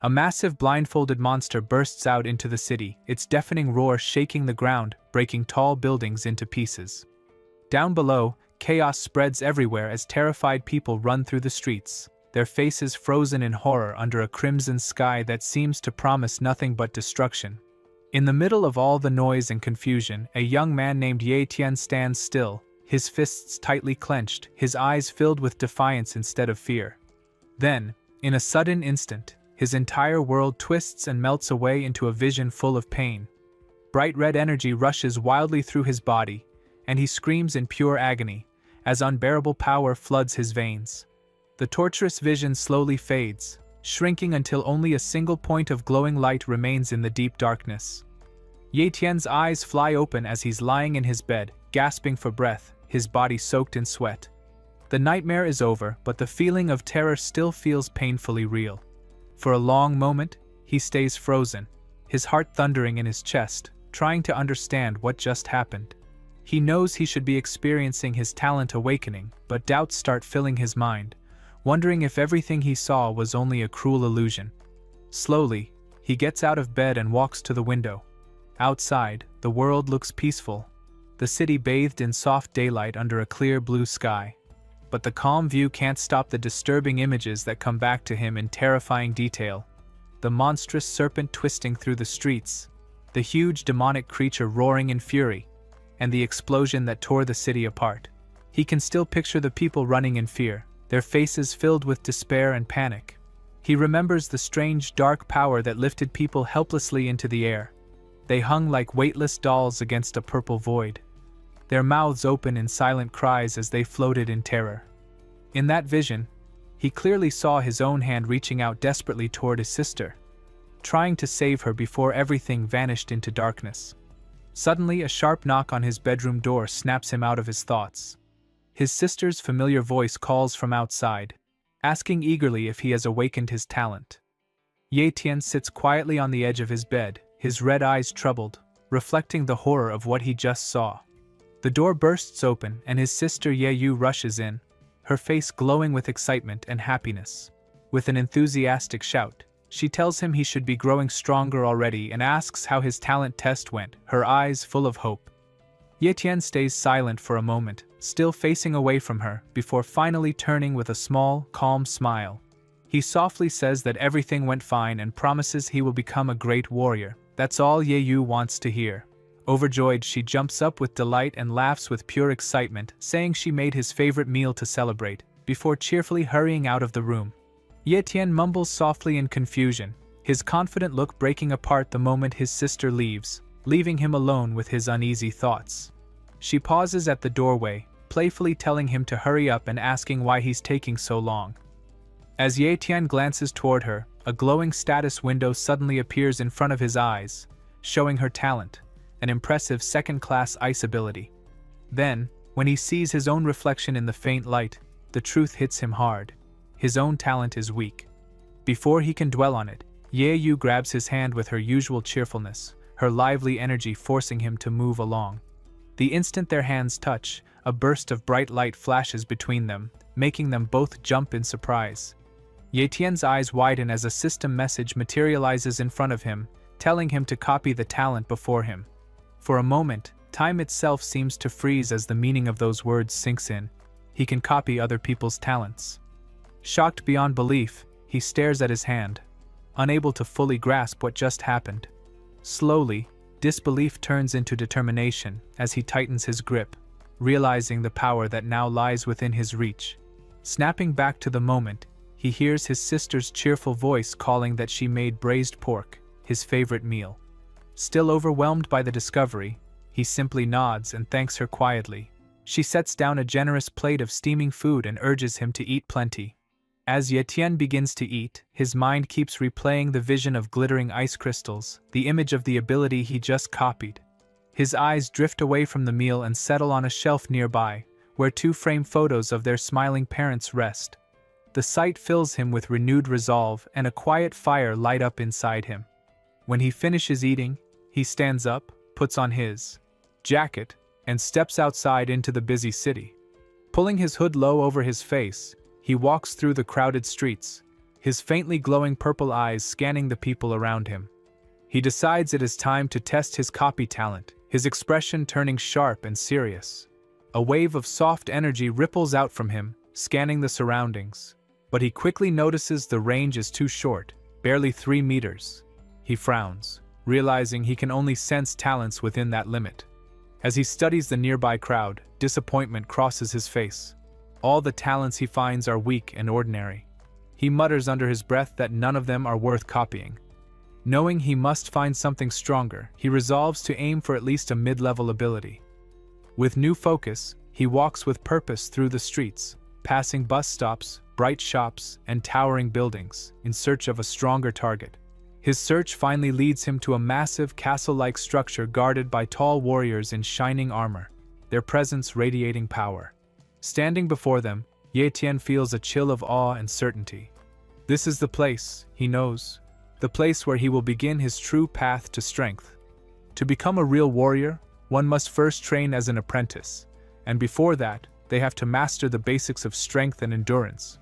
A massive blindfolded monster bursts out into the city, its deafening roar shaking the ground, breaking tall buildings into pieces. Down below, chaos spreads everywhere as terrified people run through the streets, their faces frozen in horror under a crimson sky that seems to promise nothing but destruction. In the middle of all the noise and confusion, a young man named Ye Tian stands still, his fists tightly clenched, his eyes filled with defiance instead of fear. Then, in a sudden instant, his entire world twists and melts away into a vision full of pain. Bright red energy rushes wildly through his body, and he screams in pure agony, as unbearable power floods his veins. The torturous vision slowly fades, shrinking until only a single point of glowing light remains in the deep darkness. Ye Tian's eyes fly open as he's lying in his bed, gasping for breath, his body soaked in sweat. The nightmare is over, but the feeling of terror still feels painfully real. For a long moment, he stays frozen, his heart thundering in his chest, trying to understand what just happened. He knows he should be experiencing his talent awakening, but doubts start filling his mind, wondering if everything he saw was only a cruel illusion. Slowly, he gets out of bed and walks to the window. Outside, the world looks peaceful, the city bathed in soft daylight under a clear blue sky. But the calm view can't stop the disturbing images that come back to him in terrifying detail. The monstrous serpent twisting through the streets, the huge demonic creature roaring in fury, and the explosion that tore the city apart. He can still picture the people running in fear, their faces filled with despair and panic. He remembers the strange dark power that lifted people helplessly into the air. They hung like weightless dolls against a purple void, their mouths open in silent cries as they floated in terror. In that vision, he clearly saw his own hand reaching out desperately toward his sister, trying to save her before everything vanished into darkness. Suddenly, a sharp knock on his bedroom door snaps him out of his thoughts. His sister's familiar voice calls from outside, asking eagerly if he has awakened his talent. Ye Tian sits quietly on the edge of his bed, his red eyes troubled, reflecting the horror of what he just saw. The door bursts open and his sister Ye Yu rushes in, her face glowing with excitement and happiness. With an enthusiastic shout, she tells him he should be growing stronger already and asks how his talent test went, her eyes full of hope. Ye Tian stays silent for a moment, still facing away from her, before finally turning with a small, calm smile. He softly says that everything went fine and promises he will become a great warrior. That's all Ye Yu wants to hear. Overjoyed, she jumps up with delight and laughs with pure excitement, saying she made his favorite meal to celebrate, before cheerfully hurrying out of the room. Ye Tian mumbles softly in confusion, his confident look breaking apart the moment his sister leaves, leaving him alone with his uneasy thoughts. She pauses at the doorway, playfully telling him to hurry up and asking why he's taking so long. As Ye Tian glances toward her, a glowing status window suddenly appears in front of his eyes, showing her talent, an impressive second-class ice ability. Then, when he sees his own reflection in the faint light, the truth hits him hard. His own talent is weak. Before he can dwell on it, Ye Yu grabs his hand with her usual cheerfulness, her lively energy forcing him to move along. The instant their hands touch, a burst of bright light flashes between them, making them both jump in surprise. Ye Tian's eyes widen as a system message materializes in front of him, telling him to copy the talent before him. For a moment, time itself seems to freeze as the meaning of those words sinks in. He can copy other people's talents. Shocked beyond belief, he stares at his hand, unable to fully grasp what just happened. Slowly, disbelief turns into determination as he tightens his grip, realizing the power that now lies within his reach. Snapping back to the moment, he hears his sister's cheerful voice calling that she made braised pork, his favorite meal. Still overwhelmed by the discovery, he simply nods and thanks her quietly. She sets down a generous plate of steaming food and urges him to eat plenty. As Ye Tian begins to eat, his mind keeps replaying the vision of glittering ice crystals, the image of the ability he just copied. His eyes drift away from the meal and settle on a shelf nearby, where two framed photos of their smiling parents rest. The sight fills him with renewed resolve and a quiet fire light up inside him. When he finishes eating, he stands up, puts on his jacket, and steps outside into the busy city. Pulling his hood low over his face, he walks through the crowded streets, his faintly glowing purple eyes scanning the people around him. He decides it is time to test his copy talent, his expression turning sharp and serious. A wave of soft energy ripples out from him, scanning the surroundings. But he quickly notices the range is too short, barely 3 meters. He frowns, realizing he can only sense talents within that limit. As he studies the nearby crowd, disappointment crosses his face. All the talents he finds are weak and ordinary. He mutters under his breath that none of them are worth copying. Knowing he must find something stronger, he resolves to aim for at least a mid-level ability. With new focus, he walks with purpose through the streets, passing bus stops, bright shops, and towering buildings, in search of a stronger target. His search finally leads him to a massive castle-like structure guarded by tall warriors in shining armor, their presence radiating power. Standing before them, Ye Tian feels a chill of awe and certainty. This is the place, he knows, the place where he will begin his true path to strength. To become a real warrior, one must first train as an apprentice, and before that, they have to master the basics of strength and endurance.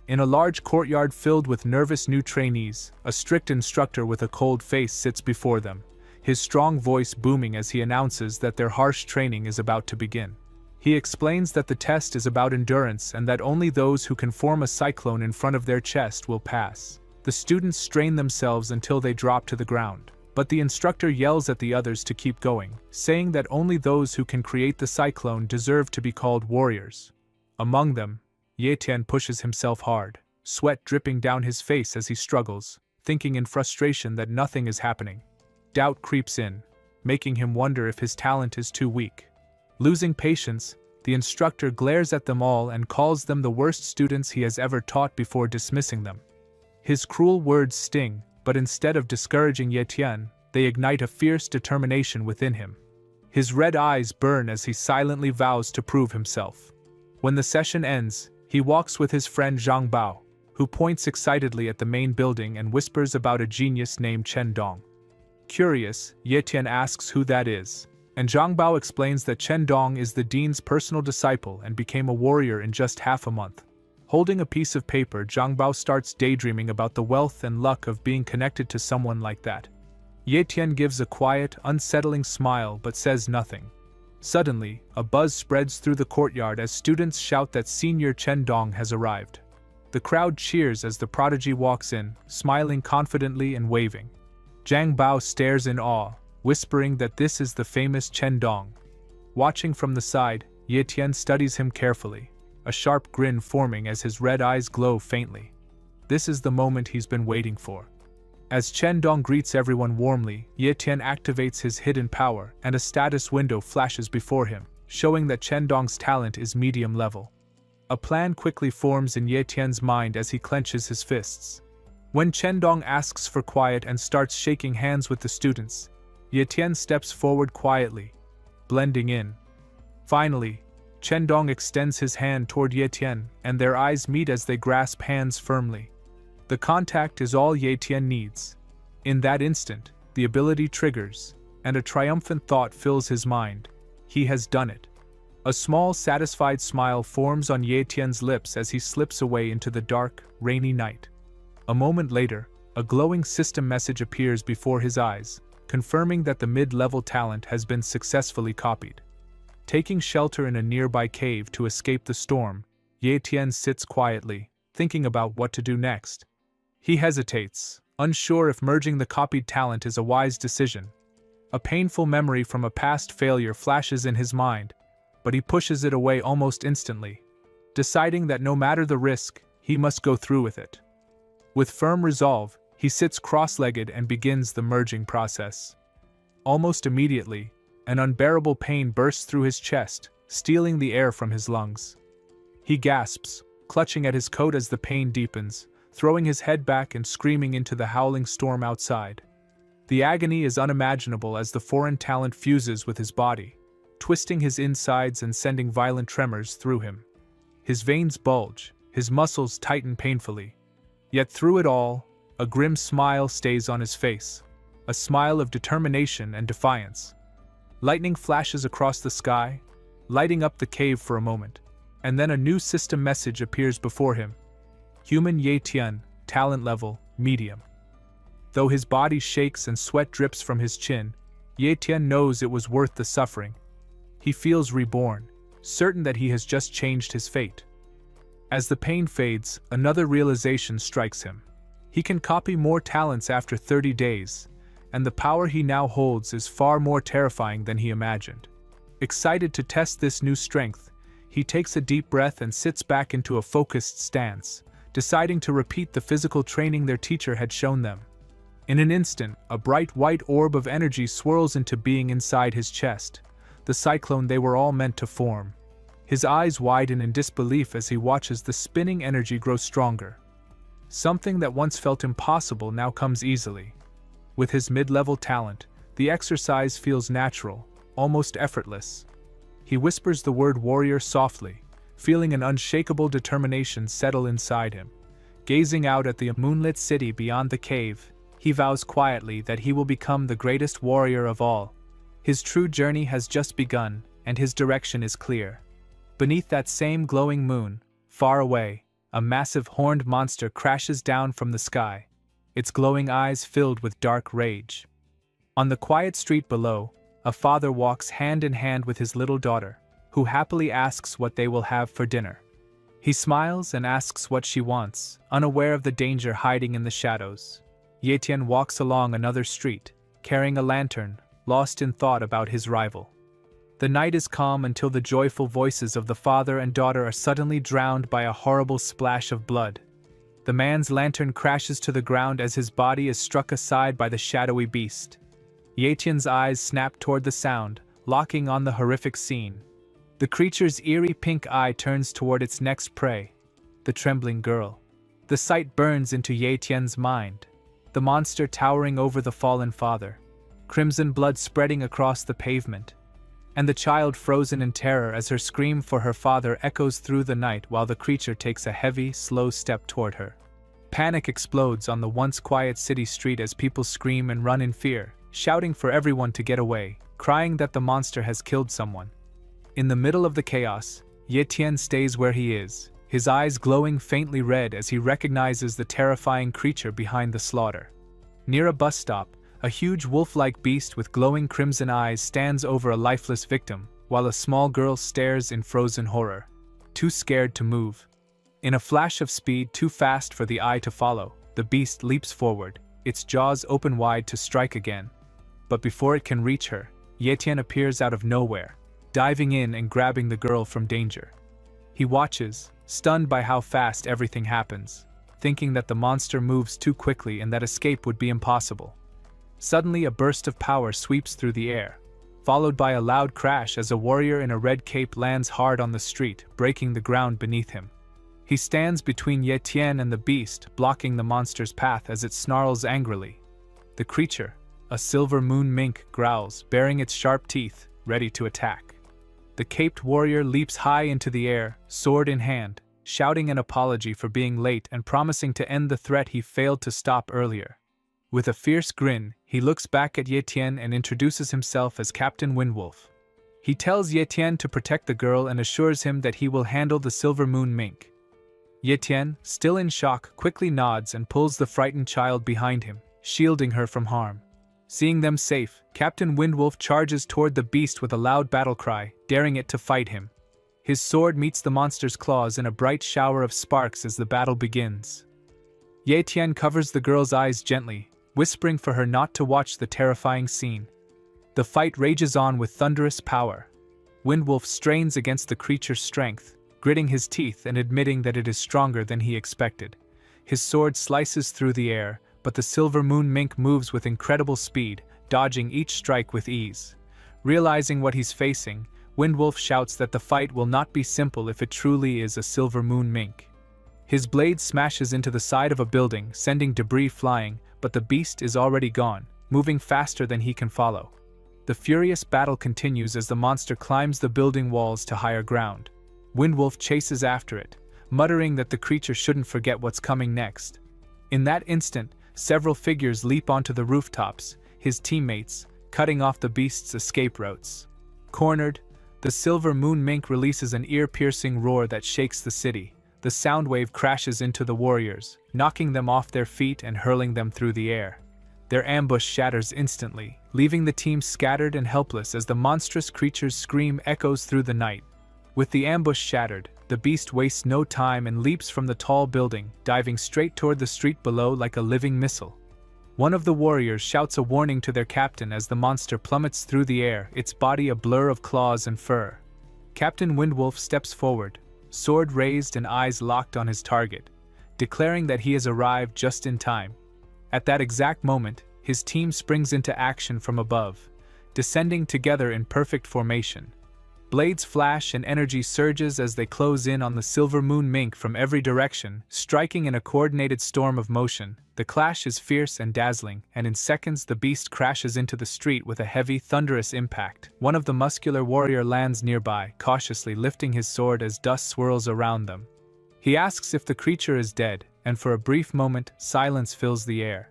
In a large courtyard filled with nervous new trainees, a strict instructor with a cold face sits before them, his strong voice booming as he announces that their harsh training is about to begin. He explains that the test is about endurance and that only those who can form a cyclone in front of their chest will pass. The students strain themselves until they drop to the ground, but the instructor yells at the others to keep going, saying that only those who can create the cyclone deserve to be called warriors. Among them, Ye Tian pushes himself hard, sweat dripping down his face as he struggles, thinking in frustration that nothing is happening. Doubt creeps in, making him wonder if his talent is too weak. Losing patience, the instructor glares at them all and calls them the worst students he has ever taught before dismissing them. His cruel words sting, but instead of discouraging Ye Tian, they ignite a fierce determination within him. His red eyes burn as he silently vows to prove himself. When the session ends, he walks with his friend Zhang Bao, who points excitedly at the main building and whispers about a genius named Chen Dong. Curious, Ye Tian asks who that is, and Zhang Bao explains that Chen Dong is the dean's personal disciple and became a warrior in just half a month. Holding a piece of paper, Zhang Bao starts daydreaming about the wealth and luck of being connected to someone like that. Ye Tian gives a quiet, unsettling smile but says nothing. Suddenly, a buzz spreads through the courtyard as students shout that Senior Chen Dong has arrived. The crowd cheers as the prodigy walks in, smiling confidently and waving. Zhang Bao stares in awe, whispering that this is the famous Chen Dong. Watching from the side, Ye Tian studies him carefully, a sharp grin forming as his red eyes glow faintly. This is the moment he's been waiting for. As Chen Dong greets everyone warmly, Ye Tian activates his hidden power and a status window flashes before him, showing that Chen Dong's talent is medium level. A plan quickly forms in Ye Tian's mind as he clenches his fists. When Chen Dong asks for quiet and starts shaking hands with the students, Ye Tian steps forward quietly, blending in. Finally, Chen Dong extends his hand toward Ye Tian, and their eyes meet as they grasp hands firmly. The contact is all Ye Tian needs. In that instant, the ability triggers, and a triumphant thought fills his mind. He has done it. A small, satisfied smile forms on Ye Tian's lips as he slips away into the dark, rainy night. A moment later, a glowing system message appears before his eyes, confirming that the mid-level talent has been successfully copied. Taking shelter in a nearby cave to escape the storm, Ye Tian sits quietly, thinking about what to do next. He hesitates, unsure if merging the copied talent is a wise decision. A painful memory from a past failure flashes in his mind, but he pushes it away almost instantly, deciding that no matter the risk, he must go through with it. With firm resolve, he sits cross-legged and begins the merging process. Almost immediately, an unbearable pain bursts through his chest, stealing the air from his lungs. He gasps, clutching at his coat as the pain deepens, throwing his head back and screaming into the howling storm outside. The agony is unimaginable as the foreign talent fuses with his body, twisting his insides and sending violent tremors through him. His veins bulge, his muscles tighten painfully. Yet through it all, a grim smile stays on his face, a smile of determination and defiance. Lightning flashes across the sky, lighting up the cave for a moment, and then a new system message appears before him. Human Ye Tian, talent level, medium. Though his body shakes and sweat drips from his chin, Ye-Tian knows it was worth the suffering. He feels reborn, certain that he has just changed his fate. As the pain fades, another realization strikes him. He can copy more talents after 30 days, and the power he now holds is far more terrifying than he imagined. Excited to test this new strength, he takes a deep breath and sits back into a focused stance, deciding to repeat the physical training their teacher had shown them. In an instant, a bright white orb of energy swirls into being inside his chest, the cyclone they were all meant to form. His eyes widen in disbelief as he watches the spinning energy grow stronger. Something that once felt impossible now comes easily. With his mid-level talent, the exercise feels natural, almost effortless. He whispers the word warrior softly, feeling an unshakable determination settle inside him. Gazing out at the moonlit city beyond the cave, he vows quietly that he will become the greatest warrior of all. His true journey has just begun, and his direction is clear. Beneath that same glowing moon, far away, a massive horned monster crashes down from the sky, its glowing eyes filled with dark rage. On the quiet street below, a father walks hand in hand with his little daughter, who happily asks what they will have for dinner. He smiles and asks what she wants, unaware of the danger hiding in the shadows. Ye-Tian walks along another street, carrying a lantern, lost in thought about his rival. The night is calm until the joyful voices of the father and daughter are suddenly drowned by a horrible splash of blood. The man's lantern crashes to the ground as his body is struck aside by the shadowy beast. Ye-Tian's eyes snap toward the sound, locking on the horrific scene. The creature's eerie pink eye turns toward its next prey, the trembling girl. The sight burns into Ye-Tian's mind, the monster towering over the fallen father, crimson blood spreading across the pavement, and the child frozen in terror as her scream for her father echoes through the night while the creature takes a heavy, slow step toward her. Panic explodes on the once quiet city street as people scream and run in fear, shouting for everyone to get away, crying that the monster has killed someone. In the middle of the chaos, Ye-Tian stays where he is, his eyes glowing faintly red as he recognizes the terrifying creature behind the slaughter. Near a bus stop, a huge wolf-like beast with glowing crimson eyes stands over a lifeless victim, while a small girl stares in frozen horror, too scared to move. In a flash of speed too fast for the eye to follow, the beast leaps forward, its jaws open wide to strike again. But before it can reach her, Ye-Tian appears out of nowhere, diving in and grabbing the girl from danger. He watches, stunned by how fast everything happens, thinking that the monster moves too quickly and that escape would be impossible. Suddenly a burst of power sweeps through the air, followed by a loud crash as a warrior in a red cape lands hard on the street, breaking the ground beneath him. He stands between Ye-Tian and the beast, blocking the monster's path as it snarls angrily. The creature, a silver moon mink, growls, baring its sharp teeth, ready to attack. The caped warrior leaps high into the air, sword in hand, shouting an apology for being late and promising to end the threat he failed to stop earlier. With a fierce grin, he looks back at Ye-Tian and introduces himself as Captain Windwolf. He tells Ye-Tian to protect the girl and assures him that he will handle the silver moon mink. Ye-Tian, still in shock, quickly nods and pulls the frightened child behind him, shielding her from harm. Seeing them safe, Captain Windwolf charges toward the beast with a loud battle cry, daring it to fight him. His sword meets the monster's claws in a bright shower of sparks as the battle begins. Ye-Tian covers the girl's eyes gently, whispering for her not to watch the terrifying scene. The fight rages on with thunderous power. Windwolf strains against the creature's strength, gritting his teeth and admitting that it is stronger than he expected. His sword slices through the air, but the silver moon mink moves with incredible speed, dodging each strike with ease. Realizing what he's facing, Windwolf shouts that the fight will not be simple if it truly is a silver moon mink. His blade smashes into the side of a building, sending debris flying, but the beast is already gone, moving faster than he can follow. The furious battle continues as the monster climbs the building walls to higher ground. Windwolf chases after it, muttering that the creature shouldn't forget what's coming next. In that instant, several figures leap onto the rooftops, his teammates, cutting off the beast's escape routes. Cornered, the silver moon mink releases an ear-piercing roar that shakes the city, the sound wave crashes into the warriors, knocking them off their feet and hurling them through the air. Their ambush shatters instantly, leaving the team scattered and helpless as the monstrous creature's scream echoes through the night. With the ambush shattered, the beast wastes no time and leaps from the tall building, diving straight toward the street below like a living missile. One of the warriors shouts a warning to their captain as the monster plummets through the air, its body a blur of claws and fur. Captain Windwolf steps forward, sword raised and eyes locked on his target, declaring that he has arrived just in time. At that exact moment, his team springs into action from above, descending together in perfect formation. Blades flash and energy surges as they close in on the silver moon mink from every direction, striking in a coordinated storm of motion. The clash is fierce and dazzling, and in seconds the beast crashes into the street with a heavy, thunderous impact. One of the muscular warrior lands nearby, cautiously lifting his sword as dust swirls around them. He asks if the creature is dead, and for a brief moment, silence fills the air.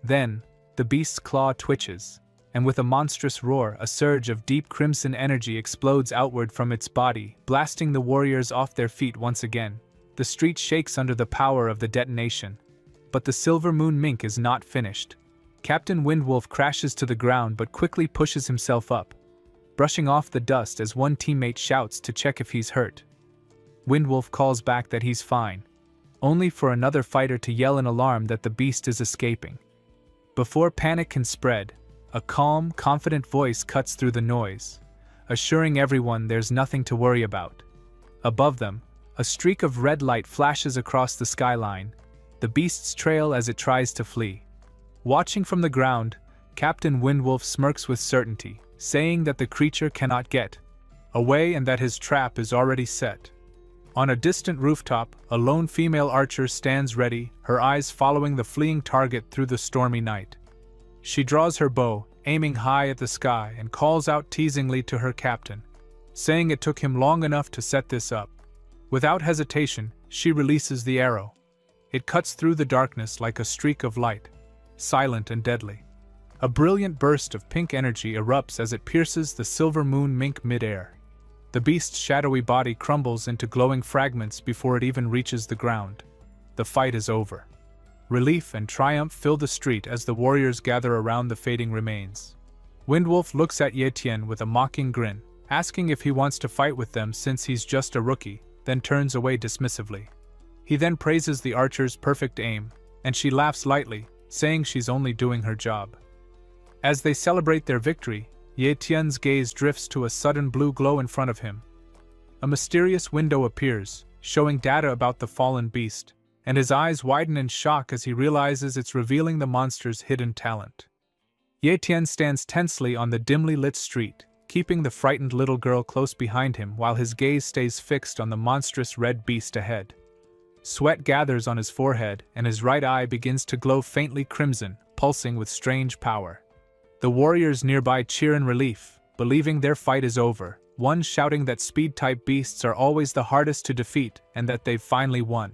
Then, the beast's claw twitches, and with a monstrous roar, a surge of deep crimson energy explodes outward from its body, blasting the warriors off their feet once again. The street shakes under the power of the detonation. But the silver moon mink is not finished. Captain Windwolf crashes to the ground but quickly pushes himself up, brushing off the dust as one teammate shouts to check if he's hurt. Windwolf calls back that he's fine, only for another fighter to yell in alarm that the beast is escaping. Before panic can spread, a calm, confident voice cuts through the noise, assuring everyone there's nothing to worry about. Above them, a streak of red light flashes across the skyline, the beast's trail as it tries to flee. Watching from the ground, Captain Windwolf smirks with certainty, saying that the creature cannot get away and that his trap is already set. On a distant rooftop, a lone female archer stands ready, her eyes following the fleeing target through the stormy night. She draws her bow, aiming high at the sky, and calls out teasingly to her captain, saying it took him long enough to set this up. Without hesitation, she releases the arrow. It cuts through the darkness like a streak of light, silent and deadly. A brilliant burst of pink energy erupts as it pierces the silver moon mink mid-air. The beast's shadowy body crumbles into glowing fragments before it even reaches the ground. The fight is over. Relief and triumph fill the street as the warriors gather around the fading remains. Windwolf looks at Yetian with a mocking grin, asking if he wants to fight with them since he's just a rookie, then turns away dismissively. He then praises the archer's perfect aim, and she laughs lightly, saying she's only doing her job. As they celebrate their victory, Yetian's gaze drifts to a sudden blue glow in front of him. A mysterious window appears, showing data about the fallen beast, and his eyes widen in shock as he realizes it's revealing the monster's hidden talent. Yetian stands tensely on the dimly lit street, keeping the frightened little girl close behind him while his gaze stays fixed on the monstrous red beast ahead. Sweat gathers on his forehead, and his right eye begins to glow faintly crimson, pulsing with strange power. The warriors nearby cheer in relief, believing their fight is over, one shouting that speed-type beasts are always the hardest to defeat and that they've finally won.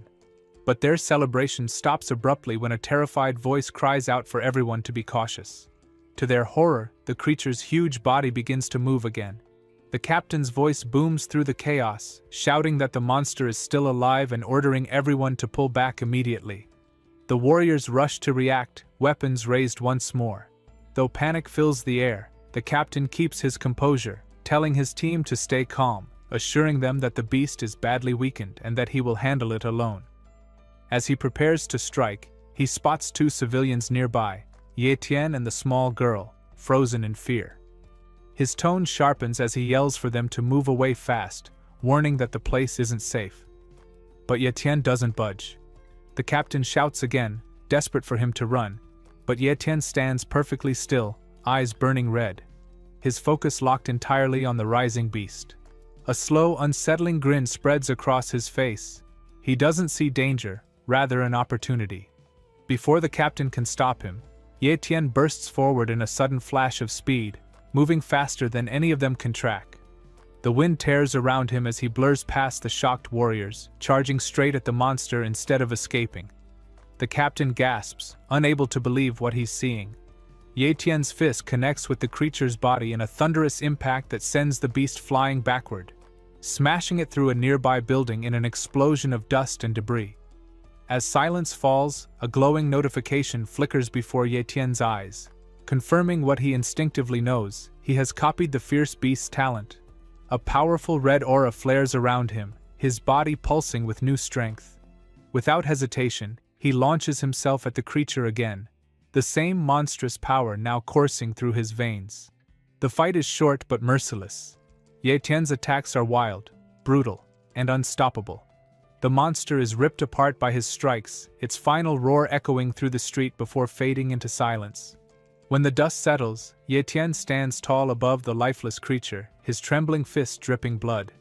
But their celebration stops abruptly when a terrified voice cries out for everyone to be cautious. To their horror, the creature's huge body begins to move again. The captain's voice booms through the chaos, shouting that the monster is still alive and ordering everyone to pull back immediately. The warriors rush to react, weapons raised once more. Though panic fills the air, the captain keeps his composure, telling his team to stay calm, assuring them that the beast is badly weakened and that he will handle it alone. As he prepares to strike, he spots two civilians nearby, Yetian and the small girl, frozen in fear. His tone sharpens as he yells for them to move away fast, warning that the place isn't safe. But Yetian doesn't budge. The captain shouts again, desperate for him to run, but Yetian stands perfectly still, eyes burning red, his focus locked entirely on the rising beast. A slow, unsettling grin spreads across his face. He doesn't see danger, rather an opportunity. Before the captain can stop him, Yetian bursts forward in a sudden flash of speed, moving faster than any of them can track. The wind tears around him as he blurs past the shocked warriors, charging straight at the monster instead of escaping. The captain gasps, unable to believe what he's seeing. Yetian's fist connects with the creature's body in a thunderous impact that sends the beast flying backward. smashing it through a nearby building in an explosion of dust and debris. As silence falls, a glowing notification flickers before Ye Tian's eyes, confirming what he instinctively knows: he has copied the fierce beast's talent. A powerful red aura flares around him, his body pulsing with new strength. Without hesitation, he launches himself at the creature again, the same monstrous power now coursing through his veins. The fight is short but merciless. Ye Tian's attacks are wild, brutal, and unstoppable. The monster is ripped apart by his strikes, its final roar echoing through the street before fading into silence. When the dust settles, Ye Tian stands tall above the lifeless creature, his trembling fist dripping blood.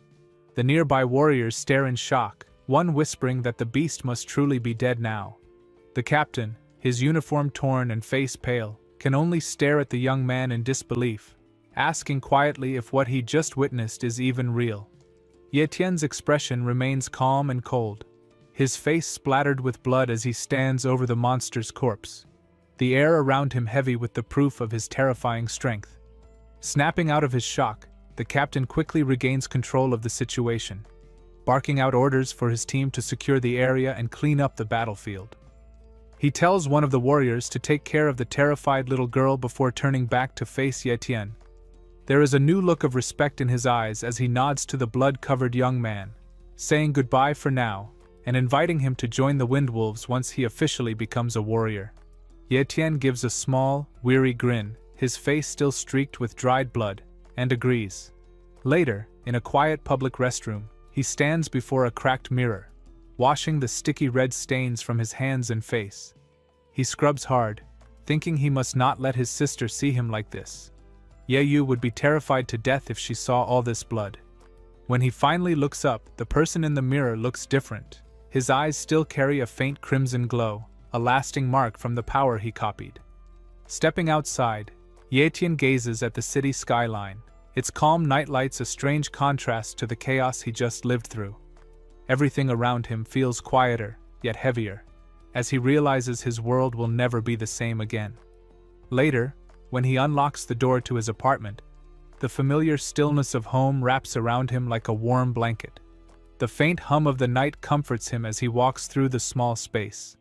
The nearby warriors stare in shock, one whispering that the beast must truly be dead now. The captain, his uniform torn and face pale, can only stare at the young man in disbelief, asking quietly if what he just witnessed is even real. Ye Tian's expression remains calm and cold, his face splattered with blood as he stands over the monster's corpse, the air around him heavy with the proof of his terrifying strength. Snapping out of his shock, the captain quickly regains control of the situation, barking out orders for his team to secure the area and clean up the battlefield. He tells one of the warriors to take care of the terrified little girl before turning back to face Ye Tian. There is a new look of respect in his eyes as he nods to the blood-covered young man, saying goodbye for now, and inviting him to join the Windwolves once he officially becomes a warrior. Ye Tian gives a small, weary grin, his face still streaked with dried blood, and agrees. Later, in a quiet public restroom, he stands before a cracked mirror, washing the sticky red stains from his hands and face. He scrubs hard, thinking he must not let his sister see him like this. Ye Yu would be terrified to death if she saw all this blood. When he finally looks up, the person in the mirror looks different. His eyes still carry a faint crimson glow, a lasting mark from the power he copied. Stepping outside, Ye Tian gazes at the city skyline, its calm night lights a strange contrast to the chaos he just lived through. Everything around him feels quieter, yet heavier, as he realizes his world will never be the same again. Later, when he unlocks the door to his apartment, the familiar stillness of home wraps around him like a warm blanket. The faint hum of the night comforts him as he walks through the small space.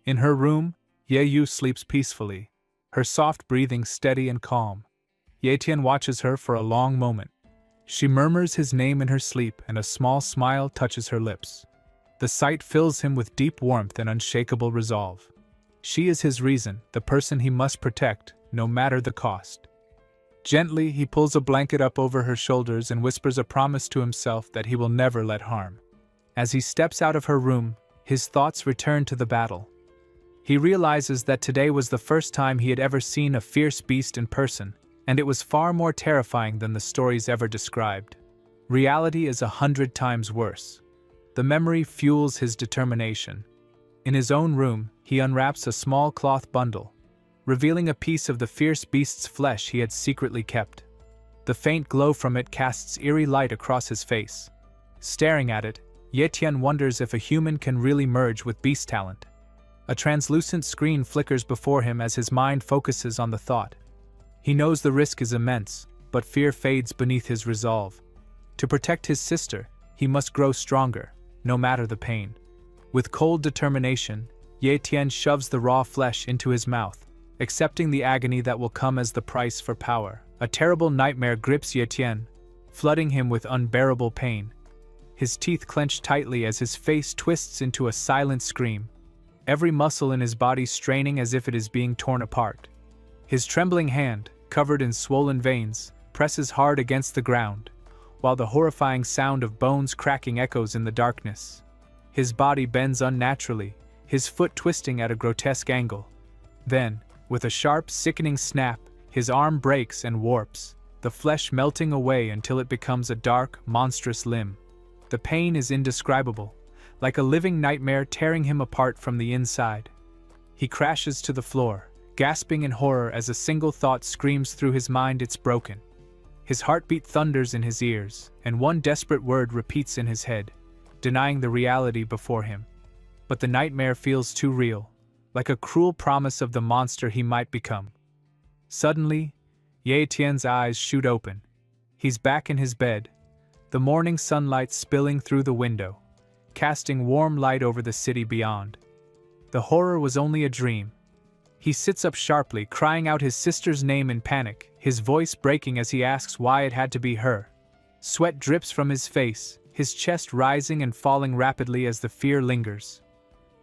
In her room, Ye Yu sleeps peacefully, her soft breathing steady and calm. Ye Tian watches her for a long moment. She murmurs his name in her sleep and a small smile touches her lips. The sight fills him with deep warmth and unshakable resolve. She is his reason, the person he must protect, no matter the cost. Gently, he pulls a blanket up over her shoulders and whispers a promise to himself that he will never let harm. As he steps out of her room, his thoughts return to the battle. He realizes that today was the first time he had ever seen a fierce beast in person, and it was far more terrifying than the stories ever described. Reality is 100 times worse. The memory fuels his determination. In his own room, he unwraps a small cloth bundle, revealing a piece of the fierce beast's flesh he had secretly kept. The faint glow from it casts eerie light across his face. Staring at it, Ye Tian wonders if a human can really merge with beast talent. A translucent screen flickers before him as his mind focuses on the thought. He knows the risk is immense, but fear fades beneath his resolve. To protect his sister, he must grow stronger, no matter the pain. With cold determination, Ye Tian shoves the raw flesh into his mouth, accepting the agony that will come as the price for power. A terrible nightmare grips Ye Tian, flooding him with unbearable pain. His teeth clench tightly as his face twists into a silent scream, every muscle in his body straining as if it is being torn apart. His trembling hand, covered in swollen veins, presses hard against the ground, while the horrifying sound of bones cracking echoes in the darkness. His body bends unnaturally, his foot twisting at a grotesque angle. Then, with a sharp, sickening snap, his arm breaks and warps, the flesh melting away until it becomes a dark, monstrous limb. The pain is indescribable, like a living nightmare tearing him apart from the inside. He crashes to the floor, gasping in horror as a single thought screams through his mind: it's broken. His heartbeat thunders in his ears, and one desperate word repeats in his head, denying the reality before him. But the nightmare feels too real, like a cruel promise of the monster he might become. Suddenly, Ye Tian's eyes shoot open. He's back in his bed, the morning sunlight spilling through the window, casting warm light over the city beyond. The horror was only a dream. He sits up sharply, crying out his sister's name in panic, his voice breaking as he asks why it had to be her. Sweat drips from his face, his chest rising and falling rapidly as the fear lingers.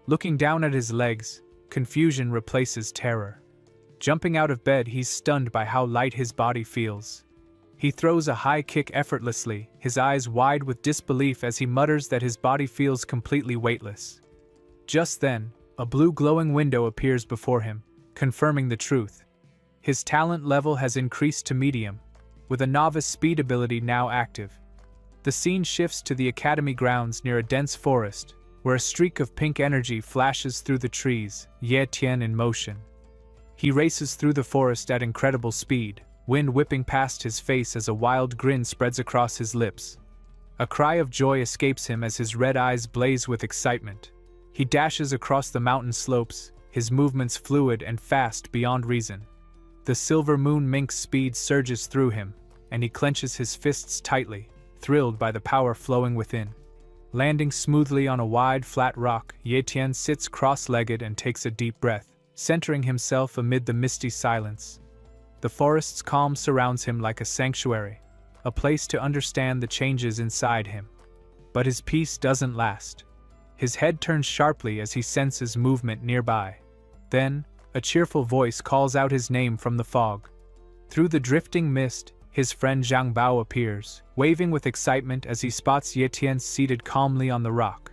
Looking down at his legs, confusion replaces terror. Jumping out of bed, he's stunned by how light his body feels. He throws a high kick effortlessly, his eyes wide with disbelief as he mutters that his body feels completely weightless. Just then, a blue glowing window appears before him, confirming the truth. His talent level has increased to medium, with a novice speed ability now active. The scene shifts to the academy grounds near a dense forest, where a streak of pink energy flashes through the trees, Ye Tian in motion. He races through the forest at incredible speed, wind whipping past his face as a wild grin spreads across his lips. A cry of joy escapes him as his red eyes blaze with excitement. He dashes across the mountain slopes, his movements fluid and fast beyond reason. The silver moon mink's speed surges through him, and he clenches his fists tightly, thrilled by the power flowing within. Landing smoothly on a wide, flat rock, Ye Tian sits cross-legged and takes a deep breath, centering himself amid the misty silence. The forest's calm surrounds him like a sanctuary, a place to understand the changes inside him. But his peace doesn't last. His head turns sharply as he senses movement nearby. Then, a cheerful voice calls out his name from the fog. Through the drifting mist, his friend Zhang Bao appears, waving with excitement as he spots Ye Tian seated calmly on the rock.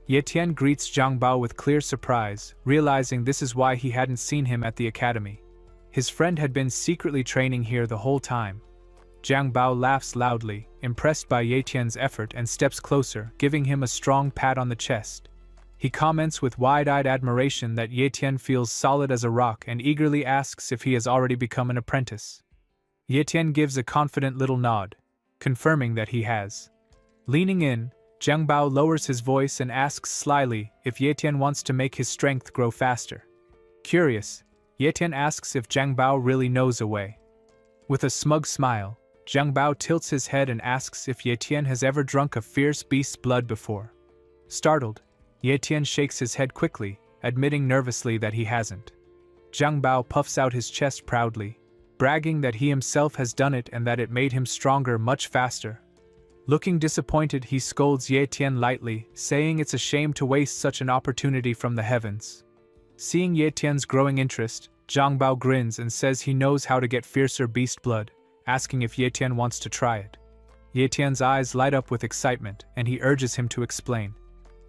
Ye Tian greets Zhang Bao with clear surprise, realizing this is why he hadn't seen him at the academy. His friend had been secretly training here the whole time. Zhang Bao laughs loudly, impressed by Ye Tian's effort, and steps closer, giving him a strong pat on the chest. He comments with wide-eyed admiration that Ye Tian feels solid as a rock and eagerly asks if he has already become an apprentice. Ye Tian gives a confident little nod, confirming that he has. Leaning in, Zhang Bao lowers his voice and asks slyly if Ye Tian wants to make his strength grow faster. Curious, Ye Tian asks if Zhang Bao really knows a way. With a smug smile, Zhang Bao tilts his head and asks if Ye Tian has ever drunk a fierce beast's blood before. Startled, Ye Tian shakes his head quickly, admitting nervously that he hasn't. Zhang Bao puffs out his chest proudly, bragging that he himself has done it and that it made him stronger much faster. Looking disappointed, he scolds Ye Tian lightly, saying it's a shame to waste such an opportunity from the heavens. Seeing Ye Tian's growing interest, Zhang Bao grins and says he knows how to get fiercer beast blood, asking if Ye Tian wants to try it. Ye Tian's eyes light up with excitement, and he urges him to explain.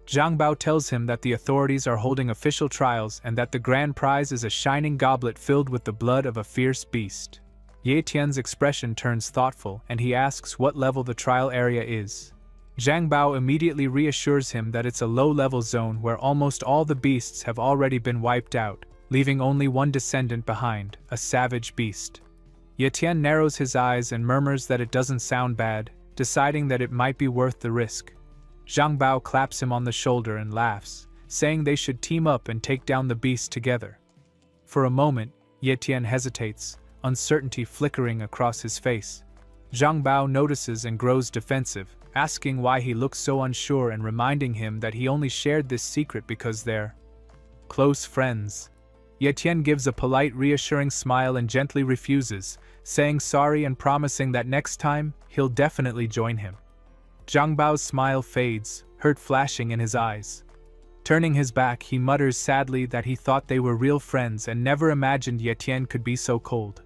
Zhang Bao tells him that the authorities are holding official trials and that the grand prize is a shining goblet filled with the blood of a fierce beast. Ye Tian's expression turns thoughtful, and he asks what level the trial area is. Zhang Bao immediately reassures him that it's a low-level zone where almost all the beasts have already been wiped out, leaving only one descendant behind, a savage beast. Ye Tian narrows his eyes and murmurs that it doesn't sound bad, deciding that it might be worth the risk. Zhang Bao claps him on the shoulder and laughs, saying they should team up and take down the beast together. For a moment, Ye Tian hesitates, uncertainty flickering across his face. Zhang Bao notices and grows defensive, asking why he looks so unsure and reminding him that he only shared this secret because they're close friends. Ye Tian gives a polite, reassuring smile and gently refuses, saying sorry and promising that next time, he'll definitely join him. Zhang Bao's smile fades, hurt flashing in his eyes. Turning his back, he mutters sadly that he thought they were real friends and never imagined Ye Tian could be so cold.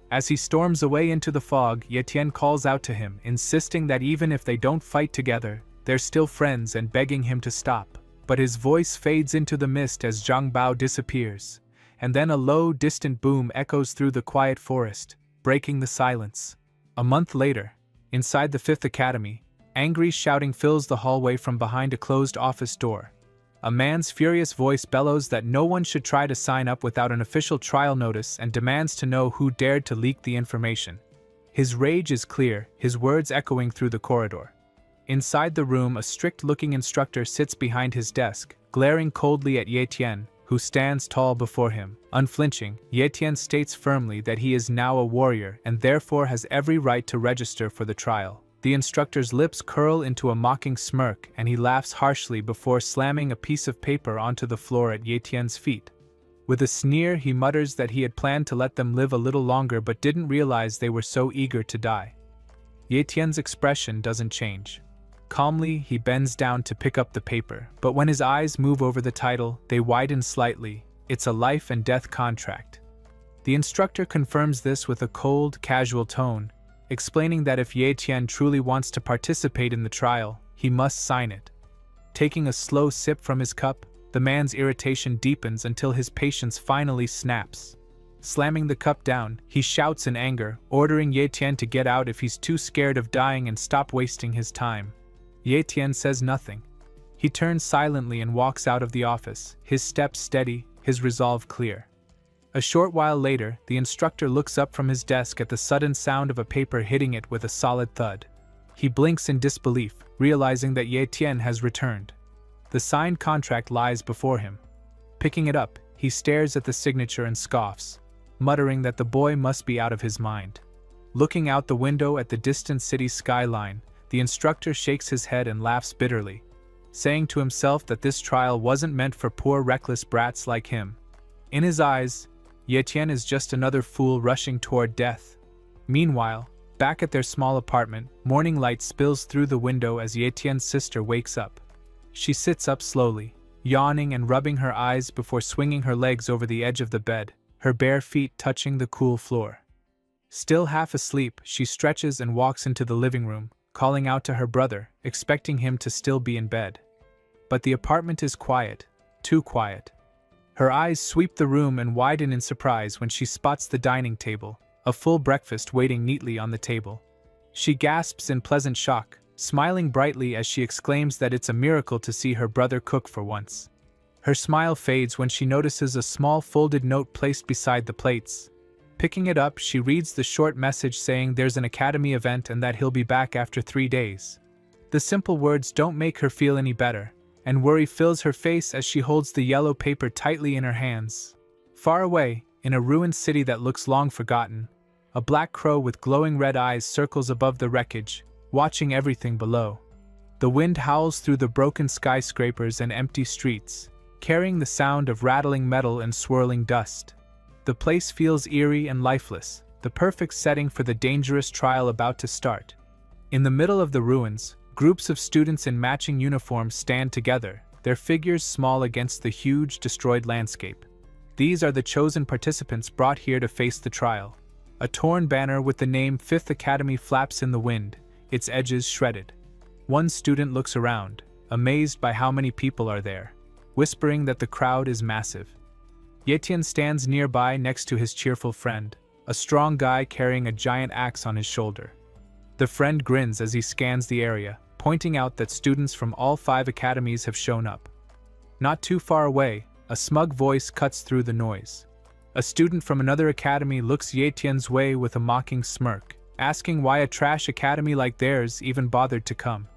As he storms away into the fog, Ye Tian calls out to him, insisting that even if they don't fight together, they're still friends and begging him to stop. But his voice fades into the mist as Zhang Bao disappears, and then a low, distant boom echoes through the quiet forest, breaking the silence. A month later, inside the 5th Academy, angry shouting fills the hallway from behind a closed office door. A man's furious voice bellows that no one should try to sign up without an official trial notice and demands to know who dared to leak the information. His rage is clear, his words echoing through the corridor. Inside the room, a strict-looking instructor sits behind his desk, glaring coldly at Ye Tian, who stands tall before him. Unflinching, Ye Tian states firmly that he is now a warrior and therefore has every right to register for the trial. The instructor's lips curl into a mocking smirk and he laughs harshly before slamming a piece of paper onto the floor at Ye Tian's feet. With a sneer, he mutters that he had planned to let them live a little longer but didn't realize they were so eager to die. Ye Tian's expression doesn't change. Calmly, he bends down to pick up the paper, but when his eyes move over the title, they widen slightly. It's a life and death contract. The instructor confirms this with a cold, casual tone, explaining that if Ye Tian truly wants to participate in the trial, he must sign it. Taking a slow sip from his cup, the man's irritation deepens until his patience finally snaps. Slamming the cup down, he shouts in anger, ordering Ye Tian to get out if he's too scared of dying and stop wasting his time. Ye Tian says nothing. He turns silently and walks out of the office, his steps steady, his resolve clear. A short while later, the instructor looks up from his desk at the sudden sound of a paper hitting it with a solid thud. He blinks in disbelief, realizing that Ye Tian has returned. The signed contract lies before him. Picking it up, he stares at the signature and scoffs, muttering that the boy must be out of his mind. Looking out the window at the distant city skyline, the instructor shakes his head and laughs bitterly, saying to himself that this trial wasn't meant for poor reckless brats like him. In his eyes, Ye Tian is just another fool rushing toward death. Meanwhile, back at their small apartment, morning light spills through the window as Ye Tian's sister wakes up. She sits up slowly, yawning and rubbing her eyes before swinging her legs over the edge of the bed, her bare feet touching the cool floor. Still half asleep, she stretches and walks into the living room, calling out to her brother, expecting him to still be in bed. But the apartment is quiet, too quiet. Her eyes sweep the room and widen in surprise when she spots the dining table, a full breakfast waiting neatly on the table. She gasps in pleasant shock, smiling brightly as she exclaims that it's a miracle to see her brother cook for once. Her smile fades when she notices a small folded note placed beside the plates. Picking it up, she reads the short message saying there's an academy event and that he'll be back after 3 days. The simple words don't make her feel any better, and worry fills her face as she holds the yellow paper tightly in her hands. Far away, in a ruined city that looks long forgotten, a black crow with glowing red eyes circles above the wreckage, watching everything below. The wind howls through the broken skyscrapers and empty streets, carrying the sound of rattling metal and swirling dust. The place feels eerie and lifeless, the perfect setting for the dangerous trial about to start. In the middle of the ruins, groups of students in matching uniforms stand together, their figures small against the huge, destroyed landscape. These are the chosen participants brought here to face the trial. A torn banner with the name 5th Academy flaps in the wind, its edges shredded. One student looks around, amazed by how many people are there, whispering that the crowd is massive. Ye Tian stands nearby next to his cheerful friend, a strong guy carrying a giant axe on his shoulder. The friend grins as he scans the area, pointing out that students from all 5 academies have shown up. Not too far away, a smug voice cuts through the noise. A student from another academy looks Ye Tian's way with a mocking smirk, asking why a trash academy like theirs even bothered to come.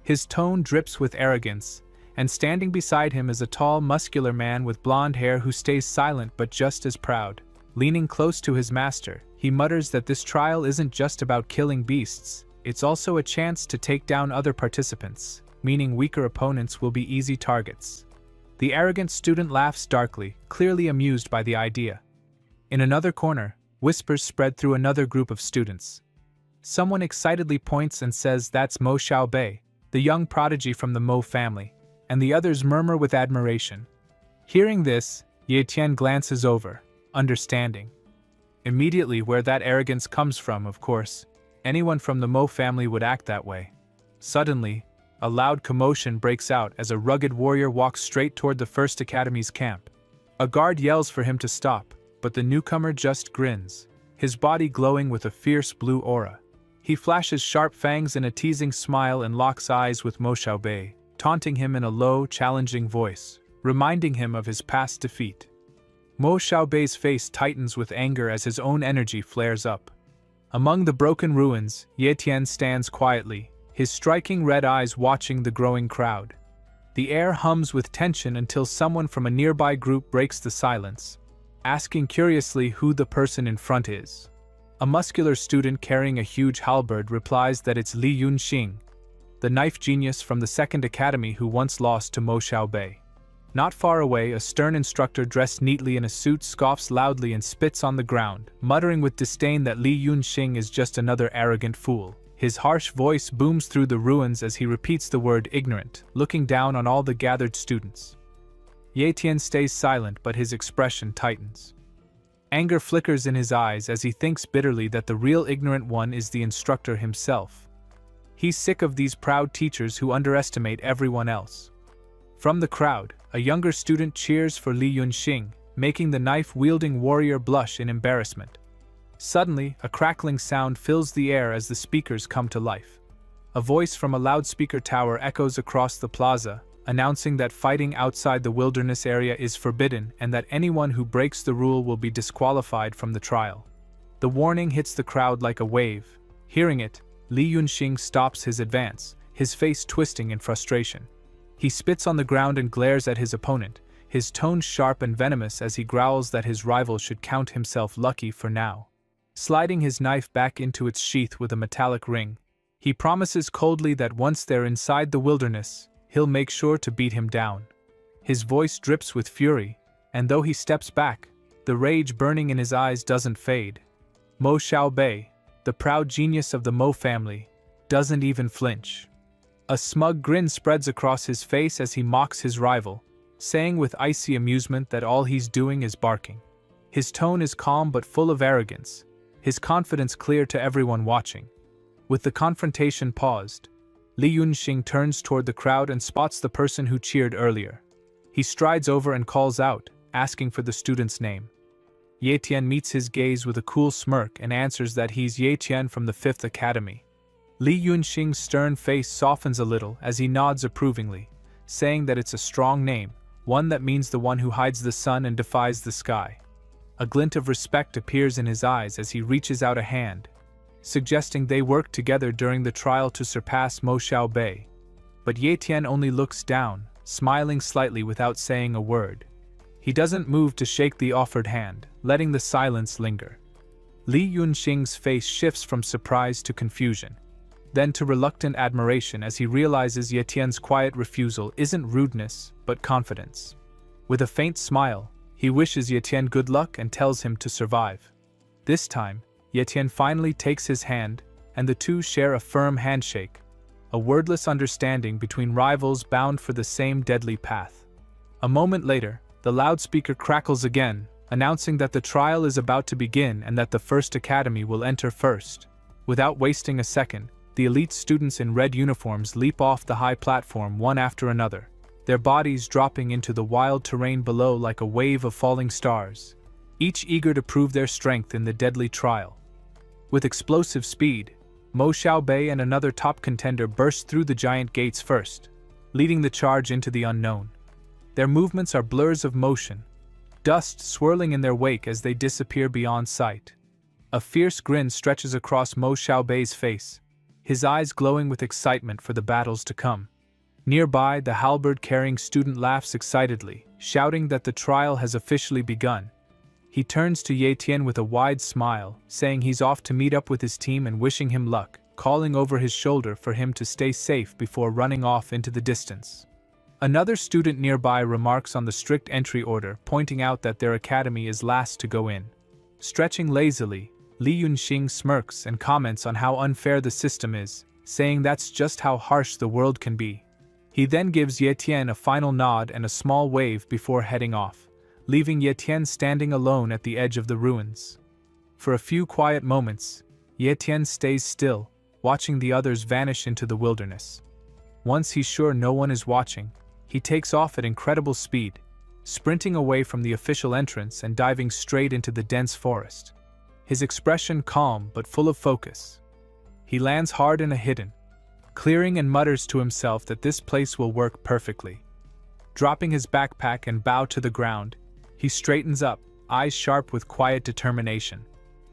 His tone drips with arrogance, and standing beside him is a tall, muscular man with blonde hair who stays silent but just as proud. Leaning close to his master, he mutters that this trial isn't just about killing beasts, it's also a chance to take down other participants, meaning weaker opponents will be easy targets. The arrogant student laughs darkly, clearly amused by the idea. In another corner, whispers spread through another group of students. Someone excitedly points and says that's Mo Xiaobei, the young prodigy from the Mo family, and the others murmur with admiration. Hearing this, Ye Tian glances over, understanding. Immediately where that arrogance comes from, of course. Anyone from the Mo family would act that way. Suddenly, a loud commotion breaks out as a rugged warrior walks straight toward the First Academy's camp. A guard yells for him to stop, but the newcomer just grins, his body glowing with a fierce blue aura. He flashes sharp fangs in a teasing smile and locks eyes with Mo Xiaobei, taunting him in a low, challenging voice, reminding him of his past defeat. Mo Xiaobei's face tightens with anger as his own energy flares up. Among the broken ruins, Ye Tian stands quietly, his striking red eyes watching the growing crowd. The air hums with tension until someone from a nearby group breaks the silence, asking curiously who the person in front is. A muscular student carrying a huge halberd replies that it's Li Yunxing, the knife genius from the second academy who once lost to Mo Xiaobei. Not far away, a stern instructor dressed neatly in a suit scoffs loudly and spits on the ground, muttering with disdain that Li Yunxing is just another arrogant fool. His harsh voice booms through the ruins as he repeats the word ignorant, looking down on all the gathered students. Ye Tian stays silent, but his expression tightens. Anger flickers in his eyes as he thinks bitterly that the real ignorant one is the instructor himself. He's sick of these proud teachers who underestimate everyone else. From the crowd, a younger student cheers for Li Yunxing, making the knife-wielding warrior blush in embarrassment. Suddenly, a crackling sound fills the air as the speakers come to life. A voice from a loudspeaker tower echoes across the plaza, announcing that fighting outside the wilderness area is forbidden and that anyone who breaks the rule will be disqualified from the trial. The warning hits the crowd like a wave. Hearing it, Li Yunxing stops his advance, his face twisting in frustration. He spits on the ground and glares at his opponent, his tone sharp and venomous as he growls that his rival should count himself lucky for now. Sliding his knife back into its sheath with a metallic ring, he promises coldly that once they're inside the wilderness, he'll make sure to beat him down. His voice drips with fury, and though he steps back, the rage burning in his eyes doesn't fade. Mo Xiaobei, the proud genius of the Mo family, doesn't even flinch. A smug grin spreads across his face as he mocks his rival, saying with icy amusement that all he's doing is barking. His tone is calm but full of arrogance, his confidence clear to everyone watching. With the confrontation paused, Li Yunxing turns toward the crowd and spots the person who cheered earlier. He strides over and calls out, asking for the student's name. Ye Tian meets his gaze with a cool smirk and answers that he's Ye Tian from the 5th Academy. Li Yunxing's stern face softens a little as he nods approvingly, saying that it's a strong name, one that means the one who hides the sun and defies the sky. A glint of respect appears in his eyes as he reaches out a hand, suggesting they work together during the trial to surpass Mo Xiaobei. But Ye Tian only looks down, smiling slightly without saying a word. He doesn't move to shake the offered hand, letting the silence linger. Li Yunxing's face shifts from surprise to confusion, then to reluctant admiration as he realizes Ye Tian's quiet refusal isn't rudeness, but confidence. With a faint smile, he wishes Ye Tian good luck and tells him to survive. This time, Ye Tian finally takes his hand, and the two share a firm handshake, a wordless understanding between rivals bound for the same deadly path. A moment later, the loudspeaker crackles again, announcing that the trial is about to begin and that the 1st Academy will enter first. Without wasting a second, the elite students in red uniforms leap off the high platform one after another, their bodies dropping into the wild terrain below like a wave of falling stars, each eager to prove their strength in the deadly trial. With explosive speed, Mo Xiaobei and another top contender burst through the giant gates first, leading the charge into the unknown. Their movements are blurs of motion, dust swirling in their wake as they disappear beyond sight. A fierce grin stretches across Mo Xiaobei's face, his eyes glowing with excitement for the battles to come. Nearby, the halberd-carrying student laughs excitedly, shouting that the trial has officially begun. He turns to Ye Tian with a wide smile, saying he's off to meet up with his team and wishing him luck, calling over his shoulder for him to stay safe before running off into the distance. Another student nearby remarks on the strict entry order, pointing out that their academy is last to go in. Stretching lazily, Li Yunxing smirks and comments on how unfair the system is, saying that's just how harsh the world can be. He then gives Ye Tian a final nod and a small wave before heading off, leaving Ye Tian standing alone at the edge of the ruins. For a few quiet moments, Ye Tian stays still, watching the others vanish into the wilderness. Once he's sure no one is watching, he takes off at incredible speed, sprinting away from the official entrance and diving straight into the dense forest. His expression calm but full of focus. He lands hard in a hidden clearing and mutters to himself that this place will work perfectly. Dropping his backpack and bow to the ground, he straightens up, eyes sharp with quiet determination.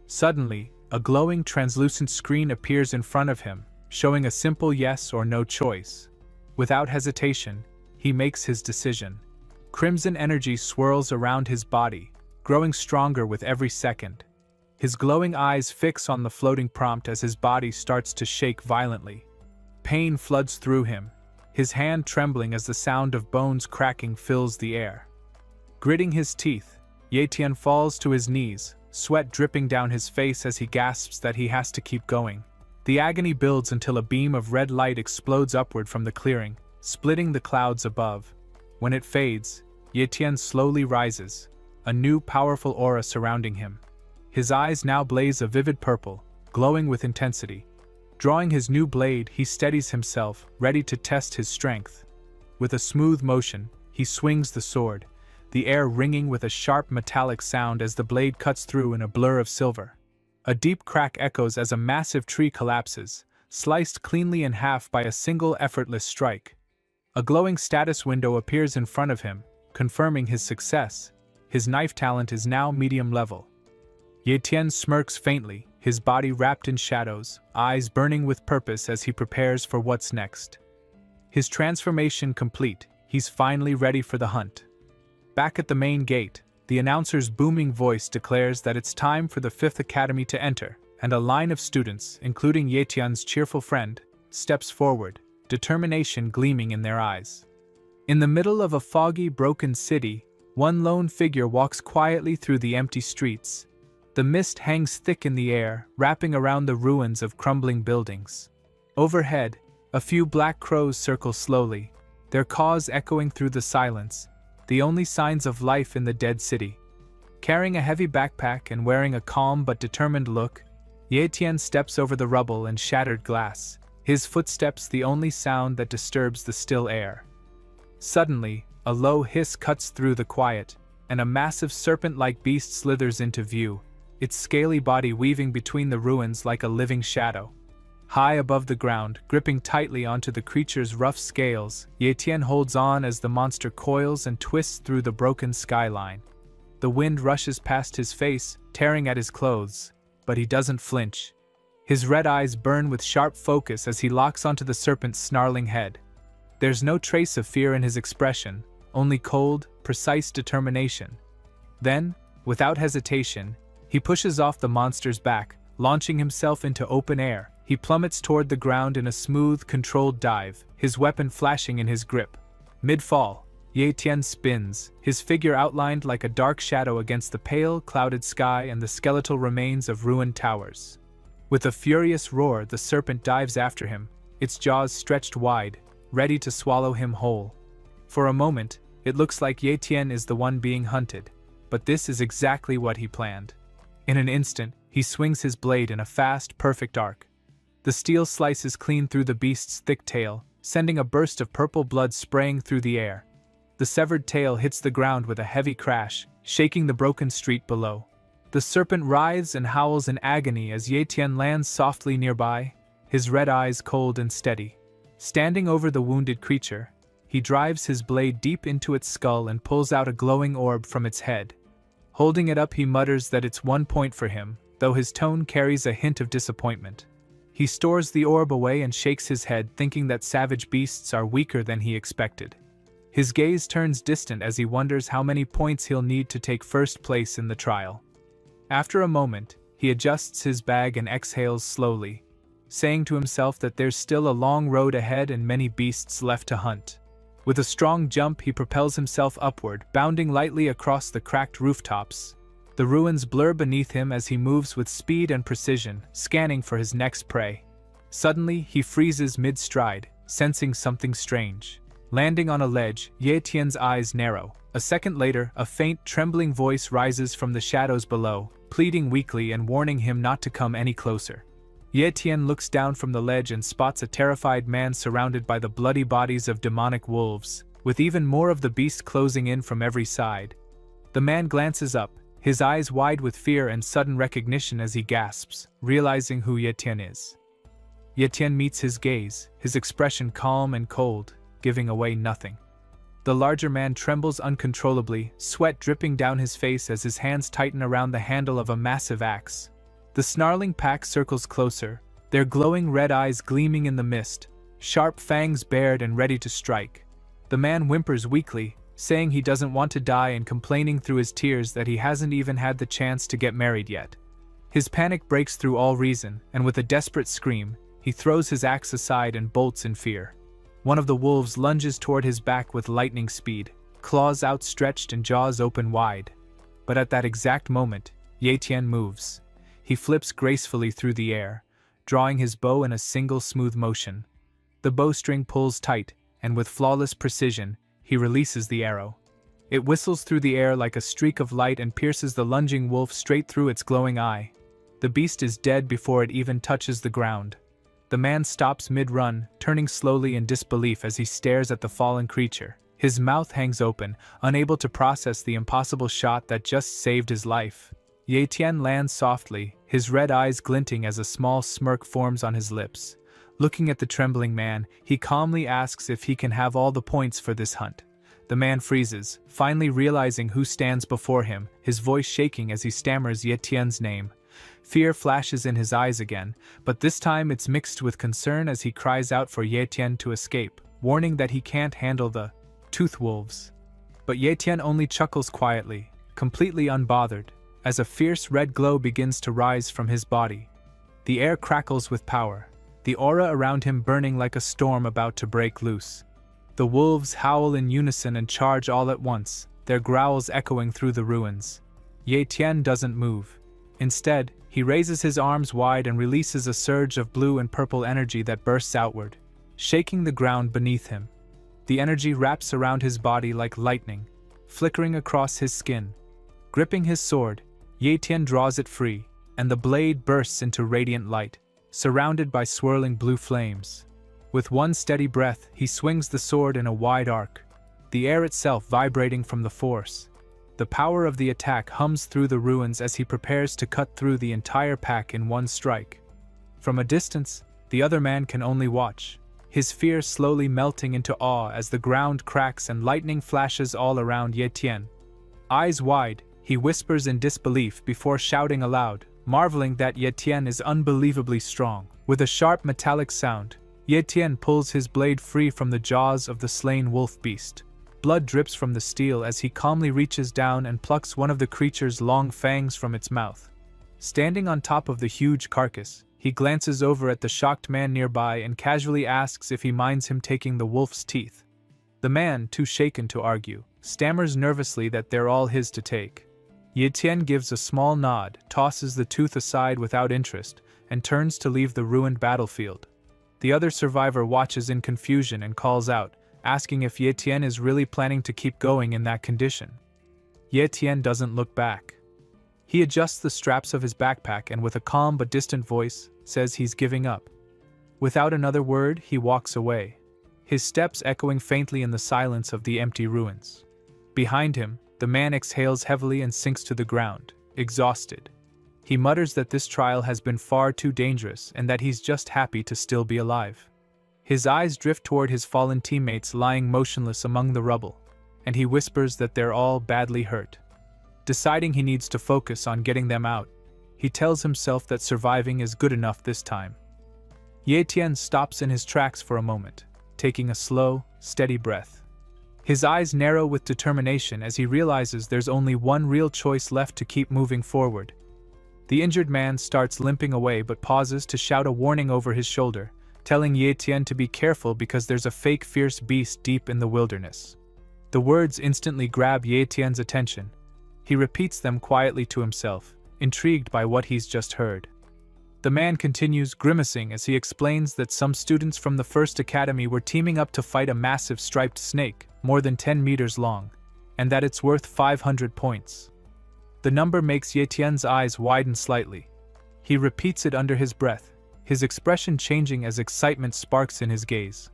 Suddenly, a glowing translucent screen appears in front of him, showing a simple yes or no choice. Without hesitation, he makes his decision. Crimson energy swirls around his body, growing stronger with every second. His glowing eyes fix on the floating prompt as his body starts to shake violently. Pain floods through him, his hand trembling as the sound of bones cracking fills the air. Gritting his teeth, Yetian falls to his knees, sweat dripping down his face as he gasps that he has to keep going. The agony builds until a beam of red light explodes upward from the clearing, splitting the clouds above. When it fades, Yetian slowly rises, a new powerful aura surrounding him. His eyes now blaze a vivid purple, glowing with intensity. Drawing his new blade, he steadies himself, ready to test his strength. With a smooth motion, he swings the sword, the air ringing with a sharp metallic sound as the blade cuts through in a blur of silver. A deep crack echoes as a massive tree collapses, sliced cleanly in half by a single effortless strike. A glowing status window appears in front of him, confirming his success. His knife talent is now medium level. Yetian smirks faintly, his body wrapped in shadows, eyes burning with purpose as he prepares for what's next. His transformation complete, he's finally ready for the hunt. Back at the main gate, the announcer's booming voice declares that it's time for the 5th Academy to enter, and a line of students, including Yetian's cheerful friend, steps forward, determination gleaming in their eyes. In the middle of a foggy, broken city, one lone figure walks quietly through the empty streets. The mist hangs thick in the air, wrapping around the ruins of crumbling buildings. Overhead, a few black crows circle slowly, their caws echoing through the silence, the only signs of life in the dead city. Carrying a heavy backpack and wearing a calm but determined look, Yetian steps over the rubble and shattered glass, his footsteps the only sound that disturbs the still air. Suddenly, a low hiss cuts through the quiet, and a massive serpent-like beast slithers into view, its scaly body weaving between the ruins like a living shadow. High above the ground, gripping tightly onto the creature's rough scales, Yetian holds on as the monster coils and twists through the broken skyline. The wind rushes past his face, tearing at his clothes, but he doesn't flinch. His red eyes burn with sharp focus as he locks onto the serpent's snarling head. There's no trace of fear in his expression, only cold, precise determination. Then, without hesitation, he pushes off the monster's back, launching himself into open air. He plummets toward the ground in a smooth, controlled dive, his weapon flashing in his grip. Mid-fall, Yetian spins, his figure outlined like a dark shadow against the pale, clouded sky and the skeletal remains of ruined towers. With a furious roar, the serpent dives after him, its jaws stretched wide, ready to swallow him whole. For a moment, it looks like Yetian is the one being hunted, but this is exactly what he planned. In an instant, he swings his blade in a fast, perfect arc. The steel slices clean through the beast's thick tail, sending a burst of purple blood spraying through the air. The severed tail hits the ground with a heavy crash, shaking the broken street below. The serpent writhes and howls in agony as Yetian lands softly nearby, his red eyes cold and steady. Standing over the wounded creature, he drives his blade deep into its skull and pulls out a glowing orb from its head. Holding it up, he mutters that it's 1 point for him, though his tone carries a hint of disappointment. He stores the orb away and shakes his head, thinking that savage beasts are weaker than he expected. His gaze turns distant as he wonders how many points he'll need to take first place in the trial. After a moment, he adjusts his bag and exhales slowly, saying to himself that there's still a long road ahead and many beasts left to hunt. With a strong jump, he propels himself upward, bounding lightly across the cracked rooftops. The ruins blur beneath him as he moves with speed and precision, scanning for his next prey. Suddenly, he freezes mid-stride, sensing something strange. Landing on a ledge, Yetian's eyes narrow. A second later, a faint, trembling voice rises from the shadows below, pleading weakly and warning him not to come any closer. Yetian looks down from the ledge and spots a terrified man surrounded by the bloody bodies of demonic wolves, with even more of the beast closing in from every side. The man glances up, his eyes wide with fear and sudden recognition as he gasps, realizing who Yetian is. Yetian meets his gaze, his expression calm and cold, giving away nothing. The larger man trembles uncontrollably, sweat dripping down his face as his hands tighten around the handle of a massive axe. The snarling pack circles closer, their glowing red eyes gleaming in the mist, sharp fangs bared and ready to strike. The man whimpers weakly, saying he doesn't want to die and complaining through his tears that he hasn't even had the chance to get married yet. His panic breaks through all reason, and with a desperate scream, he throws his axe aside and bolts in fear. One of the wolves lunges toward his back with lightning speed, claws outstretched and jaws open wide. But at that exact moment, Ye Tian moves. He flips gracefully through the air, drawing his bow in a single smooth motion. The bowstring pulls tight, and with flawless precision, he releases the arrow. It whistles through the air like a streak of light and pierces the lunging wolf straight through its glowing eye. The beast is dead before it even touches the ground. The man stops mid-run, turning slowly in disbelief as he stares at the fallen creature. His mouth hangs open, unable to process the impossible shot that just saved his life. Ye Tian lands softly, his red eyes glinting as a small smirk forms on his lips. Looking at the trembling man, he calmly asks if he can have all the points for this hunt. The man freezes, finally realizing who stands before him, his voice shaking as he stammers Ye Tian's name. Fear flashes in his eyes again, but this time it's mixed with concern as he cries out for Ye Tian to escape, warning that he can't handle the tooth wolves. But Ye Tian only chuckles quietly, completely unbothered, as a fierce red glow begins to rise from his body. The air crackles with power, the aura around him burning like a storm about to break loose. The wolves howl in unison and charge all at once, their growls echoing through the ruins. Ye Tian doesn't move. Instead, he raises his arms wide and releases a surge of blue and purple energy that bursts outward, shaking the ground beneath him. The energy wraps around his body like lightning, flickering across his skin. Gripping his sword, Ye Tian draws it free, and the blade bursts into radiant light, surrounded by swirling blue flames. With one steady breath, he swings the sword in a wide arc, the air itself vibrating from the force. The power of the attack hums through the ruins as he prepares to cut through the entire pack in one strike. From a distance, the other man can only watch, his fear slowly melting into awe as the ground cracks and lightning flashes all around Ye Tian. Eyes wide, he whispers in disbelief before shouting aloud, marveling that Ye Tian is unbelievably strong. With a sharp metallic sound, Ye Tian pulls his blade free from the jaws of the slain wolf beast. Blood drips from the steel as he calmly reaches down and plucks one of the creature's long fangs from its mouth. Standing on top of the huge carcass, he glances over at the shocked man nearby and casually asks if he minds him taking the wolf's teeth. The man, too shaken to argue, stammers nervously that they're all his to take. Ye Tian gives a small nod, tosses the tooth aside without interest, and turns to leave the ruined battlefield. The other survivor watches in confusion and calls out, asking if Ye Tian is really planning to keep going in that condition. Ye Tian doesn't look back. He adjusts the straps of his backpack and with a calm but distant voice, says he's giving up. Without another word, he walks away, his steps echoing faintly in the silence of the empty ruins. Behind him, the man exhales heavily and sinks to the ground, exhausted. He mutters that this trial has been far too dangerous and that he's just happy to still be alive. His eyes drift toward his fallen teammates lying motionless among the rubble, and he whispers that they're all badly hurt. Deciding he needs to focus on getting them out, he tells himself that surviving is good enough this time. Ye Tian stops in his tracks for a moment, taking a slow, steady breath. His eyes narrow with determination as he realizes there's only one real choice left to keep moving forward. The injured man starts limping away but pauses to shout a warning over his shoulder, telling Ye Tian to be careful because there's a fake fierce beast deep in the wilderness. The words instantly grab Ye Tian's attention. He repeats them quietly to himself, intrigued by what he's just heard. The man continues grimacing as he explains that some students from the first academy were teaming up to fight a massive striped snake, more than 10 meters long, and that it's worth 500 points. The number makes Ye Tian's eyes widen slightly. He repeats it under his breath, his expression changing as excitement sparks in his gaze.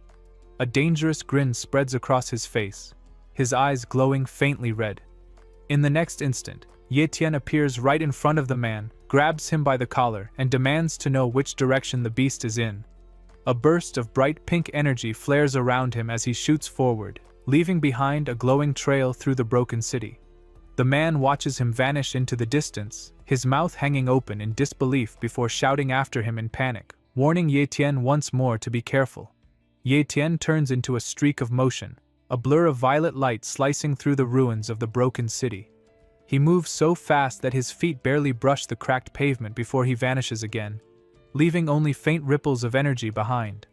A dangerous grin spreads across his face, his eyes glowing faintly red. In the next instant, Ye Tian appears right in front of the man, grabs him by the collar, and demands to know which direction the beast is in. A burst of bright pink energy flares around him as he shoots forward, leaving behind a glowing trail through the broken city. The man watches him vanish into the distance, his mouth hanging open in disbelief before shouting after him in panic, warning Ye Tian once more to be careful. Ye Tian turns into a streak of motion, a blur of violet light slicing through the ruins of the broken city. He moves so fast that his feet barely brush the cracked pavement before he vanishes again, leaving only faint ripples of energy behind.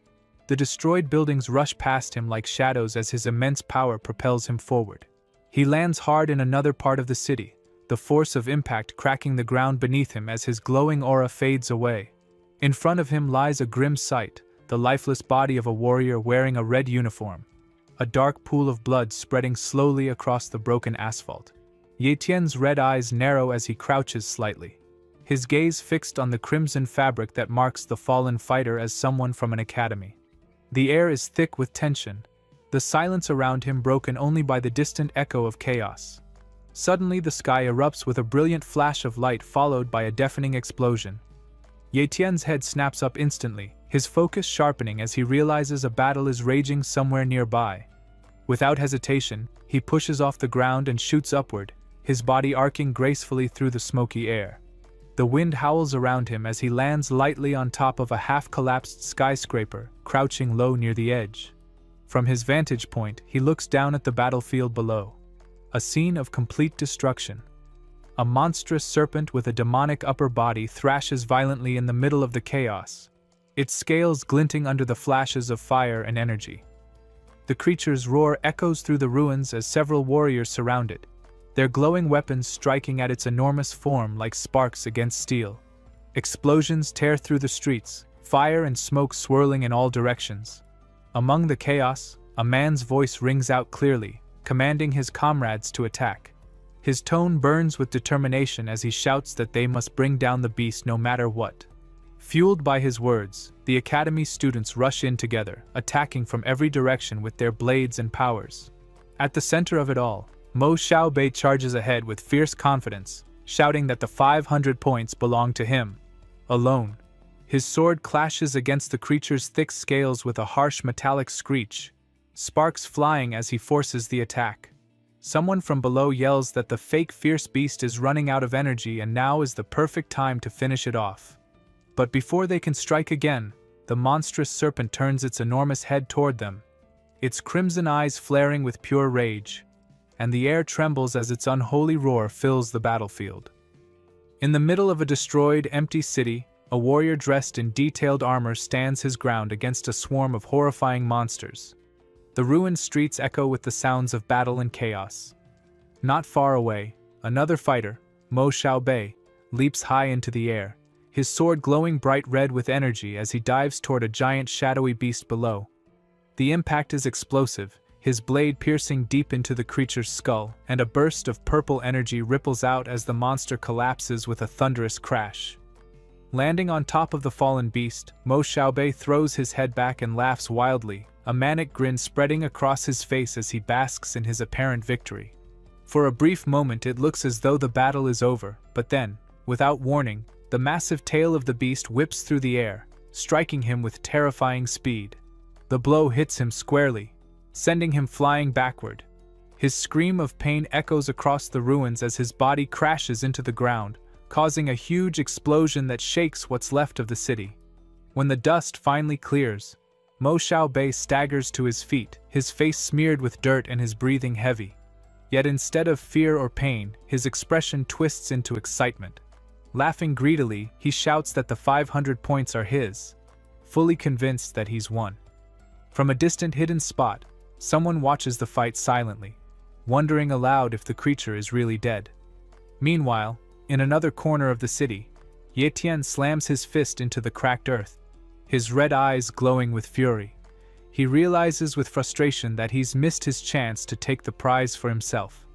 The destroyed buildings rush past him like shadows as his immense power propels him forward. He lands hard in another part of the city, the force of impact cracking the ground beneath him as his glowing aura fades away. In front of him lies a grim sight, the lifeless body of a warrior wearing a red uniform. A dark pool of blood spreading slowly across the broken asphalt. Yetien's red eyes narrow as he crouches slightly, his gaze fixed on the crimson fabric that marks the fallen fighter as someone from an academy. The air is thick with tension, the silence around him broken only by the distant echo of chaos. Suddenly the sky erupts with a brilliant flash of light followed by a deafening explosion. Yetien's head snaps up instantly, his focus sharpening as he realizes a battle is raging somewhere nearby. Without hesitation, he pushes off the ground and shoots upward, his body arcing gracefully through the smoky air. The wind howls around him as he lands lightly on top of a half-collapsed skyscraper, crouching low near the edge. From his vantage point, he looks down at the battlefield below. A scene of complete destruction. A monstrous serpent with a demonic upper body thrashes violently in the middle of the chaos, its scales glinting under the flashes of fire and energy. The creature's roar echoes through the ruins as several warriors surround it, their glowing weapons striking at its enormous form like sparks against steel. Explosions tear through the streets, fire and smoke swirling in all directions. Among the chaos, a man's voice rings out clearly, commanding his comrades to attack. His tone burns with determination as he shouts that they must bring down the beast no matter what. Fueled by his words, the academy students rush in together, attacking from every direction with their blades and powers. At the center of it all, Mo Xiaobei charges ahead with fierce confidence, shouting that the 500 points belong to him alone. His sword clashes against the creature's thick scales with a harsh metallic screech, sparks flying as he forces the attack. Someone from below yells that the fake fierce beast is running out of energy and now is the perfect time to finish it off. But before they can strike again, the monstrous serpent turns its enormous head toward them, its crimson eyes flaring with pure rage, and the air trembles as its unholy roar fills the battlefield. In the middle of a destroyed, empty city, a warrior dressed in detailed armor stands his ground against a swarm of horrifying monsters. The ruined streets echo with the sounds of battle and chaos. Not far away, another fighter, Mo Xiaobei, leaps high into the air, his sword glowing bright red with energy as he dives toward a giant shadowy beast below. The impact is explosive, his blade piercing deep into the creature's skull, and a burst of purple energy ripples out as the monster collapses with a thunderous crash. Landing on top of the fallen beast, Mo Xiaobei throws his head back and laughs wildly, a manic grin spreading across his face as he basks in his apparent victory. For a brief moment it looks as though the battle is over, but then, without warning, the massive tail of the beast whips through the air, striking him with terrifying speed. The blow hits him squarely, sending him flying backward. His scream of pain echoes across the ruins as his body crashes into the ground, causing a huge explosion that shakes what's left of the city. When the dust finally clears, Mo Xiaobei staggers to his feet, his face smeared with dirt and his breathing heavy. Yet instead of fear or pain, his expression twists into excitement. Laughing greedily, he shouts that the 500 points are his, fully convinced that he's won. From a distant hidden spot, someone watches the fight silently, wondering aloud if the creature is really dead. Meanwhile, in another corner of the city, Yetian slams his fist into the cracked earth, his red eyes glowing with fury. He realizes with frustration that he's missed his chance to take the prize for himself.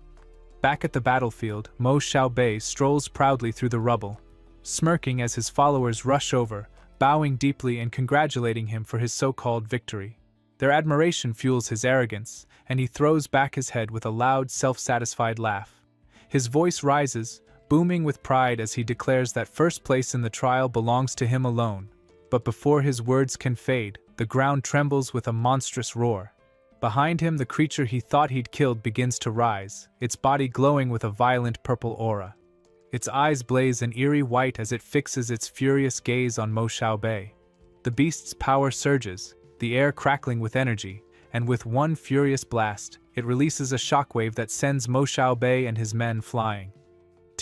Back at the battlefield, Mo Xiaobei strolls proudly through the rubble, smirking as his followers rush over, bowing deeply and congratulating him for his so-called victory. Their admiration fuels his arrogance, and he throws back his head with a loud, self-satisfied laugh. His voice rises, booming with pride as he declares that first place in the trial belongs to him alone. But before his words can fade, the ground trembles with a monstrous roar. Behind him, the creature he thought he'd killed begins to rise, its body glowing with a violent purple aura. Its eyes blaze an eerie white as it fixes its furious gaze on Mo Xiaobei. The beast's power surges, the air crackling with energy, and with one furious blast, it releases a shockwave that sends Mo Xiaobei and his men flying.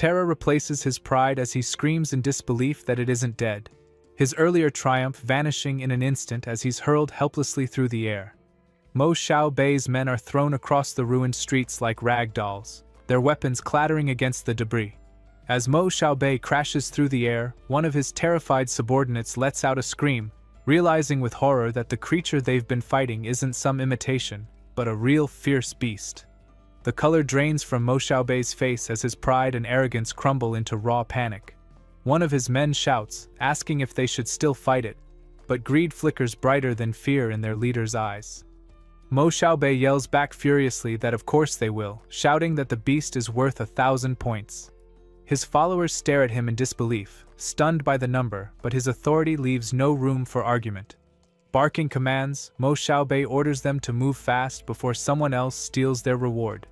Terror replaces his pride as he screams in disbelief that it isn't dead. His earlier triumph vanishing in an instant as he's hurled helplessly through the air. Mo Xiaobei's men are thrown across the ruined streets like rag dolls, their weapons clattering against the debris. As Mo Xiaobei crashes through the air, one of his terrified subordinates lets out a scream, realizing with horror that the creature they've been fighting isn't some imitation, but a real fierce beast. The color drains from Mo Xiaobei's face as his pride and arrogance crumble into raw panic. One of his men shouts, asking if they should still fight it, but greed flickers brighter than fear in their leader's eyes. Mo Xiaobei yells back furiously that of course they will, shouting that the beast is worth 1,000 points. His followers stare at him in disbelief, stunned by the number, but his authority leaves no room for argument. Barking commands, Mo Xiaobei orders them to move fast before someone else steals their reward.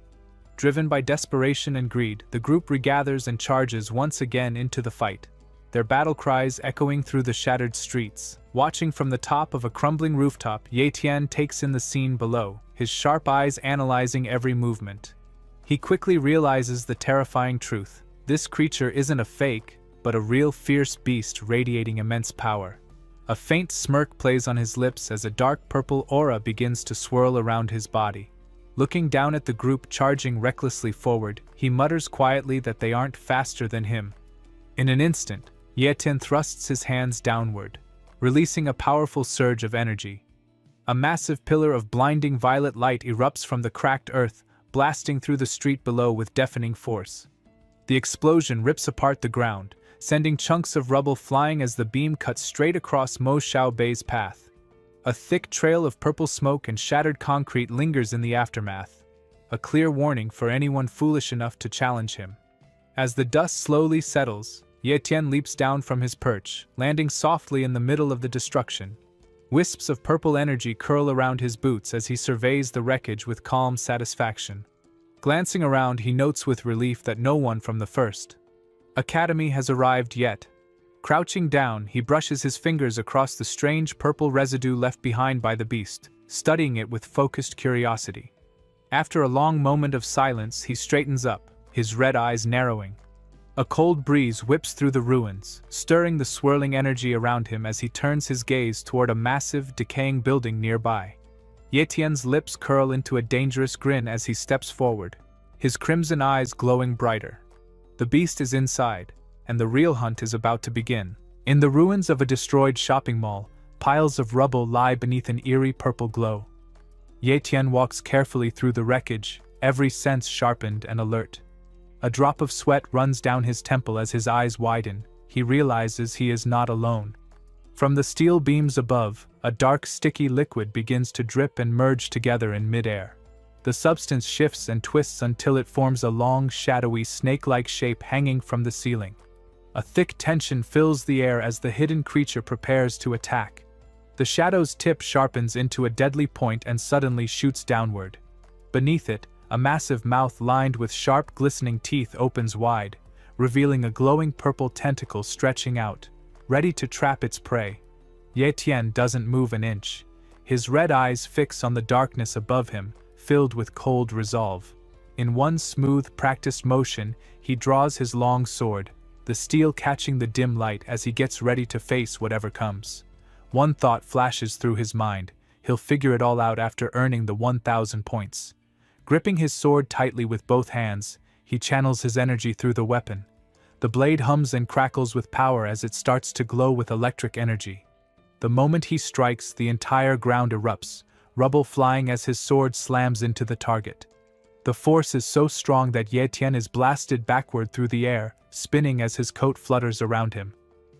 Driven by desperation and greed, the group regathers and charges once again into the fight, their battle cries echoing through the shattered streets. Watching from the top of a crumbling rooftop, Ye Tian takes in the scene below, his sharp eyes analyzing every movement. He quickly realizes the terrifying truth. This creature isn't a fake, but a real fierce beast radiating immense power. A faint smirk plays on his lips as a dark purple aura begins to swirl around his body. Looking down at the group charging recklessly forward, he mutters quietly that they aren't faster than him. In an instant, Ye Tian thrusts his hands downward, releasing a powerful surge of energy. A massive pillar of blinding violet light erupts from the cracked earth, blasting through the street below with deafening force. The explosion rips apart the ground, sending chunks of rubble flying as the beam cuts straight across Mo Xiaobei's path. A thick trail of purple smoke and shattered concrete lingers in the aftermath, a clear warning for anyone foolish enough to challenge him. As the dust slowly settles, Ye Tian leaps down from his perch, landing softly in the middle of the destruction. Wisps of purple energy curl around his boots as he surveys the wreckage with calm satisfaction. Glancing around, he notes with relief that no one from the first academy has arrived yet. Crouching down, he brushes his fingers across the strange purple residue left behind by the beast, studying it with focused curiosity. After a long moment of silence, he straightens up, his red eyes narrowing. A cold breeze whips through the ruins, stirring the swirling energy around him as he turns his gaze toward a massive, decaying building nearby. Ye Tian's lips curl into a dangerous grin as he steps forward, his crimson eyes glowing brighter. The beast is inside, and the real hunt is about to begin. In the ruins of a destroyed shopping mall, piles of rubble lie beneath an eerie purple glow. Ye Tian walks carefully through the wreckage, every sense sharpened and alert. A drop of sweat runs down his temple as his eyes widen. He realizes he is not alone. From the steel beams above, a dark sticky liquid begins to drip and merge together in midair. The substance shifts and twists until it forms a long, shadowy, snake-like shape hanging from the ceiling. A thick tension fills the air as the hidden creature prepares to attack. The shadow's tip sharpens into a deadly point and suddenly shoots downward. Beneath it, a massive mouth lined with sharp, glistening teeth opens wide, revealing a glowing purple tentacle stretching out, ready to trap its prey. Ye Tian doesn't move an inch. His red eyes fix on the darkness above him, filled with cold resolve. In one smooth, practiced motion, he draws his long sword, the steel catching the dim light as he gets ready to face whatever comes. One thought flashes through his mind: he'll figure it all out after earning the 1,000 points. Gripping his sword tightly with both hands, he channels his energy through the weapon. The blade hums and crackles with power as it starts to glow with electric energy. The moment he strikes, the entire ground erupts, rubble flying as his sword slams into the target. The force is so strong that Ye Tian is blasted backward through the air, spinning as his coat flutters around him.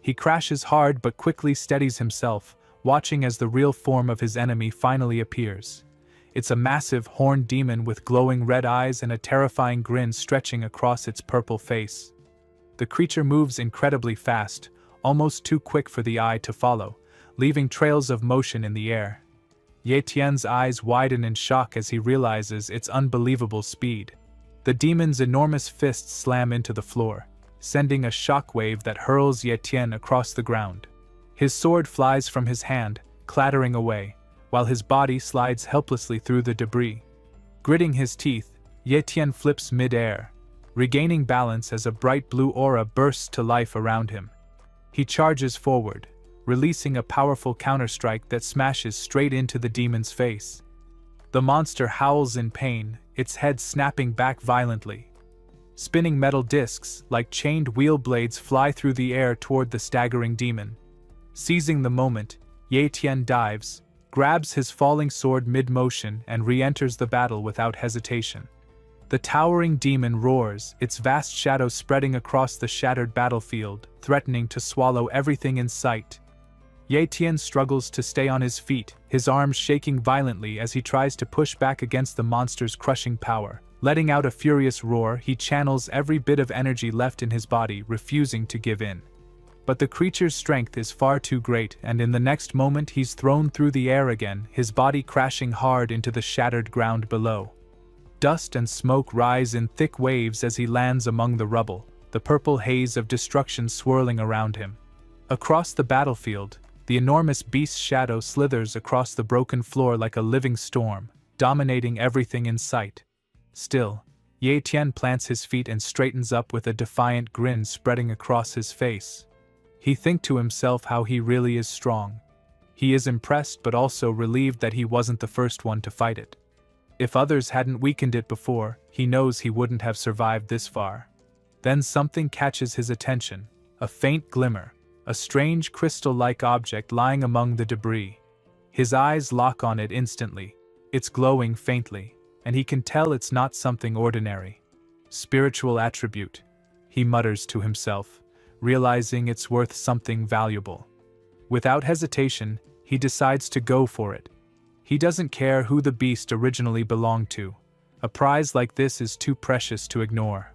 He crashes hard but quickly steadies himself, watching as the real form of his enemy finally appears. It's a massive horned demon with glowing red eyes and a terrifying grin stretching across its purple face. The creature moves incredibly fast, almost too quick for the eye to follow, leaving trails of motion in the air. Ye Tian's eyes widen in shock as he realizes its unbelievable speed. The demon's enormous fists slam into the floor, sending a shockwave that hurls Ye Tian across the ground. His sword flies from his hand, clattering away, while his body slides helplessly through the debris. Gritting his teeth, Ye Tian flips mid-air, regaining balance as a bright blue aura bursts to life around him. He charges forward, releasing a powerful counterstrike that smashes straight into the demon's face. The monster howls in pain, its head snapping back violently. Spinning metal discs, like chained wheel blades, fly through the air toward the staggering demon. Seizing the moment, Ye Tian dives, grabs his falling sword mid-motion and re-enters the battle without hesitation. The towering demon roars, its vast shadow spreading across the shattered battlefield, threatening to swallow everything in sight. Ye Tian struggles to stay on his feet, his arms shaking violently as he tries to push back against the monster's crushing power. Letting out a furious roar, he channels every bit of energy left in his body, refusing to give in. But the creature's strength is far too great, and in the next moment he's thrown through the air again, his body crashing hard into the shattered ground below. Dust and smoke rise in thick waves as he lands among the rubble, the purple haze of destruction swirling around him. Across the battlefield, the enormous beast's shadow slithers across the broken floor like a living storm, dominating everything in sight. Still, Ye Tian plants his feet and straightens up with a defiant grin spreading across his face. He thinks to himself how he really is strong. He is impressed but also relieved that he wasn't the first one to fight it. If others hadn't weakened it before, he knows he wouldn't have survived this far. Then something catches his attention, a faint glimmer, a strange crystal-like object lying among the debris. His eyes lock on it instantly. It's glowing faintly, and he can tell it's not something ordinary. Spiritual attribute, he mutters to himself, realizing it's worth something valuable. Without hesitation, he decides to go for it. He doesn't care who the beast originally belonged to. A prize like this is too precious to ignore.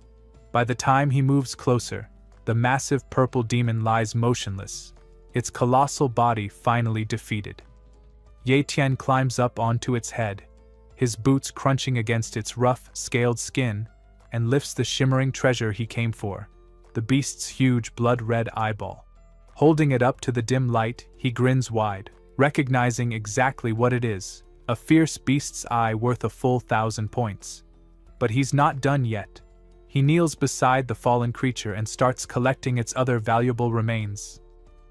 By the time he moves closer, the massive purple demon lies motionless, its colossal body finally defeated. Ye Tian climbs up onto its head, his boots crunching against its rough, scaled skin, and lifts the shimmering treasure he came for, the beast's huge blood-red eyeball. Holding it up to the dim light, he grins wide, recognizing exactly what it is, a fierce beast's eye worth a full 1,000 points. But he's not done yet. He kneels beside the fallen creature and starts collecting its other valuable remains.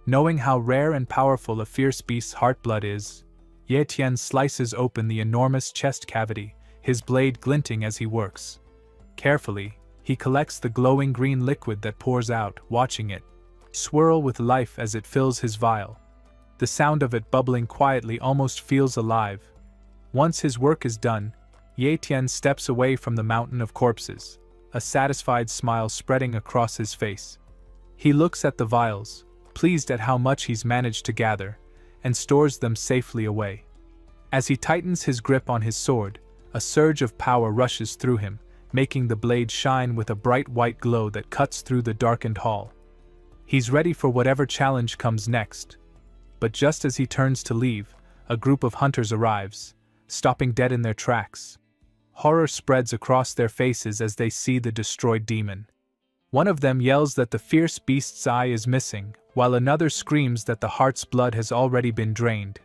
Knowing how rare and powerful a fierce beast's heartblood is, Ye Tian slices open the enormous chest cavity, his blade glinting as he works. Carefully, he collects the glowing green liquid that pours out, watching it swirl with life as it fills his vial. The sound of it bubbling quietly almost feels alive. Once his work is done, Ye Tian steps away from the mountain of corpses, a satisfied smile spreading across his face. He looks at the vials, pleased at how much he's managed to gather, and stores them safely away. As he tightens his grip on his sword, a surge of power rushes through him, making the blade shine with a bright white glow that cuts through the darkened hall. He's ready for whatever challenge comes next. But just as he turns to leave, a group of hunters arrives, stopping dead in their tracks. Horror spreads across their faces as they see the destroyed demon. One of them yells that the fierce beast's eye is missing, while another screams that the heart's blood has already been drained.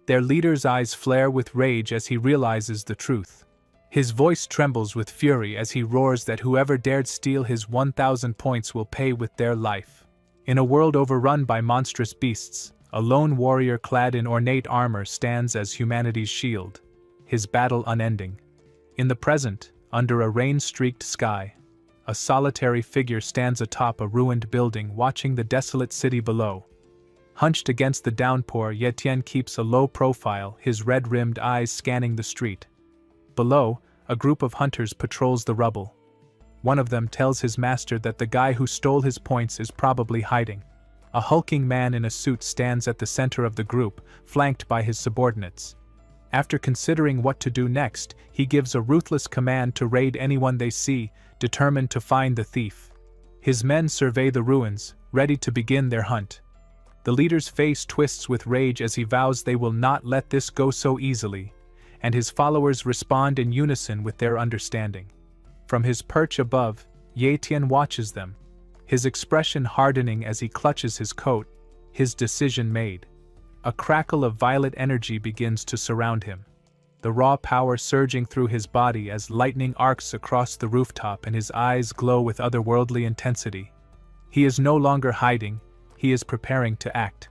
Their leader's eyes flare with rage as he realizes the truth. His voice trembles with fury as he roars that whoever dared steal his 1,000 points will pay with their life. In a world overrun by monstrous beasts, a lone warrior clad in ornate armor stands as humanity's shield, his battle unending. In the present, under a rain-streaked sky, a solitary figure stands atop a ruined building watching the desolate city below. Hunched against the downpour, Ye Tian keeps a low profile, his red-rimmed eyes scanning the street. Below, a group of hunters patrols the rubble. One of them tells his master that the guy who stole his points is probably hiding. A hulking man in a suit stands at the center of the group, flanked by his subordinates. After considering what to do next, he gives a ruthless command to raid anyone they see, determined to find the thief. His men survey the ruins, ready to begin their hunt. The leader's face twists with rage as he vows they will not let this go so easily, and his followers respond in unison with their understanding. From his perch above, Ye Tian watches them, his expression hardening as he clutches his coat, his decision made. A crackle of violet energy begins to surround him. the raw power surging through his body as lightning arcs across the rooftop and his eyes glow with otherworldly intensity. He is no longer hiding, he is preparing to act.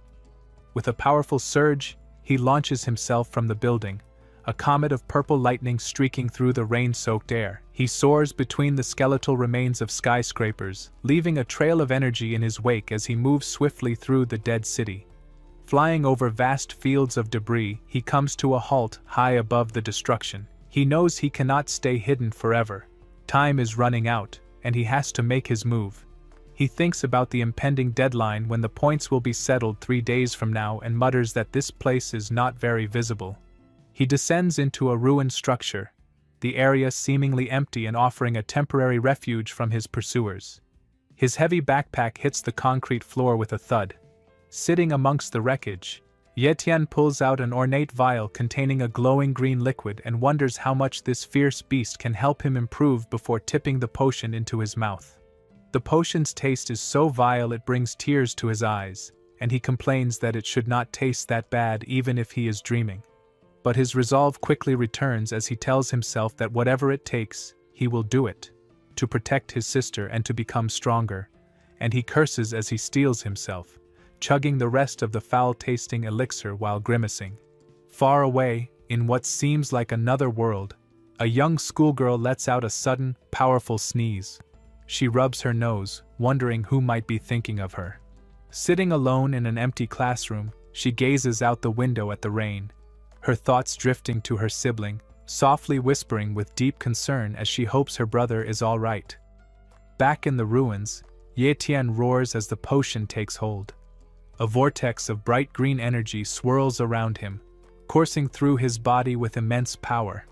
With a powerful surge, he launches himself from the building, a comet of purple lightning streaking through the rain-soaked air. He soars between the skeletal remains of skyscrapers, leaving a trail of energy in his wake as he moves swiftly through the dead city. Flying over vast fields of debris, he comes to a halt high above the destruction. He knows he cannot stay hidden forever. Time is running out, and he has to make his move. He thinks about the impending deadline when the points will be settled 3 days from now and mutters that this place is not very visible. He descends into a ruined structure, the area seemingly empty and offering a temporary refuge from his pursuers. His heavy backpack hits the concrete floor with a thud. Sitting amongst the wreckage, Yetian pulls out an ornate vial containing a glowing green liquid and wonders how much this fierce beast can help him improve before tipping the potion into his mouth. The potion's taste is so vile it brings tears to his eyes, and he complains that it should not taste that bad even if he is dreaming. But his resolve quickly returns as he tells himself that whatever it takes, he will do it, to protect his sister and to become stronger, and he curses as he steels himself, chugging the rest of the foul-tasting elixir while grimacing. Far away, in what seems like another world, a young schoolgirl lets out a sudden, powerful sneeze. She rubs her nose, wondering who might be thinking of her. Sitting alone in an empty classroom, she gazes out the window at the rain, her thoughts drifting to her sibling, softly whispering with deep concern as she hopes her brother is all right. Back in the ruins, Yetian roars as the potion takes hold. A vortex of bright green energy swirls around him, coursing through his body with immense power.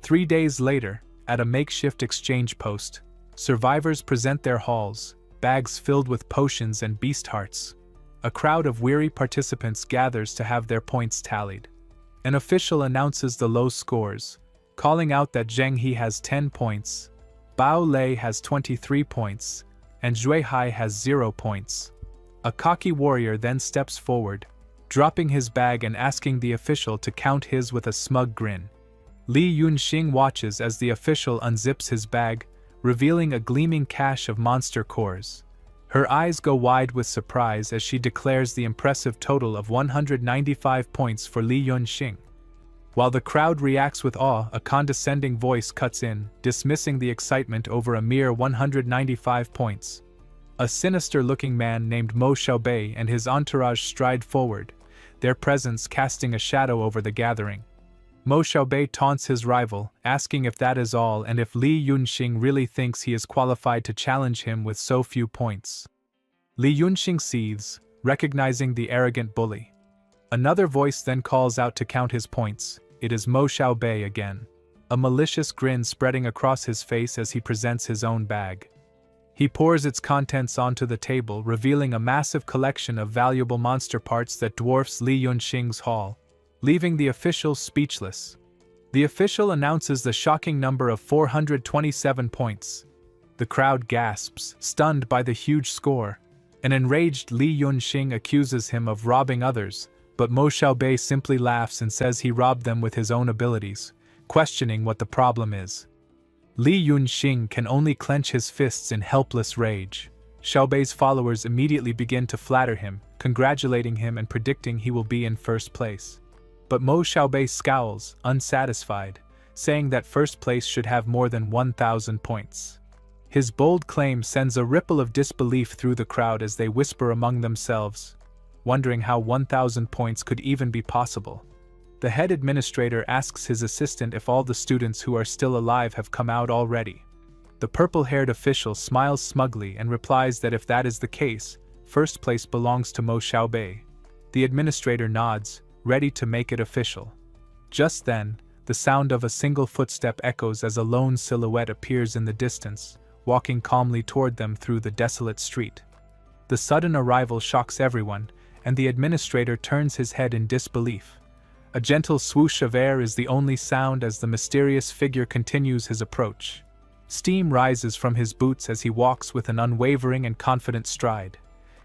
3 days later, at a makeshift exchange post, survivors present their hauls, bags filled with potions and beast hearts. A crowd of weary participants gathers to have their points tallied. An official announces the low scores, calling out that Zheng He has 10 points, Bao Lei has 23 points, and Zhui Hai has 0 points. A cocky warrior then steps forward, dropping his bag and asking the official to count his with a smug grin. Li Yunxing watches as the official unzips his bag, revealing a gleaming cache of monster cores. Her eyes go wide with surprise as she declares the impressive total of 195 points for Li Yunxing. While the crowd reacts with awe, a condescending voice cuts in, dismissing the excitement over a mere 195 points. A sinister-looking man named Mo Xiaobei and his entourage stride forward, their presence casting a shadow over the gathering. Mo Xiaobei taunts his rival, asking if that is all and if Li Yunxing really thinks he is qualified to challenge him with so few points. Li Yunxing seethes, recognizing the arrogant bully. Another voice then calls out to count his points. It is Mo Xiaobei again, a malicious grin spreading across his face as he presents his own bag. He pours its contents onto the table, revealing a massive collection of valuable monster parts that dwarfs Li Yunxing's haul, leaving the official speechless. The official announces the shocking number of 427 points. The crowd gasps, stunned by the huge score. An enraged Li Yunxing accuses him of robbing others, but Mo Xiaobei simply laughs and says he robbed them with his own abilities, questioning what the problem is. Li Yunxing can only clench his fists in helpless rage. Xiaobei's followers immediately begin to flatter him, congratulating him and predicting he will be in first place. But Mo Xiaobei scowls, unsatisfied, saying that first place should have more than 1,000 points. His bold claim sends a ripple of disbelief through the crowd as they whisper among themselves, wondering how 1,000 points could even be possible. The head administrator asks his assistant if all the students who are still alive have come out already. The purple-haired official smiles smugly and replies that if that is the case, first place belongs to Mo Xiaobei. The administrator nods, ready to make it official. Just then, the sound of a single footstep echoes as a lone silhouette appears in the distance, walking calmly toward them through the desolate street. The sudden arrival shocks everyone, and the administrator turns his head in disbelief. A gentle swoosh of air is the only sound as the mysterious figure continues his approach. Steam rises from his boots as he walks with an unwavering and confident stride,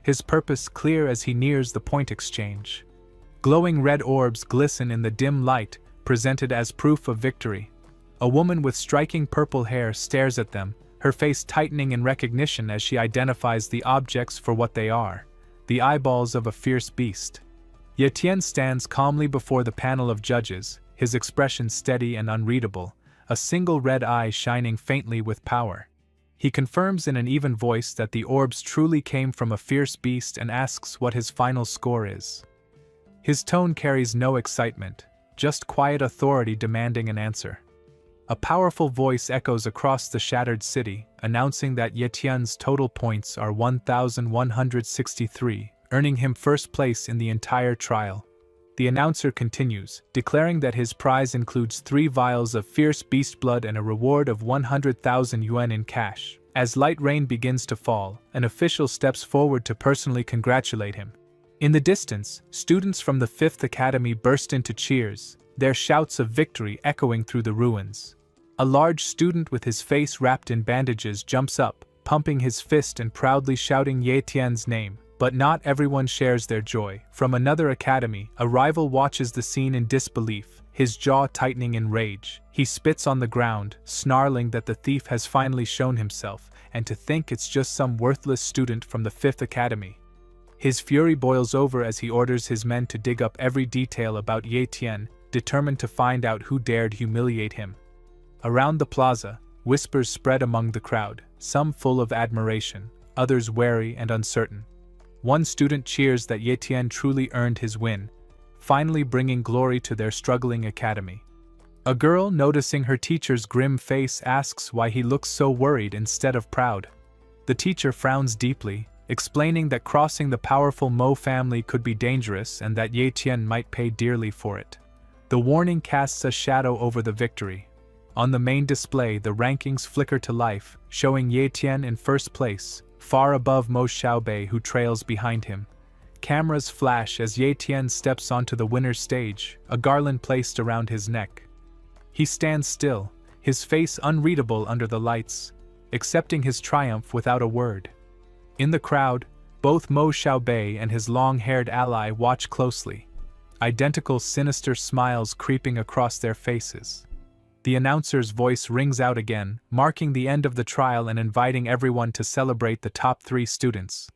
his purpose clear as he nears the point exchange. Glowing red orbs glisten in the dim light, presented as proof of victory. A woman with striking purple hair stares at them, her face tightening in recognition as she identifies the objects for what they are, the eyeballs of a fierce beast. Ye Tian stands calmly before the panel of judges, his expression steady and unreadable, a single red eye shining faintly with power. He confirms in an even voice that the orbs truly came from a fierce beast and asks what his final score is. His tone carries no excitement, just quiet authority demanding an answer. A powerful voice echoes across the shattered city, announcing that Ye Tian's total points are 1,163, earning him first place in the entire trial. The announcer continues, declaring that his prize includes 3 vials of fierce beast blood and a reward of 100,000 yuan in cash. As light rain begins to fall, an official steps forward to personally congratulate him. In the distance, students from the 5th Academy burst into cheers, their shouts of victory echoing through the ruins. A large student with his face wrapped in bandages jumps up, pumping his fist and proudly shouting Ye Tian's name. But not everyone shares their joy. From another academy, a rival watches the scene in disbelief, his jaw tightening in rage. He spits on the ground, snarling that the thief has finally shown himself, and to think it's just some worthless student from the 5th Academy. His fury boils over as he orders his men to dig up every detail about Ye Tian, determined to find out who dared humiliate him. Around the plaza, whispers spread among the crowd, some full of admiration, others wary and uncertain. One student cheers that Ye Tian truly earned his win, finally bringing glory to their struggling academy. A girl, noticing her teacher's grim face, asks why he looks so worried instead of proud. The teacher frowns deeply, explaining that crossing the powerful Mo family could be dangerous and that Ye Tian might pay dearly for it. The warning casts a shadow over the victory. On the main display, the rankings flicker to life, showing Ye Tian in first place, far above Mo Xiaobei who trails behind him. Cameras flash as Ye Tian steps onto the winner's stage, a garland placed around his neck. He stands still, his face unreadable under the lights, accepting his triumph without a word. In the crowd, both Mo Xiaobei and his long-haired ally watch closely, identical sinister smiles creeping across their faces. The announcer's voice rings out again, marking the end of the trial and inviting everyone to celebrate the top 3 students.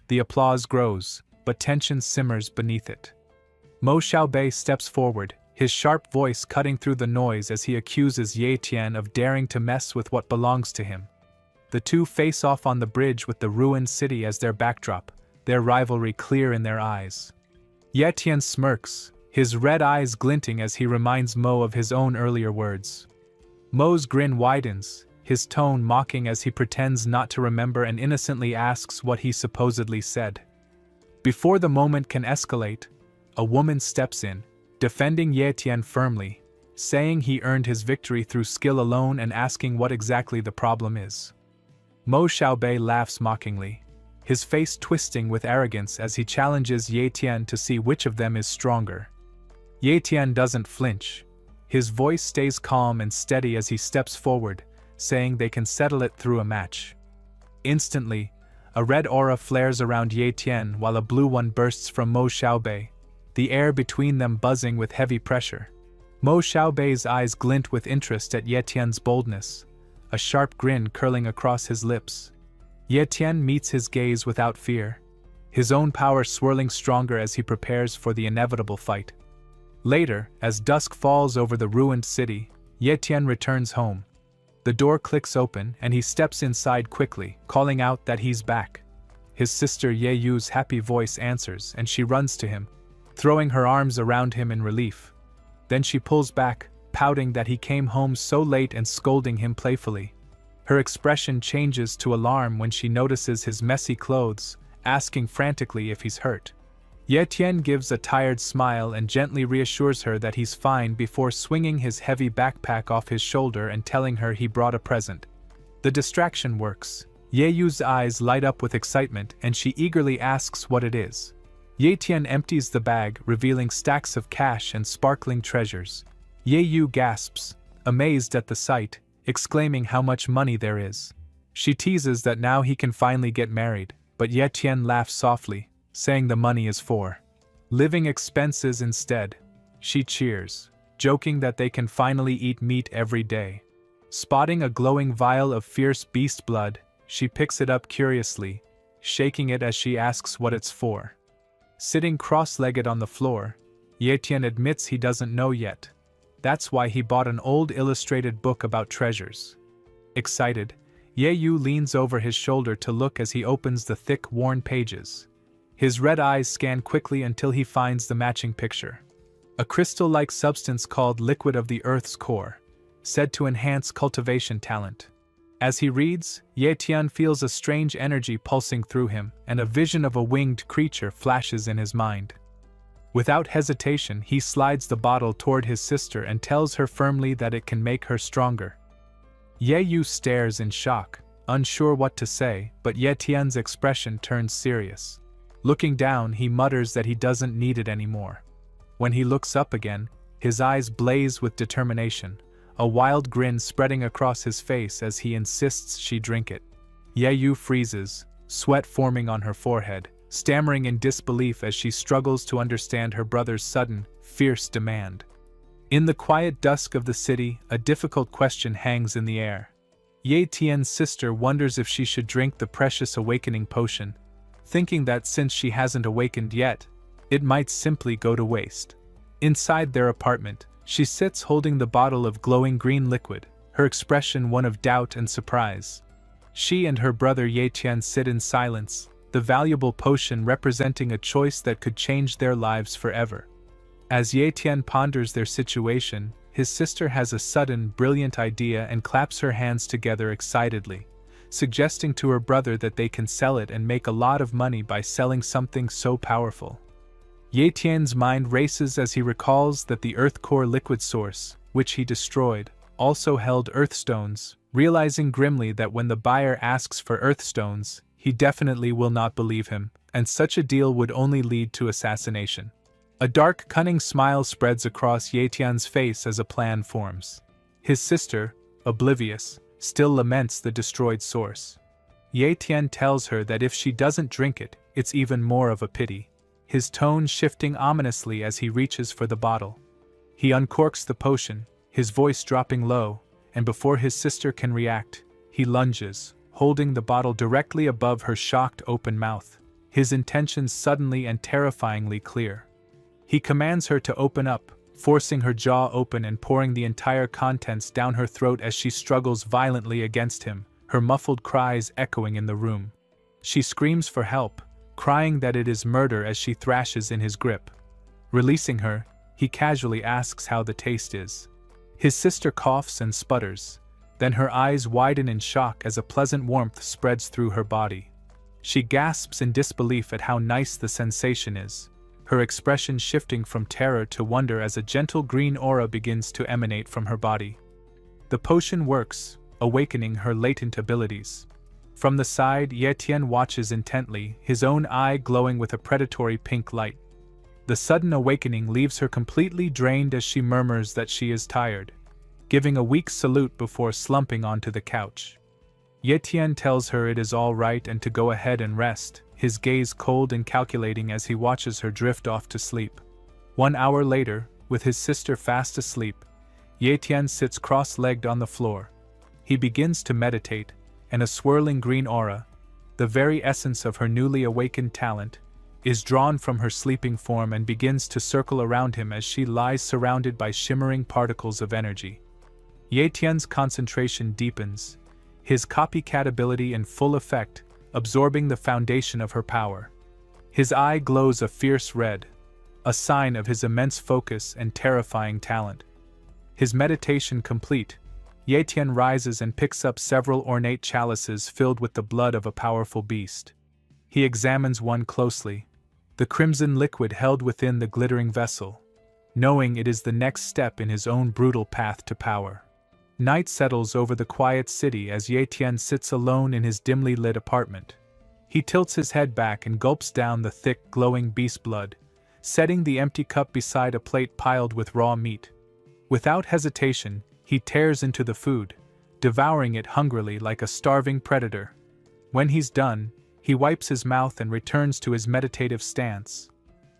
The applause grows, but tension simmers beneath it. Mo Xiaobei steps forward, his sharp voice cutting through the noise as he accuses Ye Tian of daring to mess with what belongs to him. The two face off on the bridge with the ruined city as their backdrop, their rivalry clear in their eyes. Ye Tian smirks, his red eyes glinting as he reminds Mo of his own earlier words. Mo's grin widens, his tone mocking as he pretends not to remember and innocently asks what he supposedly said. Before the moment can escalate, a woman steps in, defending Ye Tian firmly, saying he earned his victory through skill alone and asking what exactly the problem is. Mo Xiaobei laughs mockingly, his face twisting with arrogance as he challenges Ye Tian to see which of them is stronger. Ye Tian doesn't flinch. His voice stays calm and steady as he steps forward, saying they can settle it through a match. Instantly, a red aura flares around Ye Tian while a blue one bursts from Mo Xiaobei, the air between them buzzing with heavy pressure. Mo Xiaobei's eyes glint with interest at Ye Tian's boldness, a sharp grin curling across his lips. Ye Tian meets his gaze without fear, his own power swirling stronger as he prepares for the inevitable fight. Later, as dusk falls over the ruined city, Ye Tian returns home. The door clicks open and he steps inside quickly, calling out that he's back. His sister Ye Yu's happy voice answers and she runs to him, throwing her arms around him in relief. Then she pulls back, pouting that he came home so late and scolding him playfully. Her expression changes to alarm when she notices his messy clothes, asking frantically if he's hurt. Ye Tian gives a tired smile and gently reassures her that he's fine before swinging his heavy backpack off his shoulder and telling her he brought a present. The distraction works. Ye Yu's eyes light up with excitement and she eagerly asks what it is. Ye Tian empties the bag, revealing stacks of cash and sparkling treasures. Ye Yu gasps, amazed at the sight, exclaiming how much money there is. She teases that now he can finally get married, but Ye Tian laughs softly, saying the money is for living expenses instead. She cheers. joking that they can finally eat meat every day. Spotting a glowing vial of fierce beast blood, she picks it up curiously, shaking it as she asks what it's for. Sitting cross-legged on the floor, Yetian admits he doesn't know yet. That's why he bought an old illustrated book about treasures. Excited, Yeyu leans over his shoulder to look as he opens the thick, worn pages. His red eyes scan quickly until he finds the matching picture. A crystal-like substance called liquid of the Earth's core, said to enhance cultivation talent. As he reads, Yetian feels a strange energy pulsing through him, and a vision of a winged creature flashes in his mind. Without hesitation, he slides the bottle toward his sister and tells her firmly that it can make her stronger. Yeyu stares in shock, unsure what to say, but Yetian's expression turns serious. Looking down, he mutters that he doesn't need it anymore. When he looks up again, his eyes blaze with determination, a wild grin spreading across his face as he insists she drink it. Yeyu freezes, sweat forming on her forehead, stammering in disbelief as she struggles to understand her brother's sudden, fierce demand. In the quiet dusk of the city, a difficult question hangs in the air. Ye Tian's sister wonders if she should drink the precious awakening potion, thinking that since she hasn't awakened yet, it might simply go to waste. Inside their apartment, she sits holding the bottle of glowing green liquid, her expression one of doubt and surprise. She and her brother Ye Tian sit in silence, the valuable potion representing a choice that could change their lives forever. As Ye Tian ponders their situation, his sister has a sudden, brilliant idea and claps her hands together excitedly, suggesting to her brother that they can sell it and make a lot of money by selling something so powerful. Ye Tian's mind races as he recalls that the Earth Core liquid source, which he destroyed, also held Earthstones, realizing grimly that when the buyer asks for Earthstones, he definitely will not believe him, and such a deal would only lead to assassination. A dark, cunning smile spreads across Ye Tian's face as a plan forms. His sister, oblivious, still laments the destroyed source. Ye Tian tells her that if she doesn't drink it, it's even more of a pity, his tone shifting ominously as he reaches for the bottle. He uncorks the potion, his voice dropping low, and before his sister can react, he lunges, holding the bottle directly above her shocked open mouth, his intentions suddenly and terrifyingly clear. He commands her to open up, forcing her jaw open and pouring the entire contents down her throat as she struggles violently against him, her muffled cries echoing in the room. She screams for help, crying that it is murder as she thrashes in his grip. Releasing her, he casually asks how the taste is. His sister coughs and sputters, then her eyes widen in shock as a pleasant warmth spreads through her body. She gasps in disbelief at how nice the sensation is, her expression shifting from terror to wonder as a gentle green aura begins to emanate from her body. The potion works, awakening her latent abilities. From the side, Ye Tian watches intently, his own eye glowing with a predatory pink light. The sudden awakening leaves her completely drained as she murmurs that she is tired, giving a weak salute before slumping onto the couch. Ye Tian tells her it is all right and to go ahead and rest, his gaze cold and calculating as he watches her drift off to sleep. 1 hour later, with his sister fast asleep, Ye Tian sits cross-legged on the floor. He begins to meditate, and a swirling green aura, the very essence of her newly awakened talent, is drawn from her sleeping form and begins to circle around him as she lies surrounded by shimmering particles of energy. Ye Tian's concentration deepens, his copycat ability in full effect, absorbing the foundation of her power. His eye glows a fierce red, a sign of his immense focus and terrifying talent. His meditation complete, Ye Tian rises and picks up several ornate chalices filled with the blood of a powerful beast. He examines one closely, the crimson liquid held within the glittering vessel, knowing it is the next step in his own brutal path to power. Night settles over the quiet city as Ye Tian sits alone in his dimly lit apartment. He tilts his head back and gulps down the thick, glowing beast blood, setting the empty cup beside a plate piled with raw meat. Without hesitation, he tears into the food, devouring it hungrily like a starving predator. When he's done, he wipes his mouth and returns to his meditative stance.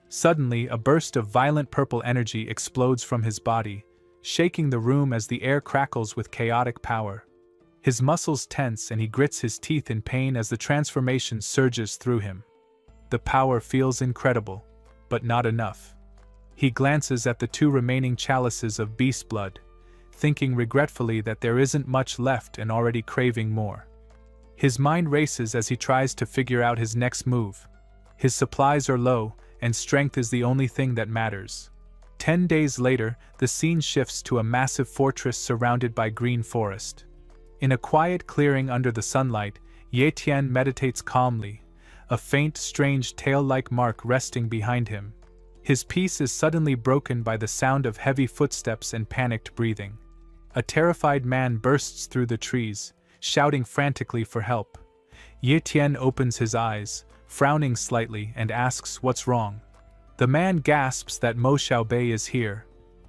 Suddenly, a burst of violent purple energy explodes from his body, shaking the room as the air crackles with chaotic power. His muscles tense and he grits his teeth in pain as the transformation surges through him. The power feels incredible, but not enough. He glances at the 2 remaining chalices of beast blood, thinking regretfully that there isn't much left and already craving more. His mind races as he tries to figure out his next move. His supplies are low, and strength is the only thing that matters. 10 days later, the scene shifts to a massive fortress surrounded by green forest. In a quiet clearing under the sunlight, Ye Tian meditates calmly, a faint, strange tail-like mark resting behind him. His peace is suddenly broken by the sound of heavy footsteps and panicked breathing. A terrified man bursts through the trees, shouting frantically for help. Ye Tian opens his eyes, frowning slightly, and asks what's wrong. The man gasps that Mo Xiaobei is here.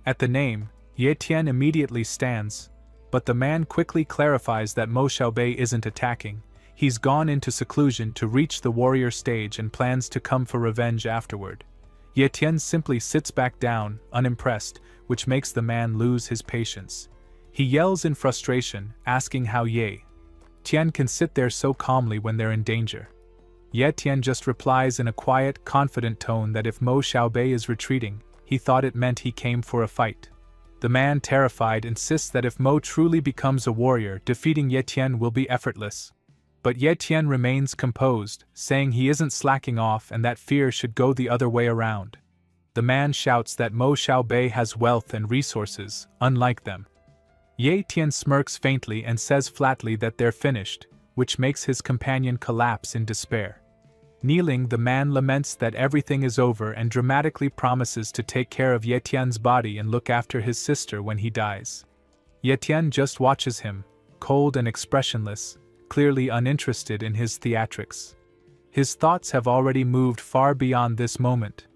At the name, Ye Tian immediately stands, but the man quickly clarifies that Mo Xiaobei isn't attacking. He's gone into seclusion to reach the warrior stage and plans to come for revenge afterward. Ye Tian simply sits back down, unimpressed, which makes the man lose his patience. He yells in frustration, asking how Ye Tian can sit there so calmly when they're in danger. Ye Tian just replies in a quiet, confident tone that if Mo Xiaobei is retreating, he thought it meant he came for a fight. The man, terrified, insists that if Mo truly becomes a warrior, defeating Ye Tian will be effortless. But Ye Tian remains composed, saying he isn't slacking off and that fear should go the other way around. The man shouts that Mo Xiaobei has wealth and resources, unlike them. Ye Tian smirks faintly and says flatly that they're finished, which makes his companion collapse in despair. Kneeling, the man laments that everything is over and dramatically promises to take care of Ye Tian's body and look after his sister when he dies. Ye Tian just watches him, cold and expressionless, clearly uninterested in his theatrics. His thoughts have already moved far beyond this moment.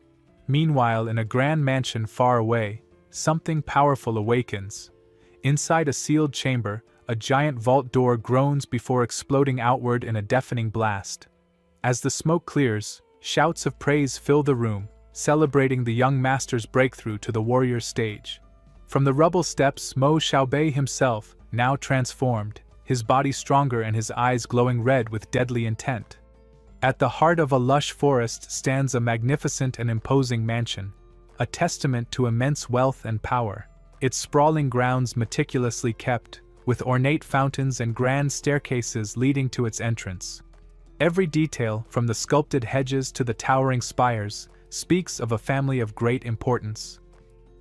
Meanwhile, in a grand mansion far away, something powerful awakens. Inside a sealed chamber, a giant vault door groans before exploding outward in a deafening blast. As the smoke clears, shouts of praise fill the room, celebrating the young master's breakthrough to the warrior stage. From the rubble steps Mo Xiaobei himself, now transformed, his body stronger and his eyes glowing red with deadly intent. At the heart of a lush forest stands a magnificent and imposing mansion, a testament to immense wealth and power, its sprawling grounds meticulously kept, with ornate fountains and grand staircases leading to its entrance. Every detail, from the sculpted hedges to the towering spires, speaks of a family of great importance.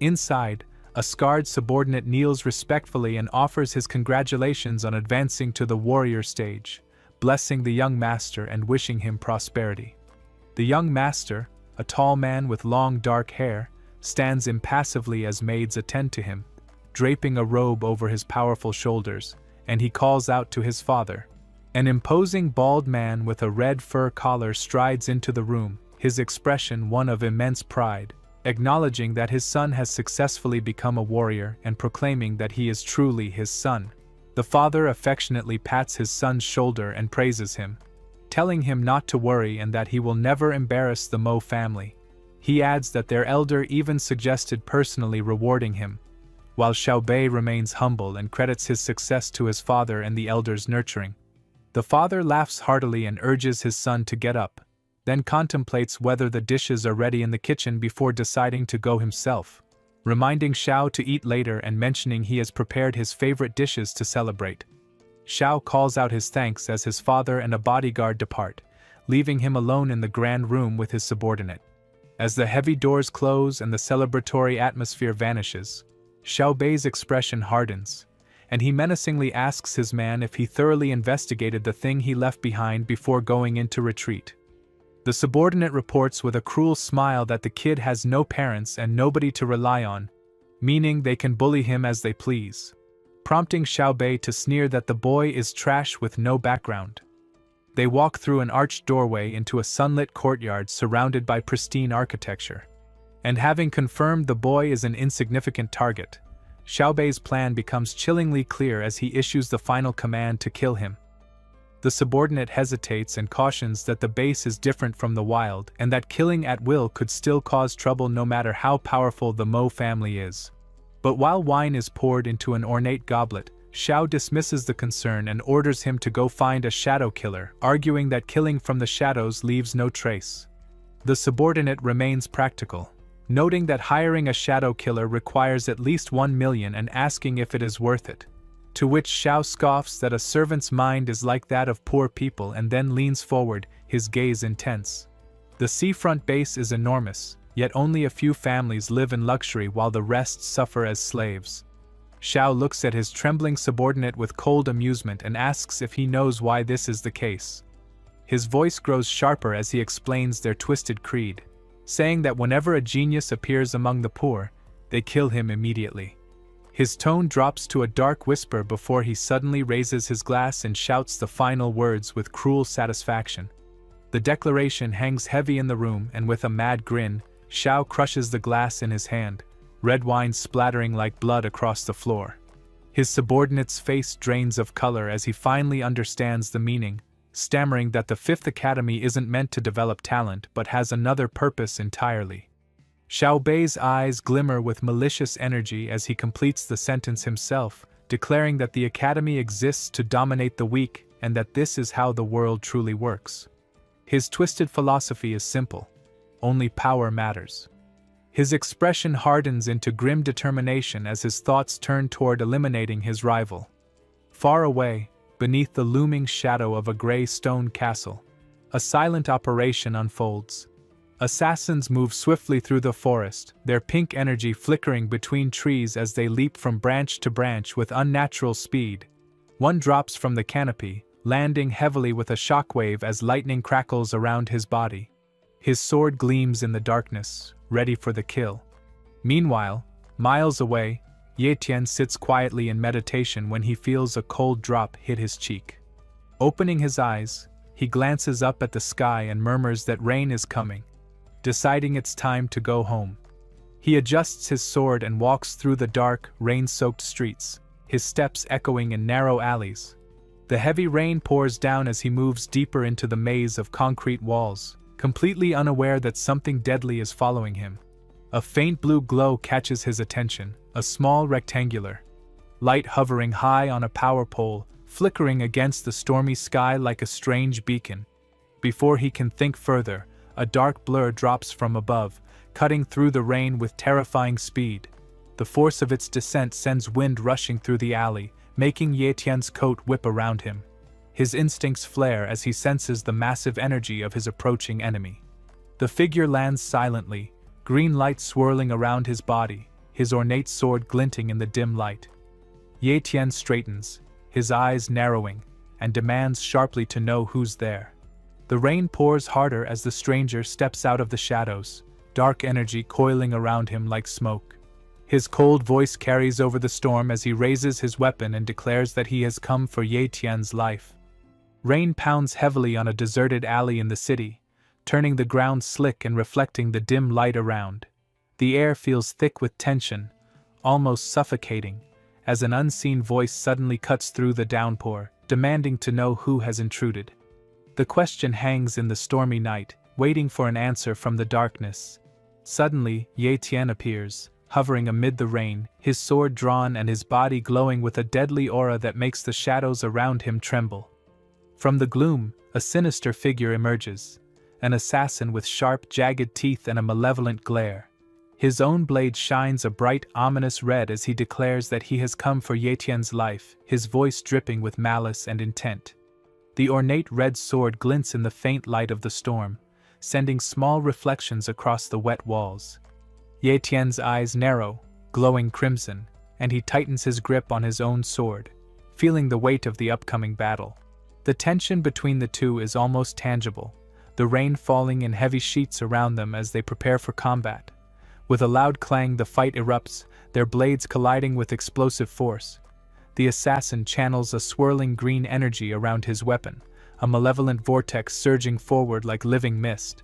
Inside, a scarred subordinate kneels respectfully and offers his congratulations on advancing to the warrior stage, blessing the young master and wishing him prosperity. The young master, a tall man with long dark hair, stands impassively as maids attend to him, draping a robe over his powerful shoulders, and he calls out to his father. An imposing bald man with a red fur collar strides into the room, his expression one of immense pride, acknowledging that his son has successfully become a warrior and proclaiming that he is truly his son. The father affectionately pats his son's shoulder and praises him, telling him not to worry and that he will never embarrass the Mo family. He adds that their elder even suggested personally rewarding him, while Xiaobei remains humble and credits his success to his father and the elder's nurturing. The father laughs heartily and urges his son to get up, then contemplates whether the dishes are ready in the kitchen before deciding to go himself, reminding Xiao to eat later and mentioning he has prepared his favorite dishes to celebrate. Xiao calls out his thanks as his father and a bodyguard depart, leaving him alone in the grand room with his subordinate. As the heavy doors close and the celebratory atmosphere vanishes, Xiaobei's expression hardens, and he menacingly asks his man if he thoroughly investigated the thing he left behind before going into retreat. The subordinate reports with a cruel smile that the kid has no parents and nobody to rely on, meaning they can bully him as they please, prompting Xiaobei to sneer that the boy is trash with no background. They walk through an arched doorway into a sunlit courtyard surrounded by pristine architecture. And having confirmed the boy is an insignificant target, Xiaobei's plan becomes chillingly clear as he issues the final command to kill him. The subordinate hesitates and cautions that the base is different from the wild and that killing at will could still cause trouble no matter how powerful the Mo family is. But while wine is poured into an ornate goblet, Xiao dismisses the concern and orders him to go find a shadow killer, arguing that killing from the shadows leaves no trace. The subordinate remains practical, noting that hiring a shadow killer requires at least 1 million and asking if it is worth it. To which Xiao scoffs that a servant's mind is like that of poor people and then leans forward, his gaze intense. The seafront base is enormous, yet only a few families live in luxury while the rest suffer as slaves. Xiao looks at his trembling subordinate with cold amusement and asks if he knows why this is the case. His voice grows sharper as he explains their twisted creed, saying that whenever a genius appears among the poor, they kill him immediately. His tone drops to a dark whisper before he suddenly raises his glass and shouts the final words with cruel satisfaction. The declaration hangs heavy in the room, and with a mad grin, Xiao crushes the glass in his hand, red wine splattering like blood across the floor. His subordinate's face drains of color as he finally understands the meaning, stammering that the Fifth Academy isn't meant to develop talent but has another purpose entirely. Xiao Bei's eyes glimmer with malicious energy as he completes the sentence himself, declaring that the Academy exists to dominate the weak and that this is how the world truly works. His twisted philosophy is simple: only power matters. His expression hardens into grim determination as his thoughts turn toward eliminating his rival. Far away, beneath the looming shadow of a gray stone castle, a silent operation unfolds. Assassins move swiftly through the forest, their pink energy flickering between trees as they leap from branch to branch with unnatural speed. One drops from the canopy, landing heavily with a shockwave as lightning crackles around his body. His sword gleams in the darkness, ready for the kill. Meanwhile, miles away, Ye Tian sits quietly in meditation when he feels a cold drop hit his cheek. Opening his eyes, he glances up at the sky and murmurs that rain is coming, deciding it's time to go home. He adjusts his sword and walks through the dark, rain-soaked streets, his steps echoing in narrow alleys. The heavy rain pours down as he moves deeper into the maze of concrete walls, completely unaware that something deadly is following him. A faint blue glow catches his attention, a small rectangular light hovering high on a power pole, flickering against the stormy sky like a strange beacon. Before he can think further, a dark blur drops from above, cutting through the rain with terrifying speed. The force of its descent sends wind rushing through the alley, making Ye Tian's coat whip around him. His instincts flare as he senses the massive energy of his approaching enemy. The figure lands silently, green light swirling around his body, his ornate sword glinting in the dim light. Ye Tian straightens, his eyes narrowing, and demands sharply to know who's there. The rain pours harder as the stranger steps out of the shadows, dark energy coiling around him like smoke. His cold voice carries over the storm as he raises his weapon and declares that he has come for Ye Tian's life. Rain pounds heavily on a deserted alley in the city, turning the ground slick and reflecting the dim light around. The air feels thick with tension, almost suffocating, as an unseen voice suddenly cuts through the downpour, demanding to know who has intruded. The question hangs in the stormy night, waiting for an answer from the darkness. Suddenly, Ye Tian appears, hovering amid the rain, his sword drawn and his body glowing with a deadly aura that makes the shadows around him tremble. From the gloom, a sinister figure emerges, an assassin with sharp, jagged teeth and a malevolent glare. His own blade shines a bright, ominous red as he declares that he has come for Ye Tian's life, his voice dripping with malice and intent. The ornate red sword glints in the faint light of the storm, sending small reflections across the wet walls. Ye Tian's eyes narrow, glowing crimson, and he tightens his grip on his own sword, feeling the weight of the upcoming battle. The tension between the two is almost tangible, the rain falling in heavy sheets around them as they prepare for combat. With a loud clang, the fight erupts, their blades colliding with explosive force. The assassin channels a swirling green energy around his weapon, a malevolent vortex surging forward like living mist.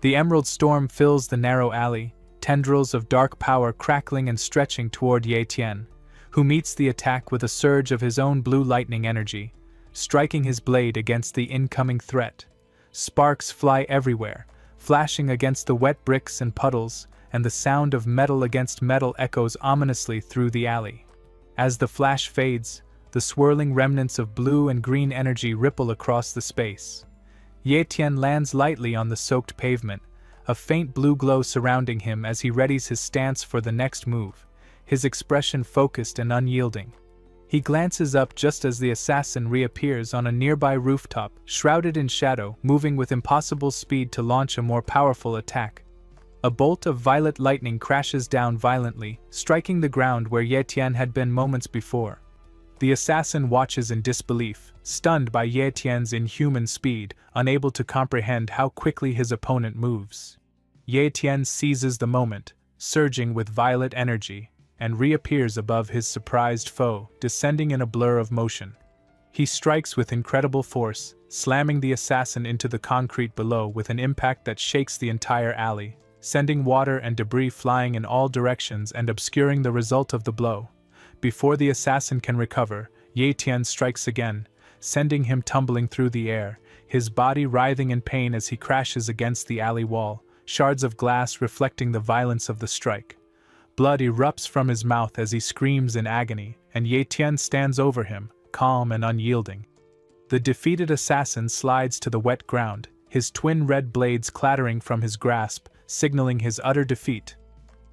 The emerald storm fills the narrow alley, tendrils of dark power crackling and stretching toward Ye Tian, who meets the attack with a surge of his own blue lightning energy, striking his blade against the incoming threat. Sparks fly everywhere, flashing against the wet bricks and puddles, and the sound of metal against metal echoes ominously through the alley. As the flash fades, the swirling remnants of blue and green energy ripple across the space. Ye Tian lands lightly on the soaked pavement, a faint blue glow surrounding him as he readies his stance for the next move, his expression focused and unyielding. He glances up just as the assassin reappears on a nearby rooftop, shrouded in shadow, moving with impossible speed to launch a more powerful attack. A bolt of violet lightning crashes down violently, striking the ground where Ye Tian had been moments before. The assassin watches in disbelief, stunned by Ye Tian's inhuman speed, unable to comprehend how quickly his opponent moves. Ye Tian seizes the moment, surging with violet energy, and reappears above his surprised foe, descending in a blur of motion. He strikes with incredible force, slamming the assassin into the concrete below with an impact that shakes the entire alley, sending water and debris flying in all directions and obscuring the result of the blow. Before the assassin can recover, Ye Tian strikes again, sending him tumbling through the air, his body writhing in pain as he crashes against the alley wall, shards of glass reflecting the violence of the strike. Blood erupts from his mouth as he screams in agony, and Ye Tian stands over him, calm and unyielding. The defeated assassin slides to the wet ground, his twin red blades clattering from his grasp, signaling his utter defeat.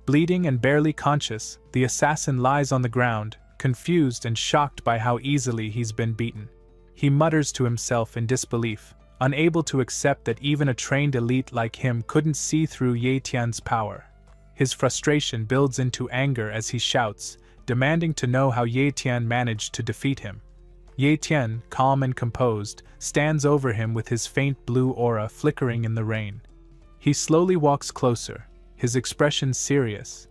Bleeding and barely conscious, the assassin lies on the ground, confused and shocked by how easily he's been beaten. He mutters to himself in disbelief, unable to accept that even a trained elite like him couldn't see through Ye Tian's power. His frustration builds into anger as he shouts, demanding to know how Ye Tian managed to defeat him. Ye Tian, calm and composed, stands over him with his faint blue aura flickering in the rain. He slowly walks closer, his expression serious,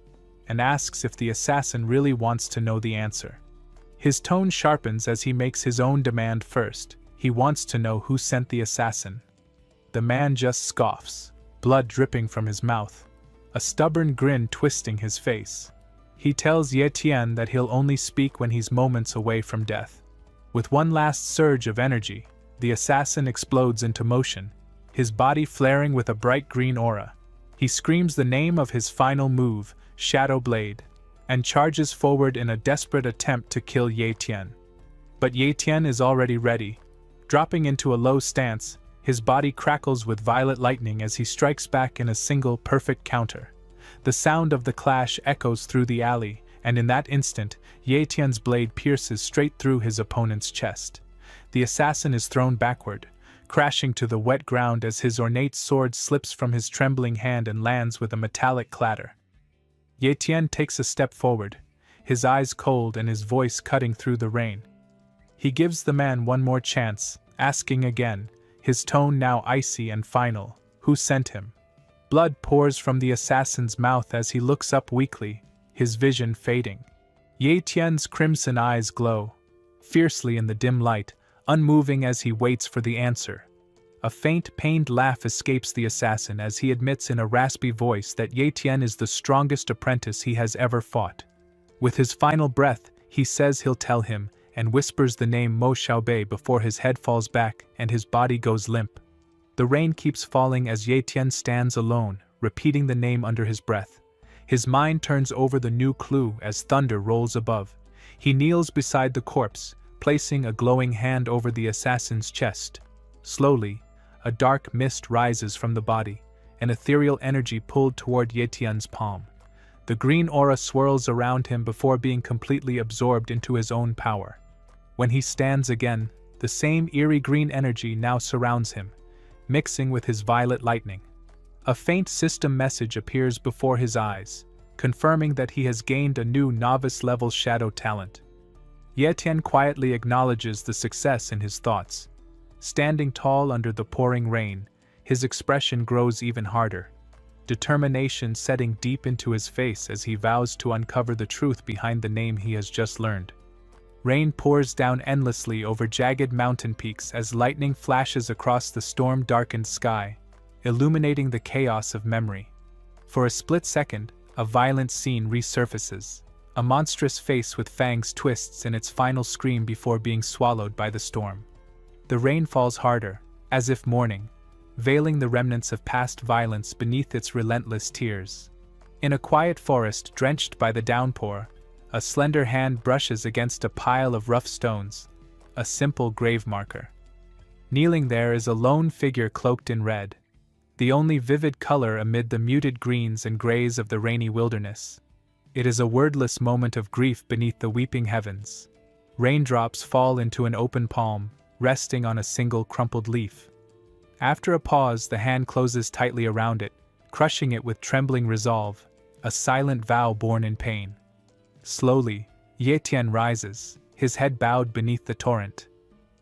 and asks if the assassin really wants to know the answer. His tone sharpens as he makes his own demand first. He wants to know who sent the assassin. The man just scoffs, blood dripping from his mouth, a stubborn grin twisting his face. He tells Ye Tian that he'll only speak when he's moments away from death. With one last surge of energy, the assassin explodes into motion, his body flaring with a bright green aura. He screams the name of his final move, Shadow Blade, and charges forward in a desperate attempt to kill Ye Tian. But Ye Tian is already ready. Dropping into a low stance, his body crackles with violet lightning as he strikes back in a single perfect counter. The sound of the clash echoes through the alley, and in that instant, Ye Tian's blade pierces straight through his opponent's chest. The assassin is thrown backward, crashing to the wet ground as his ornate sword slips from his trembling hand and lands with a metallic clatter. Ye Tian takes a step forward, his eyes cold and his voice cutting through the rain. He gives the man one more chance, asking again, his tone now icy and final, who sent him? Blood pours from the assassin's mouth as he looks up weakly, his vision fading. Ye Tian's crimson eyes glow, fiercely in the dim light, unmoving as he waits for the answer. A faint, pained laugh escapes the assassin as he admits in a raspy voice that Ye Tian is the strongest apprentice he has ever fought. With his final breath, he says he'll tell him, and whispers the name Mo Xiaobei before his head falls back and his body goes limp. The rain keeps falling as Ye Tian stands alone, repeating the name under his breath. His mind turns over the new clue as thunder rolls above. He kneels beside the corpse, placing a glowing hand over the assassin's chest. Slowly, a dark mist rises from the body, an ethereal energy pulled toward Ye Tian's palm. The green aura swirls around him before being completely absorbed into his own power. When he stands again, the same eerie green energy now surrounds him, mixing with his violet lightning. A faint system message appears before his eyes, confirming that he has gained a new novice-level shadow talent. Ye Tian quietly acknowledges the success in his thoughts. Standing tall under the pouring rain, his expression grows even harder, determination setting deep into his face as he vows to uncover the truth behind the name he has just learned. Rain pours down endlessly over jagged mountain peaks as lightning flashes across the storm-darkened sky, illuminating the chaos of memory. For a split second, a violent scene resurfaces. A monstrous face with fangs twists in its final scream before being swallowed by the storm. The rain falls harder, as if mourning, veiling the remnants of past violence beneath its relentless tears. In a quiet forest drenched by the downpour, a slender hand brushes against a pile of rough stones, a simple grave marker. Kneeling there is a lone figure cloaked in red, the only vivid color amid the muted greens and grays of the rainy wilderness. It is a wordless moment of grief beneath the weeping heavens. Raindrops fall into an open palm, resting on a single crumpled leaf. After a pause, the hand closes tightly around it, crushing it with trembling resolve, a silent vow born in pain. Slowly, Yetian rises, his head bowed beneath the torrent.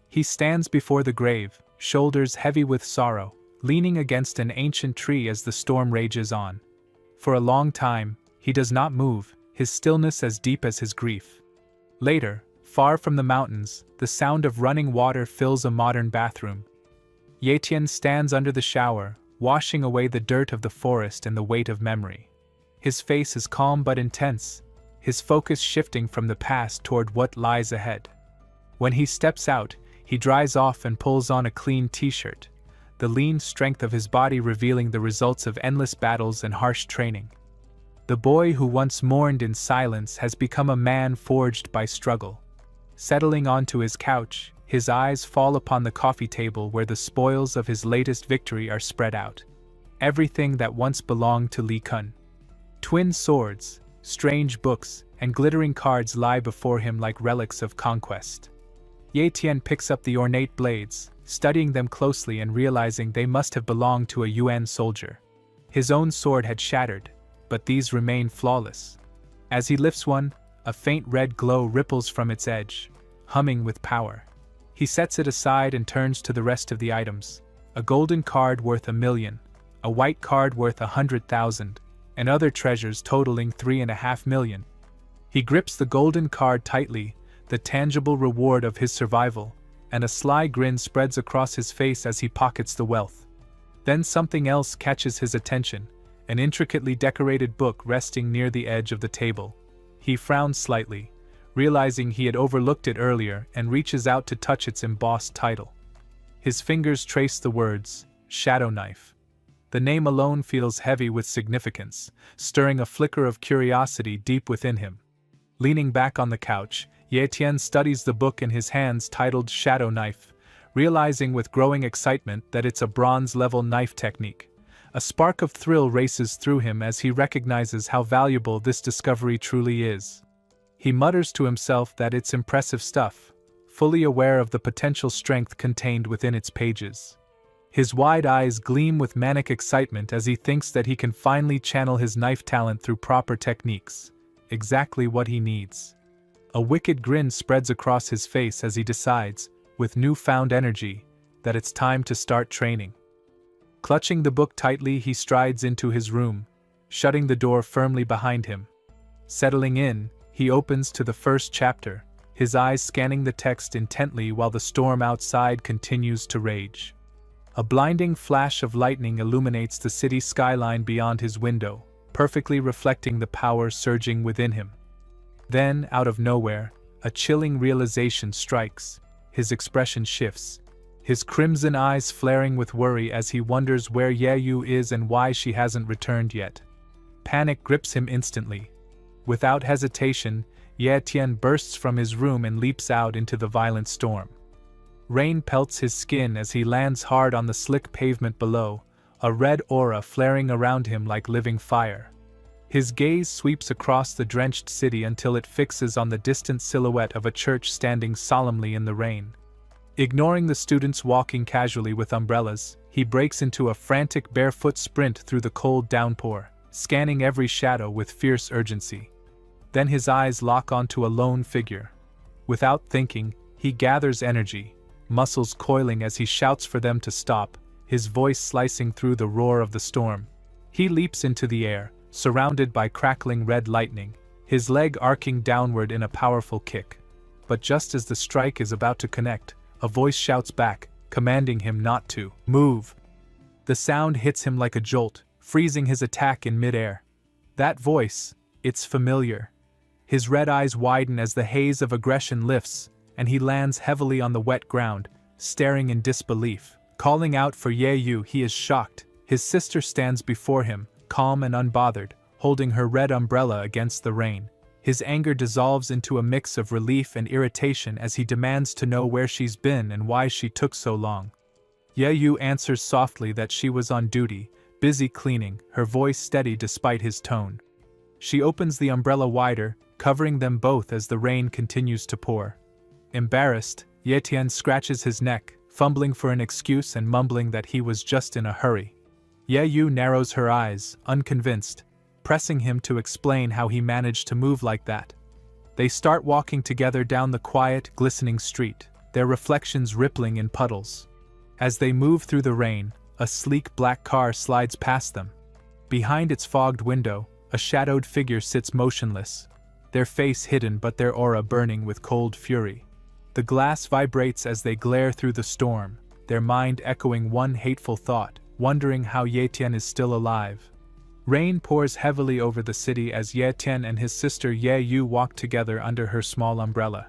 He stands before the grave, shoulders heavy with sorrow, leaning against an ancient tree as the storm rages on. For a long time, he does not move, his stillness as deep as his grief. Later, far from the mountains, the sound of running water fills a modern bathroom. Yetian stands under the shower, washing away the dirt of the forest and the weight of memory. His face is calm but intense, his focus shifting from the past toward what lies ahead. When he steps out, he dries off and pulls on a clean t-shirt, the lean strength of his body revealing the results of endless battles and harsh training. The boy who once mourned in silence has become a man forged by struggle. Settling onto his couch, his eyes fall upon the coffee table where the spoils of his latest victory are spread out. Everything that once belonged to Li Kun. Twin swords, strange books, and glittering cards lie before him like relics of conquest. Yetian picks up the ornate blades, studying them closely and realizing they must have belonged to a Yuan soldier. His own sword had shattered, but these remain flawless. As he lifts one, a faint red glow ripples from its edge, humming with power. He sets it aside and turns to the rest of the items. A golden card worth 1,000,000, a white card worth 100,000, and other treasures totaling 3.5 million. He grips the golden card tightly, the tangible reward of his survival, and a sly grin spreads across his face as he pockets the wealth. Then something else catches his attention, an intricately decorated book resting near the edge of the table. He frowns slightly, realizing he had overlooked it earlier, and reaches out to touch its embossed title. His fingers trace the words, Shadow Knife. The name alone feels heavy with significance, stirring a flicker of curiosity deep within him. Leaning back on the couch, Yetian studies the book in his hands titled Shadow Knife, realizing with growing excitement that it's a bronze-level knife technique. A spark of thrill races through him as he recognizes how valuable this discovery truly is. He mutters to himself that it's impressive stuff, fully aware of the potential strength contained within its pages. His wide eyes gleam with manic excitement as he thinks that he can finally channel his knife talent through proper techniques, exactly what he needs. A wicked grin spreads across his face as he decides, with newfound energy, that it's time to start training. Clutching the book tightly, he strides into his room, shutting the door firmly behind him. Settling in, he opens to the first chapter, his eyes scanning the text intently while the storm outside continues to rage. A blinding flash of lightning illuminates the city skyline beyond his window, perfectly reflecting the power surging within him. Then, out of nowhere, a chilling realization strikes. His expression shifts, his crimson eyes flaring with worry as he wonders where Yeyu is and why she hasn't returned yet. Panic grips him instantly. Without hesitation, Yetian bursts from his room and leaps out into the violent storm. Rain pelts his skin as he lands hard on the slick pavement below, a red aura flaring around him like living fire. His gaze sweeps across the drenched city until it fixes on the distant silhouette of a church standing solemnly in the rain. Ignoring the students walking casually with umbrellas, he breaks into a frantic barefoot sprint through the cold downpour, scanning every shadow with fierce urgency. Then his eyes lock onto a lone figure. Without thinking, he gathers energy, muscles coiling as he shouts for them to stop, his voice slicing through the roar of the storm. He leaps into the air, surrounded by crackling red lightning, his leg arcing downward in a powerful kick. But just as the strike is about to connect, a voice shouts back, commanding him not to move. The sound hits him like a jolt, freezing his attack in midair. That voice, it's familiar. His red eyes widen as the haze of aggression lifts, and he lands heavily on the wet ground, staring in disbelief. Calling out for Yahello, he is shocked. His sister stands before him, calm and unbothered, holding her red umbrella against the rain. His anger dissolves into a mix of relief and irritation as he demands to know where she's been and why she took so long. Yahello answers softly that she was on duty, busy cleaning, her voice steady despite his tone. She opens the umbrella wider, covering them both as the rain continues to pour. Embarrassed, Yahello scratches his neck, fumbling for an excuse and mumbling that he was just in a hurry. Yahello narrows her eyes, unconvinced, pressing him to explain how he managed to move like that. They start walking together down the quiet, glistening street, their reflections rippling in puddles. As they move through the rain, a sleek black car slides past them. Behind its fogged window, a shadowed figure sits motionless, their face hidden but their aura burning with cold fury. The glass vibrates as they glare through the storm, their mind echoing one hateful thought, wondering how Yahello is still alive. Rain pours heavily over the city as Yahello and his sister Yahello walk together under her small umbrella.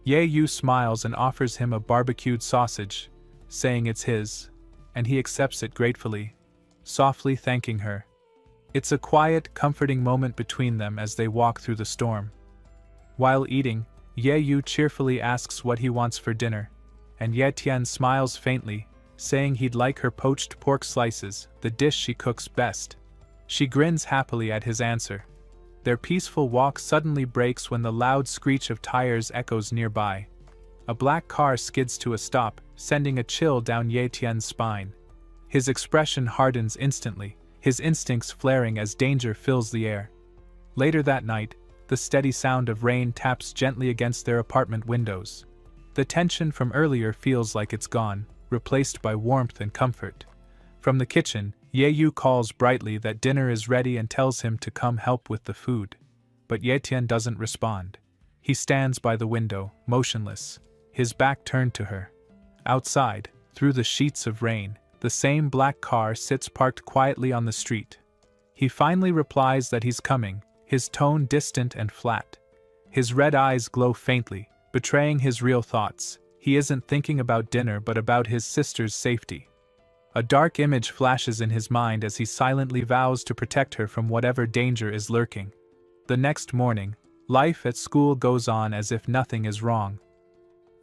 Yahello smiles and offers him a barbecued sausage, saying it's his, and he accepts it gratefully, softly thanking her. It's a quiet, comforting moment between them as they walk through the storm. While eating, Yahello cheerfully asks what he wants for dinner, and Yahello smiles faintly, saying he'd like her poached pork slices, the dish she cooks best. She grins happily at his answer. Their peaceful walk suddenly breaks when the loud screech of tires echoes nearby. A black car skids to a stop, sending a chill down Yahello's spine. His expression hardens instantly, his instincts flaring as danger fills the air. Later that night, the steady sound of rain taps gently against their apartment windows. The tension from earlier feels like it's gone, replaced by warmth and comfort. From the kitchen, Yahello calls brightly that dinner is ready and tells him to come help with the food. But Yahello doesn't respond. He stands by the window, motionless, his back turned to her. Outside, through the sheets of rain, the same black car sits parked quietly on the street. He finally replies that he's coming, his tone distant and flat. His red eyes glow faintly, betraying his real thoughts. He isn't thinking about dinner but about his sister's safety. A dark image flashes in his mind as he silently vows to protect her from whatever danger is lurking. The next morning, life at school goes on as if nothing is wrong.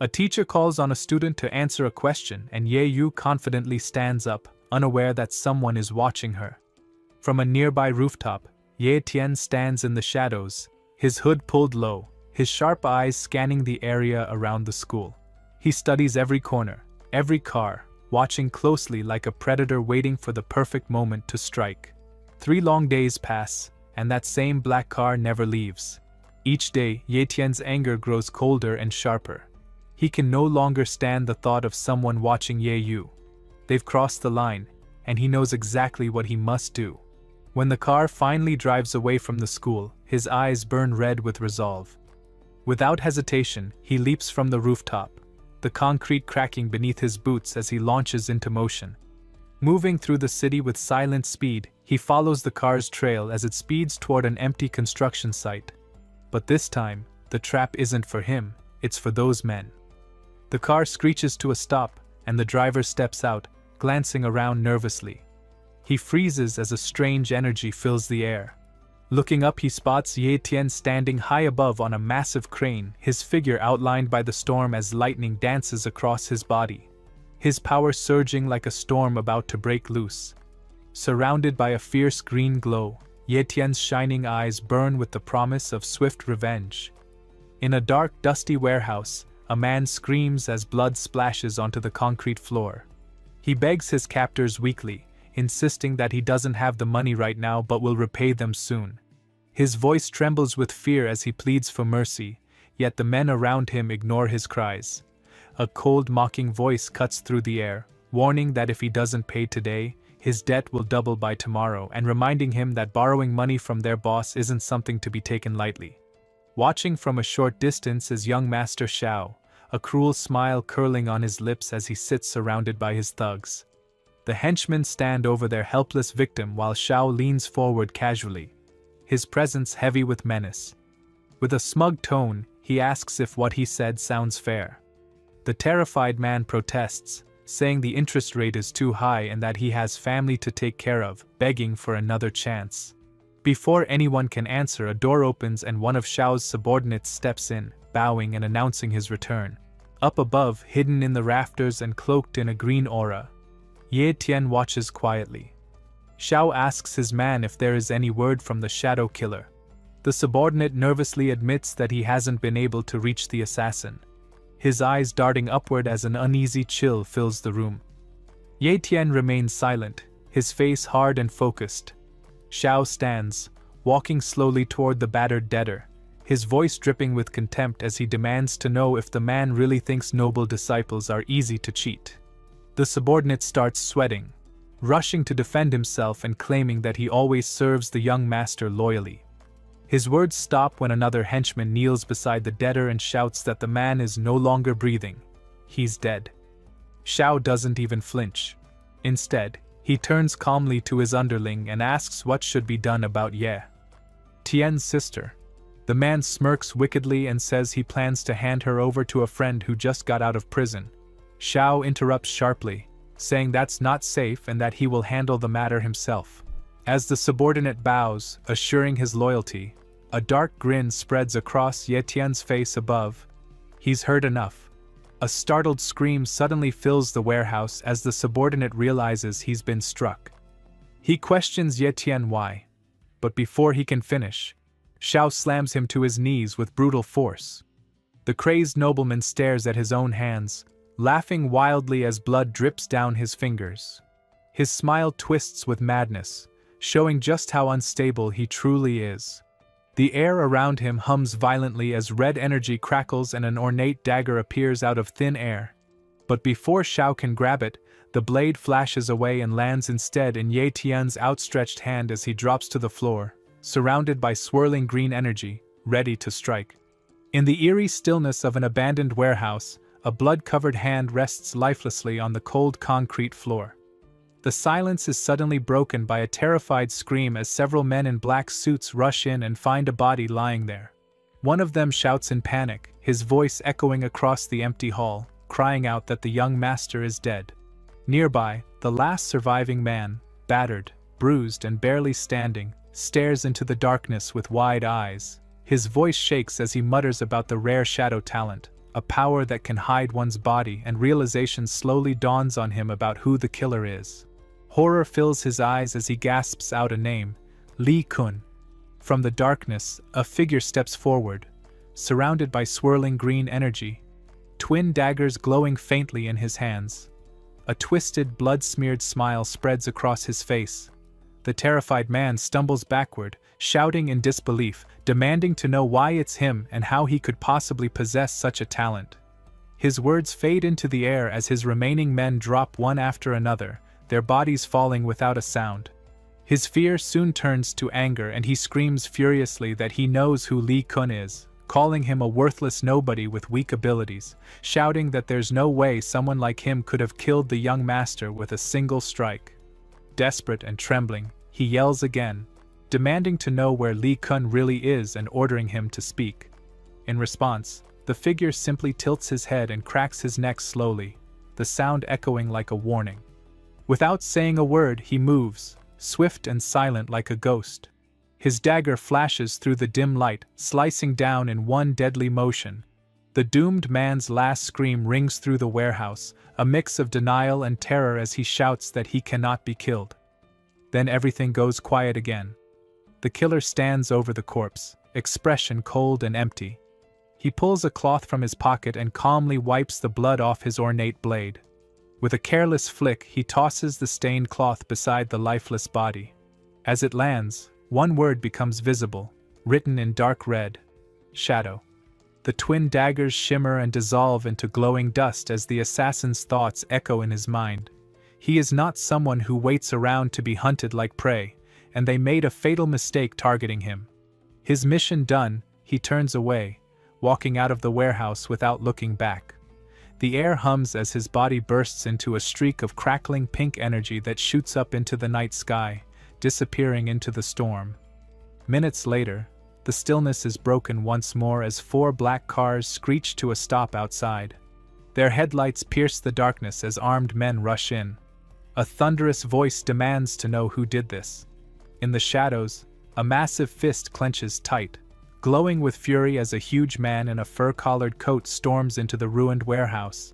A teacher calls on a student to answer a question and Yahello confidently stands up, unaware that someone is watching her. From a nearby rooftop, Yahello stands in the shadows, his hood pulled low, his sharp eyes scanning the area around the school. He studies every corner, every car, watching closely like a predator waiting for the perfect moment to strike. 3 long days pass, and that same black car never leaves. Each day, Yahello's anger grows colder and sharper. He can no longer stand the thought of someone watching Yahello. They've crossed the line, and he knows exactly what he must do. When the car finally drives away from the school, his eyes burn red with resolve. Without hesitation, he leaps from the rooftop, the concrete cracking beneath his boots as he launches into motion. Moving through the city with silent speed, he follows the car's trail as it speeds toward an empty construction site. But this time, the trap isn't for him, it's for those men. The car screeches to a stop, and the driver steps out, glancing around nervously. He freezes as a strange energy fills the air. Looking up, he spots Yahello standing high above on a massive crane, his figure outlined by the storm as lightning dances across his body. His power surging like a storm about to break loose. Surrounded by a fierce green glow, Yahello's shining eyes burn with the promise of swift revenge. In a dark, dusty warehouse, a man screams as blood splashes onto the concrete floor. He begs his captors weakly, insisting that he doesn't have the money right now but will repay them soon. His voice trembles with fear as he pleads for mercy, yet the men around him ignore his cries. A cold, mocking voice cuts through the air, warning that if he doesn't pay today, his debt will double by tomorrow, and reminding him that borrowing money from their boss isn't something to be taken lightly. Watching from a short distance is young Master Shao, a cruel smile curling on his lips as he sits surrounded by his thugs. The henchmen stand over their helpless victim while Shao leans forward casually, his presence heavy with menace. With a smug tone, he asks if what he said sounds fair. The terrified man protests, saying the interest rate is too high and that he has family to take care of, begging for another chance. Before anyone can answer, a door opens and one of Xiao's subordinates steps in, bowing and announcing his return. Up above, hidden in the rafters and cloaked in a green aura, Ye Tian watches quietly. Xiao asks his man if there is any word from the shadow killer. The subordinate nervously admits that he hasn't been able to reach the assassin, his eyes darting upward as an uneasy chill fills the room. Ye Tian remains silent, his face hard and focused. Xiao stands, walking slowly toward the battered debtor, his voice dripping with contempt as he demands to know if the man really thinks noble disciples are easy to cheat. The subordinate starts sweating, rushing to defend himself and claiming that he always serves the young master loyally. His words stop when another henchman kneels beside the debtor and shouts that the man is no longer breathing. He's dead. Xiao doesn't even flinch. Instead, he turns calmly to his underling and asks what should be done about Ye Tian's sister. The man smirks wickedly and says he plans to hand her over to a friend who just got out of prison. Xiao interrupts sharply, saying that's not safe and that he will handle the matter himself. As the subordinate bows, assuring his loyalty, a dark grin spreads across Ye Tian's face above. He's heard enough. A startled scream suddenly fills the warehouse as the subordinate realizes he's been struck. He questions Ye Tian why, but before he can finish, Xiao slams him to his knees with brutal force. The crazed nobleman stares at his own hands, laughing wildly as blood drips down his fingers. His smile twists with madness, showing just how unstable he truly is. The air around him hums violently as red energy crackles and an ornate dagger appears out of thin air. But before Xiao can grab it, the blade flashes away and lands instead in Ye Tian's outstretched hand as he drops to the floor, surrounded by swirling green energy, ready to strike. In the eerie stillness of an abandoned warehouse, a blood-covered hand rests lifelessly on the cold concrete floor. The silence is suddenly broken by a terrified scream as several men in black suits rush in and find a body lying there. One of them shouts in panic, his voice echoing across the empty hall, crying out that the young master is dead. Nearby, the last surviving man, battered, bruised and barely standing, stares into the darkness with wide eyes. His voice shakes as he mutters about the rare shadow talent, a power that can hide one's body, and realization slowly dawns on him about who the killer is. Horror fills his eyes as he gasps out a name, Li Kun. From the darkness, a figure steps forward, surrounded by swirling green energy, twin daggers glowing faintly in his hands. A twisted, blood-smeared smile spreads across his face. The terrified man stumbles backward, shouting in disbelief, demanding to know why it's him and how he could possibly possess such a talent. His words fade into the air as his remaining men drop one after another, their bodies falling without a sound. His fear soon turns to anger and he screams furiously that he knows who Li Kun is, calling him a worthless nobody with weak abilities, shouting that there's no way someone like him could have killed the young master with a single strike. Desperate and trembling, he yells again, demanding to know where Li Kun really is and ordering him to speak. In response, the figure simply tilts his head and cracks his neck slowly, the sound echoing like a warning. Without saying a word, he moves, swift and silent like a ghost. His dagger flashes through the dim light, slicing down in one deadly motion. The doomed man's last scream rings through the warehouse, a mix of denial and terror as he shouts that he cannot be killed. Then everything goes quiet again. The killer stands over the corpse, expression cold and empty. He pulls a cloth from his pocket and calmly wipes the blood off his ornate blade. With a careless flick, he tosses the stained cloth beside the lifeless body. As it lands, one word becomes visible, written in dark red: shadow. The twin daggers shimmer and dissolve into glowing dust as the assassin's thoughts echo in his mind. He is not someone who waits around to be hunted like prey, and they made a fatal mistake targeting him. His mission done, he turns away, walking out of the warehouse without looking back. The air hums as his body bursts into a streak of crackling pink energy that shoots up into the night sky, disappearing into the storm. Minutes later, the stillness is broken once more as 4 black cars screech to a stop outside. Their headlights pierce the darkness as armed men rush in. A thunderous voice demands to know who did this. In the shadows, a massive fist clenches tight, glowing with fury as a huge man in a fur-collared coat storms into the ruined warehouse.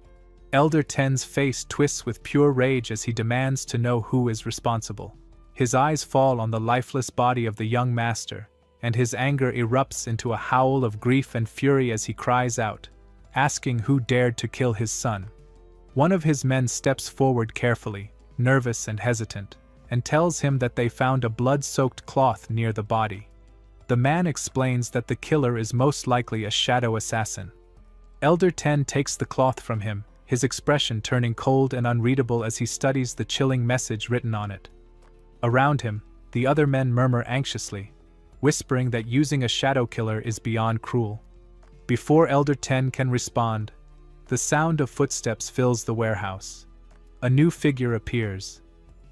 Elder Ten's face twists with pure rage as he demands to know who is responsible. His eyes fall on the lifeless body of the young master, and his anger erupts into a howl of grief and fury as he cries out, asking who dared to kill his son. One of his men steps forward carefully, nervous and hesitant, and tells him that they found a blood-soaked cloth near the body. The man explains that the killer is most likely a shadow assassin. Elder Ten takes the cloth from him, his expression turning cold and unreadable as he studies the chilling message written on it. Around him, the other men murmur anxiously, whispering that using a shadow killer is beyond cruel. Before Elder Ten can respond, the sound of footsteps fills the warehouse. A new figure appears,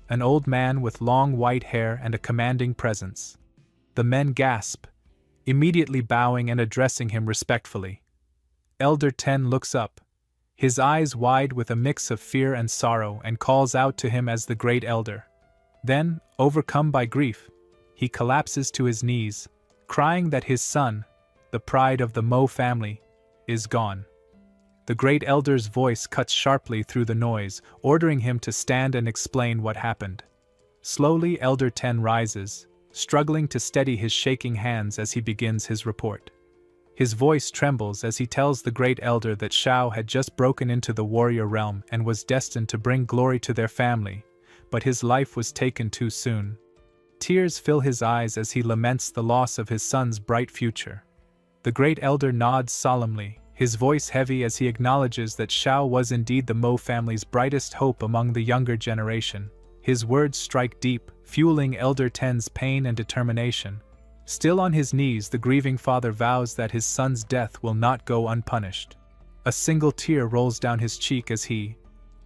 an old man with long white hair and a commanding presence. The men gasp, immediately bowing and addressing him respectfully. Elder Ten looks up, his eyes wide with a mix of fear and sorrow, and calls out to him as the great elder. Then, overcome by grief, he collapses to his knees, crying that his son, the pride of the Mo family, is gone. The great elder's voice cuts sharply through the noise, ordering him to stand and explain what happened. Slowly, Elder Ten rises, struggling to steady his shaking hands as he begins his report. His voice trembles as he tells the great elder that Shao had just broken into the warrior realm and was destined to bring glory to their family, but his life was taken too soon. Tears fill his eyes as he laments the loss of his son's bright future. The great elder nods solemnly, his voice heavy as he acknowledges that Shao was indeed the Mo family's brightest hope among the younger generation. His words strike deep, fueling Elder Ten's pain and determination. Still on his knees, the grieving father vows that his son's death will not go unpunished. A single tear rolls down his cheek as he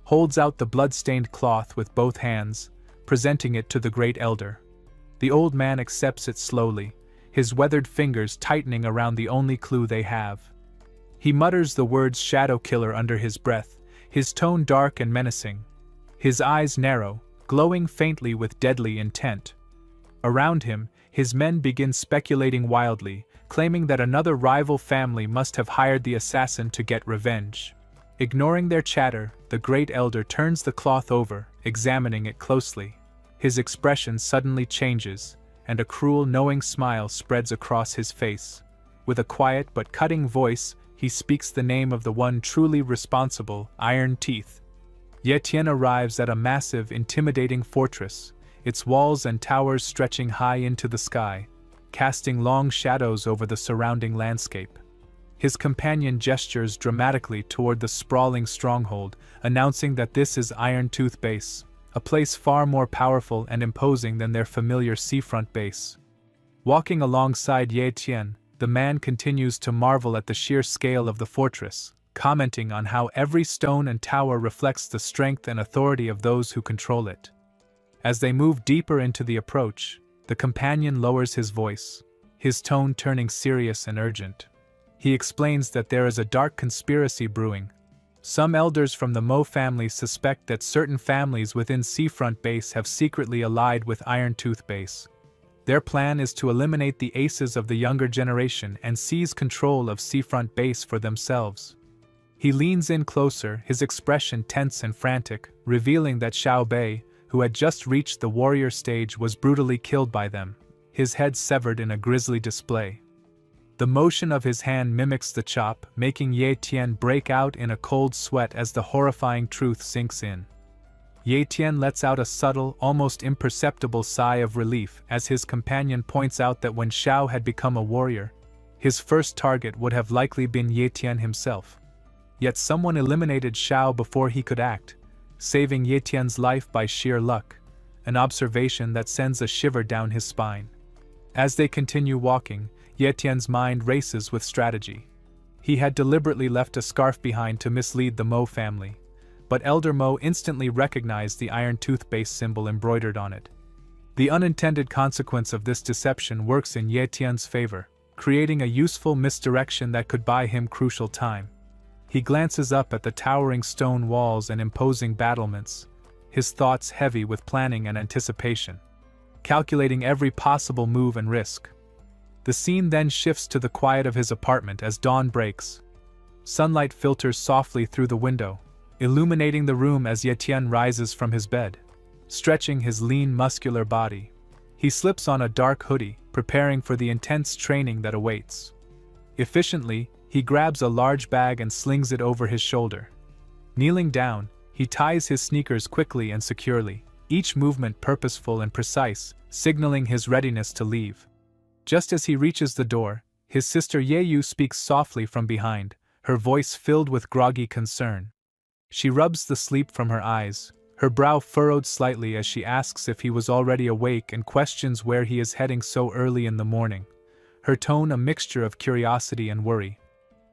holds out the blood-stained cloth with both hands, presenting it to the great elder. The old man accepts it slowly, his weathered fingers tightening around the only clue they have. He mutters the words "shadow killer" under his breath, his tone dark and menacing. His eyes narrow, glowing faintly with deadly intent. Around him, his men begin speculating wildly, claiming that another rival family must have hired the assassin to get revenge. Ignoring their chatter, the great elder turns the cloth over, examining it closely. His expression suddenly changes, and a cruel, knowing smile spreads across his face. With a quiet but cutting voice, he speaks the name of the one truly responsible, Iron Teeth. Yetian arrives at a massive, intimidating fortress, its walls and towers stretching high into the sky, casting long shadows over the surrounding landscape. His companion gestures dramatically toward the sprawling stronghold, announcing that this is Iron Tooth Base, a place far more powerful and imposing than their familiar seafront base. Walking alongside Ye Tian, the man continues to marvel at the sheer scale of the fortress, commenting on how every stone and tower reflects the strength and authority of those who control it. As they move deeper into the approach, the companion lowers his voice, his tone turning serious and urgent. He explains that there is a dark conspiracy brewing. Some elders from the Mo family suspect that certain families within Seafront Base have secretly allied with Iron Tooth Base. Their plan is to eliminate the aces of the younger generation and seize control of Seafront Base for themselves. He leans in closer, his expression tense and frantic, revealing that Xiao Bei, who had just reached the warrior stage, was brutally killed by them, his head severed in a grisly display. The motion of his hand mimics the chop, making Ye Tian break out in a cold sweat as the horrifying truth sinks in. Ye Tian lets out a subtle, almost imperceptible sigh of relief as his companion points out that when Xiao had become a warrior, his first target would have likely been Ye Tian himself. Yet someone eliminated Xiao before he could act, saving Ye Tian's life by sheer luck, an observation that sends a shiver down his spine. As they continue walking, Ye Tian's mind races with strategy. He had deliberately left a scarf behind to mislead the Mo family, but Elder Mo instantly recognized the Iron Tooth Base symbol embroidered on it. The unintended consequence of this deception works in Ye Tian's favor, creating a useful misdirection that could buy him crucial time. He glances up at the towering stone walls and imposing battlements, his thoughts heavy with planning and anticipation, calculating every possible move and risk. The scene then shifts to the quiet of his apartment as dawn breaks. Sunlight filters softly through the window, illuminating the room as Yetian rises from his bed, stretching his lean muscular body. He slips on a dark hoodie, preparing for the intense training that awaits. Efficiently, he grabs a large bag and slings it over his shoulder. Kneeling down, he ties his sneakers quickly and securely, each movement purposeful and precise, signaling his readiness to leave. Just as he reaches the door, his sister Yeyu speaks softly from behind, her voice filled with groggy concern. She rubs the sleep from her eyes, her brow furrowed slightly as she asks if he was already awake and questions where he is heading so early in the morning, her tone a mixture of curiosity and worry.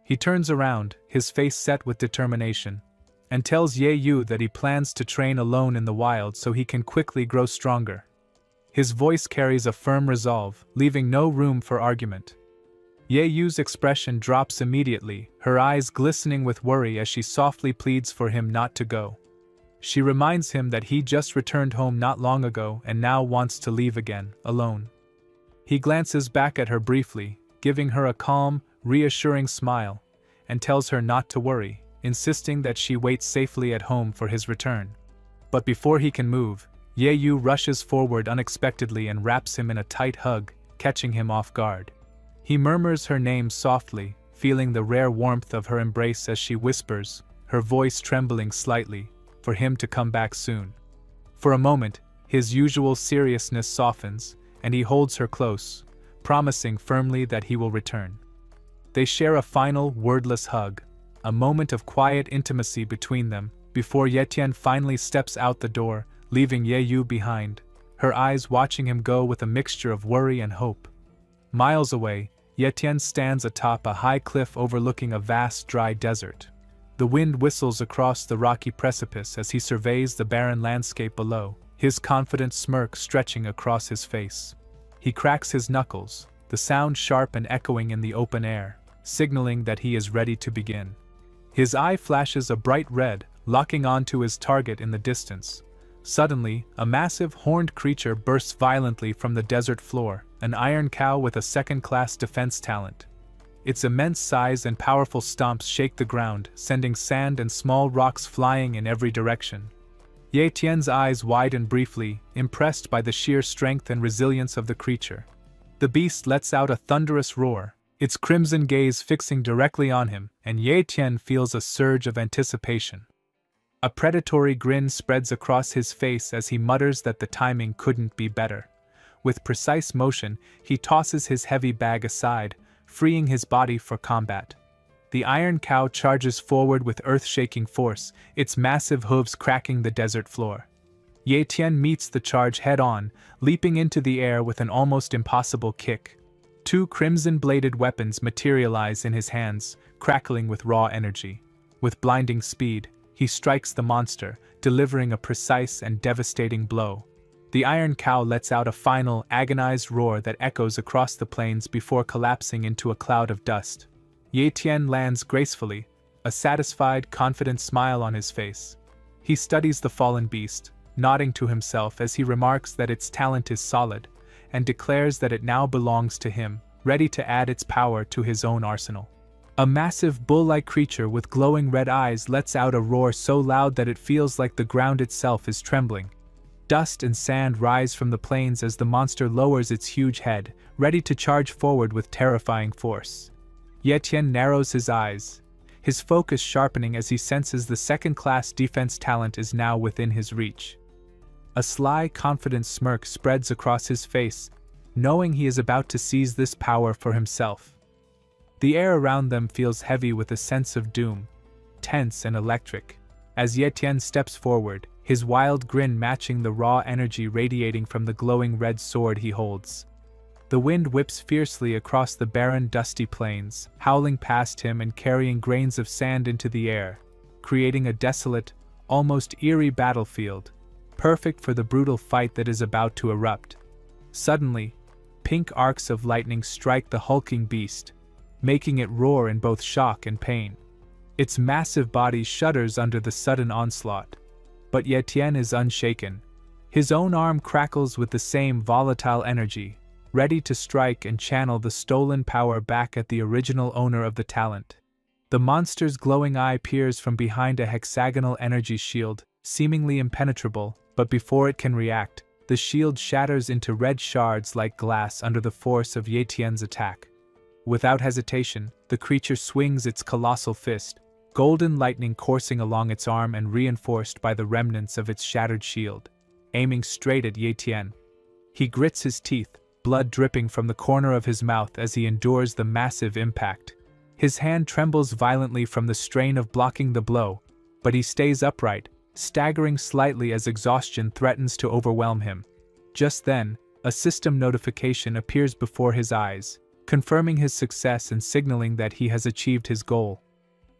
He turns around, his face set with determination, and tells Yeyu that he plans to train alone in the wild so he can quickly grow stronger. His voice carries a firm resolve, leaving no room for argument. Yeyu's expression drops immediately, her eyes glistening with worry as she softly pleads for him not to go. She reminds him that he just returned home not long ago and now wants to leave again, alone. He glances back at her briefly, giving her a calm, reassuring smile, and tells her not to worry, insisting that she wait safely at home for his return. But before he can move, Yeyu rushes forward unexpectedly and wraps him in a tight hug, catching him off guard. He murmurs her name softly, feeling the rare warmth of her embrace as she whispers, her voice trembling slightly, for him to come back soon. For a moment, his usual seriousness softens, and he holds her close, promising firmly that he will return. They share a final, wordless hug, a moment of quiet intimacy between them, before Yetian finally steps out the door, leaving Yeyu behind, her eyes watching him go with a mixture of worry and hope. Miles away, Yetian stands atop a high cliff overlooking a vast dry desert. The wind whistles across the rocky precipice as he surveys the barren landscape below, his confident smirk stretching across his face. He cracks his knuckles, the sound sharp and echoing in the open air, signaling that he is ready to begin. His eye flashes a bright red, locking onto his target in the distance. Suddenly, a massive horned creature bursts violently from the desert floor, an iron cow with a second-class defense talent. Its immense size and powerful stomps shake the ground, sending sand and small rocks flying in every direction. Ye Tian's eyes widen briefly, impressed by the sheer strength and resilience of the creature. The beast lets out a thunderous roar, its crimson gaze fixing directly on him, and Ye Tian feels a surge of anticipation. A predatory grin spreads across his face as he mutters that the timing couldn't be better. With precise motion, he tosses his heavy bag aside, freeing his body for combat. The iron cow charges forward with earth-shaking force, its massive hooves cracking the desert floor. Ye Tian meets the charge head-on, leaping into the air with an almost impossible kick. Two crimson-bladed weapons materialize in his hands, crackling with raw energy. With blinding speed, he strikes the monster, delivering a precise and devastating blow. The iron cow lets out a final, agonized roar that echoes across the plains before collapsing into a cloud of dust. Ye Tian lands gracefully, a satisfied, confident smile on his face. He studies the fallen beast, nodding to himself as he remarks that its talent is solid, and declares that it now belongs to him, ready to add its power to his own arsenal. A massive bull-like creature with glowing red eyes lets out a roar so loud that it feels like the ground itself is trembling. Dust and sand rise from the plains as the monster lowers its huge head, ready to charge forward with terrifying force. Ye Tian narrows his eyes, his focus sharpening as he senses the second-class defense talent is now within his reach. A sly, confident smirk spreads across his face, knowing he is about to seize this power for himself. The air around them feels heavy with a sense of doom, tense and electric. As Ye Tian steps forward, his wild grin matching the raw energy radiating from the glowing red sword he holds. The wind whips fiercely across the barren, dusty plains, howling past him and carrying grains of sand into the air, creating a desolate, almost eerie battlefield, perfect for the brutal fight that is about to erupt. Suddenly, pink arcs of lightning strike the hulking beast, making it roar in both shock and pain. Its massive body shudders under the sudden onslaught. But Yetian is unshaken. His own arm crackles with the same volatile energy, ready to strike and channel the stolen power back at the original owner of the talent. The monster's glowing eye peers from behind a hexagonal energy shield, seemingly impenetrable, but before it can react, the shield shatters into red shards like glass under the force of Yetian's attack. Without hesitation, the creature swings its colossal fist, golden lightning coursing along its arm and reinforced by the remnants of its shattered shield, aiming straight at Yetian. He grits his teeth, blood dripping from the corner of his mouth as he endures the massive impact. His hand trembles violently from the strain of blocking the blow, but he stays upright, staggering slightly as exhaustion threatens to overwhelm him. Just then, a system notification appears before his eyes, confirming his success and signaling that he has achieved his goal.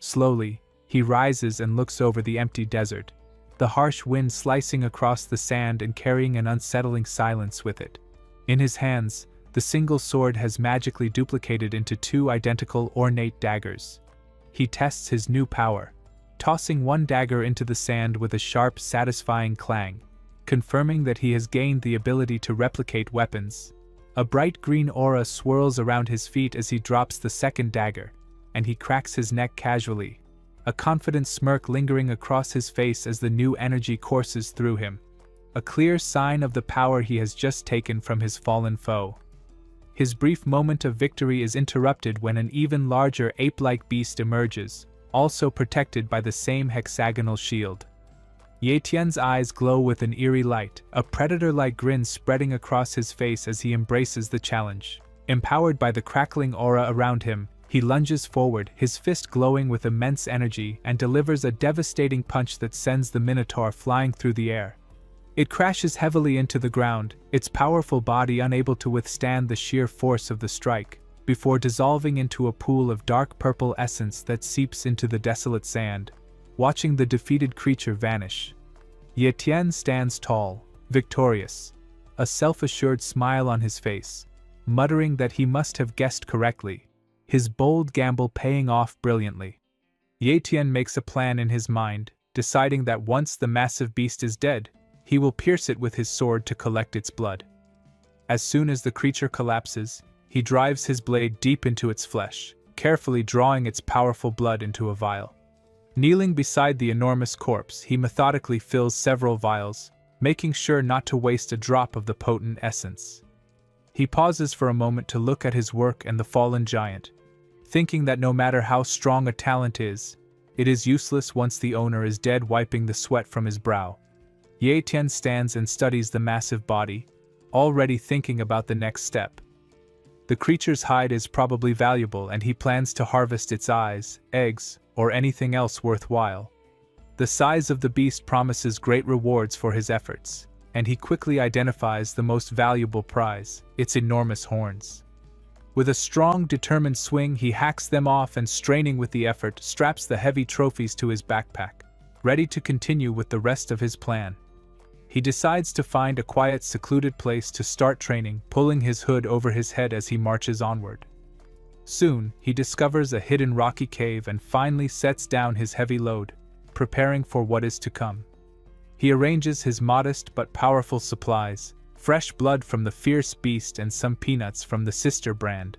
Slowly, he rises and looks over the empty desert, the harsh wind slicing across the sand and carrying an unsettling silence with it. In his hands, the single sword has magically duplicated into two identical ornate daggers. He tests his new power, tossing one dagger into the sand with a sharp, satisfying clang, confirming that he has gained the ability to replicate weapons. A bright green aura swirls around his feet as he drops the second dagger, and he cracks his neck casually, a confident smirk lingering across his face as the new energy courses through him, a clear sign of the power he has just taken from his fallen foe. His brief moment of victory is interrupted when an even larger ape-like beast emerges, also protected by the same hexagonal shield. Yetian's eyes glow with an eerie light, a predator-like grin spreading across his face as he embraces the challenge. Empowered by the crackling aura around him, he lunges forward, his fist glowing with immense energy, and delivers a devastating punch that sends the Minotaur flying through the air. It crashes heavily into the ground, its powerful body unable to withstand the sheer force of the strike, before dissolving into a pool of dark purple essence that seeps into the desolate sand, watching the defeated creature vanish. Yetian stands tall, victorious, a self-assured smile on his face, muttering that he must have guessed correctly, his bold gamble paying off brilliantly. Yetian makes a plan in his mind, deciding that once the massive beast is dead, he will pierce it with his sword to collect its blood. As soon as the creature collapses, he drives his blade deep into its flesh, carefully drawing its powerful blood into a vial. Kneeling beside the enormous corpse, he methodically fills several vials, making sure not to waste a drop of the potent essence. He pauses for a moment to look at his work and the fallen giant, thinking that no matter how strong a talent is, it is useless once the owner is dead, wiping the sweat from his brow. Yetian stands and studies the massive body, already thinking about the next step. The creature's hide is probably valuable and he plans to harvest its eyes, eggs, or anything else worthwhile. The size of the beast promises great rewards for his efforts, and he quickly identifies the most valuable prize, its enormous horns. With a strong, determined swing, he hacks them off and, straining with the effort, straps the heavy trophies to his backpack, ready to continue with the rest of his plan. He decides to find a quiet, secluded place to start training, pulling his hood over his head as he marches onward. Soon, he discovers a hidden rocky cave and finally sets down his heavy load, preparing for what is to come. He arranges his modest but powerful supplies, fresh blood from the fierce beast and some peanuts from the sister brand.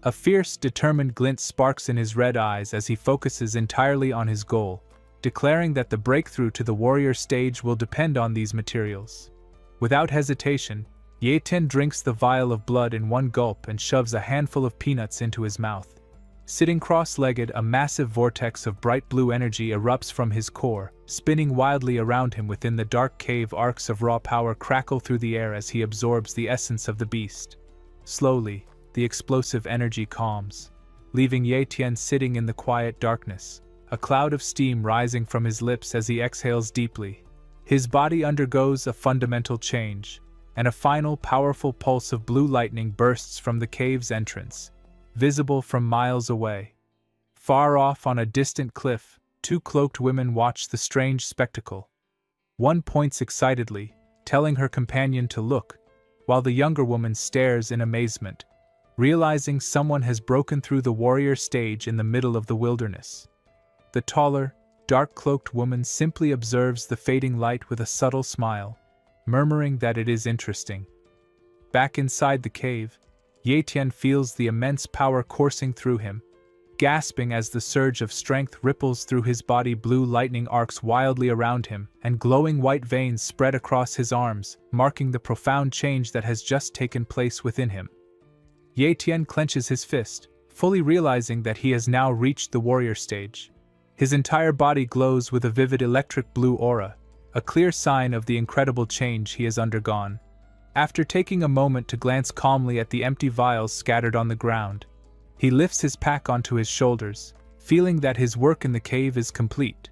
A fierce, determined glint sparks in his red eyes as he focuses entirely on his goal, declaring that the breakthrough to the warrior stage will depend on these materials. Without hesitation, Yetian drinks the vial of blood in one gulp and shoves a handful of peanuts into his mouth. Sitting cross-legged, a massive vortex of bright blue energy erupts from his core, spinning wildly around him within the dark cave. Arcs of raw power crackle through the air as he absorbs the essence of the beast. Slowly, the explosive energy calms, leaving Yetian sitting in the quiet darkness, a cloud of steam rising from his lips as he exhales deeply. His body undergoes a fundamental change, and a final powerful pulse of blue lightning bursts from the cave's entrance, visible from miles away. Far off on a distant cliff, two cloaked women watch the strange spectacle. One points excitedly, telling her companion to look, while the younger woman stares in amazement, realizing someone has broken through the warrior stage in the middle of the wilderness. The taller, dark-cloaked woman simply observes the fading light with a subtle smile, murmuring that it is interesting. Back inside the cave, Ye Tian feels the immense power coursing through him. Gasping as the surge of strength ripples through his body, blue lightning arcs wildly around him, and glowing white veins spread across his arms, marking the profound change that has just taken place within him. Ye Tian clenches his fist, fully realizing that he has now reached the warrior stage. His entire body glows with a vivid electric blue aura, a clear sign of the incredible change he has undergone. After taking a moment to glance calmly at the empty vials scattered on the ground, he lifts his pack onto his shoulders, feeling that his work in the cave is complete.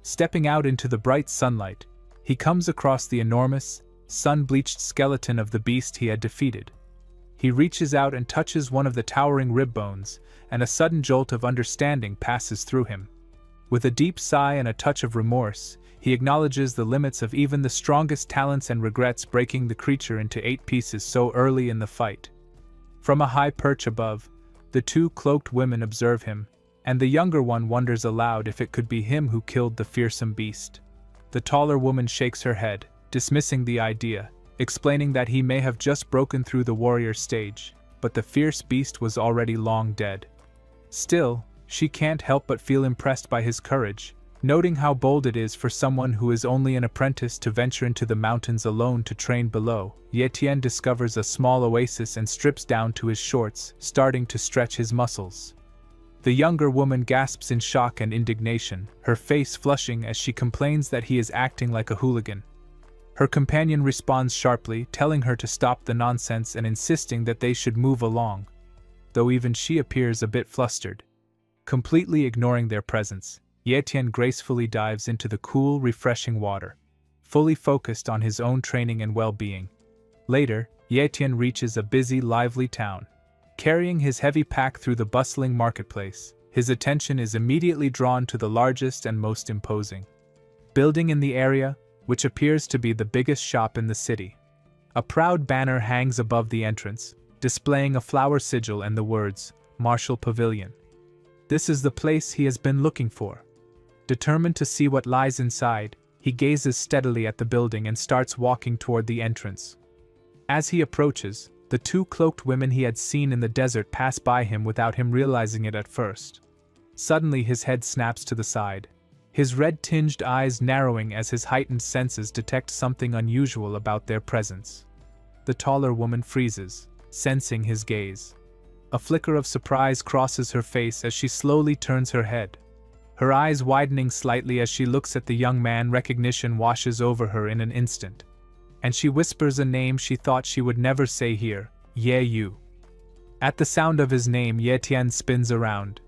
Stepping out into the bright sunlight, he comes across the enormous, sun-bleached skeleton of the beast he had defeated. He reaches out and touches one of the towering rib bones, and a sudden jolt of understanding passes through him. With a deep sigh and a touch of remorse, he acknowledges the limits of even the strongest talents and regrets breaking the creature into 8 pieces so early in the fight. From a high perch above, the 2 cloaked women observe him, and the younger one wonders aloud if it could be him who killed the fearsome beast. The taller woman shakes her head, dismissing the idea, explaining that he may have just broken through the warrior stage, but the fierce beast was already long dead. Still, she can't help but feel impressed by his courage, noting how bold it is for someone who is only an apprentice to venture into the mountains alone to train below. Ye Tian discovers a small oasis and strips down to his shorts, starting to stretch his muscles. The younger woman gasps in shock and indignation, her face flushing as she complains that he is acting like a hooligan. Her companion responds sharply, telling her to stop the nonsense and insisting that they should move along, though even she appears a bit flustered. Completely ignoring their presence, Ye Tian gracefully dives into the cool, refreshing water, fully focused on his own training and well-being. Later, Ye Tian reaches a busy, lively town. Carrying his heavy pack through the bustling marketplace, his attention is immediately drawn to the largest and most imposing building in the area, which appears to be the biggest shop in the city. A proud banner hangs above the entrance, displaying a flower sigil and the words, "Martial Pavilion." This is the place he has been looking for. Determined to see what lies inside, he gazes steadily at the building and starts walking toward the entrance. As he approaches, the 2 cloaked women he had seen in the desert pass by him without him realizing it at first. Suddenly his head snaps to the side, his red-tinged eyes narrowing as his heightened senses detect something unusual about their presence. The taller woman freezes, sensing his gaze. A flicker of surprise crosses her face as she slowly turns her head. Her eyes widening slightly as she looks at the young man, recognition washes over her in an instant. And she whispers a name she thought she would never say here, Ye Yu. At the sound of his name, Ye Tian spins around,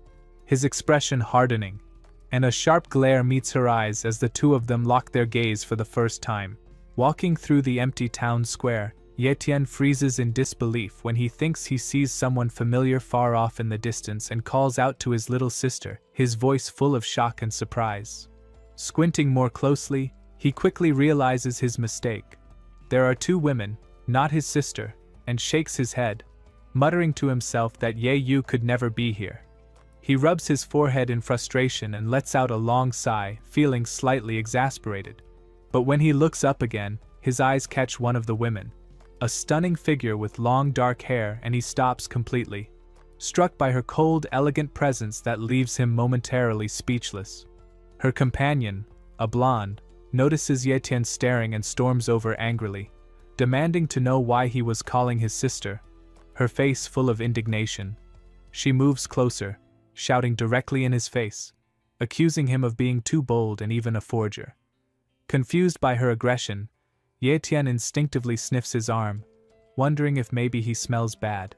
his expression hardening, and a sharp glare meets her eyes as the 2 of them lock their gaze for the first time. Walking through the empty town square, Ye Tian freezes in disbelief when he thinks he sees someone familiar far off in the distance and calls out to his little sister, his voice full of shock and surprise. Squinting more closely, he quickly realizes his mistake. There are 2 women, not his sister, and shakes his head, muttering to himself that Ye Yu could never be here. He rubs his forehead in frustration and lets out a long sigh, feeling slightly exasperated. But when he looks up again, his eyes catch one of the women, a stunning figure with long dark hair, and he stops completely, struck by her cold, elegant presence that leaves him momentarily speechless. Her companion, a blonde, notices Ye Tian staring and storms over angrily, demanding to know why he was calling his sister, her face full of indignation. She moves closer, shouting directly in his face, accusing him of being too bold and even a forger. Confused by her aggression, Ye Tian instinctively sniffs his arm, wondering if maybe he smells bad.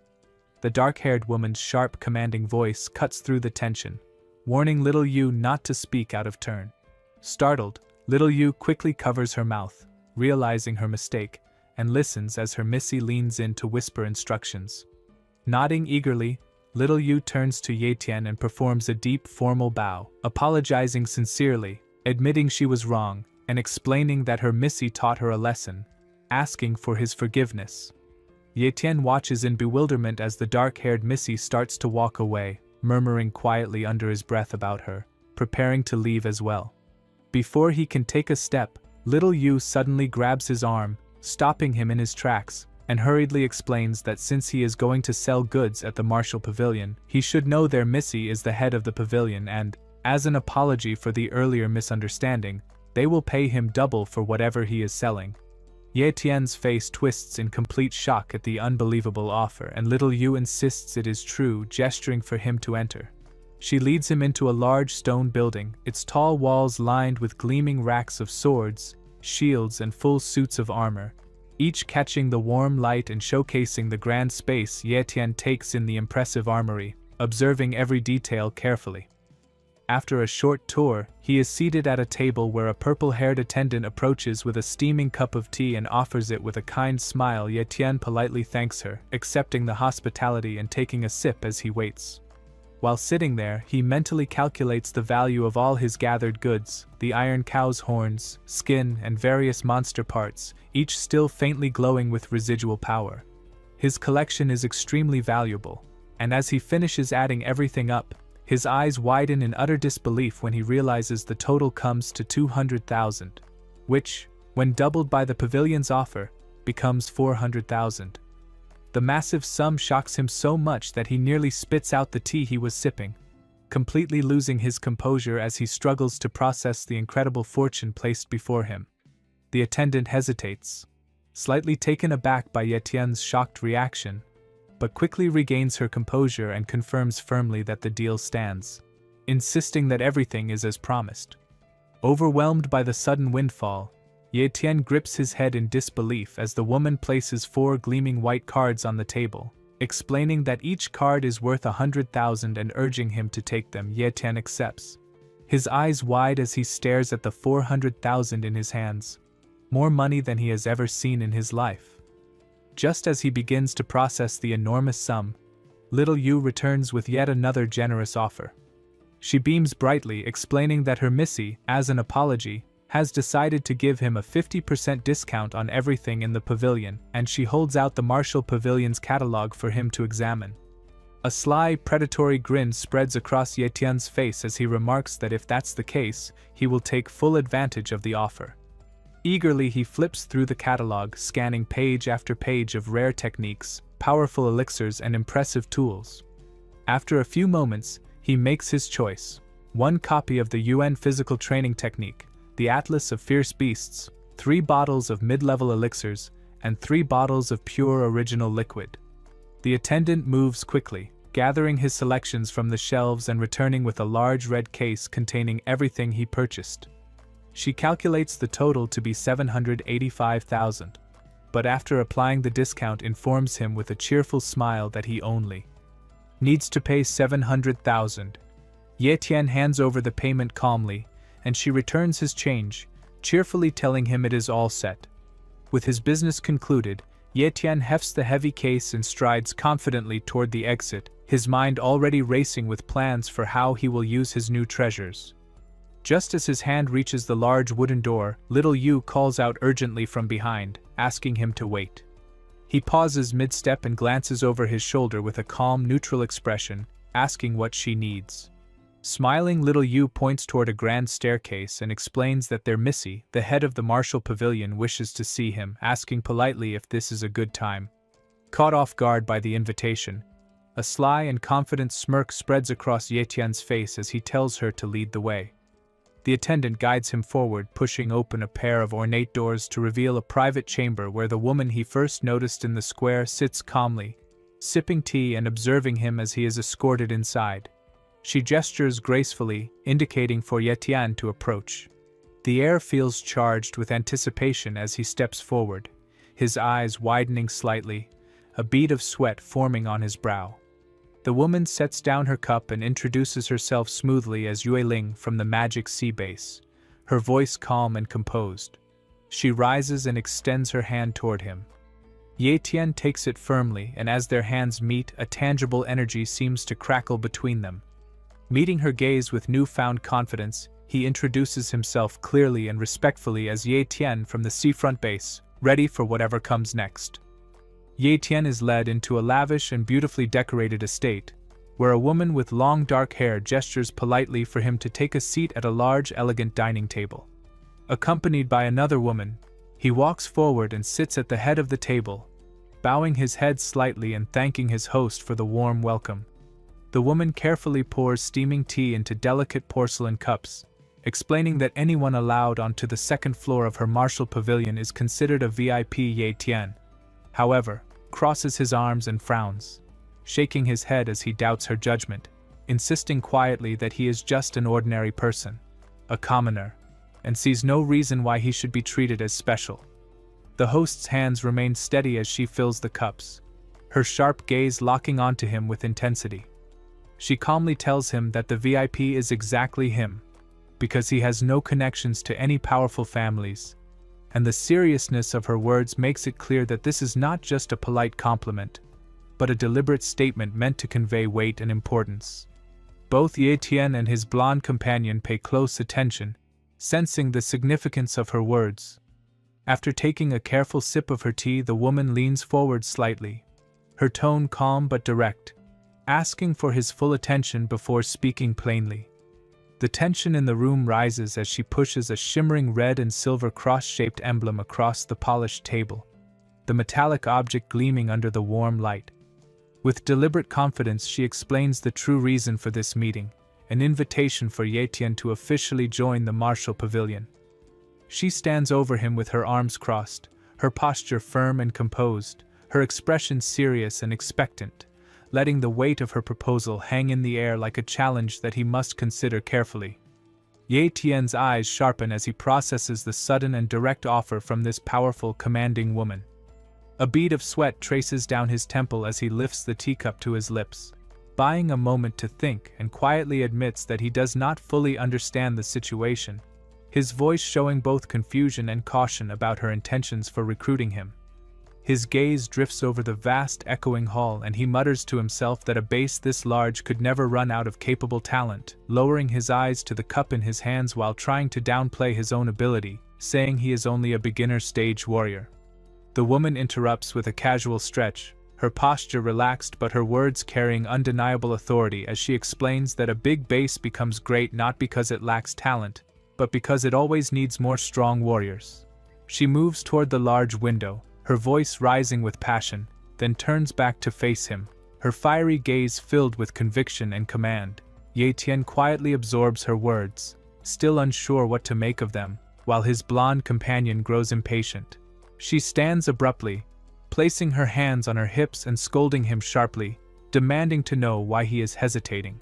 The dark-haired woman's sharp, commanding voice cuts through the tension, warning little Yu not to speak out of turn. Startled, little Yu quickly covers her mouth, realizing her mistake, and listens as her missy leans in to whisper instructions. Nodding eagerly, little Yu turns to Ye Tian and performs a deep, formal bow, apologizing sincerely, admitting she was wrong, and explaining that her missy taught her a lesson, asking for his forgiveness. Ye Tian watches in bewilderment as the dark-haired missy starts to walk away, murmuring quietly under his breath about her. preparing to leave as well. Before he can take a step, little Yu suddenly grabs his arm, stopping him in his tracks, and hurriedly explains that since he is going to sell goods at the Martial Pavilion, he should know their Missy is the head of the pavilion and, as an apology for the earlier misunderstanding, they will pay him double for whatever he is selling. Ye Tian's face twists in complete shock at the unbelievable offer, and little Yu insists it is true, gesturing for him to enter. She leads him into a large stone building, its tall walls lined with gleaming racks of swords, shields, and full suits of armor, each catching the warm light and showcasing the grand space Ye Tian takes in the impressive armory, observing every detail carefully. After a short tour, he is seated at a table where a purple-haired attendant approaches with a steaming cup of tea and offers it with a kind smile. Ye Tian politely thanks her, accepting the hospitality and taking a sip as he waits. While sitting there, he mentally calculates the value of all his gathered goods, the iron cow's horns, skin, and various monster parts, each still faintly glowing with residual power. His collection is extremely valuable, and as he finishes adding everything up, his eyes widen in utter disbelief when he realizes the total comes to 200,000, which, when doubled by the pavilion's offer, becomes 400,000. The massive sum shocks him so much that he nearly spits out the tea he was sipping, completely losing his composure as he struggles to process the incredible fortune placed before him. The attendant hesitates, slightly taken aback by Ye Tian's shocked reaction, but quickly regains her composure and confirms firmly that the deal stands, insisting that everything is as promised. Overwhelmed by the sudden windfall, Ye Tian grips his head in disbelief as the woman places 4 gleaming white cards on the table, explaining that each card is worth 100,000 and urging him to take them. Ye Tian accepts, his eyes wide as he stares at the 400,000 in his hands, more money than he has ever seen in his life. Just as he begins to process the enormous sum, little Yu returns with yet another generous offer. She beams brightly, explaining that her Missy, as an apology, has decided to give him a 50% discount on everything in the pavilion, and she holds out the Martial Pavilion's catalog for him to examine. A sly, predatory grin spreads across Ye Tian's face as he remarks that if that's the case, he will take full advantage of the offer. Eagerly he flips through the catalog, scanning page after page of rare techniques, powerful elixirs, and impressive tools. After a few moments, he makes his choice: 1 copy of the UN physical training technique, the Atlas of Fierce Beasts, 3 bottles of mid-level elixirs, and 3 bottles of pure original liquid. The attendant moves quickly, gathering his selections from the shelves and returning with a large red case containing everything he purchased. She calculates the total to be 785,000, but after applying the discount informs him with a cheerful smile that he only needs to pay 700,000. Ye Tian hands over the payment calmly, and she returns his change, cheerfully telling him it is all set. With his business concluded, Ye Tian hefts the heavy case and strides confidently toward the exit, his mind already racing with plans for how he will use his new treasures. Just as his hand reaches the large wooden door, little Yu calls out urgently from behind, asking him to wait. He pauses mid-step and glances over his shoulder with a calm, neutral expression, asking what she needs. Smiling, little Yu points toward a grand staircase and explains that their Missy, the head of the Martial Pavilion, wishes to see him, asking politely if this is a good time. Caught off guard by the invitation, a sly and confident smirk spreads across Ye Tian's face as he tells her to lead the way. The attendant guides him forward, pushing open a pair of ornate doors to reveal a private chamber where the woman he first noticed in the square sits calmly, sipping tea and observing him as he is escorted inside. She gestures gracefully, indicating for Ye Tian to approach. The air feels charged with anticipation as he steps forward, his eyes widening slightly, a bead of sweat forming on his brow. The woman sets down her cup and introduces herself smoothly as Yueling from the Magic Sea Base, her voice calm and composed. She rises and extends her hand toward him. Ye Tian takes it firmly, and as their hands meet, a tangible energy seems to crackle between them. Meeting her gaze with newfound confidence, he introduces himself clearly and respectfully as Ye Tian from the seafront base, ready for whatever comes next. Ye Tian is led into a lavish and beautifully decorated estate, where a woman with long dark hair gestures politely for him to take a seat at a large, elegant dining table. Accompanied by another woman, he walks forward and sits at the head of the table, bowing his head slightly and thanking his host for the warm welcome. The woman carefully pours steaming tea into delicate porcelain cups, explaining that anyone allowed onto the second floor of her martial pavilion is considered a VIP. Ye Tian, however, crosses his arms and frowns, shaking his head as he doubts her judgment, insisting quietly that he is just an ordinary person, a commoner, and sees no reason why he should be treated as special. The host's hands remain steady as she fills the cups, her sharp gaze locking onto him with intensity. She calmly tells him that the VIP is exactly him, because he has no connections to any powerful families, and the seriousness of her words makes it clear that this is not just a polite compliment, but a deliberate statement meant to convey weight and importance. Both Ye Tian and his blonde companion pay close attention, sensing the significance of her words. After taking a careful sip of her tea, the woman leans forward slightly, her tone calm but direct, asking for his full attention before speaking plainly. The tension in the room rises as she pushes a shimmering red and silver cross-shaped emblem across the polished table, the metallic object gleaming under the warm light. With deliberate confidence, she explains the true reason for this meeting, an invitation for Ye Tian to officially join the martial pavilion. She stands over him with her arms crossed, her posture firm and composed, her expression serious and expectant, letting the weight of her proposal hang in the air like a challenge that he must consider carefully. Ye Tian's eyes sharpen as he processes the sudden and direct offer from this powerful, commanding woman. A bead of sweat traces down his temple as he lifts the teacup to his lips, buying a moment to think, and quietly admits that he does not fully understand the situation, his voice showing both confusion and caution about her intentions for recruiting him. His gaze drifts over the vast, echoing hall, and he mutters to himself that a base this large could never run out of capable talent, lowering his eyes to the cup in his hands while trying to downplay his own ability, saying he is only a beginner stage warrior. The woman interrupts with a casual stretch, her posture relaxed but her words carrying undeniable authority as she explains that a big base becomes great not because it lacks talent, but because it always needs more strong warriors. She moves toward the large window, her voice rising with passion, then turns back to face him, her fiery gaze filled with conviction and command. Ye Tian quietly absorbs her words, still unsure what to make of them, while his blonde companion grows impatient. She stands abruptly, placing her hands on her hips and scolding him sharply, demanding to know why he is hesitating.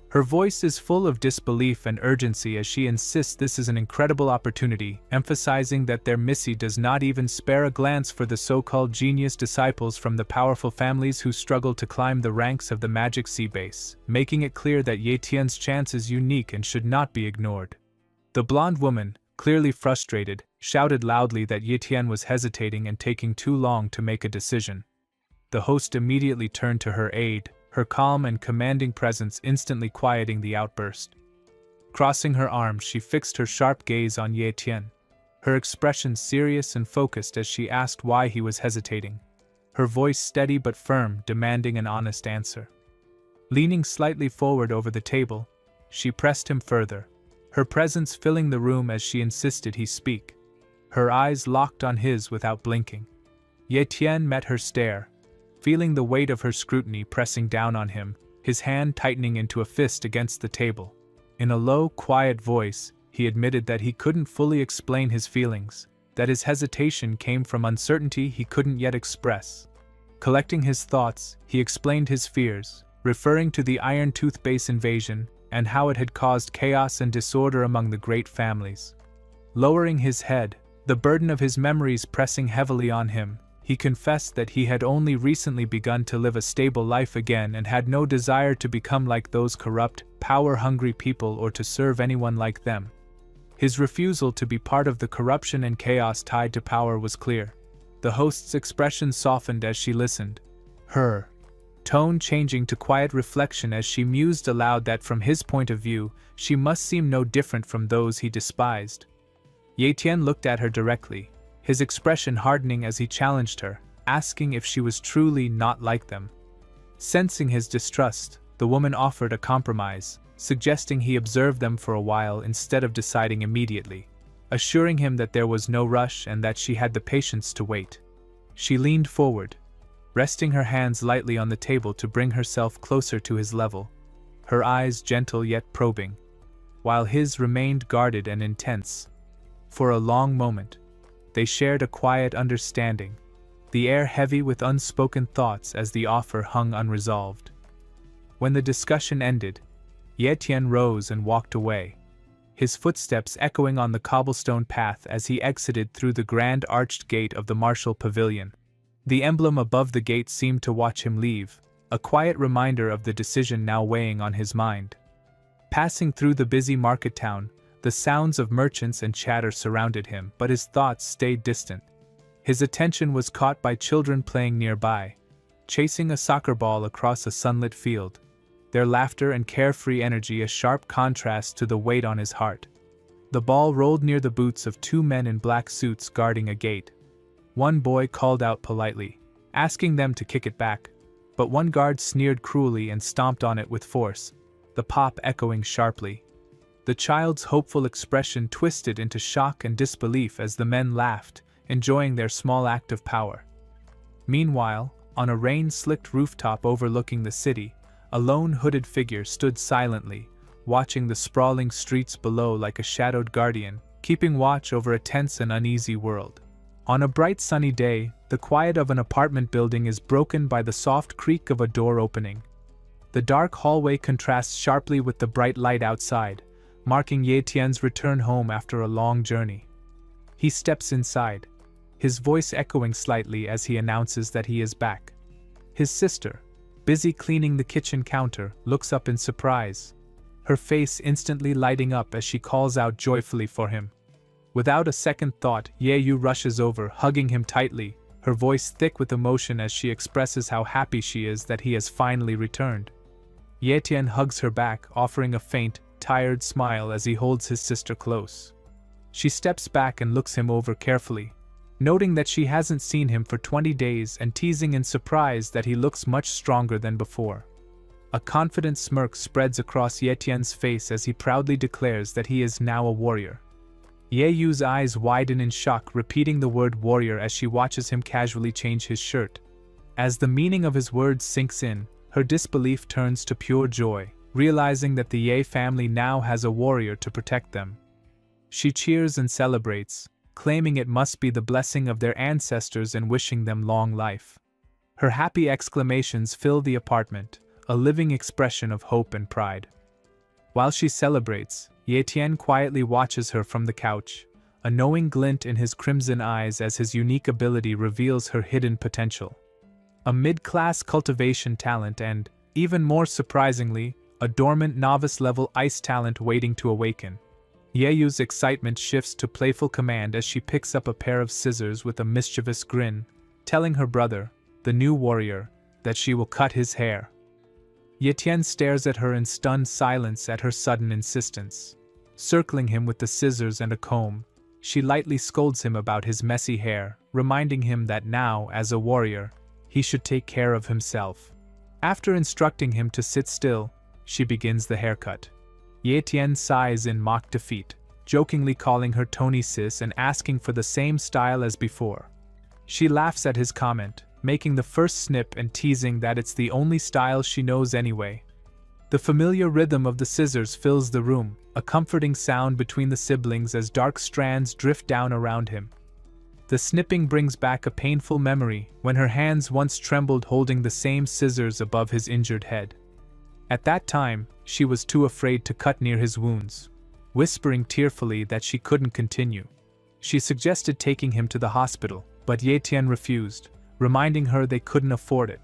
Her voice is full of disbelief and urgency as she insists this is an incredible opportunity, emphasizing that their Missy does not even spare a glance for the so-called genius disciples from the powerful families who struggle to climb the ranks of the Magic Sea Base, making it clear that Ye Tian's chance is unique and should not be ignored. The blonde woman, clearly frustrated, shouted loudly that Ye Tian was hesitating and taking too long to make a decision. The host immediately turned to her aid, her calm and commanding presence instantly quieting the outburst. Crossing her arms, she fixed her sharp gaze on Ye Tian, her expression serious and focused as she asked why he was hesitating, her voice steady but firm, demanding an honest answer. Leaning slightly forward over the table, she pressed him further, her presence filling the room as she insisted he speak. Her eyes locked on his without blinking. Ye Tian met her stare, feeling the weight of her scrutiny pressing down on him, his hand tightening into a fist against the table. In a low, quiet voice, he admitted that he couldn't fully explain his feelings, that his hesitation came from uncertainty he couldn't yet express. Collecting his thoughts, he explained his fears, referring to the Iron Tooth base invasion and how it had caused chaos and disorder among the great families. Lowering his head, the burden of his memories pressing heavily on him, he confessed that he had only recently begun to live a stable life again and had no desire to become like those corrupt, power-hungry people or to serve anyone like them. His refusal to be part of the corruption and chaos tied to power was clear. The host's expression softened as she listened, her tone changing to quiet reflection as she mused aloud that from his point of view, she must seem no different from those he despised. Ye Tian looked at her directly, his expression hardening as he challenged her, asking if she was truly not like them. Sensing his distrust, the woman offered a compromise, suggesting he observe them for a while instead of deciding immediately, assuring him that there was no rush and that she had the patience to wait. She leaned forward, resting her hands lightly on the table to bring herself closer to his level, her eyes gentle yet probing, while his remained guarded and intense. For a long moment, they shared a quiet understanding, the air heavy with unspoken thoughts as the offer hung unresolved. When the discussion ended, Ye Tian rose and walked away, his footsteps echoing on the cobblestone path as he exited through the grand arched gate of the martial pavilion. The emblem above the gate seemed to watch him leave, a quiet reminder of the decision now weighing on his mind. Passing through the busy market town, the sounds of merchants and chatter surrounded him, but his thoughts stayed distant. His attention was caught by children playing nearby, chasing a soccer ball across a sunlit field, their laughter and carefree energy a sharp contrast to the weight on his heart. The ball rolled near the boots of two men in black suits guarding a gate. One boy called out politely, asking them to kick it back, but one guard sneered cruelly and stomped on it with force, the pop echoing sharply. The child's hopeful expression twisted into shock and disbelief as the men laughed, enjoying their small act of power. Meanwhile, on a rain-slicked rooftop overlooking the city, a lone hooded figure stood silently, watching the sprawling streets below like a shadowed guardian, keeping watch over a tense and uneasy world. On a bright sunny day, the quiet of an apartment building is broken by the soft creak of a door opening. The dark hallway contrasts sharply with the bright light outside, marking Ye Tian's return home after a long journey. He steps inside, his voice echoing slightly as he announces that he is back. His sister, busy cleaning the kitchen counter, looks up in surprise, her face instantly lighting up as she calls out joyfully for him. Without a second thought, Ye Yu rushes over, hugging him tightly, her voice thick with emotion as she expresses how happy she is that he has finally returned. Ye Tian hugs her back, offering a faint, tired smile as he holds his sister close. She steps back and looks him over carefully, noting that she hasn't seen him for 20 days and teasing in surprise that he looks much stronger than before. A confident smirk spreads across Ye Tian's face as he proudly declares that he is now a warrior. Ye Yu's eyes widen in shock, repeating the word warrior as she watches him casually change his shirt. As the meaning of his words sinks in, her disbelief turns to pure joy, realizing that the Ye family now has a warrior to protect them. She cheers and celebrates, claiming it must be the blessing of their ancestors and wishing them long life. Her happy exclamations fill the apartment, a living expression of hope and pride. While she celebrates, Ye Tian quietly watches her from the couch, a knowing glint in his crimson eyes as his unique ability reveals her hidden potential. A mid-class cultivation talent and, even more surprisingly, a dormant novice-level ice talent waiting to awaken. Ye Yu's excitement shifts to playful command as she picks up a pair of scissors with a mischievous grin, telling her brother, the new warrior, that she will cut his hair. Ye Tian stares at her in stunned silence at her sudden insistence. Circling him with the scissors and a comb, she lightly scolds him about his messy hair, reminding him that now, as a warrior, he should take care of himself. After instructing him to sit still, she begins the haircut. Ye Tian sighs in mock defeat, jokingly calling her Tony Sis and asking for the same style as before. She laughs at his comment, making the first snip and teasing that it's the only style she knows anyway. The familiar rhythm of the scissors fills the room, a comforting sound between the siblings as dark strands drift down around him. The snipping brings back a painful memory when her hands once trembled holding the same scissors above his injured head. At that time, she was too afraid to cut near his wounds, whispering tearfully that she couldn't continue. She suggested taking him to the hospital, but Ye Tian refused, reminding her they couldn't afford it.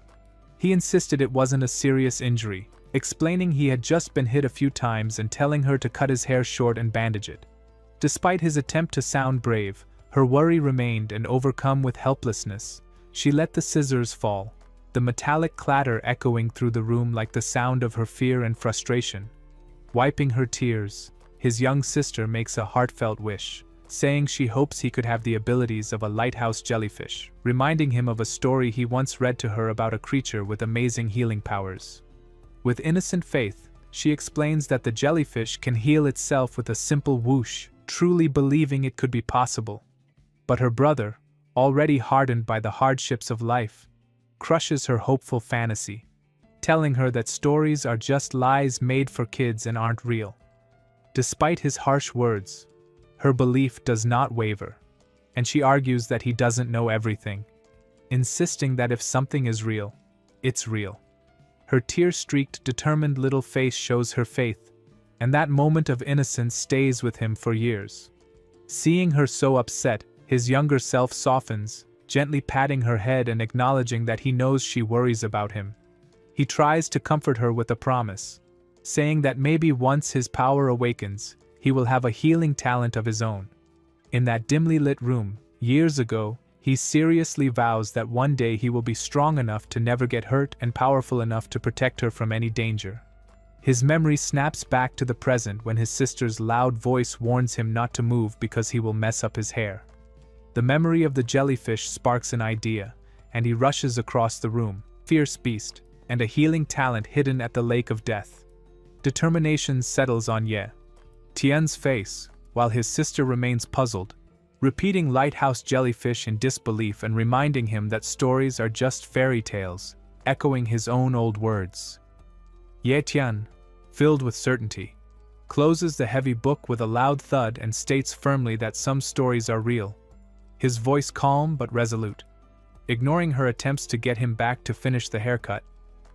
He insisted it wasn't a serious injury, explaining he had just been hit a few times and telling her to cut his hair short and bandage it. Despite his attempt to sound brave, her worry remained, and overcome with helplessness, she let the scissors fall, the metallic clatter echoing through the room like the sound of her fear and frustration. Wiping her tears, his young sister makes a heartfelt wish, saying she hopes he could have the abilities of a lighthouse jellyfish, reminding him of a story he once read to her about a creature with amazing healing powers. With innocent faith, she explains that the jellyfish can heal itself with a simple whoosh, truly believing it could be possible. But her brother, already hardened by the hardships of life, crushes her hopeful fantasy, telling her that stories are just lies made for kids and aren't real. Despite his harsh words, her belief does not waver, and she argues that he doesn't know everything, insisting that if something is real, it's real. Her tear-streaked, determined little face shows her faith, and that moment of innocence stays with him for years. Seeing her so upset, his younger self softens, gently patting her head and acknowledging that he knows she worries about him. He tries to comfort her with a promise, saying that maybe once his power awakens, he will have a healing talent of his own. In that dimly lit room, years ago, he seriously vows that one day he will be strong enough to never get hurt and powerful enough to protect her from any danger. His memory snaps back to the present when his sister's loud voice warns him not to move because he will mess up his hair. The memory of the jellyfish sparks an idea, and he rushes across the room, fierce beast, and a healing talent hidden at the lake of death. Determination settles on Ye Tian's face, while his sister remains puzzled, repeating lighthouse jellyfish in disbelief and reminding him that stories are just fairy tales, echoing his own old words. Ye Tian, filled with certainty, closes the heavy book with a loud thud and states firmly that some stories are real, his voice calm but resolute. Ignoring her attempts to get him back to finish the haircut,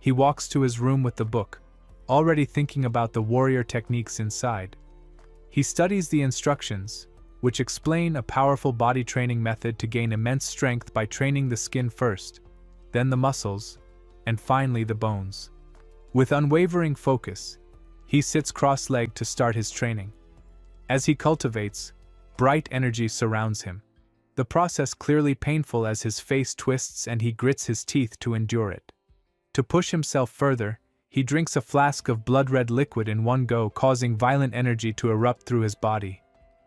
he walks to his room with the book, already thinking about the warrior techniques inside. He studies the instructions, which explain a powerful body training method to gain immense strength by training the skin first, then the muscles, and finally the bones. With unwavering focus, he sits cross-legged to start his training. As he cultivates, bright energy surrounds him. The process clearly painful as his face twists and he grits his teeth to endure it. To push himself further, he drinks a flask of blood-red liquid in one go, causing violent energy to erupt through his body.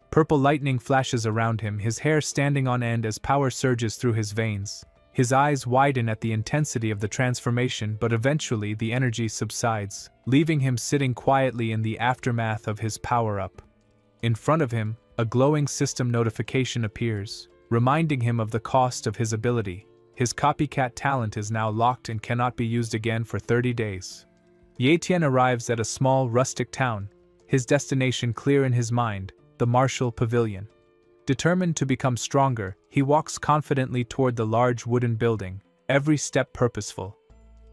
Purple lightning flashes around him, his hair standing on end as power surges through his veins. His eyes widen at the intensity of the transformation, but eventually the energy subsides, leaving him sitting quietly in the aftermath of his power-up. In front of him, a glowing system notification appears, reminding him of the cost of his ability. His copycat talent is now locked and cannot be used again for 30 days. Ye Tian arrives at a small, rustic town, his destination clear in his mind, the martial pavilion. Determined to become stronger, he walks confidently toward the large wooden building, every step purposeful.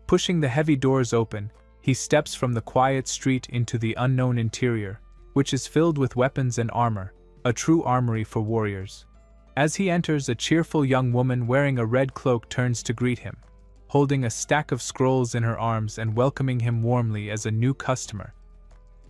Pushing the heavy doors open, he steps from the quiet street into the unknown interior, which is filled with weapons and armor, a true armory for warriors. As he enters, a cheerful young woman wearing a red cloak turns to greet him, holding a stack of scrolls in her arms and welcoming him warmly as a new customer.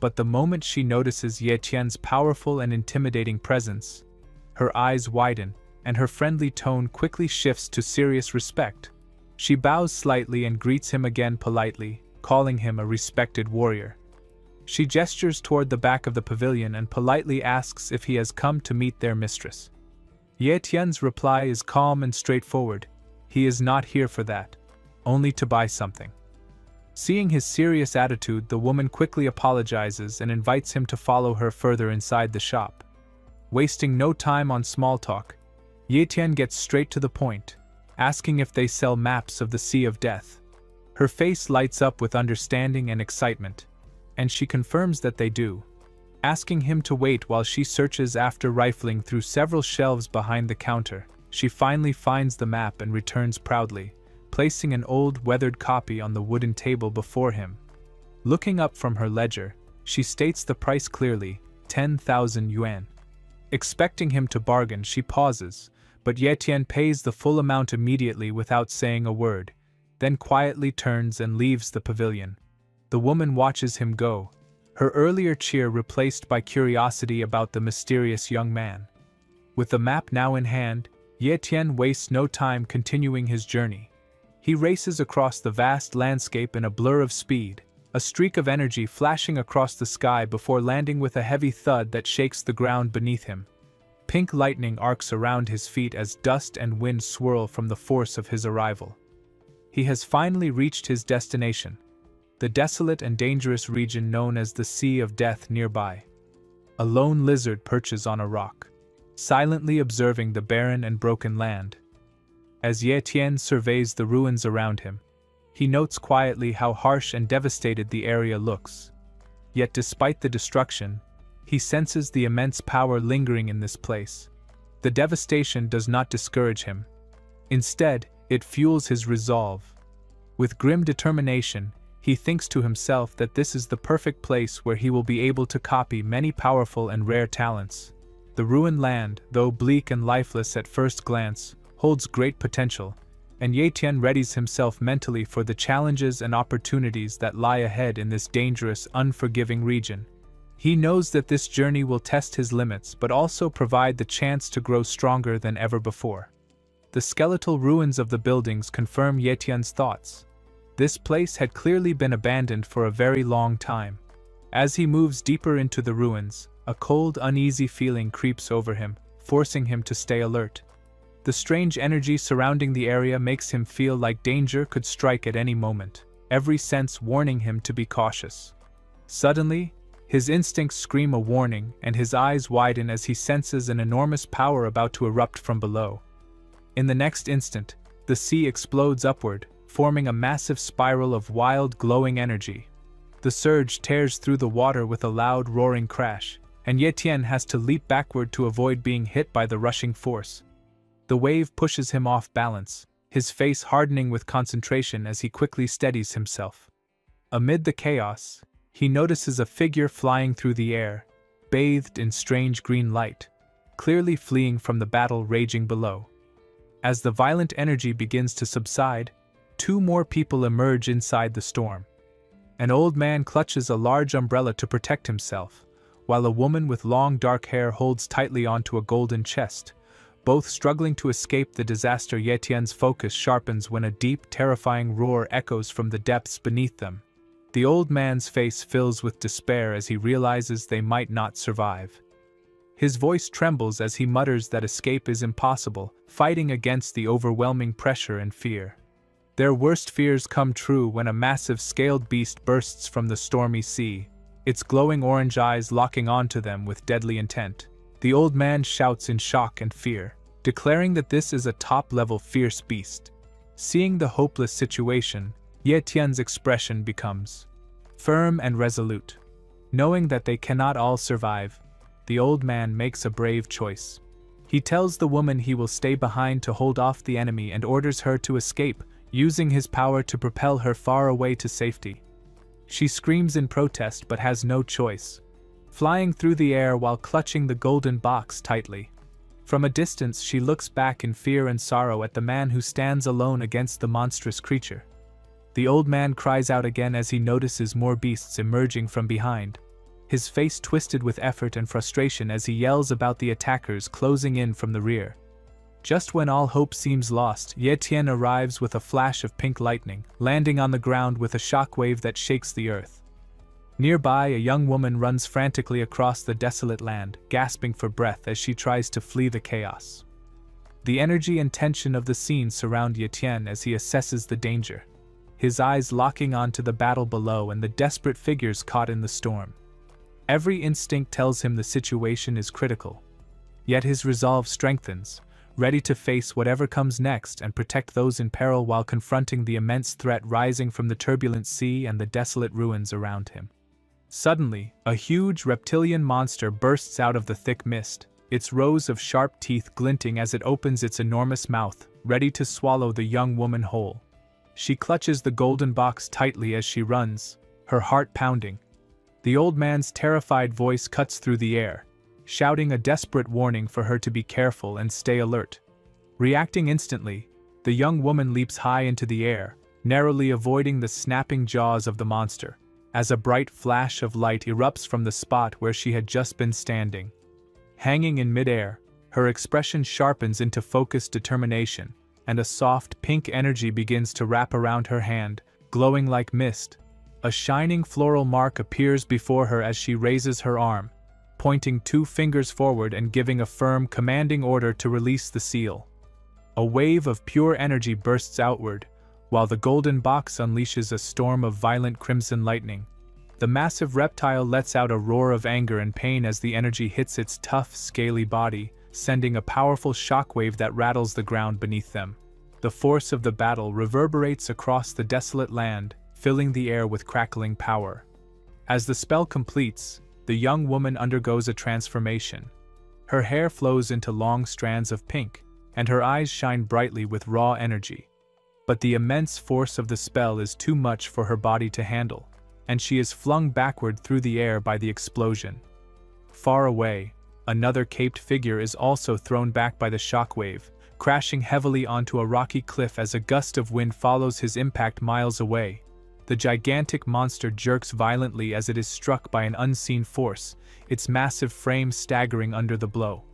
But the moment she notices Ye Tian's powerful and intimidating presence, her eyes widen, and her friendly tone quickly shifts to serious respect. She bows slightly and greets him again politely, calling him a respected warrior. She gestures toward the back of the pavilion and politely asks if he has come to meet their mistress. Ye Tian's reply is calm and straightforward. He is not here for that, only to buy something. Seeing his serious attitude, the woman quickly apologizes and invites him to follow her further inside the shop. Wasting no time on small talk, Ye Tian gets straight to the point, asking if they sell maps of the Sea of Death. Her face lights up with understanding and excitement, and she confirms that they do, asking him to wait while she searches. After rifling through several shelves behind the counter, she finally finds the map and returns proudly, placing an old, weathered copy on the wooden table before him. Looking up from her ledger, she states the price clearly, 10,000 yuan. Expecting him to bargain, she pauses, but Ye Tian pays the full amount immediately without saying a word, then quietly turns and leaves the pavilion. The woman watches him go, her earlier cheer replaced by curiosity about the mysterious young man. With the map now in hand, Ye Tian wastes no time continuing his journey. He races across the vast landscape in a blur of speed, a streak of energy flashing across the sky before landing with a heavy thud that shakes the ground beneath him. Pink lightning arcs around his feet as dust and wind swirl from the force of his arrival. He has finally reached his destination. the desolate and dangerous region known as the Sea of Death nearby. A lone lizard perches on a rock, silently observing the barren and broken land. As Ye Tian surveys the ruins around him, he notes quietly how harsh and devastated the area looks. Yet despite the destruction, he senses the immense power lingering in this place. The devastation does not discourage him. Instead, it fuels his resolve. With grim determination, he thinks to himself that this is the perfect place where he will be able to copy many powerful and rare talents. The ruined land, though bleak and lifeless at first glance, holds great potential, and Ye Tian readies himself mentally for the challenges and opportunities that lie ahead in this dangerous, unforgiving region. He knows that this journey will test his limits but also provide the chance to grow stronger than ever before. The skeletal ruins of the buildings confirm Ye Tian's thoughts. This place had clearly been abandoned for a very long time. As he moves deeper into the ruins, a cold, uneasy feeling creeps over him, forcing him to stay alert. The strange energy surrounding the area makes him feel like danger could strike at any moment, every sense warning him to be cautious. Suddenly, his instincts scream a warning and his eyes widen as he senses an enormous power about to erupt from below. In the next instant, the sea explodes upward, forming a massive spiral of wild, glowing energy. The surge tears through the water with a loud, roaring crash, and Ye Tian has to leap backward to avoid being hit by the rushing force. The wave pushes him off balance, his face hardening with concentration as he quickly steadies himself. Amid the chaos, he notices a figure flying through the air, bathed in strange green light, clearly fleeing from the battle raging below. As the violent energy begins to subside, two more people emerge inside the storm. An old man clutches a large umbrella to protect himself, while a woman with long dark hair holds tightly onto a golden chest, both struggling to escape the disaster. Ye Tian's focus sharpens when a deep, terrifying roar echoes from the depths beneath them. The old man's face fills with despair as he realizes they might not survive. His voice trembles as he mutters that escape is impossible, fighting against the overwhelming pressure and fear. Their worst fears come true when a massive scaled beast bursts from the stormy sea, its glowing orange eyes locking onto them with deadly intent. The old man shouts in shock and fear, declaring that this is a top-level fierce beast. Seeing the hopeless situation, Ye Tian's expression becomes firm and resolute. Knowing that they cannot all survive, the old man makes a brave choice. He tells the woman he will stay behind to hold off the enemy and orders her to escape, using his power to propel her far away to safety. She screams in protest but has no choice, flying through the air while clutching the golden box tightly. From a distance she looks back in fear and sorrow at the man who stands alone against the monstrous creature. The old man cries out again as he notices more beasts emerging from behind, his face twisted with effort and frustration as he yells about the attackers closing in from the rear. Just when all hope seems lost, Ye Tian arrives with a flash of pink lightning, landing on the ground with a shockwave that shakes the earth. Nearby, a young woman runs frantically across the desolate land, gasping for breath as she tries to flee the chaos. The energy and tension of the scene surround Ye Tian as he assesses the danger, his eyes locking onto the battle below and the desperate figures caught in the storm. Every instinct tells him the situation is critical, yet his resolve strengthens, ready to face whatever comes next and protect those in peril while confronting the immense threat rising from the turbulent sea and the desolate ruins around him. Suddenly, a huge reptilian monster bursts out of the thick mist, its rows of sharp teeth glinting as it opens its enormous mouth, ready to swallow the young woman whole. She clutches the golden box tightly as she runs, her heart pounding. The old man's terrified voice cuts through the air, shouting a desperate warning for her to be careful and stay alert. Reacting instantly, the young woman leaps high into the air, narrowly avoiding the snapping jaws of the monster, as a bright flash of light erupts from the spot where she had just been standing. Hanging in midair, her expression sharpens into focused determination, and a soft pink energy begins to wrap around her hand, glowing like mist. A shining floral mark appears before her as she raises her arm, pointing 2 fingers forward and giving a firm, commanding order to release the seal. A wave of pure energy bursts outward, while the golden box unleashes a storm of violent crimson lightning. The massive reptile lets out a roar of anger and pain as the energy hits its tough, scaly body, sending a powerful shockwave that rattles the ground beneath them. The force of the battle reverberates across the desolate land, filling the air with crackling power. As the spell completes, the young woman undergoes a transformation. Her hair flows into long strands of pink, and her eyes shine brightly with raw energy. But the immense force of the spell is too much for her body to handle, and she is flung backward through the air by the explosion. Far away, another caped figure is also thrown back by the shockwave, crashing heavily onto a rocky cliff as a gust of wind follows his impact miles away. The gigantic monster jerks violently as it is struck by an unseen force, its massive frame staggering under the blow.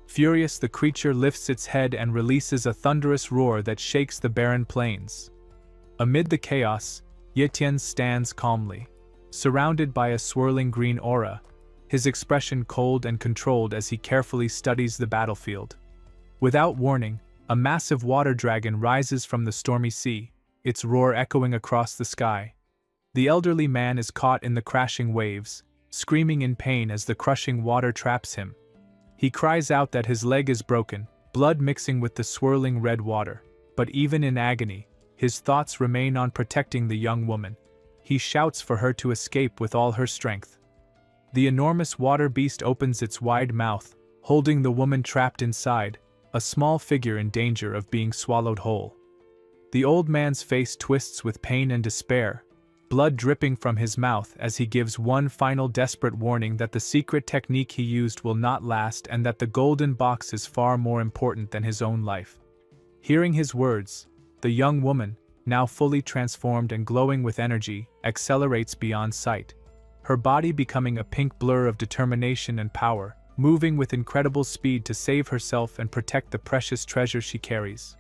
Furious, the creature lifts its head and releases a thunderous roar that shakes the barren plains. Amid the chaos, Yetian stands calmly, surrounded by a swirling green aura, his expression cold and controlled as he carefully studies the battlefield. Without warning, a massive water dragon rises from the stormy sea, its roar echoing across the sky. The elderly man is caught in the crashing waves, screaming in pain as the crushing water traps him. He cries out that his leg is broken, blood mixing with the swirling red water, but even in agony, his thoughts remain on protecting the young woman. He shouts for her to escape with all her strength. The enormous water beast opens its wide mouth, holding the woman trapped inside, a small figure in danger of being swallowed whole. The old man's face twists with pain and despair, blood dripping from his mouth as he gives one final desperate warning that the secret technique he used will not last and that the golden box is far more important than his own life. Hearing his words, the young woman, now fully transformed and glowing with energy, accelerates beyond sight, her body becoming a pink blur of determination and power, moving with incredible speed to save herself and protect the precious treasure she carries.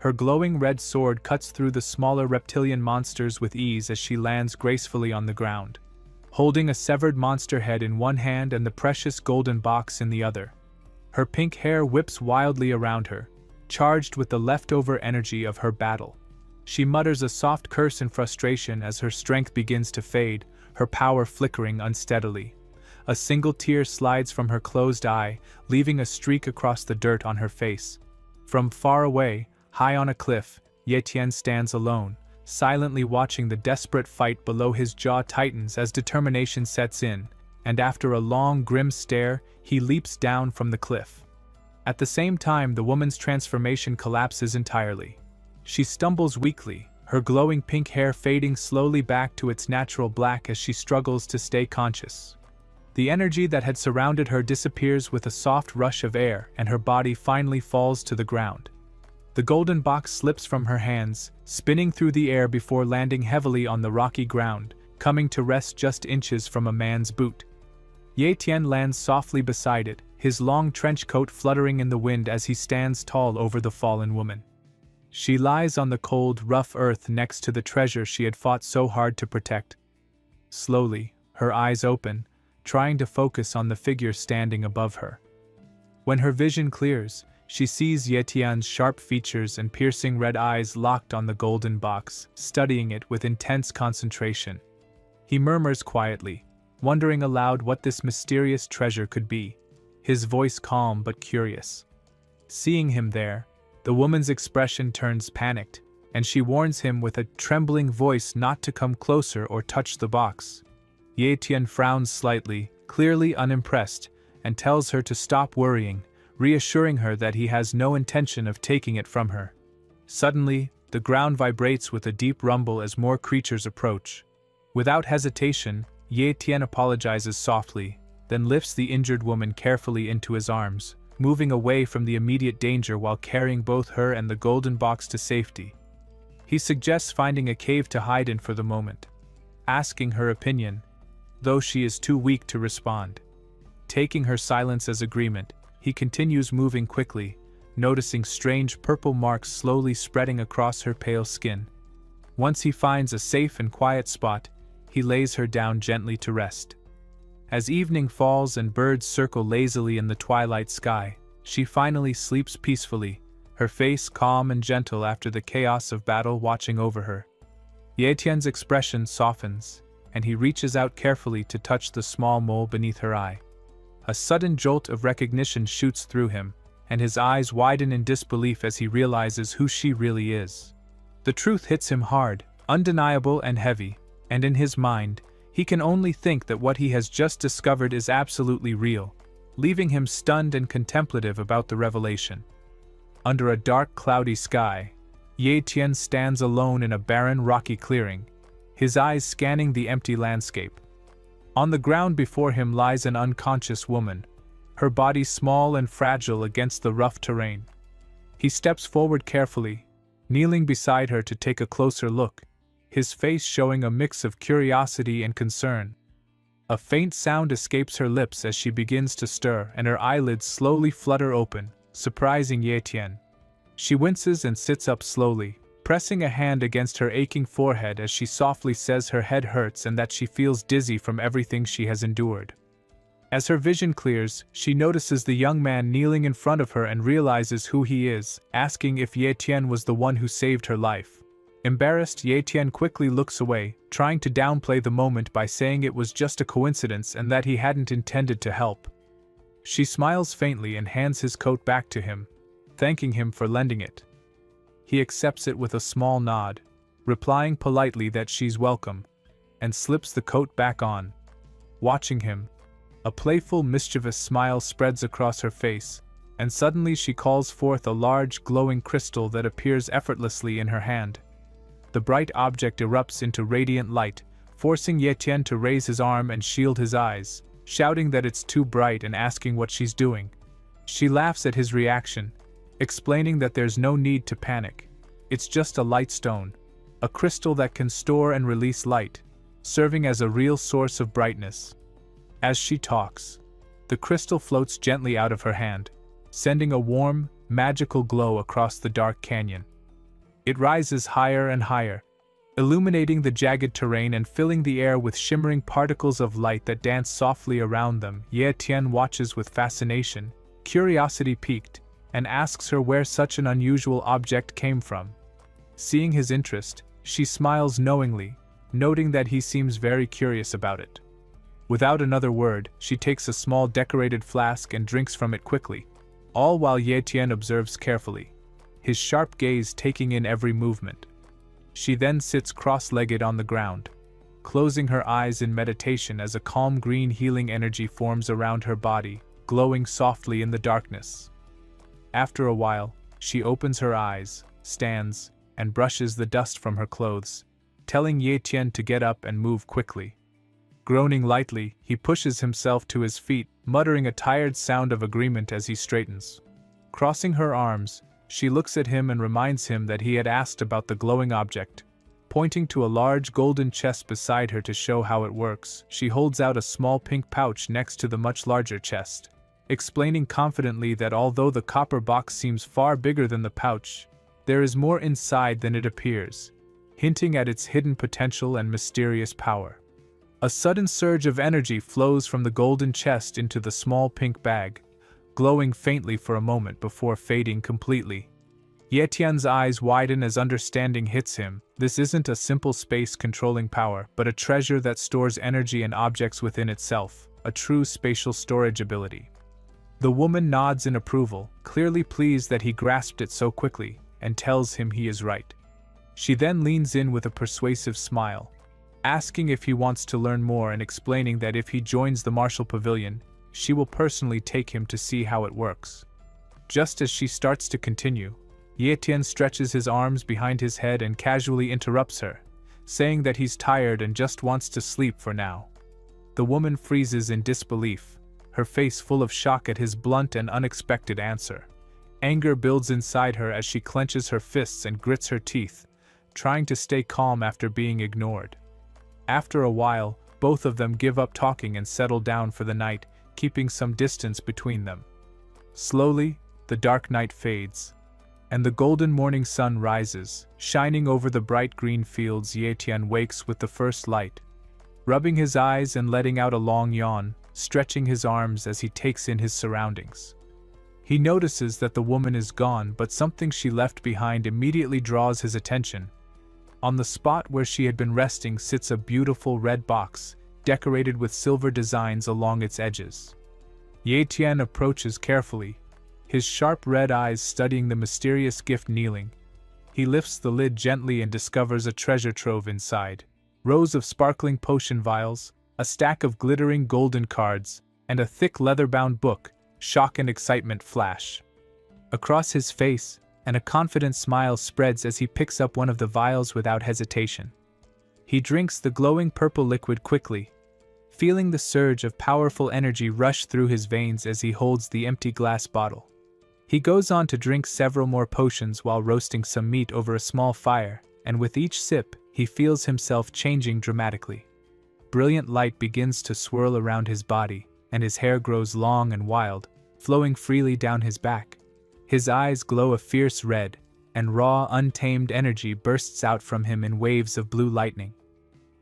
Her glowing red sword cuts through the smaller reptilian monsters with ease as she lands gracefully on the ground, holding a severed monster head in one hand and the precious golden box in the other. Her pink hair whips wildly around her, charged with the leftover energy of her battle. She mutters a soft curse in frustration as her strength begins to fade, her power flickering unsteadily. A single tear slides from her closed eye, leaving a streak across the dirt on her face. From far away, high on a cliff, Yetian stands alone, silently watching the desperate fight below. His jaw tightens as determination sets in, and after a long, grim stare, he leaps down from the cliff. At the same time, the woman's transformation collapses entirely. She stumbles weakly, her glowing pink hair fading slowly back to its natural black as she struggles to stay conscious. The energy that had surrounded her disappears with a soft rush of air, and her body finally falls to the ground. The golden box slips from her hands, spinning through the air before landing heavily on the rocky ground, coming to rest just inches from a man's boot. Yetian lands softly beside it, his long trench coat fluttering in the wind as he stands tall over the fallen woman. She lies on the cold, rough earth next to the treasure she had fought so hard to protect. Slowly, her eyes open, trying to focus on the figure standing above her. When her vision clears, she sees Yetian's sharp features and piercing red eyes locked on the golden box, studying it with intense concentration. He murmurs quietly, wondering aloud what this mysterious treasure could be, his voice calm but curious. Seeing him there, the woman's expression turns panicked, and she warns him with a trembling voice not to come closer or touch the box. Yetian frowns slightly, clearly unimpressed, and tells her to stop worrying, reassuring her that he has no intention of taking it from her. Suddenly, the ground vibrates with a deep rumble as more creatures approach. Without hesitation, Yetian apologizes softly, then lifts the injured woman carefully into his arms, moving away from the immediate danger while carrying both her and the golden box to safety. He suggests finding a cave to hide in for the moment, asking her opinion, though she is too weak to respond. Taking her silence as agreement, he continues moving quickly, noticing strange purple marks slowly spreading across her pale skin. Once he finds a safe and quiet spot, he lays her down gently to rest. As evening falls and birds circle lazily in the twilight sky, she finally sleeps peacefully, her face calm and gentle after the chaos of battle watching over her. Ye-Tian's expression softens, and he reaches out carefully to touch the small mole beneath her eye. A sudden jolt of recognition shoots through him, and his eyes widen in disbelief as he realizes who she really is. The truth hits him hard, undeniable and heavy, and in his mind, he can only think that what he has just discovered is absolutely real, leaving him stunned and contemplative about the revelation. Under a dark, cloudy sky, Ye-Tian stands alone in a barren, rocky clearing, his eyes scanning the empty landscape. On the ground before him lies an unconscious woman, her body small and fragile against the rough terrain. He steps forward carefully, kneeling beside her to take a closer look, his face showing a mix of curiosity and concern. A faint sound escapes her lips as she begins to stir, and her eyelids slowly flutter open, surprising Ye-Tian. She winces and sits up slowly, pressing a hand against her aching forehead as she softly says her head hurts and that she feels dizzy from everything she has endured. As her vision clears, she notices the young man kneeling in front of her and realizes who he is, asking if Ye-Tian was the one who saved her life. Embarrassed, Ye-Tian quickly looks away, trying to downplay the moment by saying it was just a coincidence and that he hadn't intended to help. She smiles faintly and hands his coat back to him, thanking him for lending it. He accepts it with a small nod, replying politely that she's welcome, and slips the coat back on. Watching him, a playful, mischievous smile spreads across her face, and suddenly she calls forth a large, glowing crystal that appears effortlessly in her hand. The bright object erupts into radiant light, forcing Ye-Tian to raise his arm and shield his eyes, shouting that it's too bright and asking what she's doing. She laughs at his reaction, explaining that there's no need to panic. It's just a light stone, a crystal that can store and release light, serving as a real source of brightness. As she talks, the crystal floats gently out of her hand, sending a warm, magical glow across the dark canyon. It rises higher and higher, illuminating the jagged terrain and filling the air with shimmering particles of light that dance softly around them. Ye-Tian watches with fascination, curiosity piqued, and asks her where such an unusual object came from. Seeing his interest, she smiles knowingly, noting that he seems very curious about it. Without another word, she takes a small decorated flask and drinks from it quickly, all while Ye-Tian observes carefully, his sharp gaze taking in every movement. She then sits cross-legged on the ground, closing her eyes in meditation as a calm green healing energy forms around her body, glowing softly in the darkness. After a while, she opens her eyes, stands, and brushes the dust from her clothes, telling Ye-Tian to get up and move quickly. Groaning lightly, he pushes himself to his feet, muttering a tired sound of agreement as he straightens. Crossing her arms, she looks at him and reminds him that he had asked about the glowing object. Pointing to a large golden chest beside her to show how it works, she holds out a small pink pouch next to the much larger chest, explaining confidently that although the copper box seems far bigger than the pouch, there is more inside than it appears, hinting at its hidden potential and mysterious power. A sudden surge of energy flows from the golden chest into the small pink bag, glowing faintly for a moment before fading completely. Ye-Tian's eyes widen as understanding hits him. This isn't a simple space-controlling power, but a treasure that stores energy and objects within itself, a true spatial storage ability. The woman nods in approval, clearly pleased that he grasped it so quickly, and tells him he is right. She then leans in with a persuasive smile, asking if he wants to learn more and explaining that if he joins the Martial Pavilion, she will personally take him to see how it works. Just as she starts to continue, Ye-Tian stretches his arms behind his head and casually interrupts her, saying that he's tired and just wants to sleep for now. The woman freezes in disbelief, her face full of shock at his blunt and unexpected answer. Anger builds inside her as she clenches her fists and grits her teeth, trying to stay calm after being ignored. After a while, both of them give up talking and settle down for the night, keeping some distance between them. Slowly, the dark night fades, and the golden morning sun rises, shining over the bright green fields. Ye-Tian wakes with the first light, rubbing his eyes and letting out a long yawn, stretching his arms as he takes in his surroundings. He notices that the woman is gone, but something she left behind immediately draws his attention. On the spot where she had been resting sits a beautiful red box, decorated with silver designs along its edges. Ye-Tian approaches carefully, his sharp red eyes studying the mysterious gift kneeling. He lifts the lid gently and discovers a treasure trove inside. Rows of sparkling potion vials, a stack of glittering golden cards, and a thick leather-bound book. Shock and excitement flash across his face, and a confident smile spreads as he picks up one of the vials without hesitation. He drinks the glowing purple liquid quickly, feeling the surge of powerful energy rush through his veins as he holds the empty glass bottle. He goes on to drink several more potions while roasting some meat over a small fire, and with each sip, he feels himself changing dramatically. Brilliant light begins to swirl around his body, and his hair grows long and wild, flowing freely down his back. His eyes glow a fierce red, and raw, untamed energy bursts out from him in waves of blue lightning.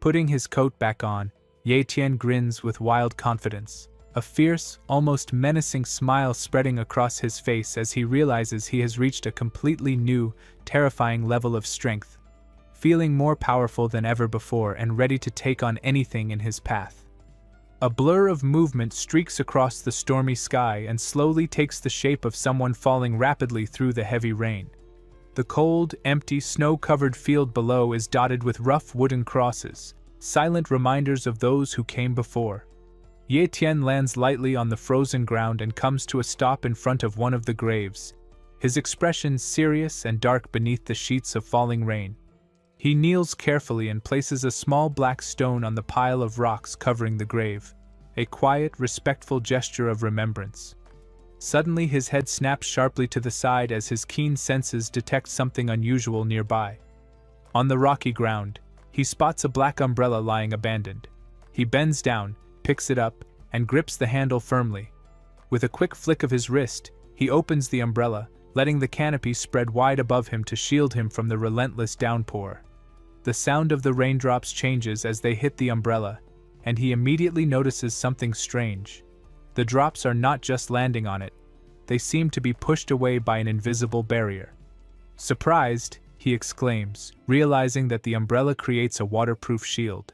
Putting his coat back on, Ye-Tian grins with wild confidence, a fierce, almost menacing smile spreading across his face as he realizes he has reached a completely new, terrifying level of strength, feeling more powerful than ever before and ready to take on anything in his path. A blur of movement streaks across the stormy sky and slowly takes the shape of someone falling rapidly through the heavy rain. The cold, empty, snow-covered field below is dotted with rough wooden crosses, silent reminders of those who came before. Ye-Tian lands lightly on the frozen ground and comes to a stop in front of one of the graves, his expression serious and dark beneath the sheets of falling rain. He kneels carefully and places a small black stone on the pile of rocks covering the grave, a quiet, respectful gesture of remembrance. Suddenly his head snaps sharply to the side as his keen senses detect something unusual nearby. On the rocky ground, he spots a black umbrella lying abandoned. He bends down, picks it up, and grips the handle firmly. With a quick flick of his wrist, he opens the umbrella, letting the canopy spread wide above him to shield him from the relentless downpour. The sound of the raindrops changes as they hit the umbrella, and he immediately notices something strange. The drops are not just landing on it, they seem to be pushed away by an invisible barrier. Surprised, he exclaims, realizing that the umbrella creates a waterproof shield.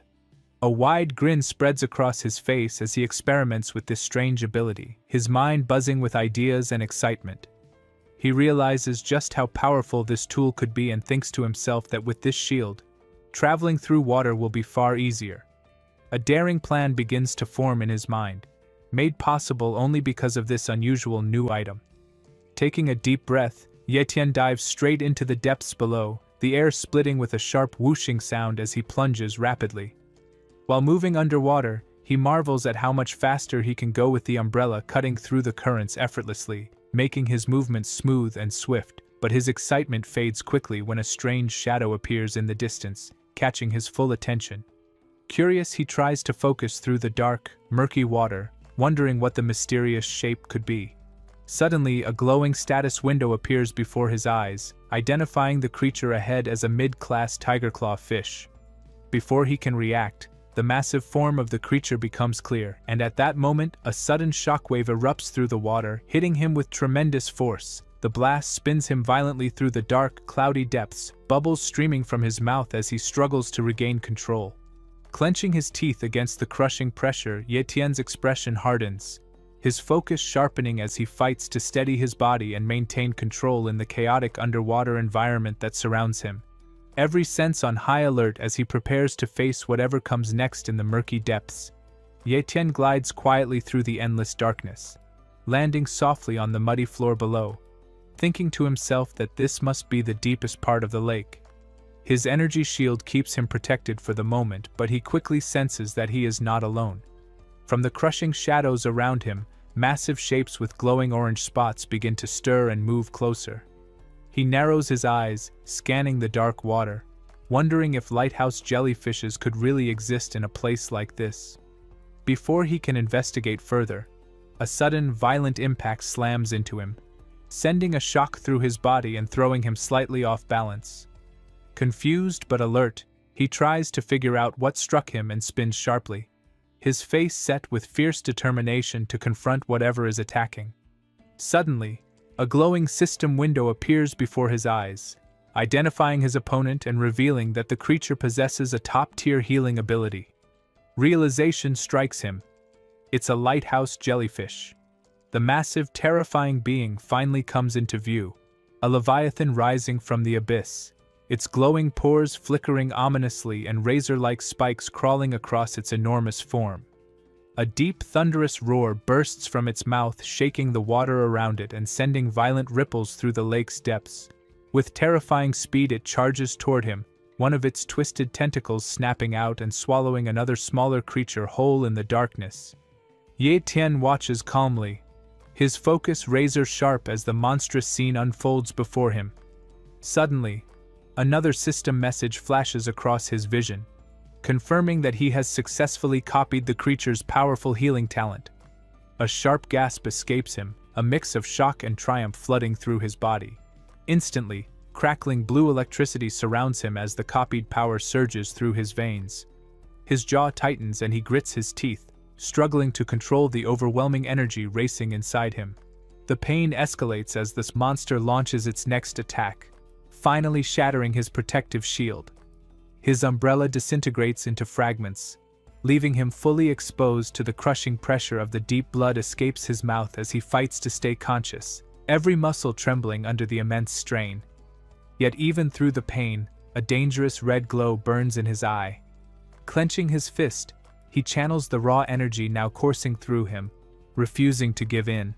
A wide grin spreads across his face as he experiments with this strange ability, his mind buzzing with ideas and excitement. He realizes just how powerful this tool could be and thinks to himself that with this shield, traveling through water will be far easier. A daring plan begins to form in his mind, made possible only because of this unusual new item. Taking a deep breath, Ye-Tian dives straight into the depths below, the air splitting with a sharp whooshing sound as he plunges rapidly. While moving underwater, he marvels at how much faster he can go with the umbrella cutting through the currents effortlessly, making his movements smooth and swift, but his excitement fades quickly when a strange shadow appears in the distance, catching his full attention. Curious, he tries to focus through the dark, murky water, wondering what the mysterious shape could be. Suddenly, a glowing status window appears before his eyes, identifying the creature ahead as a mid-class tigerclaw fish. Before he can react, the massive form of the creature becomes clear, and at that moment, a sudden shockwave erupts through the water, hitting him with tremendous force. The blast spins him violently through the dark, cloudy depths, bubbles streaming from his mouth as he struggles to regain control. Clenching his teeth against the crushing pressure, Ye-Tian's expression hardens, his focus sharpening as he fights to steady his body and maintain control in the chaotic underwater environment that surrounds him. Every sense on high alert as he prepares to face whatever comes next in the murky depths. Ye-Tian glides quietly through the endless darkness, landing softly on the muddy floor below, thinking to himself that this must be the deepest part of the lake. His energy shield keeps him protected for the moment, but he quickly senses that he is not alone. From the crushing shadows around him, massive shapes with glowing orange spots begin to stir and move closer. He narrows his eyes, scanning the dark water, wondering if lighthouse jellyfishes could really exist in a place like this. Before he can investigate further, a sudden, violent impact slams into him, sending a shock through his body and throwing him slightly off balance. Confused but alert, he tries to figure out what struck him and spins sharply, his face set with fierce determination to confront whatever is attacking. Suddenly, a glowing system window appears before his eyes, identifying his opponent and revealing that the creature possesses a top-tier healing ability. Realization strikes him. It's a lighthouse jellyfish. The massive, terrifying being finally comes into view, a leviathan rising from the abyss, its glowing pores flickering ominously and razor-like spikes crawling across its enormous form. A deep, thunderous roar bursts from its mouth, shaking the water around it and sending violent ripples through the lake's depths. With terrifying speed it charges toward him, one of its twisted tentacles snapping out and swallowing another smaller creature whole in the darkness. Ye Tian watches calmly, his focus razor-sharp as the monstrous scene unfolds before him. Suddenly, another system message flashes across his vision, confirming that he has successfully copied the creature's powerful healing talent. A sharp gasp escapes him, a mix of shock and triumph flooding through his body. Instantly, crackling blue electricity surrounds him as the copied power surges through his veins. His jaw tightens and he grits his teeth, struggling to control the overwhelming energy racing inside him. The pain escalates as this monster launches its next attack, finally shattering his protective shield. His umbrella disintegrates into fragments, leaving him fully exposed to the crushing pressure of the deep blood escapes his mouth as he fights to stay conscious, every muscle trembling under the immense strain. Yet even through the pain, a dangerous red glow burns in his eye. Clenching his fist, he channels the raw energy now coursing through him, refusing to give in.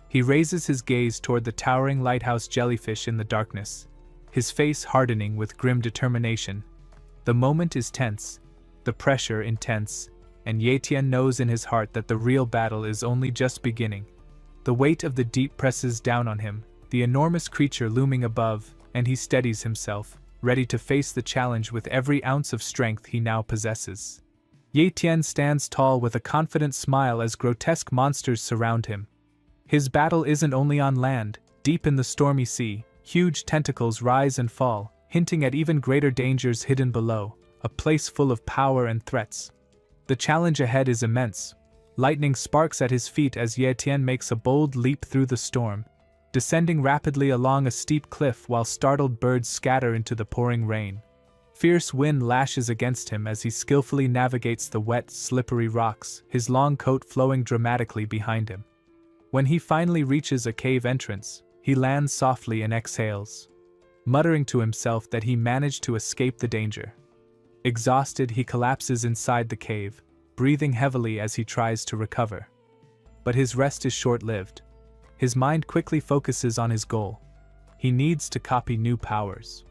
He raises his gaze toward the towering lighthouse jellyfish in the darkness, his face hardening with grim determination. The moment is tense, the pressure intense, and Ye Tian knows in his heart that the real battle is only just beginning. The weight of the deep presses down on him, the enormous creature looming above, and he steadies himself, ready to face the challenge with every ounce of strength he now possesses. Ye Tian stands tall with a confident smile as grotesque monsters surround him. His battle isn't only on land, deep in the stormy sea, huge tentacles rise and fall, hinting at even greater dangers hidden below, a place full of power and threats. The challenge ahead is immense. Lightning sparks at his feet as Ye Tian makes a bold leap through the storm, descending rapidly along a steep cliff while startled birds scatter into the pouring rain. Fierce wind lashes against him as he skillfully navigates the wet, slippery rocks, his long coat flowing dramatically behind him. When he finally reaches a cave entrance, he lands softly and exhales, muttering to himself that he managed to escape the danger. Exhausted, he collapses inside the cave, breathing heavily as he tries to recover. But his rest is short-lived. His mind quickly focuses on his goal. He needs to copy new powers.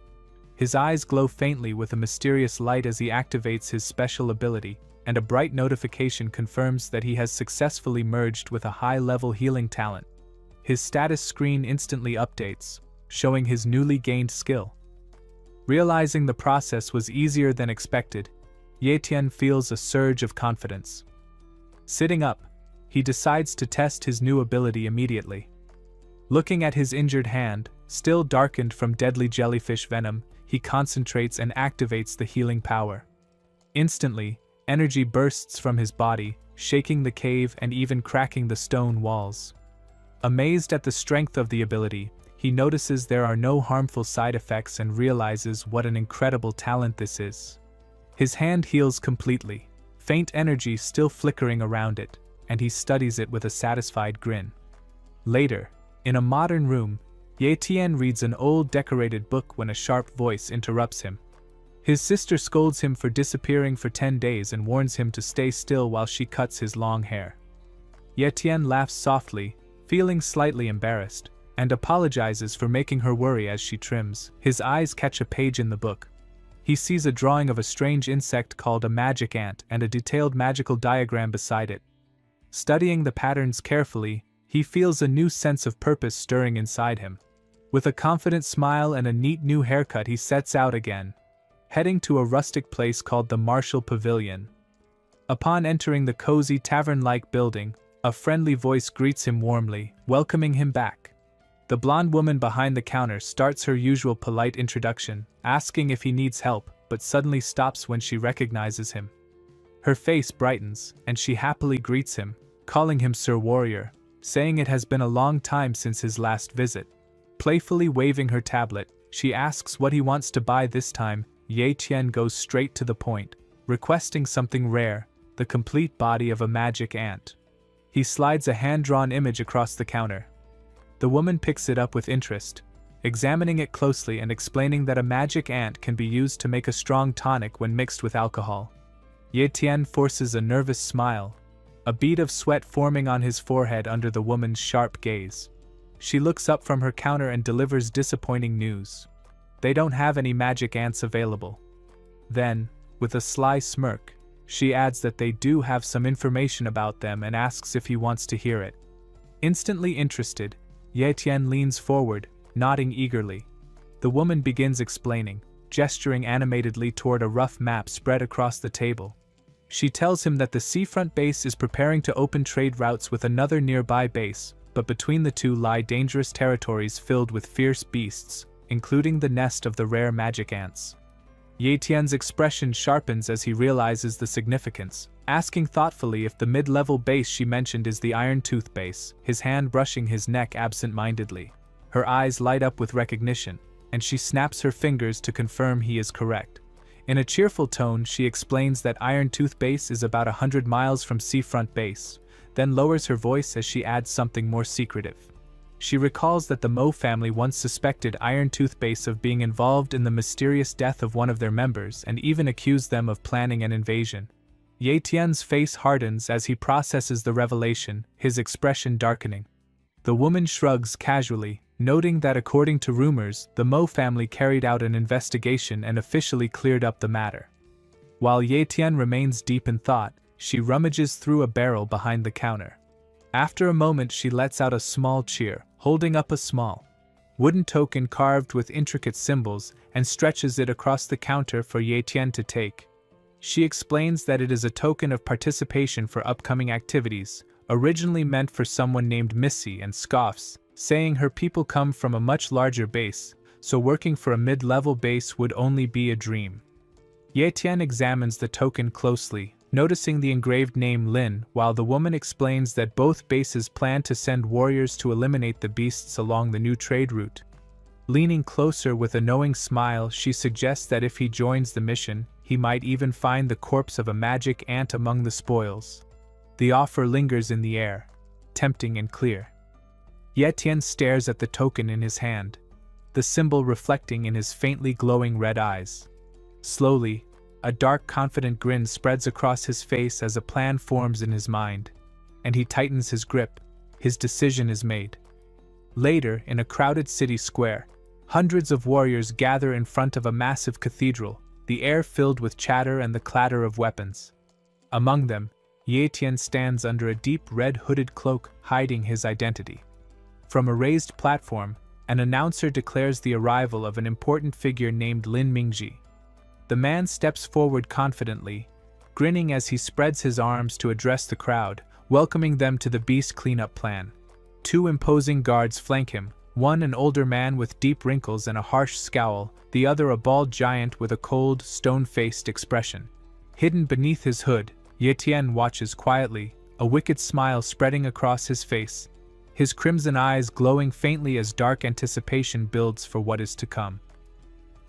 His eyes glow faintly with a mysterious light as he activates his special ability, and a bright notification confirms that he has successfully merged with a high-level healing talent. His status screen instantly updates, showing his newly gained skill. Realizing the process was easier than expected, Ye Tian feels a surge of confidence. Sitting up, he decides to test his new ability immediately. Looking at his injured hand, still darkened from deadly jellyfish venom, he concentrates and activates the healing power. Instantly, energy bursts from his body, shaking the cave and even cracking the stone walls. Amazed at the strength of the ability, he notices there are no harmful side effects and realizes what an incredible talent this is. His hand heals completely, faint energy still flickering around it, and he studies it with a satisfied grin. Later, in a modern room, Ye Tian reads an old decorated book when a sharp voice interrupts him. His sister scolds him for disappearing for 10 days and warns him to stay still while she cuts his long hair. Ye Tian laughs softly, feeling slightly embarrassed, and apologizes for making her worry as she trims. His eyes catch a page in the book. He sees a drawing of a strange insect called a magic ant and a detailed magical diagram beside it. Studying the patterns carefully, he feels a new sense of purpose stirring inside him. With a confident smile and a neat new haircut, he sets out again, heading to a rustic place called the Martial Pavilion. Upon entering the cozy tavern-like building, a friendly voice greets him warmly, welcoming him back. The blonde woman behind the counter starts her usual polite introduction, asking if he needs help, but suddenly stops when she recognizes him. Her face brightens, and she happily greets him, calling him Sir Warrior, saying it has been a long time since his last visit. Playfully waving her tablet, she asks what he wants to buy this time. Ye Tian goes straight to the point, requesting something rare, the complete body of a magic ant. He slides a hand-drawn image across the counter. The woman picks it up with interest, examining it closely and explaining that a magic ant can be used to make a strong tonic when mixed with alcohol. Ye Tian forces a nervous smile, a bead of sweat forming on his forehead under the woman's sharp gaze. She looks up from her counter and delivers disappointing news. They don't have any magic ants available. Then, with a sly smirk, she adds that they do have some information about them and asks if he wants to hear it. Instantly interested, Ye Tian leans forward, nodding eagerly. The woman begins explaining, gesturing animatedly toward a rough map spread across the table. She tells him that the seafront base is preparing to open trade routes with another nearby base, but between the two lie dangerous territories filled with fierce beasts, including the nest of the rare magic ants. Ye Tian's expression sharpens as he realizes the significance, asking thoughtfully if the mid-level base she mentioned is the Iron Tooth base, his hand brushing his neck absent-mindedly. Her eyes light up with recognition, and she snaps her fingers to confirm he is correct. In a cheerful tone, she explains that Iron Tooth base is about 100 miles from Seafront base, then lowers her voice as she adds something more secretive. She recalls that the Mo family once suspected Iron Tooth base of being involved in the mysterious death of one of their members and even accused them of planning an invasion. Ye Tian's face hardens as he processes the revelation, his expression darkening. The woman shrugs casually, noting that according to rumors, the Mo family carried out an investigation and officially cleared up the matter. While Ye Tian remains deep in thought, she rummages through a barrel behind the counter. After a moment, she lets out a small cheer, holding up a small wooden token carved with intricate symbols, and stretches it across the counter for Ye Tian to take. She explains that it is a token of participation for upcoming activities, originally meant for someone named Missy, and scoffs, saying her people come from a much larger base, so working for a mid-level base would only be a dream. Ye Tian examines the token closely, noticing the engraved name Lin, while the woman explains that both bases plan to send warriors to eliminate the beasts along the new trade route. Leaning closer with a knowing smile, she suggests that if he joins the mission, he might even find the corpse of a magic ant among the spoils. The offer lingers in the air, tempting and clear. Ye Tian stares at the token in his hand, the symbol reflecting in his faintly glowing red eyes. Slowly, a dark, confident grin spreads across his face as a plan forms in his mind, and he tightens his grip. His decision is made. Later, in a crowded city square, hundreds of warriors gather in front of a massive cathedral, the air filled with chatter and the clatter of weapons. Among them, Ye Tian stands under a deep red hooded cloak, hiding his identity. From a raised platform, an announcer declares the arrival of an important figure named Lin Mingji. The man steps forward confidently, grinning as he spreads his arms to address the crowd, welcoming them to the beast cleanup plan. Two imposing guards flank him, one an older man with deep wrinkles and a harsh scowl, the other a bald giant with a cold, stone-faced expression. Hidden beneath his hood, Ye Tian watches quietly, a wicked smile spreading across his face, his crimson eyes glowing faintly as dark anticipation builds for what is to come.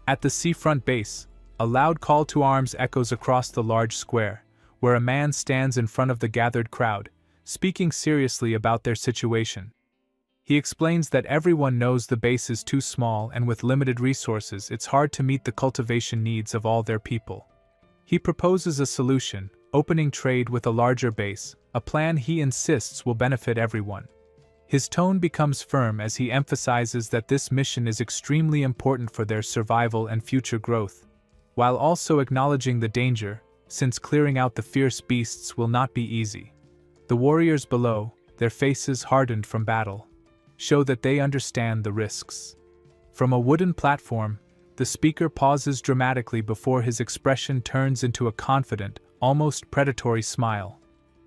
At the seafront base, a loud call to arms echoes across the large square, where a man stands in front of the gathered crowd, speaking seriously about their situation. He explains that everyone knows the base is too small and with limited resources it's hard to meet the cultivation needs of all their people. He proposes a solution, opening trade with a larger base, a plan he insists will benefit everyone. His tone becomes firm as he emphasizes that this mission is extremely important for their survival and future growth, while also acknowledging the danger, since clearing out the fierce beasts will not be easy. The warriors below, their faces hardened from battle, show that they understand the risks. From a wooden platform, the speaker pauses dramatically before his expression turns into a confident, almost predatory smile.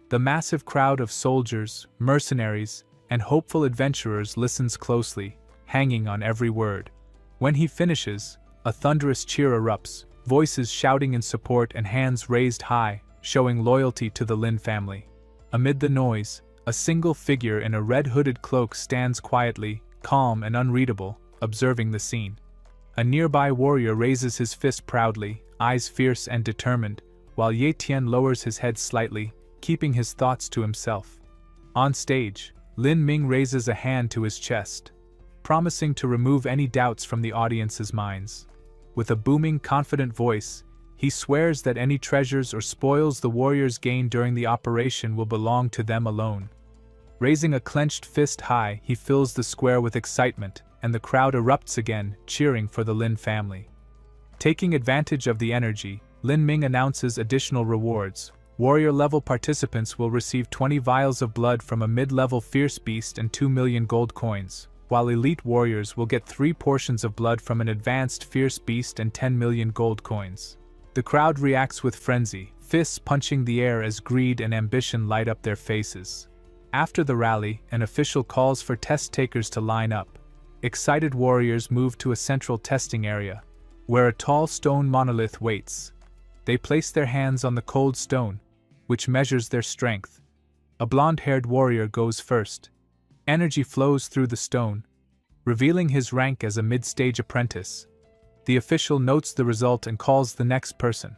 The massive crowd of soldiers, mercenaries, and hopeful adventurers listens closely, hanging on every word. When he finishes, a thunderous cheer erupts, voices shouting in support and hands raised high, showing loyalty to the Lin family. Amid the noise, A single figure in a red hooded cloak stands quietly, calm and unreadable, observing the scene. A nearby warrior raises his fist proudly, eyes fierce and determined, while Ye Tian lowers his head slightly, keeping his thoughts to himself. On stage, Lin Ming raises a hand to his chest, promising to remove any doubts from the audience's minds. With a booming, confident voice, he swears that any treasures or spoils the warriors gain during the operation will belong to them alone. Raising a clenched fist high, he fills the square with excitement, and the crowd erupts again, cheering for the Lin family. Taking advantage of the energy, Lin Ming announces additional rewards. Warrior-level participants will receive 20 vials of blood from a mid-level fierce beast and 2 million gold coins, while elite warriors will get 3 portions of blood from an advanced fierce beast and 10 million gold coins. The crowd reacts with frenzy, fists punching the air as greed and ambition light up their faces. After the rally, an official calls for test takers to line up. Excited warriors move to a central testing area, where a tall stone monolith waits. They place their hands on the cold stone, which measures their strength. A blonde-haired warrior goes first. Energy flows through the stone, revealing his rank as a mid-stage apprentice. The official notes the result and calls the next person.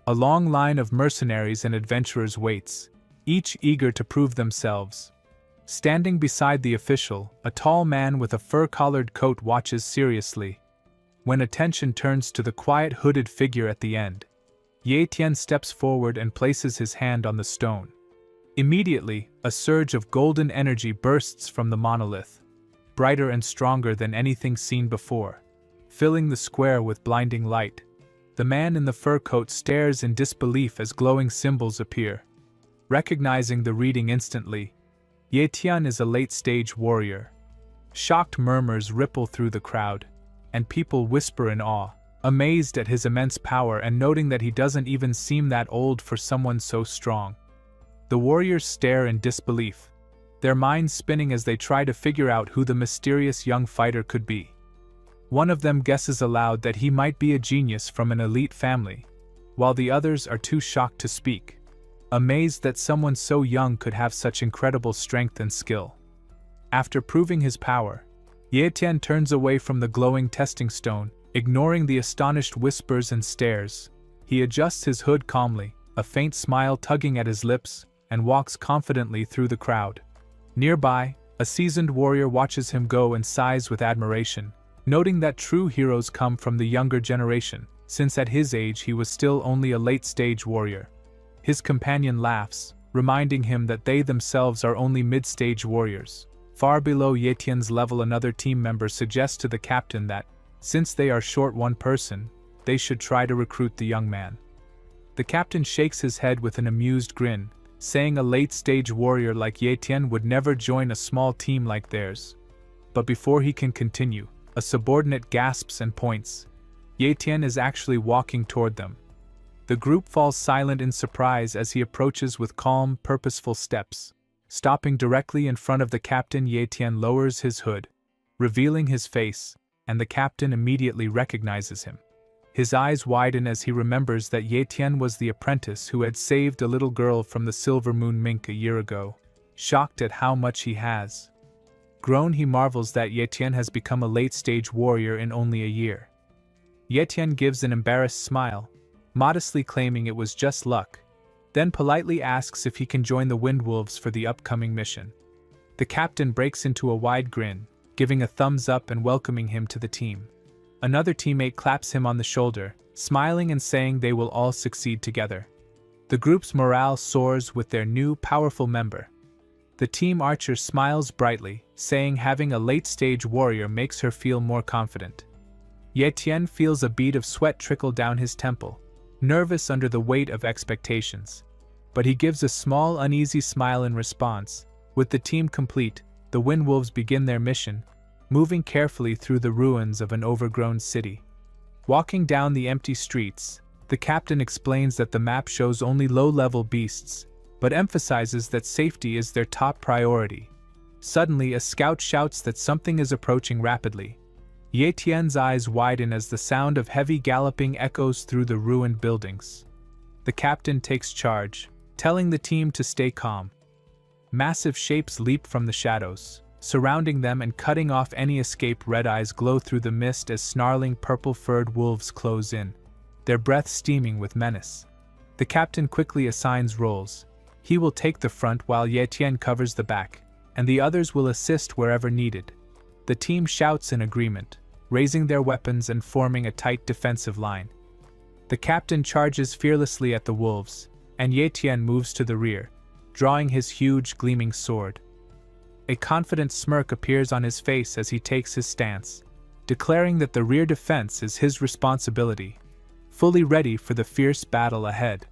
A long line of mercenaries and adventurers waits, each eager to prove themselves. Standing beside the official, a tall man with a fur-collared coat watches seriously. When attention turns to the quiet hooded figure at the end, Ye Tian steps forward and places his hand on the stone. Immediately, a surge of golden energy bursts from the monolith, brighter and stronger than anything seen before, filling the square with blinding light. The man in the fur coat stares in disbelief as glowing symbols appear. Recognizing the reading instantly, Ye Tian is a late-stage warrior. Shocked murmurs ripple through the crowd, and people whisper in awe, amazed at his immense power and noting that he doesn't even seem that old for someone so strong. The warriors stare in disbelief, their minds spinning as they try to figure out who the mysterious young fighter could be. One of them guesses aloud that he might be a genius from an elite family, while the others are too shocked to speak, amazed that someone so young could have such incredible strength and skill. After proving his power, Ye Tian turns away from the glowing testing stone, ignoring the astonished whispers and stares. He adjusts his hood calmly, a faint smile tugging at his lips, and walks confidently through the crowd. Nearby, a seasoned warrior watches him go and sighs with admiration, noting that true heroes come from the younger generation, since at his age he was still only a late-stage warrior. His companion laughs, reminding him that they themselves are only mid-stage warriors. Far below Ye Tian's level, another team member suggests to the captain that, since they are short one person, they should try to recruit the young man. The captain shakes his head with an amused grin, saying a late-stage warrior like Ye Tian would never join a small team like theirs. But before he can continue, a subordinate gasps and points. Ye Tian is actually walking toward them. The group falls silent in surprise as he approaches with calm, purposeful steps. Stopping directly in front of the captain, Ye Tian lowers his hood, revealing his face, and the captain immediately recognizes him. His eyes widen as he remembers that Ye Tian was the apprentice who had saved a little girl from the Silver Moon Mink a year ago. Shocked at how much he has grown, he marvels that Ye Tian has become a late-stage warrior in only a year. Ye Tian gives an embarrassed smile, modestly claiming it was just luck, then politely asks if he can join the Windwolves for the upcoming mission. The captain breaks into a wide grin, giving a thumbs up and welcoming him to the team. Another teammate claps him on the shoulder, smiling and saying they will all succeed together. The group's morale soars with their new, powerful member. The team archer smiles brightly, saying having a late-stage warrior makes her feel more confident. Ye Tian feels a bead of sweat trickle down his temple, nervous under the weight of expectations. But he gives a small, uneasy smile in response. With the team complete, the Windwolves begin their mission, moving carefully through the ruins of an overgrown city. Walking down the empty streets, the captain explains that the map shows only low-level beasts, but emphasizes that safety is their top priority. Suddenly, a scout shouts that something is approaching rapidly. Ye Tian's eyes widen as the sound of heavy galloping echoes through the ruined buildings. The captain takes charge, telling the team to stay calm. Massive shapes leap from the shadows, surrounding them and cutting off any escape. Red eyes glow through the mist as snarling purple-furred wolves close in, their breath steaming with menace. The captain quickly assigns roles. He will take the front while Yetian covers the back, and the others will assist wherever needed. The team shouts in agreement, raising their weapons and forming a tight defensive line. The captain charges fearlessly at the wolves, and Yetian moves to the rear, drawing his huge gleaming sword. A confident smirk appears on his face as he takes his stance, declaring that the rear defense is his responsibility, fully ready for the fierce battle ahead.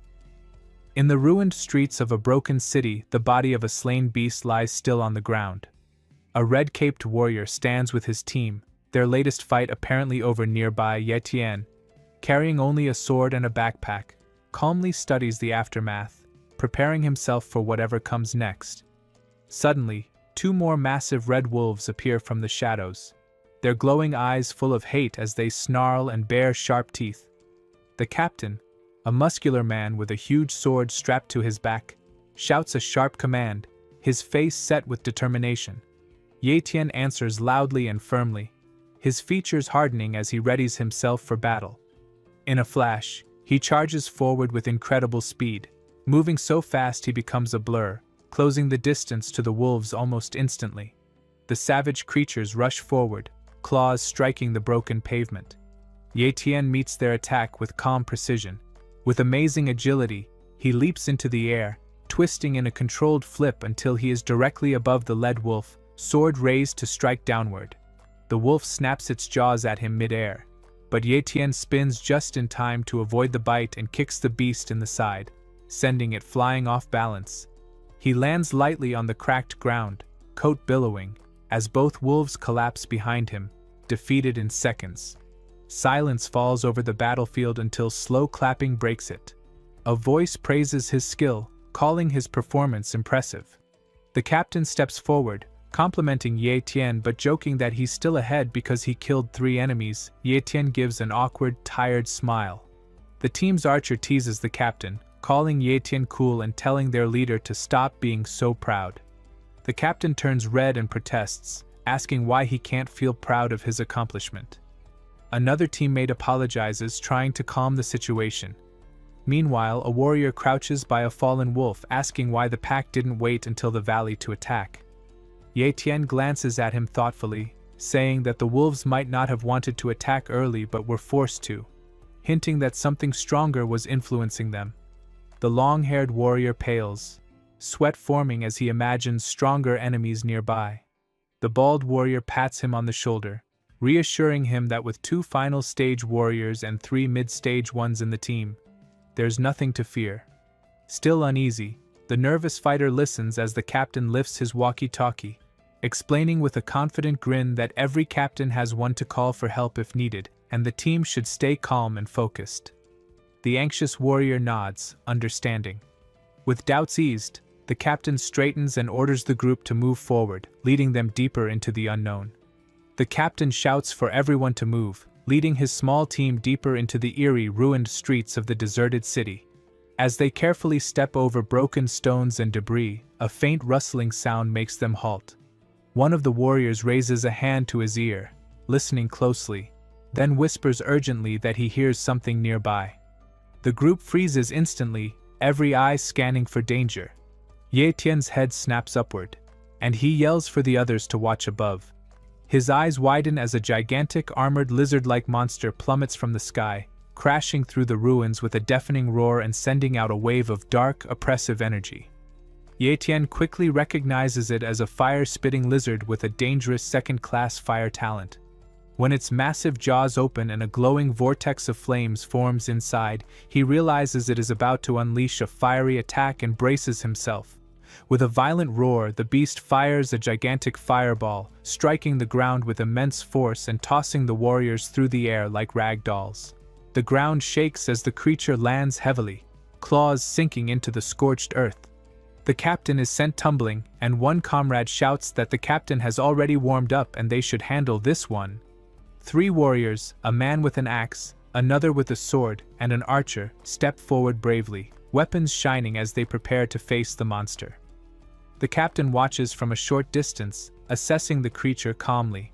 In the ruined streets of a broken city, the body of a slain beast lies still on the ground. A red-caped warrior stands with his team, their latest fight apparently over nearby. Yetian, carrying only a sword and a backpack, calmly studies the aftermath, preparing himself for whatever comes next. Suddenly, two more massive red wolves appear from the shadows, their glowing eyes full of hate as they snarl and bare sharp teeth. The captain, a muscular man with a huge sword strapped to his back, shouts a sharp command, his face set with determination. Yetian answers loudly and firmly, his features hardening as he readies himself for battle. In a flash, he charges forward with incredible speed, moving so fast he becomes a blur, closing the distance to the wolves almost instantly. The savage creatures rush forward, claws striking the broken pavement. Yetian meets their attack with calm precision. With amazing agility, he leaps into the air, twisting in a controlled flip until he is directly above the lead wolf, sword raised to strike downward. The wolf snaps its jaws at him mid-air, but Yetian spins just in time to avoid the bite and kicks the beast in the side, sending it flying off balance. He lands lightly on the cracked ground, coat billowing, as both wolves collapse behind him, defeated in seconds. Silence falls over the battlefield until slow clapping breaks it. A voice praises his skill, calling his performance impressive. The captain steps forward, complimenting Yetian but joking that he's still ahead because he killed 3 enemies. Yetian gives an awkward, tired smile. The team's archer teases the captain, calling Yetian cool and telling their leader to stop being so proud. The captain turns red and protests, asking why he can't feel proud of his accomplishment. Another teammate apologizes, trying to calm the situation. Meanwhile, a warrior crouches by a fallen wolf, asking why the pack didn't wait until the valley to attack. Yetian glances at him thoughtfully, saying that the wolves might not have wanted to attack early but were forced to, hinting that something stronger was influencing them. The long-haired warrior pales, sweat forming as he imagines stronger enemies nearby. The bald warrior pats him on the shoulder, reassuring him that with 2 final stage warriors and 3 mid-stage ones in the team, there's nothing to fear. Still uneasy, the nervous fighter listens as the captain lifts his walkie-talkie, explaining with a confident grin that every captain has one to call for help if needed, and the team should stay calm and focused. The anxious warrior nods, understanding. With doubts eased, the captain straightens and orders the group to move forward, leading them deeper into the unknown. The captain shouts for everyone to move, leading his small team deeper into the eerie, ruined streets of the deserted city. As they carefully step over broken stones and debris, a faint rustling sound makes them halt. One of the warriors raises a hand to his ear, listening closely, then whispers urgently that he hears something nearby. The group freezes instantly, every eye scanning for danger. Yetian's head snaps upward, and he yells for the others to watch above. His eyes widen as a gigantic armored lizard-like monster plummets from the sky, crashing through the ruins with a deafening roar and sending out a wave of dark, oppressive energy. Yetian quickly recognizes it as a fire-spitting lizard with a dangerous second-class fire talent. When its massive jaws open and a glowing vortex of flames forms inside, he realizes it is about to unleash a fiery attack and braces himself. With a violent roar, the beast fires a gigantic fireball, striking the ground with immense force and tossing the warriors through the air like rag dolls. The ground shakes as the creature lands heavily, claws sinking into the scorched earth. The captain is sent tumbling, and one comrade shouts that the captain has already warmed up and they should handle this one. 3 warriors, a man with an axe, another with a sword, and an archer, step forward bravely, weapons shining as they prepare to face the monster. The captain watches from a short distance, assessing the creature calmly.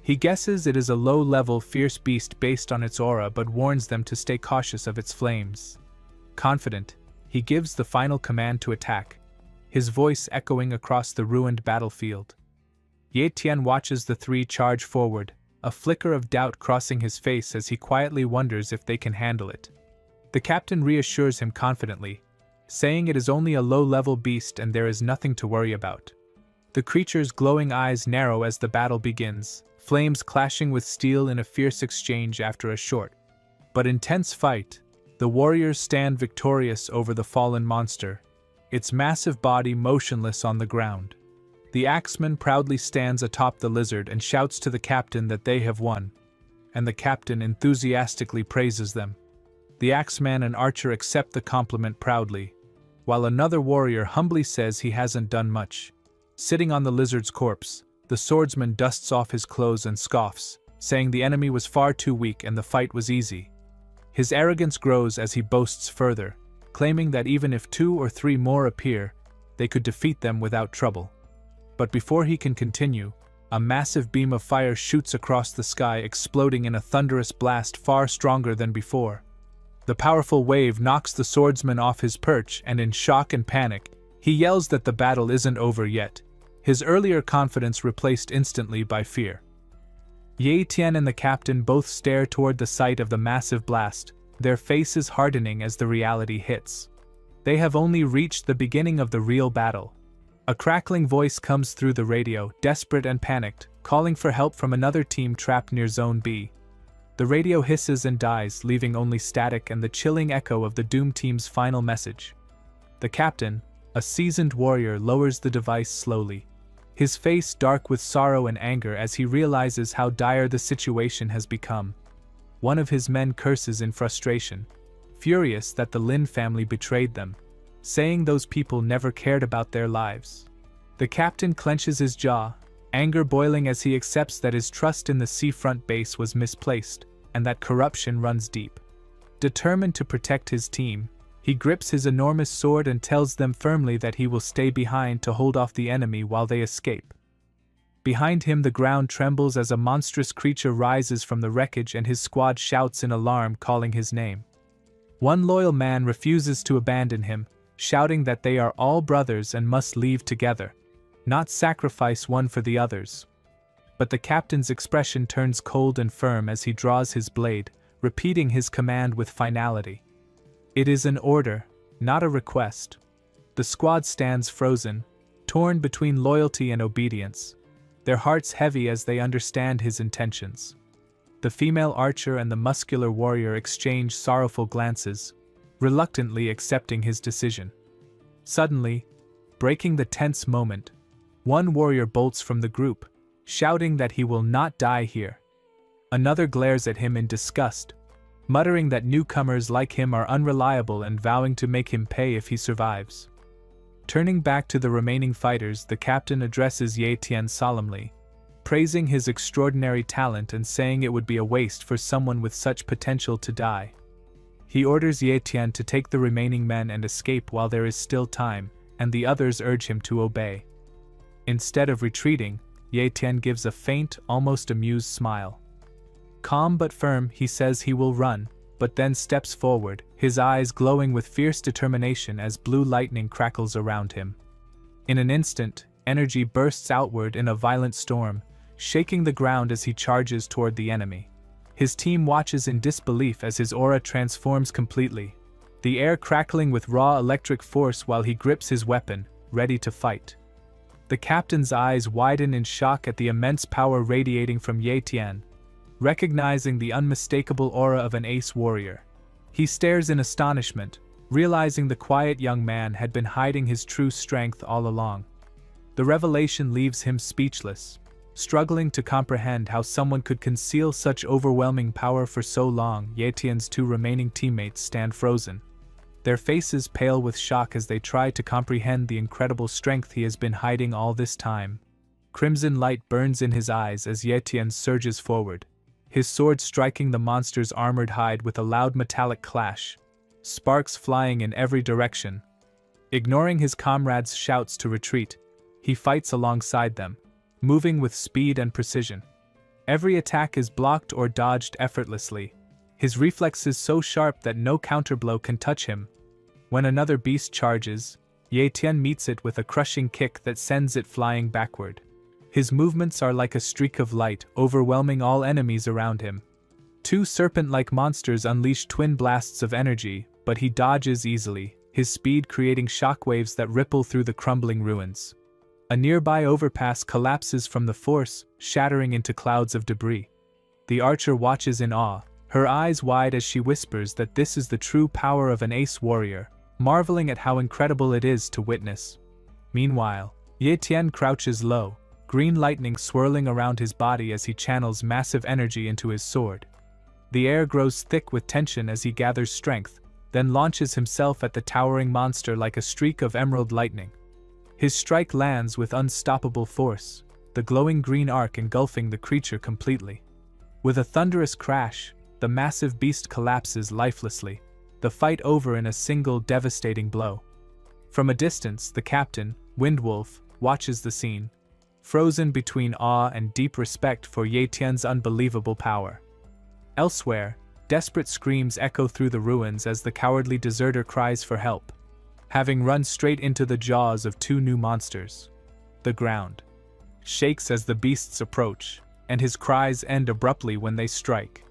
He guesses it is a low-level fierce beast based on its aura but warns them to stay cautious of its flames. Confident, he gives the final command to attack, his voice echoing across the ruined battlefield. Ye Tian watches the three charge forward, a flicker of doubt crossing his face as he quietly wonders if they can handle it. The captain reassures him confidently, saying it is only a low-level beast and there is nothing to worry about. The creature's glowing eyes narrow as the battle begins, flames clashing with steel in a fierce exchange after a short but intense fight. The warriors stand victorious over the fallen monster, its massive body motionless on the ground. The axeman proudly stands atop the lizard and shouts to the captain that they have won, and the captain enthusiastically praises them. The axeman and archer accept the compliment proudly, while another warrior humbly says he hasn't done much. Sitting on the lizard's corpse, the swordsman dusts off his clothes and scoffs, saying the enemy was far too weak and the fight was easy. His arrogance grows as he boasts further, claiming that even if 2 or 3 more appear, they could defeat them without trouble. But before he can continue, a massive beam of fire shoots across the sky, exploding in a thunderous blast far stronger than before. The powerful wave knocks the swordsman off his perch, and in shock and panic, he yells that the battle isn't over yet, his earlier confidence replaced instantly by fear. Ye Tian and the captain both stare toward the site of the massive blast, their faces hardening as the reality hits. They have only reached the beginning of the real battle. A crackling voice comes through the radio, desperate and panicked, calling for help from another team trapped near Zone B. The radio hisses and dies, leaving only static and the chilling echo of the doomed team's final message. The captain, a seasoned warrior, lowers the device slowly, his face dark with sorrow and anger as he realizes how dire the situation has become. One of his men curses in frustration, furious that the Lin family betrayed them, saying those people never cared about their lives. The captain clenches his jaw, anger boiling as he accepts that his trust in the seafront base was misplaced, and that corruption runs deep. Determined to protect his team, he grips his enormous sword and tells them firmly that he will stay behind to hold off the enemy while they escape. Behind him the ground trembles as a monstrous creature rises from the wreckage and his squad shouts in alarm, calling his name. One loyal man refuses to abandon him, shouting that they are all brothers and must leave together, not sacrifice one for the others. But the captain's expression turns cold and firm as he draws his blade, repeating his command with finality. It is an order, not a request. The squad stands frozen, torn between loyalty and obedience, their hearts heavy as they understand his intentions. The female archer and the muscular warrior exchange sorrowful glances, reluctantly accepting his decision. Suddenly, breaking the tense moment, one warrior bolts from the group, shouting that he will not die here. Another glares at him in disgust, muttering that newcomers like him are unreliable and vowing to make him pay if he survives. Turning back to the remaining fighters, the captain addresses Ye Tian solemnly, praising his extraordinary talent and saying it would be a waste for someone with such potential to die. He orders Ye Tian to take the remaining men and escape while there is still time, and the others urge him to obey. Instead of retreating, Ye Tian gives a faint, almost amused smile. Calm but firm, he says he will run, but then steps forward, his eyes glowing with fierce determination as blue lightning crackles around him. In an instant, energy bursts outward in a violent storm, shaking the ground as he charges toward the enemy. His team watches in disbelief as his aura transforms completely, the air crackling with raw electric force while he grips his weapon, ready to fight. The captain's eyes widen in shock at the immense power radiating from Ye Tian, recognizing the unmistakable aura of an ace warrior. He stares in astonishment, realizing the quiet young man had been hiding his true strength all along. The revelation leaves him speechless, struggling to comprehend how someone could conceal such overwhelming power for so long. Ye Tian's 2 remaining teammates stand frozen, their faces pale with shock as they try to comprehend the incredible strength he has been hiding all this time. Crimson light burns in his eyes as Ye Tian surges forward, his sword striking the monster's armored hide with a loud metallic clash, sparks flying in every direction. Ignoring his comrades' shouts to retreat, He fights alongside them, moving with speed and precision. Every attack is blocked or dodged effortlessly, his reflexes so sharp that no counterblow can touch him. When another beast charges, Ye Tian meets it with a crushing kick that sends it flying backward. His movements are like a streak of light, overwhelming all enemies around him. Two serpent-like monsters unleash twin blasts of energy, but he dodges easily, his speed creating shockwaves that ripple through the crumbling ruins. A nearby overpass collapses from the force, shattering into clouds of debris. The archer watches in awe, her eyes wide as she whispers that this is the true power of an ace warrior, marveling at how incredible it is to witness. Meanwhile, Ye Tian crouches low, green lightning swirling around his body as he channels massive energy into his sword. The air grows thick with tension as he gathers strength, then launches himself at the towering monster like a streak of emerald lightning. His strike lands with unstoppable force, the glowing green arc engulfing the creature completely. With a thunderous crash, the massive beast collapses lifelessly, the fight over in a single devastating blow. From a distance, the captain, Windwolf, watches the scene, frozen between awe and deep respect for Ye Tian's unbelievable power. Elsewhere, desperate screams echo through the ruins as the cowardly deserter cries for help, having run straight into the jaws of two new monsters. The ground shakes as the beasts approach, and his cries end abruptly when they strike.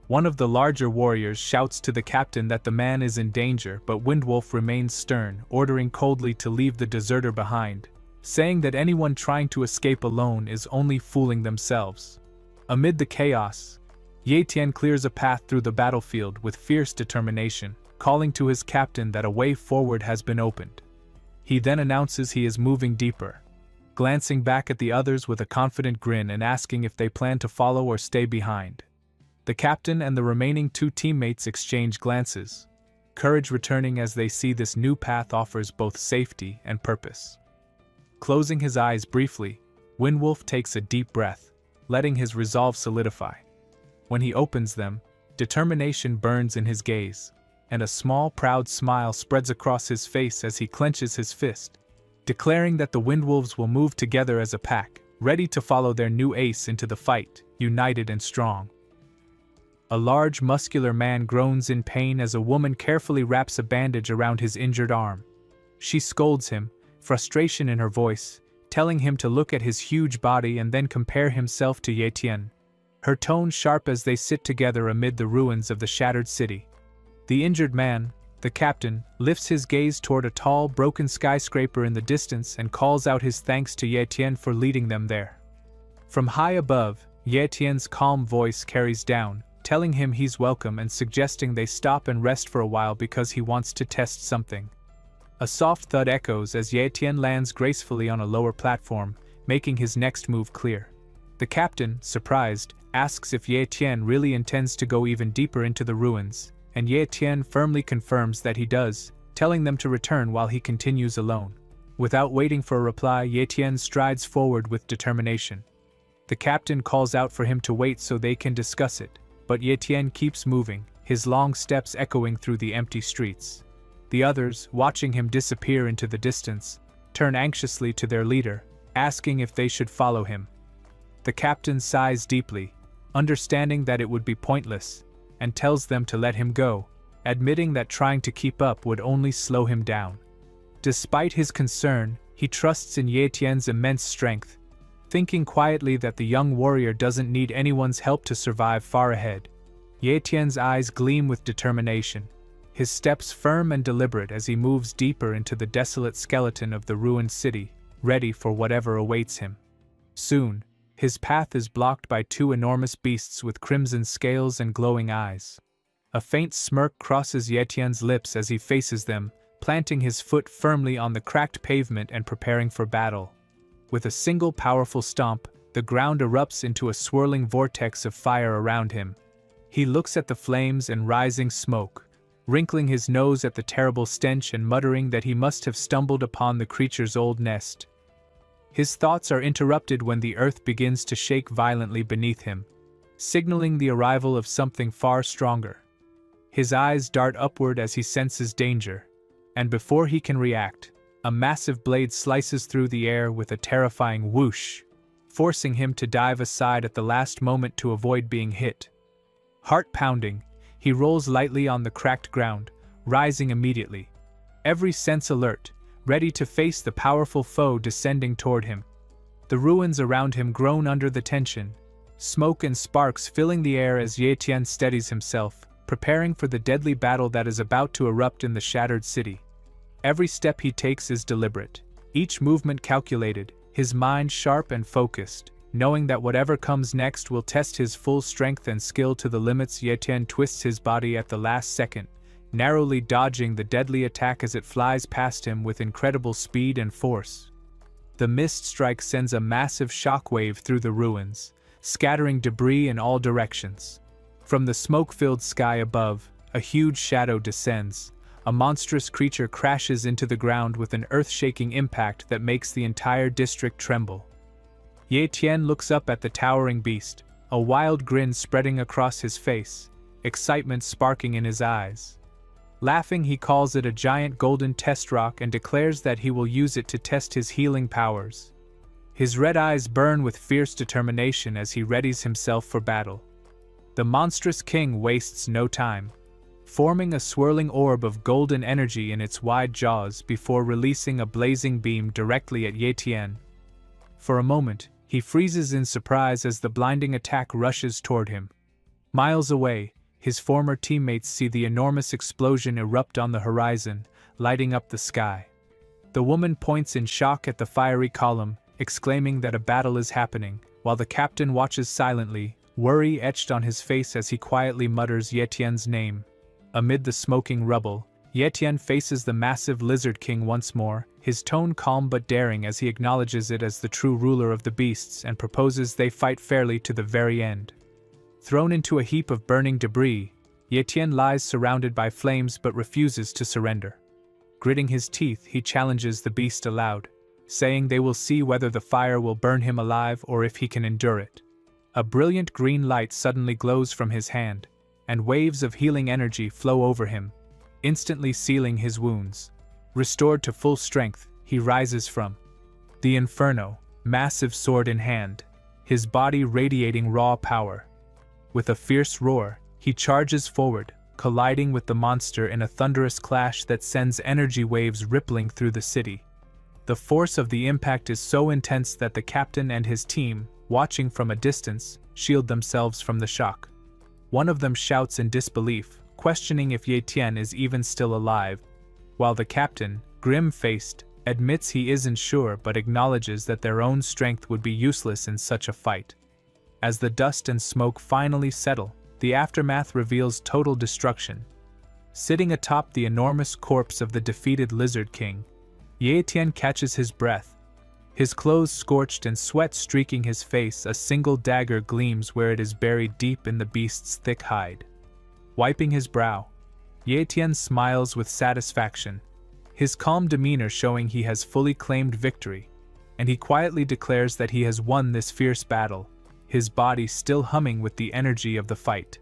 One of the larger warriors shouts to the captain that the man is in danger, but Windwolf remains stern, ordering coldly to leave the deserter behind, saying that anyone trying to escape alone is only fooling themselves. Amid the chaos, Ye Tian clears a path through the battlefield with fierce determination, calling to his captain that a way forward has been opened. He then announces he is moving deeper, glancing back at the others with a confident grin and asking if they plan to follow or stay behind. The captain and the remaining two teammates exchange glances, courage returning as they see this new path offers both safety and purpose. Closing his eyes briefly, Windwolf takes a deep breath, letting his resolve solidify. When he opens them, determination burns in his gaze, and a small proud smile spreads across his face as he clenches his fist, declaring that the Windwolves will move together as a pack, ready to follow their new ace into the fight, united and strong. A large muscular man groans in pain as a woman carefully wraps a bandage around his injured arm. She scolds him, frustration in her voice, telling him to look at his huge body and then compare himself to Ye Tian, her tone sharp as they sit together amid the ruins of the shattered city. The injured man, the captain, lifts his gaze toward a tall, broken skyscraper in the distance and calls out his thanks to Ye Tian for leading them there. From high above, Ye Tian's calm voice carries down, telling him he's welcome and suggesting they stop and rest for a while because he wants to test something. A soft thud echoes as Ye Tian lands gracefully on a lower platform, making his next move clear. The captain, surprised, asks if Ye Tian really intends to go even deeper into the ruins, and Ye Tian firmly confirms that he does, telling them to return while he continues alone. Without waiting for a reply, Ye Tian strides forward with determination. The captain calls out for him to wait so they can discuss it, but Ye Tian keeps moving, his long steps echoing through the empty streets. The others, watching him disappear into the distance, turn anxiously to their leader, asking if they should follow him. The captain sighs deeply, understanding that it would be pointless, and tells them to let him go, admitting that trying to keep up would only slow him down. Despite his concern, he trusts in Ye Tian's immense strength, thinking quietly that the young warrior doesn't need anyone's help to survive far ahead. Ye Tian's eyes gleam with determination, his steps firm and deliberate as he moves deeper into the desolate skeleton of the ruined city, ready for whatever awaits him. Soon, his path is blocked by two enormous beasts with crimson scales and glowing eyes. A faint smirk crosses Ye Tian's lips as he faces them, planting his foot firmly on the cracked pavement and preparing for battle. With a single powerful stomp, the ground erupts into a swirling vortex of fire around him. He looks at the flames and rising smoke, wrinkling his nose at the terrible stench and muttering that he must have stumbled upon the creature's old nest. His thoughts are interrupted when the earth begins to shake violently beneath him, signaling the arrival of something far stronger. His eyes dart upward as he senses danger, and before he can react, A massive blade slices through the air with a terrifying whoosh, forcing him to dive aside at the last moment to avoid being hit. Heart pounding, he rolls lightly on the cracked ground, rising immediately, every sense alert, ready to face the powerful foe descending toward him. The ruins around him groan under the tension, smoke and sparks filling the air as Ye Tian steadies himself, preparing for the deadly battle that is about to erupt in the shattered city. Every step he takes is deliberate, each movement calculated, his mind sharp and focused, knowing that whatever comes next will test his full strength and skill to the limits. Ye Tian twists his body at the last second, narrowly dodging the deadly attack as it flies past him with incredible speed and force. The mist strike sends a massive shockwave through the ruins, scattering debris in all directions. From the smoke-filled sky above, a huge shadow descends. A monstrous creature crashes into the ground with an earth-shaking impact that makes the entire district tremble. Ye Tian looks up at the towering beast, a wild grin spreading across his face, excitement sparking in his eyes. Laughing, he calls it a giant golden test rock and declares that he will use it to test his healing powers. His red eyes burn with fierce determination as he readies himself for battle. The monstrous king wastes no time, forming a swirling orb of golden energy in its wide jaws before releasing a blazing beam directly at Ye Tian. For a moment, he freezes in surprise as the blinding attack rushes toward him. Miles away, his former teammates see the enormous explosion erupt on the horizon, lighting up the sky. The woman points in shock at the fiery column, exclaiming that a battle is happening, while the captain watches silently, worry etched on his face as he quietly mutters Ye Tian's name. Amid the smoking rubble, Ye Tian faces the massive Lizard King once more, his tone calm but daring as he acknowledges it as the true ruler of the beasts and proposes they fight fairly to the very end. Thrown into a heap of burning debris, Ye Tian lies surrounded by flames but refuses to surrender. Gritting his teeth, he challenges the beast aloud, saying they will see whether the fire will burn him alive or if he can endure it. A brilliant green light suddenly glows from his hand, and waves of healing energy flow over him, instantly sealing his wounds. Restored to full strength, he rises from the inferno, massive sword in hand, his body radiating raw power. With a fierce roar, he charges forward, colliding with the monster in a thunderous clash that sends energy waves rippling through the city. The force of the impact is so intense that the captain and his team, watching from a distance, shield themselves from the shock. One of them shouts in disbelief, questioning if Ye Tian is even still alive, while the captain, grim-faced, admits he isn't sure but acknowledges that their own strength would be useless in such a fight. As the dust and smoke finally settle, the aftermath reveals total destruction. Sitting atop the enormous corpse of the defeated Lizard King, Ye Tian catches his breath. His clothes scorched and sweat streaking his face, a single dagger gleams where it is buried deep in the beast's thick hide. Wiping his brow, Ye Tian smiles with satisfaction, his calm demeanor showing he has fully claimed victory, and he quietly declares that he has won this fierce battle, his body still humming with the energy of the fight.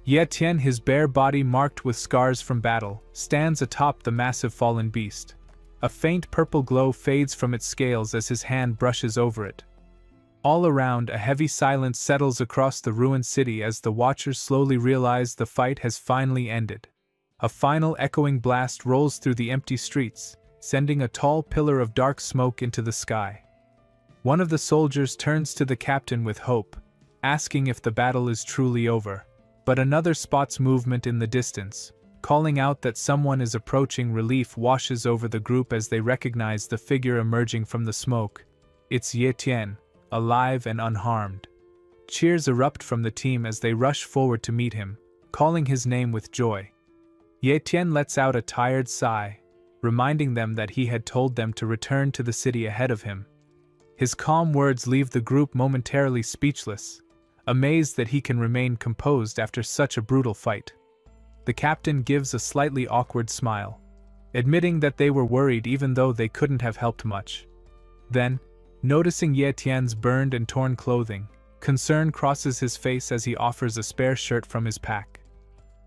Ye Tian, his bare body marked with scars from battle, stands atop the massive fallen beast. A faint purple glow fades from its scales as his hand brushes over it. All around, a heavy silence settles across the ruined city as the watchers slowly realize the fight has finally ended. A final echoing blast rolls through the empty streets, sending a tall pillar of dark smoke into the sky. One of the soldiers turns to the captain with hope, asking if the battle is truly over, but another spots movement in the distance, calling out that someone is approaching. Relief washes over the group as they recognize the figure emerging from the smoke. It's Ye Tian, alive and unharmed. Cheers erupt from the team as they rush forward to meet him, calling his name with joy. Ye Tian lets out a tired sigh, reminding them that he had told them to return to the city ahead of him. His calm words leave the group momentarily speechless, amazed that he can remain composed after such a brutal fight. The captain gives a slightly awkward smile, admitting that they were worried even though they couldn't have helped much. Then, noticing Ye Tian's burned and torn clothing, concern crosses his face as he offers a spare shirt from his pack.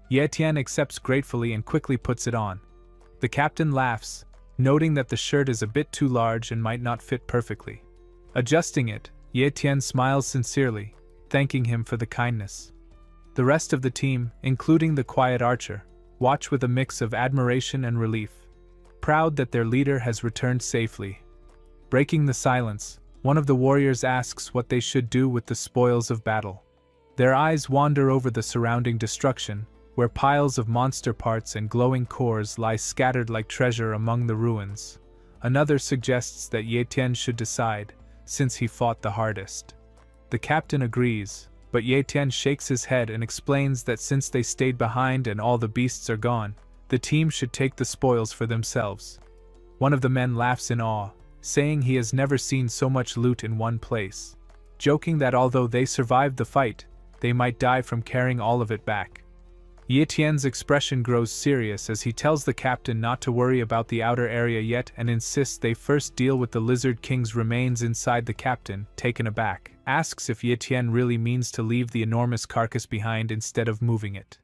Ye Tian accepts gratefully and quickly puts it on. The captain laughs, noting that the shirt is a bit too large and might not fit perfectly. Adjusting it, Ye Tian smiles sincerely, thanking him for the kindness. The rest of the team, including the quiet archer, watch with a mix of admiration and relief, proud that their leader has returned safely. Breaking the silence, one of the warriors asks what they should do with the spoils of battle. Their eyes wander over the surrounding destruction, where piles of monster parts and glowing cores lie scattered like treasure among the ruins. Another suggests that Ye Tian should decide, since he fought the hardest. The captain agrees, but Ye Tian shakes his head and explains that since they stayed behind and all the beasts are gone, the team should take the spoils for themselves. One of the men laughs in awe, saying he has never seen so much loot in one place, joking that although they survived the fight, they might die from carrying all of it back. Ye Tian's expression grows serious as he tells the captain not to worry about the outer area yet and insists they first deal with the Lizard King's remains inside. The captain, taken aback, asks if Ye Tian really means to leave the enormous carcass behind instead of moving it.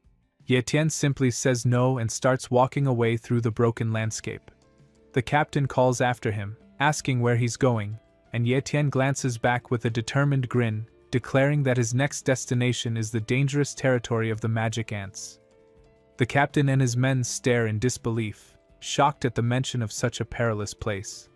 Ye Tian simply says no and starts walking away through the broken landscape. The captain calls after him, asking where he's going, and Ye Tian glances back with a determined grin, declaring that his next destination is the dangerous territory of the magic ants. The captain and his men stare in disbelief, shocked at the mention of such a perilous place.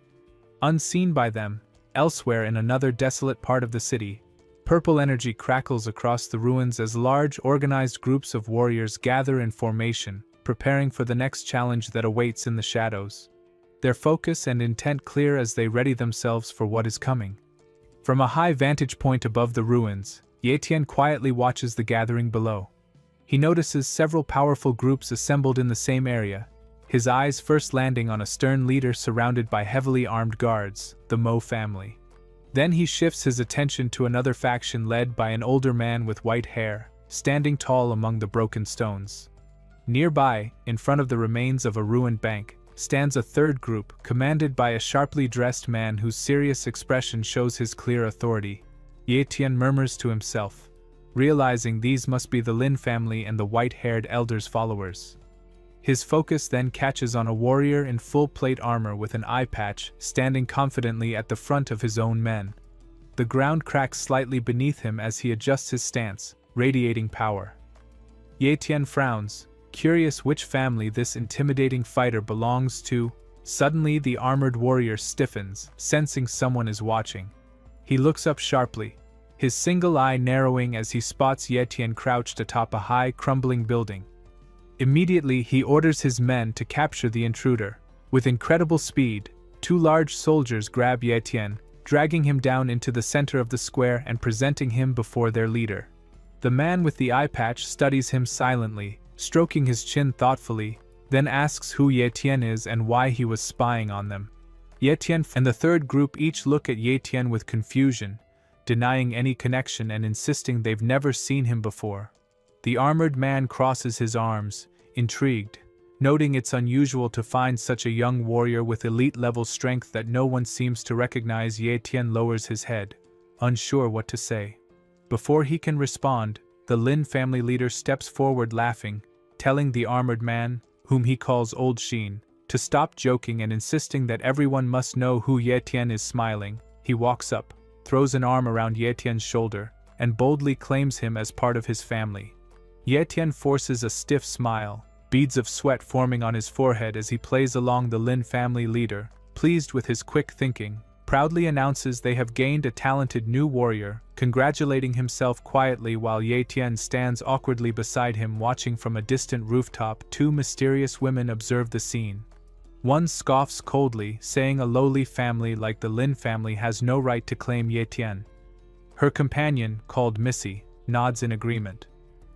Unseen by them, elsewhere in another desolate part of the city, purple energy crackles across the ruins as large organized groups of warriors gather in formation, preparing for the next challenge that awaits in the shadows. Their focus and intent clear as they ready themselves for what is coming. From a high vantage point above the ruins, Ye Tian quietly watches the gathering below. He notices several powerful groups assembled in the same area, his eyes first landing on a stern leader surrounded by heavily armed guards, the Mo family. Then he shifts his attention to another faction led by an older man with white hair, standing tall among the broken stones. Nearby, in front of the remains of a ruined bank, stands a third group, commanded by a sharply dressed man whose serious expression shows his clear authority. Ye Tian murmurs to himself, realizing these must be the Lin family and the white-haired elder's followers. His focus then catches on a warrior in full plate armor with an eye patch, standing confidently at the front of his own men. The ground cracks slightly beneath him as he adjusts his stance, radiating power. Ye Tian frowns, curious which family this intimidating fighter belongs to. Suddenly the armored warrior stiffens, sensing someone is watching. He looks up sharply, his single eye narrowing as he spots Ye Tian crouched atop a high, crumbling building. Immediately he orders his men to capture the intruder. With incredible speed, two large soldiers grab Ye Tian, dragging him down into the center of the square and presenting him before their leader. The man with the eye patch studies him silently, stroking his chin thoughtfully, then asks who Ye Tian is and why he was spying on them. Ye Tian and the third group each look at Ye Tian with confusion, denying any connection and insisting they've never seen him before. The armored man crosses his arms, intrigued, noting it's unusual to find such a young warrior with elite-level strength that no one seems to recognize. Ye Tian lowers his head, unsure what to say. Before he can respond, the Lin family leader steps forward laughing, telling the armored man, whom he calls Old Sheen, to stop joking and insisting that everyone must know who Ye Tian is. Smiling, he walks up, throws an arm around Ye Tian's shoulder, and boldly claims him as part of his family. Ye Tian forces a stiff smile, beads of sweat forming on his forehead as he plays along. The Lin family leader, pleased with his quick thinking, proudly announces they have gained a talented new warrior, congratulating himself quietly while Ye Tian stands awkwardly beside him watching from a distant rooftop. Two mysterious women observe the scene. One scoffs coldly, saying a lowly family like the Lin family has no right to claim Ye Tian. Her companion, called Missy, nods in agreement.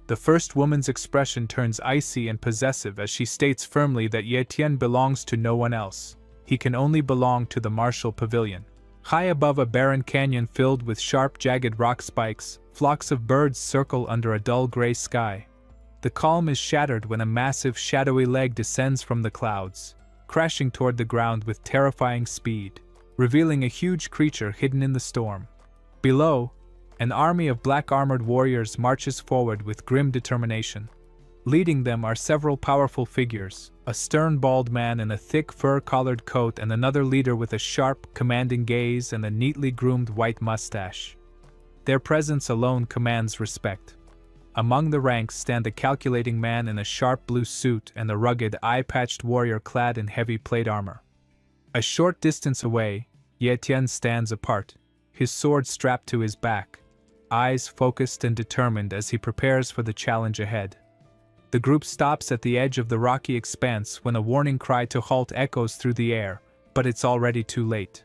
The first woman's expression turns icy and possessive as she states firmly that Ye Tian belongs to no one else. He can only belong to the martial pavilion. High above a barren canyon filled with sharp, jagged rock spikes, flocks of birds circle under a dull gray sky. The calm is shattered when a massive, shadowy leg descends from the clouds, crashing toward the ground with terrifying speed, revealing a huge creature hidden in the storm. Below, an army of black-armored warriors marches forward with grim determination. Leading them are several powerful figures, a stern bald man in a thick fur-collared coat and another leader with a sharp, commanding gaze and a neatly groomed white mustache. Their presence alone commands respect. Among the ranks stand a calculating man in a sharp blue suit and a rugged, eye-patched warrior clad in heavy plate armor. A short distance away, Ye Tian stands apart, his sword strapped to his back, eyes focused and determined as he prepares for the challenge ahead. The group stops at the edge of the rocky expanse when a warning cry to halt echoes through the air, but it's already too late.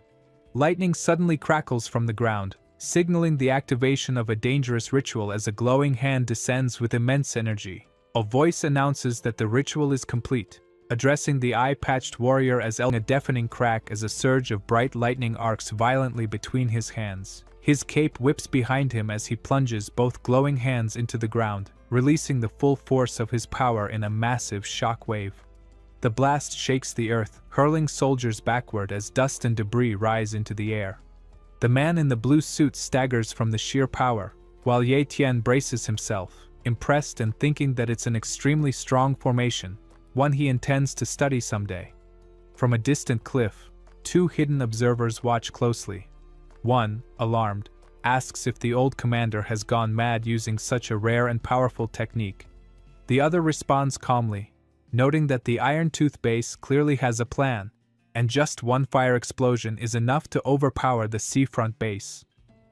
Lightning suddenly crackles from the ground, signaling the activation of a dangerous ritual as a glowing hand descends with immense energy. A voice announces that the ritual is complete, addressing the eye-patched warrior as a deafening crack as a surge of bright lightning arcs violently between his hands. His cape whips behind him as he plunges both glowing hands into the ground, releasing the full force of his power in a massive shock wave. The blast shakes the earth, hurling soldiers backward as dust and debris rise into the air. The man in the blue suit staggers from the sheer power, while Ye Tian braces himself, impressed and thinking that it's an extremely strong formation, one he intends to study someday. From a distant cliff, two hidden observers watch closely. One, alarmed, asks if the old commander has gone mad using such a rare and powerful technique. The other responds calmly, noting that the Iron Tooth base clearly has a plan, and just one fire explosion is enough to overpower the seafront base.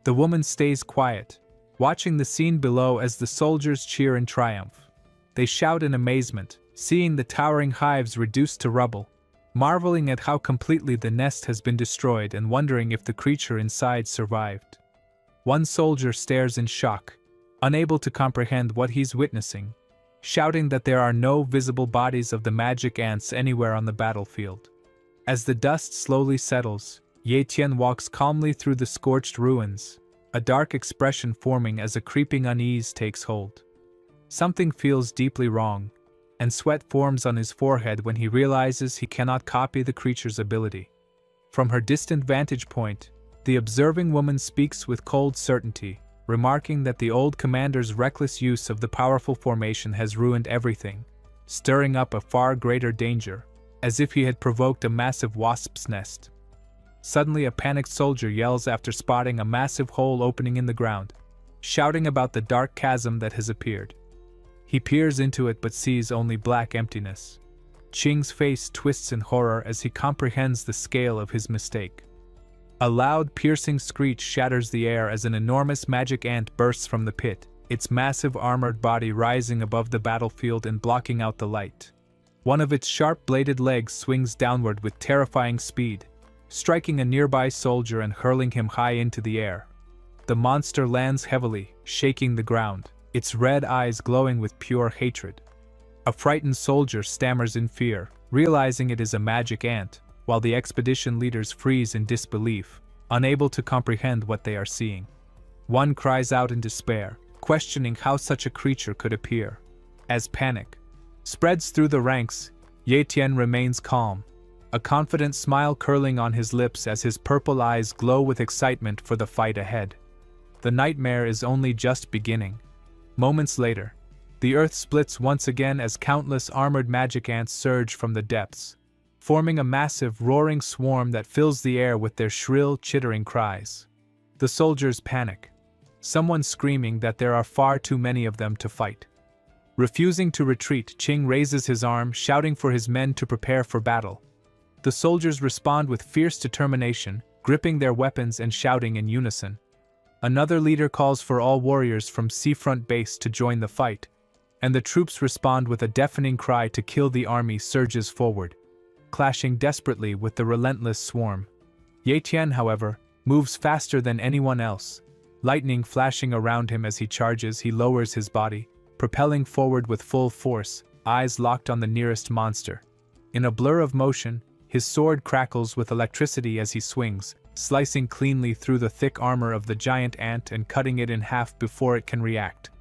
The woman stays quiet, watching the scene below as the soldiers cheer in triumph. They shout in amazement, seeing the towering hives reduced to rubble, marveling at how completely the nest has been destroyed and wondering if the creature inside survived. One soldier stares in shock, unable to comprehend what he's witnessing, shouting that there are no visible bodies of the magic ants anywhere on the battlefield. As the dust slowly settles, Ye Tian walks calmly through the scorched ruins, a dark expression forming as a creeping unease takes hold. Something feels deeply wrong, and sweat forms on his forehead when he realizes he cannot copy the creature's ability. From her distant vantage point, the observing woman speaks with cold certainty, remarking that the old commander's reckless use of the powerful formation has ruined everything, stirring up a far greater danger, as if he had provoked a massive wasp's nest. Suddenly a panicked soldier yells after spotting a massive hole opening in the ground, shouting about the dark chasm that has appeared. He peers into it but sees only black emptiness. Qing's face twists in horror as he comprehends the scale of his mistake. A loud, piercing screech shatters the air as an enormous magic ant bursts from the pit, its massive armored body rising above the battlefield and blocking out the light. One of its sharp-bladed legs swings downward with terrifying speed, striking a nearby soldier and hurling him high into the air. The monster lands heavily, shaking the ground, its red eyes glowing with pure hatred. A frightened soldier stammers in fear, realizing it is a magic ant, while the expedition leaders freeze in disbelief, unable to comprehend what they are seeing. One cries out in despair, questioning how such a creature could appear. As panic spreads through the ranks, Ye Tian remains calm, a confident smile curling on his lips as his purple eyes glow with excitement for the fight ahead. The nightmare is only just beginning. Moments later, the earth splits once again as countless armored magic ants surge from the depths, forming a massive roaring swarm that fills the air with their shrill, chittering cries. The soldiers panic, someone screaming that there are far too many of them to fight. Refusing to retreat, Qing raises his arm, shouting for his men to prepare for battle. The soldiers respond with fierce determination, gripping their weapons and shouting in unison. Another leader calls for all warriors from Seafront Base to join the fight, and the troops respond with a deafening cry to kill. The army surges forward, clashing desperately with the relentless swarm. Ye Tian, however, moves faster than anyone else. Lightning flashing around him as he charges, he lowers his body, propelling forward with full force, eyes locked on the nearest monster. In a blur of motion, his sword crackles with electricity as he swings, slicing cleanly through the thick armor of the giant ant and cutting it in half before it can react.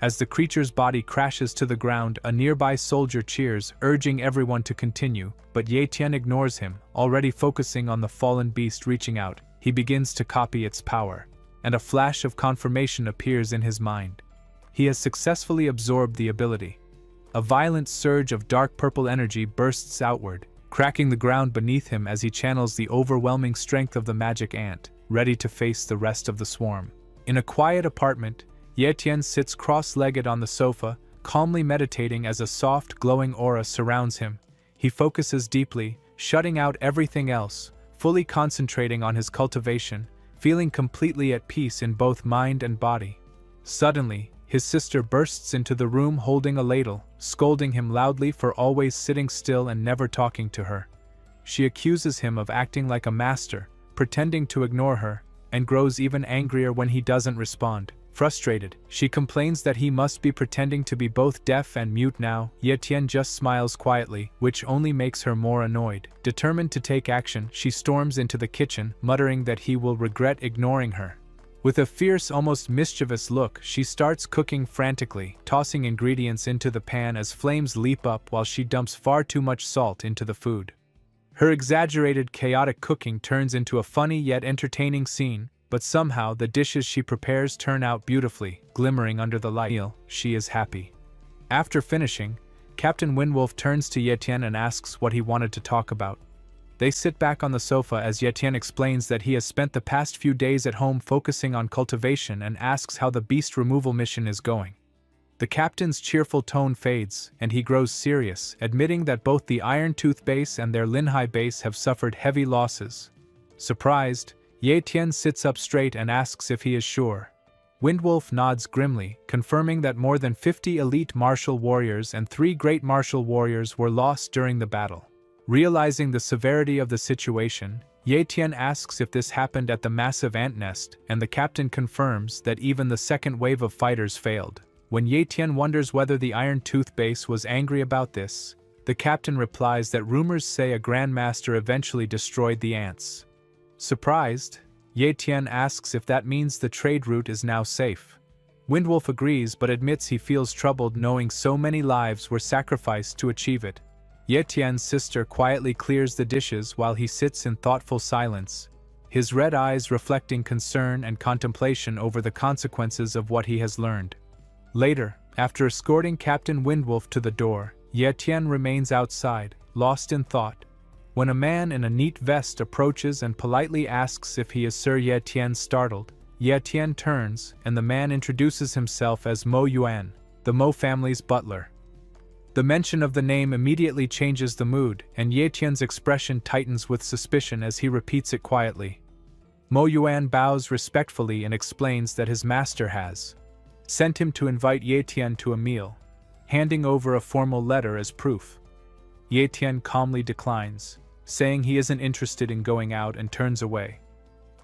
As the creature's body crashes to the ground, a nearby soldier cheers, urging everyone to continue, but Ye Tian ignores him, already focusing on the fallen beast. Reaching out, he begins to copy its power, and a flash of confirmation appears in his mind. He has successfully absorbed the ability. A violent surge of dark purple energy bursts outward, cracking the ground beneath him as he channels the overwhelming strength of the magic ant, ready to face the rest of the swarm. In a quiet apartment, Ye-Tian sits cross-legged on the sofa, calmly meditating as a soft, glowing aura surrounds him. He focuses deeply, shutting out everything else, fully concentrating on his cultivation, feeling completely at peace in both mind and body. Suddenly, his sister bursts into the room holding a ladle, scolding him loudly for always sitting still and never talking to her. She accuses him of acting like a master, pretending to ignore her, and grows even angrier when he doesn't respond. Frustrated, she complains that he must be pretending to be both deaf and mute now. Ye-Tian just smiles quietly, which only makes her more annoyed. Determined to take action, she storms into the kitchen, muttering that he will regret ignoring her. With a fierce, almost mischievous look, she starts cooking frantically, tossing ingredients into the pan as flames leap up while she dumps far too much salt into the food. Her exaggerated, chaotic cooking turns into a funny yet entertaining scene, but somehow the dishes she prepares turn out beautifully, glimmering under the light. She is happy. After finishing, Captain Windwolf turns to Ye-Tian and asks what he wanted to talk about. They sit back on the sofa as Ye-Tian explains that he has spent the past few days at home focusing on cultivation and asks how the beast removal mission is going. The captain's cheerful tone fades, and he grows serious, admitting that both the Iron Tooth base and their Linhai base have suffered heavy losses. Surprised, Ye-Tian sits up straight and asks if he is sure. Windwolf nods grimly, confirming that more than 50 elite martial warriors and 3 great martial warriors were lost during the battle. Realizing the severity of the situation, Ye-Tian asks if this happened at the massive ant nest, and the captain confirms that even the second wave of fighters failed. When Ye-Tian wonders whether the Iron Tooth base was angry about this, the captain replies that rumors say a grandmaster eventually destroyed the ants. Surprised, Ye-Tian asks if that means the trade route is now safe. Windwolf agrees but admits he feels troubled knowing so many lives were sacrificed to achieve it. Ye-Tian's sister quietly clears the dishes while he sits in thoughtful silence, his red eyes reflecting concern and contemplation over the consequences of what he has learned. Later, after escorting Captain Windwolf to the door, Ye-Tian remains outside, lost in thought. When a man in a neat vest approaches and politely asks if he is Sir Ye-Tian, startled, Ye-Tian turns, and the man introduces himself as Mo Yuan, the Mo family's butler. The mention of the name immediately changes the mood, and Ye-Tian's expression tightens with suspicion as he repeats it quietly. Mo Yuan bows respectfully and explains that his master has sent him to invite Ye-Tian to a meal, handing over a formal letter as proof. Ye-Tian calmly declines, saying he isn't interested in going out, and turns away.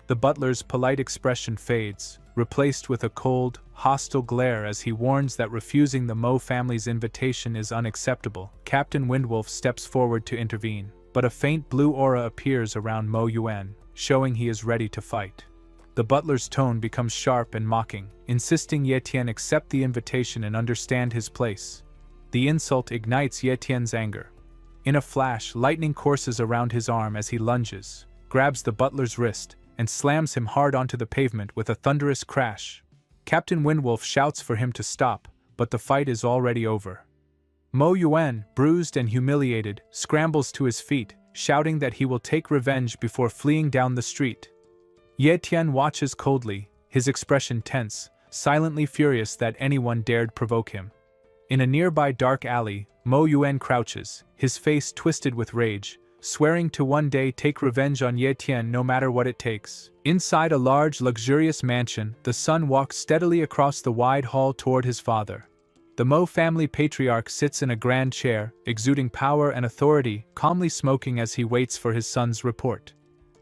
The butler's polite expression fades, replaced with a cold, hostile glare as he warns that refusing the Mo family's invitation is unacceptable. Captain Windwolf steps forward to intervene, but a faint blue aura appears around Mo Yuan, showing he is ready to fight. The butler's tone becomes sharp and mocking, insisting Ye-Tian accept the invitation and understand his place. The insult ignites Ye-Tian's anger. In a flash, lightning courses around his arm as he lunges, grabs the butler's wrist, and slams him hard onto the pavement with a thunderous crash. Captain Windwolf shouts for him to stop, but the fight is already over. Mo Yuan, bruised and humiliated, scrambles to his feet, shouting that he will take revenge before fleeing down the street. Ye-Tian watches coldly, his expression tense, silently furious that anyone dared provoke him. In a nearby dark alley, Mo Yuan crouches, his face twisted with rage, swearing to one day take revenge on Ye-Tian no matter what it takes. Inside a large, luxurious mansion, the son walks steadily across the wide hall toward his father. The Mo family patriarch sits in a grand chair, exuding power and authority, calmly smoking as he waits for his son's report,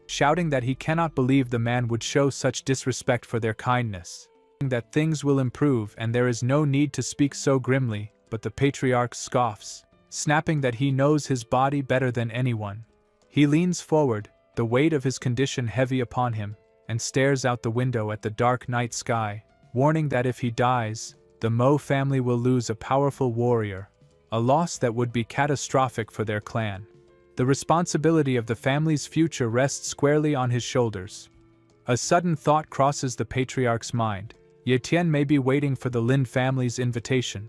shouting that he cannot believe the man would show such disrespect for their kindness, that things will improve and there is no need to speak so grimly, but the patriarch scoffs, snapping that he knows his body better than anyone. He leans forward, the weight of his condition heavy upon him, and stares out the window at the dark night sky, warning that if he dies, the Mo family will lose a powerful warrior, a loss that would be catastrophic for their clan. The responsibility of the family's future rests squarely on his shoulders. A sudden thought crosses the patriarch's mind. Ye-Tian may be waiting for the Lin family's invitation.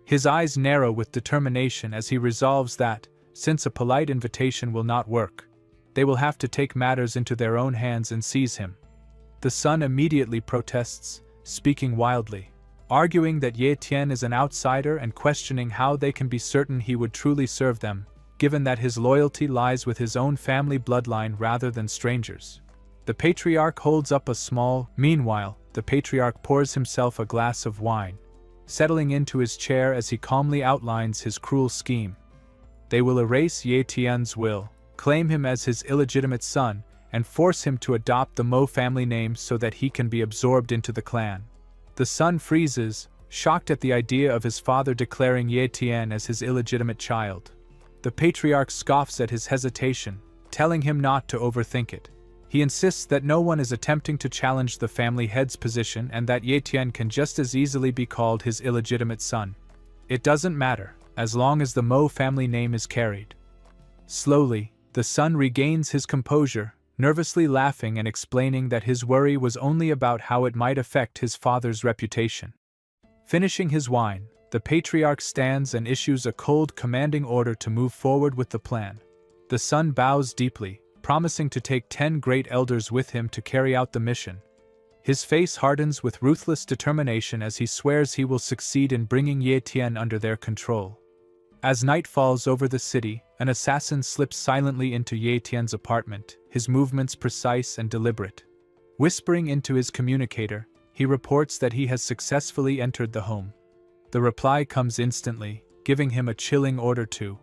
His eyes narrow with determination as he resolves that, since a polite invitation will not work, they will have to take matters into their own hands and seize him. The son immediately protests, speaking wildly, arguing that Ye Tian is an outsider and questioning how they can be certain he would truly serve them, given that his loyalty lies with his own family bloodline rather than strangers. The patriarch holds up a small. Meanwhile, the patriarch pours himself a glass of wine, settling into his chair as he calmly outlines his cruel scheme. They will erase Ye Tian's will, claim him as his illegitimate son, and force him to adopt the Mo family name so that he can be absorbed into the clan. The son freezes, shocked at the idea of his father declaring Ye Tian as his illegitimate child. The patriarch scoffs at his hesitation, telling him not to overthink it. He insists that no one is attempting to challenge the family head's position and that Ye Tian can just as easily be called his illegitimate son. It doesn't matter, as long as the Mo family name is carried. Slowly, the son regains his composure, nervously laughing and explaining that his worry was only about how it might affect his father's reputation. Finishing his wine, the patriarch stands and issues a cold, commanding order to move forward with the plan. The son bows deeply, promising to take 10 great elders with him to carry out the mission. His face hardens with ruthless determination as he swears he will succeed in bringing Ye Tian under their control. As night falls over the city, an assassin slips silently into Ye Tian's apartment, his movements precise and deliberate. Whispering into his communicator, he reports that he has successfully entered the home. The reply comes instantly, giving him a chilling order to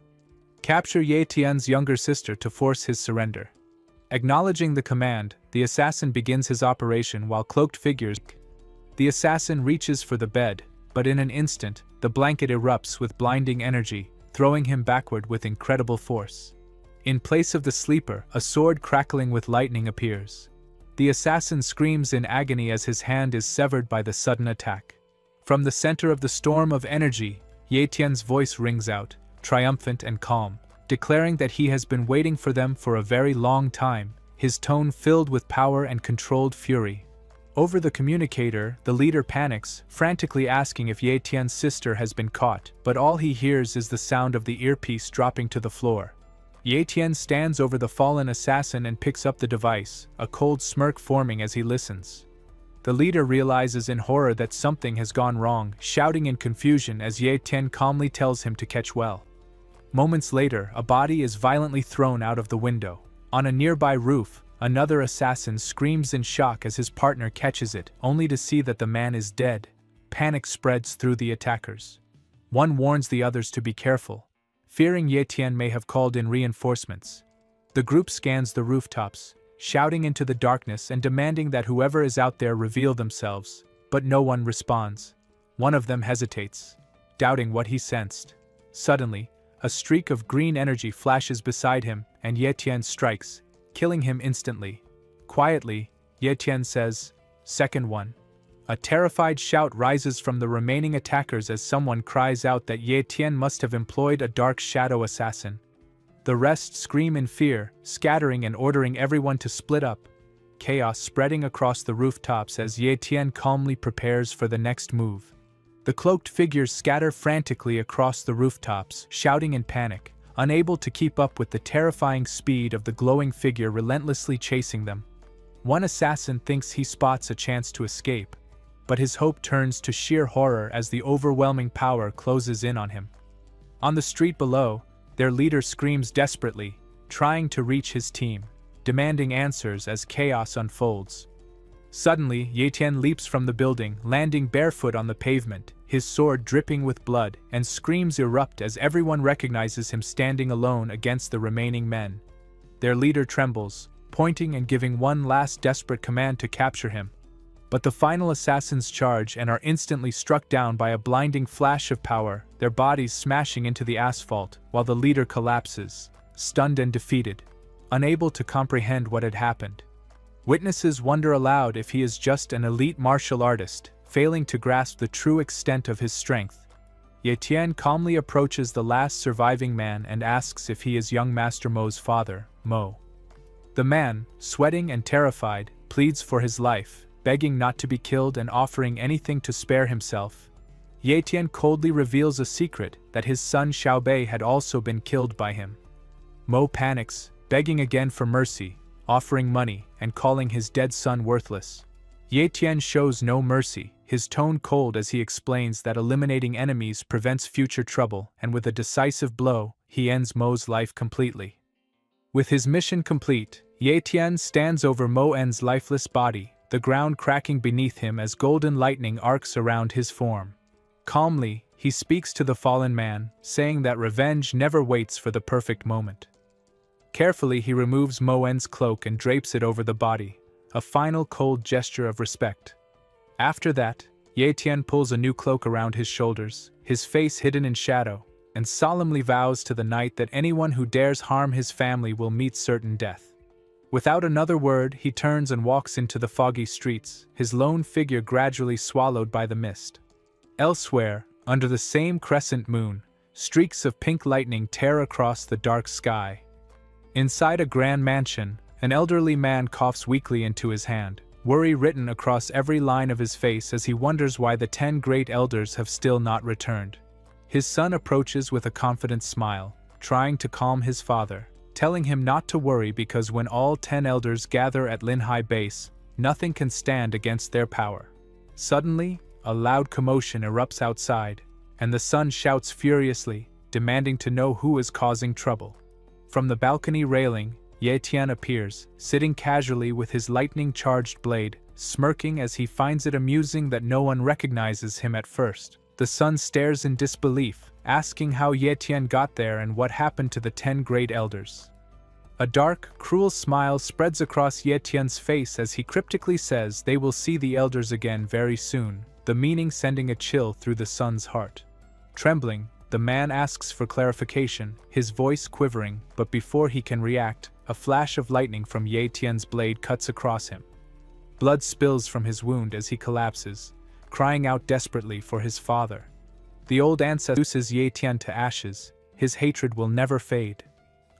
capture Ye Tian's younger sister to force his surrender. Acknowledging the command, the assassin begins his operation while cloaked figures. The assassin reaches for the bed, but in an instant, the blanket erupts with blinding energy, throwing him backward with incredible force. In place of the sleeper, a sword crackling with lightning appears. The assassin screams in agony as his hand is severed by the sudden attack. From the center of the storm of energy, Ye Tian's voice rings out, triumphant and calm, declaring that he has been waiting for them for a very long time, his tone filled with power and controlled fury. Over the communicator, the leader panics, frantically asking if Ye Tian's sister has been caught, but all he hears is the sound of the earpiece dropping to the floor. Ye Tian stands over the fallen assassin and picks up the device, a cold smirk forming as he listens. The leader realizes in horror that something has gone wrong, shouting in confusion as Ye Tian calmly tells him to catch well. Moments later, a body is violently thrown out of the window. On a nearby roof, another assassin screams in shock as his partner catches it, only to see that the man is dead. Panic spreads through the attackers. One warns the others to be careful, fearing Ye Tian may have called in reinforcements. The group scans the rooftops, shouting into the darkness and demanding that whoever is out there reveal themselves, but no one responds. One of them hesitates, doubting what he sensed. Suddenly, a streak of green energy flashes beside him, and Ye Tian strikes, killing him instantly. Quietly, Ye Tian says, "Second one." A terrified shout rises from the remaining attackers as someone cries out that Ye Tian must have employed a dark shadow assassin. The rest scream in fear, scattering and ordering everyone to split up. Chaos spreading across the rooftops as Ye Tian calmly prepares for the next move. The cloaked figures scatter frantically across the rooftops, shouting in panic, unable to keep up with the terrifying speed of the glowing figure relentlessly chasing them. One assassin thinks he spots a chance to escape, but his hope turns to sheer horror as the overwhelming power closes in on him. On the street below, their leader screams desperately, trying to reach his team, demanding answers as chaos unfolds. Suddenly, Ye Tian leaps from the building, landing barefoot on the pavement, his sword dripping with blood, and screams erupt as everyone recognizes him standing alone against the remaining men. Their leader trembles, pointing and giving one last desperate command to capture him. But the final assassins charge and are instantly struck down by a blinding flash of power, their bodies smashing into the asphalt, while the leader collapses, stunned and defeated, unable to comprehend what had happened. Witnesses wonder aloud if he is just an elite martial artist, failing to grasp the true extent of his strength. Ye Tian calmly approaches the last surviving man and asks if he is young Master Mo's father, Mo. The man, sweating and terrified, pleads for his life, begging not to be killed and offering anything to spare himself. Ye Tian coldly reveals a secret that his son Xiaobei had also been killed by him. Mo panics, begging again for mercy, offering money, and calling his dead son worthless. Ye Tian shows no mercy, his tone cold as he explains that eliminating enemies prevents future trouble, and with a decisive blow, he ends Mo's life completely. With his mission complete, Ye Tian stands over Mo En's lifeless body, the ground cracking beneath him as golden lightning arcs around his form. Calmly, he speaks to the fallen man, saying that revenge never waits for the perfect moment. Carefully, he removes Mo En's cloak and drapes it over the body, a final cold gesture of respect. After that, Ye Tian pulls a new cloak around his shoulders, his face hidden in shadow, and solemnly vows to the night that anyone who dares harm his family will meet certain death. Without another word, he turns and walks into the foggy streets, his lone figure gradually swallowed by the mist. Elsewhere, under the same crescent moon, streaks of pink lightning tear across the dark sky. Inside a grand mansion, an elderly man coughs weakly into his hand, worry written across every line of his face as he wonders why the 10 great elders have still not returned. His son approaches with a confident smile, trying to calm his father, telling him not to worry because when all 10 elders gather at Linhai Base, nothing can stand against their power. Suddenly, a loud commotion erupts outside, and the son shouts furiously, demanding to know who is causing trouble. From the balcony railing, Ye Tian appears, sitting casually with his lightning-charged blade, smirking as he finds it amusing that no one recognizes him at first. The son stares in disbelief, asking how Ye Tian got there and what happened to the 10 great elders. A dark, cruel smile spreads across Ye Tian's face as he cryptically says they will see the elders again very soon, the meaning sending a chill through the son's heart. Trembling, the man asks for clarification, his voice quivering, but before he can react, a flash of lightning from Ye Tian's blade cuts across him. Blood spills from his wound as he collapses, crying out desperately for his father. The old ancestor reduces Ye Tian to ashes, his hatred will never fade.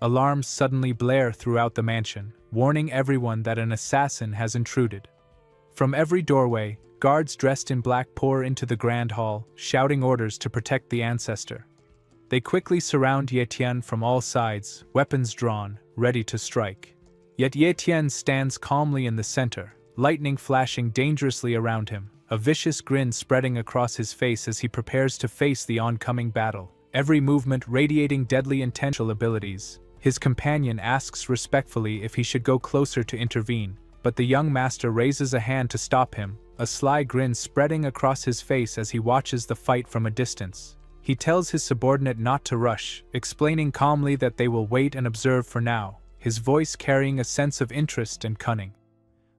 Alarms suddenly blare throughout the mansion, warning everyone that an assassin has intruded. From every doorway, guards dressed in black pour into the grand hall, shouting orders to protect the ancestor. They quickly surround Ye Tian from all sides, weapons drawn, ready to strike. Yet Ye Tian stands calmly in the center, lightning flashing dangerously around him, a vicious grin spreading across his face as he prepares to face the oncoming battle, every movement radiating deadly intentional abilities. His companion asks respectfully if he should go closer to intervene, but the young master raises a hand to stop him, a sly grin spreading across his face as he watches the fight from a distance. He tells his subordinate not to rush, explaining calmly that they will wait and observe for now, his voice carrying a sense of interest and cunning.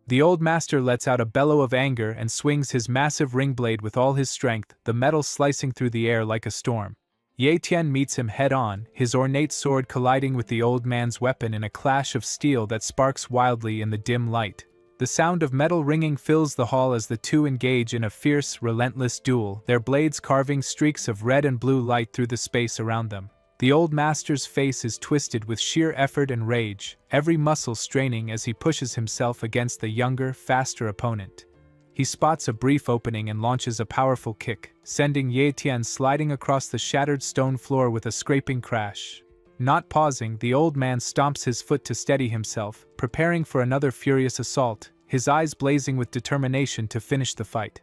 The old master lets out a bellow of anger and swings his massive ring blade with all his strength, the metal slicing through the air like a storm. Ye Tian meets him head-on, his ornate sword colliding with the old man's weapon in a clash of steel that sparks wildly in the dim light. The sound of metal ringing fills the hall as the two engage in a fierce, relentless duel, their blades carving streaks of red and blue light through the space around them. The old master's face is twisted with sheer effort and rage, every muscle straining as he pushes himself against the younger, faster opponent. He spots a brief opening and launches a powerful kick, sending Ye Tian sliding across the shattered stone floor with a scraping crash. Not pausing, the old man stomps his foot to steady himself, preparing for another furious assault, his eyes blazing with determination to finish the fight.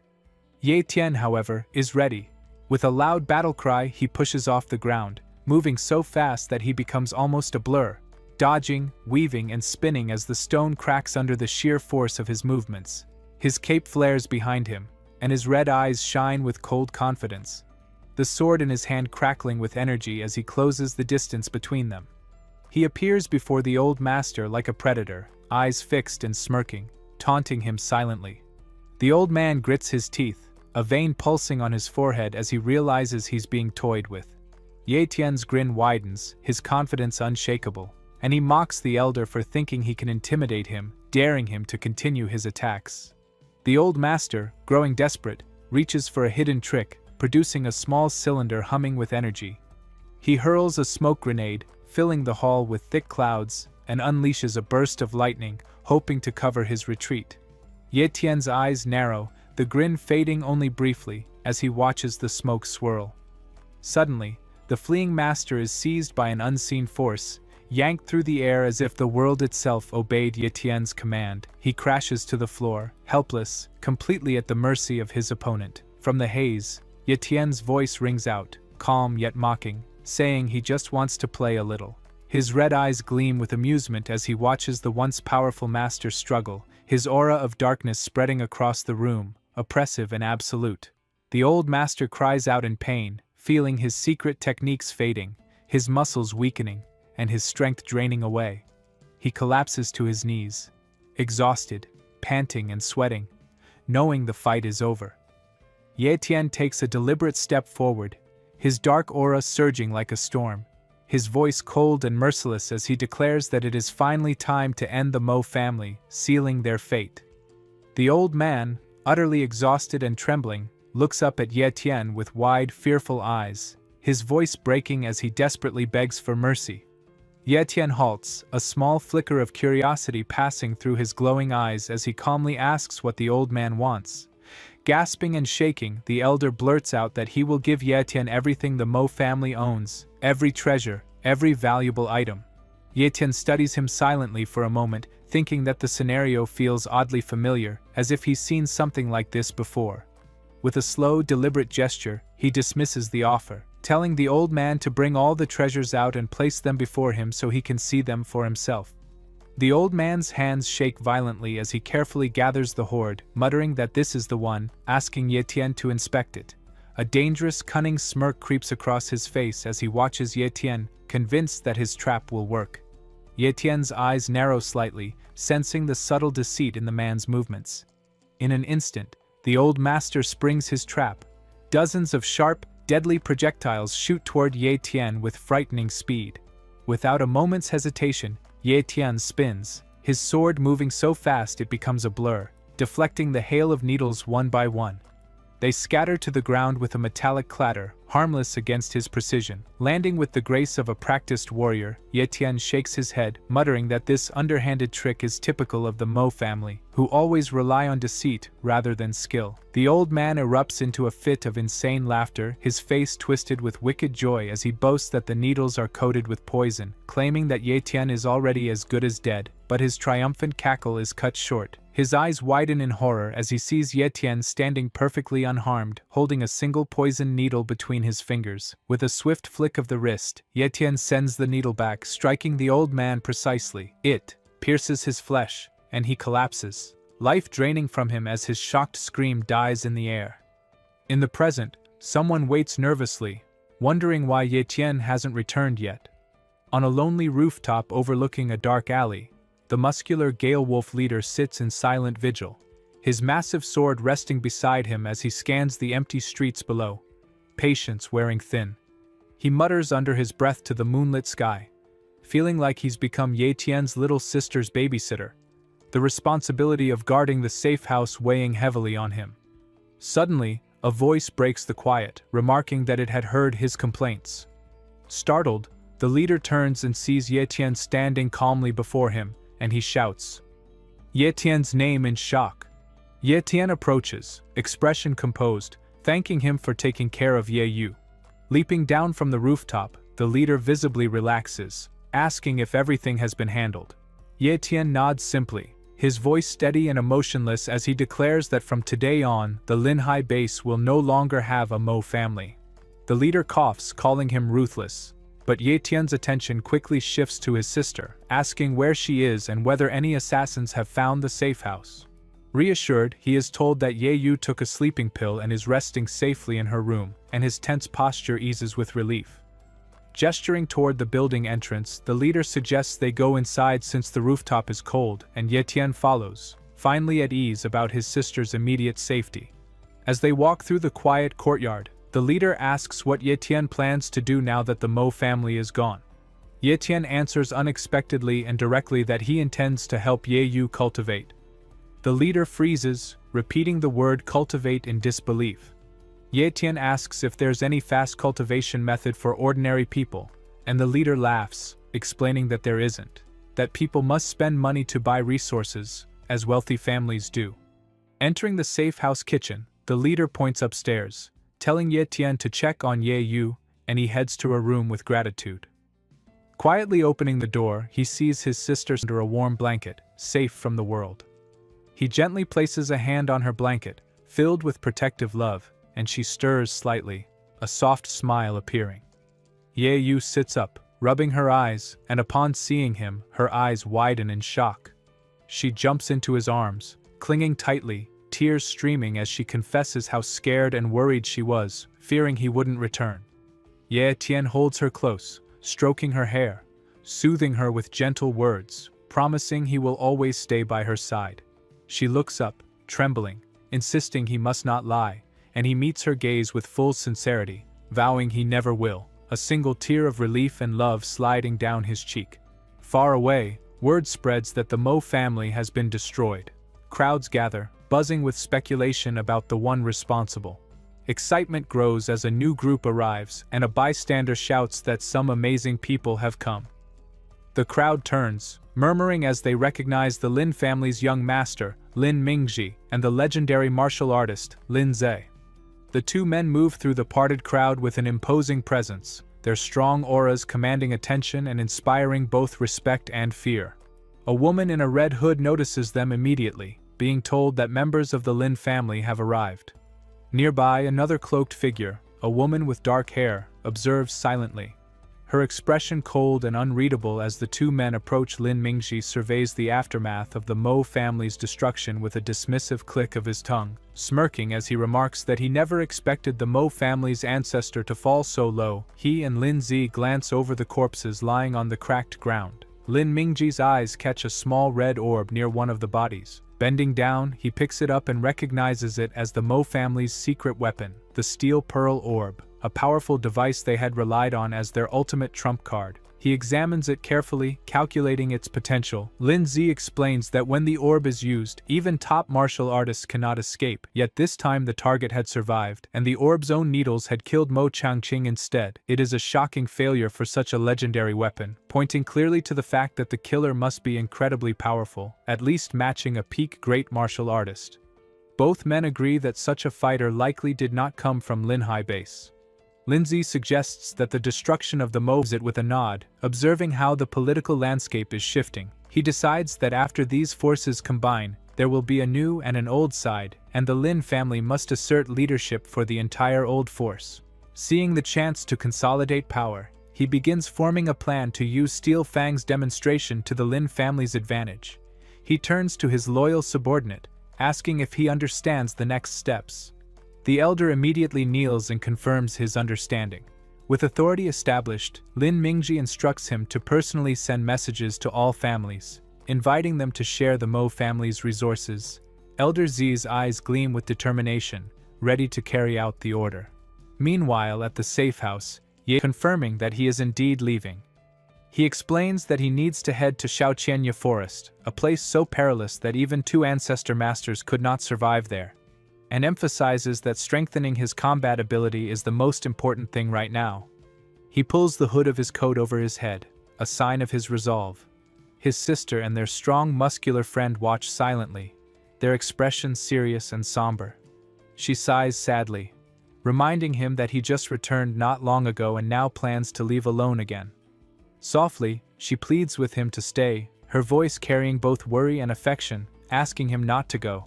Ye Tian, however, is ready. With a loud battle cry, he pushes off the ground, moving so fast that he becomes almost a blur, dodging, weaving, and spinning as the stone cracks under the sheer force of his movements. His cape flares behind him, and his red eyes shine with cold confidence, the sword in his hand crackling with energy as he closes the distance between them. He appears before the old master like a predator, eyes fixed and smirking, taunting him silently. The old man grits his teeth, a vein pulsing on his forehead as he realizes he's being toyed with. Ye Tian's grin widens, his confidence unshakable, and he mocks the elder for thinking he can intimidate him, daring him to continue his attacks. The old master, growing desperate, reaches for a hidden trick, producing a small cylinder humming with energy. He hurls a smoke grenade, filling the hall with thick clouds, and unleashes a burst of lightning, hoping to cover his retreat. Ye Tian's eyes narrow, the grin fading only briefly, as he watches the smoke swirl. Suddenly, the fleeing master is seized by an unseen force, yanked through the air as if the world itself obeyed Ye Tian's command. He crashes to the floor, helpless, completely at the mercy of his opponent. From the haze, Ye Tian's voice rings out, calm yet mocking, saying he just wants to play a little. His red eyes gleam with amusement as he watches the once powerful master struggle, his aura of darkness spreading across the room, oppressive and absolute. The old master cries out in pain, feeling his secret techniques fading, his muscles weakening, and his strength draining away. He collapses to his knees, exhausted, panting and sweating, knowing the fight is over. Ye Tian takes a deliberate step forward, his dark aura surging like a storm, his voice cold and merciless as he declares that it is finally time to end the Mo family, sealing their fate. The old man, utterly exhausted and trembling, looks up at Ye Tian with wide, fearful eyes, his voice breaking as he desperately begs for mercy. Ye Tian halts, a small flicker of curiosity passing through his glowing eyes as he calmly asks what the old man wants. Gasping and shaking, the elder blurts out that he will give Ye Tian everything the Mo family owns, every treasure, every valuable item. Ye Tian studies him silently for a moment, thinking that the scenario feels oddly familiar, as if he's seen something like this before. With a slow, deliberate gesture, he dismisses the offer, telling the old man to bring all the treasures out and place them before him so he can see them for himself. The old man's hands shake violently as he carefully gathers the hoard, muttering that this is the one, asking Ye Tian to inspect it. A dangerous, cunning smirk creeps across his face as he watches Ye Tian, convinced that his trap will work. Ye Tian's eyes narrow slightly, sensing the subtle deceit in the man's movements. In an instant, the old master springs his trap. Dozens of sharp, deadly projectiles shoot toward Ye Tian with frightening speed. Without a moment's hesitation, Ye Tian spins, his sword moving so fast it becomes a blur, deflecting the hail of needles one by one. They scatter to the ground with a metallic clatter, harmless against his precision. Landing with the grace of a practiced warrior, Ye Tian shakes his head, muttering that this underhanded trick is typical of the Mo family, who always rely on deceit rather than skill. The old man erupts into a fit of insane laughter, his face twisted with wicked joy as he boasts that the needles are coated with poison, claiming that Ye Tian is already as good as dead, but his triumphant cackle is cut short. His eyes widen in horror as he sees Ye Tian standing perfectly unharmed, holding a single poison needle between his fingers. With a swift flick of the wrist, Ye Tian sends the needle back, striking the old man precisely. It pierces his flesh, and he collapses, life draining from him as his shocked scream dies in the air. In the present, someone waits nervously, wondering why Ye Tian hasn't returned yet. On a lonely rooftop overlooking a dark alley, the muscular Gale Wolf leader sits in silent vigil, his massive sword resting beside him as he scans the empty streets below, patience wearing thin. He mutters under his breath to the moonlit sky, feeling like he's become Ye Tian's little sister's babysitter, the responsibility of guarding the safe house weighing heavily on him. Suddenly, a voice breaks the quiet, remarking that it had heard his complaints. Startled, the leader turns and sees Ye Tian standing calmly before him, and he shouts Ye Tian's name in shock. Ye Tian approaches, expression composed, thanking him for taking care of Ye Yu. Leaping down from the rooftop, the leader visibly relaxes, asking if everything has been handled. Ye Tian nods simply, his voice steady and emotionless as he declares that from today on, the Linhai base will no longer have a Mo family. The leader coughs, calling him ruthless. But Ye Tian's attention quickly shifts to his sister, asking where she is and whether any assassins have found the safe house. Reassured, he is told that Ye Yu took a sleeping pill and is resting safely in her room, and his tense posture eases with relief. Gesturing toward the building entrance, the leader suggests they go inside since the rooftop is cold, and Ye Tian follows, finally at ease about his sister's immediate safety. As they walk through the quiet courtyard, the leader asks what Ye Tian plans to do now that the Mo family is gone. Ye Tian answers unexpectedly and directly that he intends to help Ye Yu cultivate. The leader freezes, repeating the word cultivate in disbelief. Ye Tian asks if there's any fast cultivation method for ordinary people, and the leader laughs, explaining that there isn't, that people must spend money to buy resources, as wealthy families do. Entering the safe house kitchen, the leader points upstairs, telling Ye Tian to check on Ye Yu, and he heads to her room with gratitude. Quietly opening the door, he sees his sister under a warm blanket, safe from the world. He gently places a hand on her blanket, filled with protective love, and she stirs slightly, a soft smile appearing. Ye Yu sits up, rubbing her eyes, and upon seeing him, her eyes widen in shock. She jumps into his arms, clinging tightly, tears streaming as she confesses how scared and worried she was, fearing he wouldn't return. Ye Tian holds her close, stroking her hair, soothing her with gentle words, promising he will always stay by her side. She looks up, trembling, insisting he must not lie, and he meets her gaze with full sincerity, vowing he never will, a single tear of relief and love sliding down his cheek. Far away, word spreads that the Mo family has been destroyed. Crowds gather, buzzing with speculation about the one responsible. Excitement grows as a new group arrives, and a bystander shouts that some amazing people have come. The crowd turns, murmuring as they recognize the Lin family's young master, Lin Mingji, and the legendary martial artist, Lin Zhe. The two men move through the parted crowd with an imposing presence, their strong auras commanding attention and inspiring both respect and fear. A woman in a red hood notices them immediately, being told that members of the Lin family have arrived. Nearby, another cloaked figure, a woman with dark hair, observes silently. Her expression cold and unreadable as the two men approach. Lin Mingji surveys the aftermath of the Mo family's destruction with a dismissive click of his tongue, smirking as he remarks that he never expected the Mo family's ancestor to fall so low. He and Lin Zi glance over the corpses lying on the cracked ground. Lin Mingji's eyes catch a small red orb near one of the bodies. Bending down, he picks it up and recognizes it as the Mo family's secret weapon, the Steel Pearl Orb, a powerful device they had relied on as their ultimate trump card. He examines it carefully, calculating its potential. Lin Zi explains that when the orb is used, even top martial artists cannot escape, yet this time the target had survived, and the orb's own needles had killed Mo Changqing instead. It is a shocking failure for such a legendary weapon, pointing clearly to the fact that the killer must be incredibly powerful, at least matching a peak great martial artist. Both men agree that such a fighter likely did not come from Linhai base. Lindsay suggests that the destruction of the Mo it with a nod, observing how the political landscape is shifting. He decides that after these forces combine, there will be a new and an old side, and the Lin family must assert leadership for the entire old force. Seeing the chance to consolidate power, he begins forming a plan to use Steel Fang's demonstration to the Lin family's advantage. He turns to his loyal subordinate, asking if he understands the next steps. The elder immediately kneels and confirms his understanding. With authority established, Lin Mingji instructs him to personally send messages to all families, inviting them to share the Mo family's resources. Elder Zi's eyes gleam with determination, ready to carry out the order. Meanwhile, at the safe house, Ye confirming that he is indeed leaving. He explains that he needs to head to Shaoqianya Forest, a place so perilous that even two ancestor masters could not survive there, and emphasizes that strengthening his combat ability is the most important thing right now. He pulls the hood of his coat over his head, a sign of his resolve. His sister and their strong muscular friend watch silently, their expressions serious and somber. She sighs sadly, reminding him that he just returned not long ago and now plans to leave alone again. Softly, she pleads with him to stay, her voice carrying both worry and affection, asking him not to go.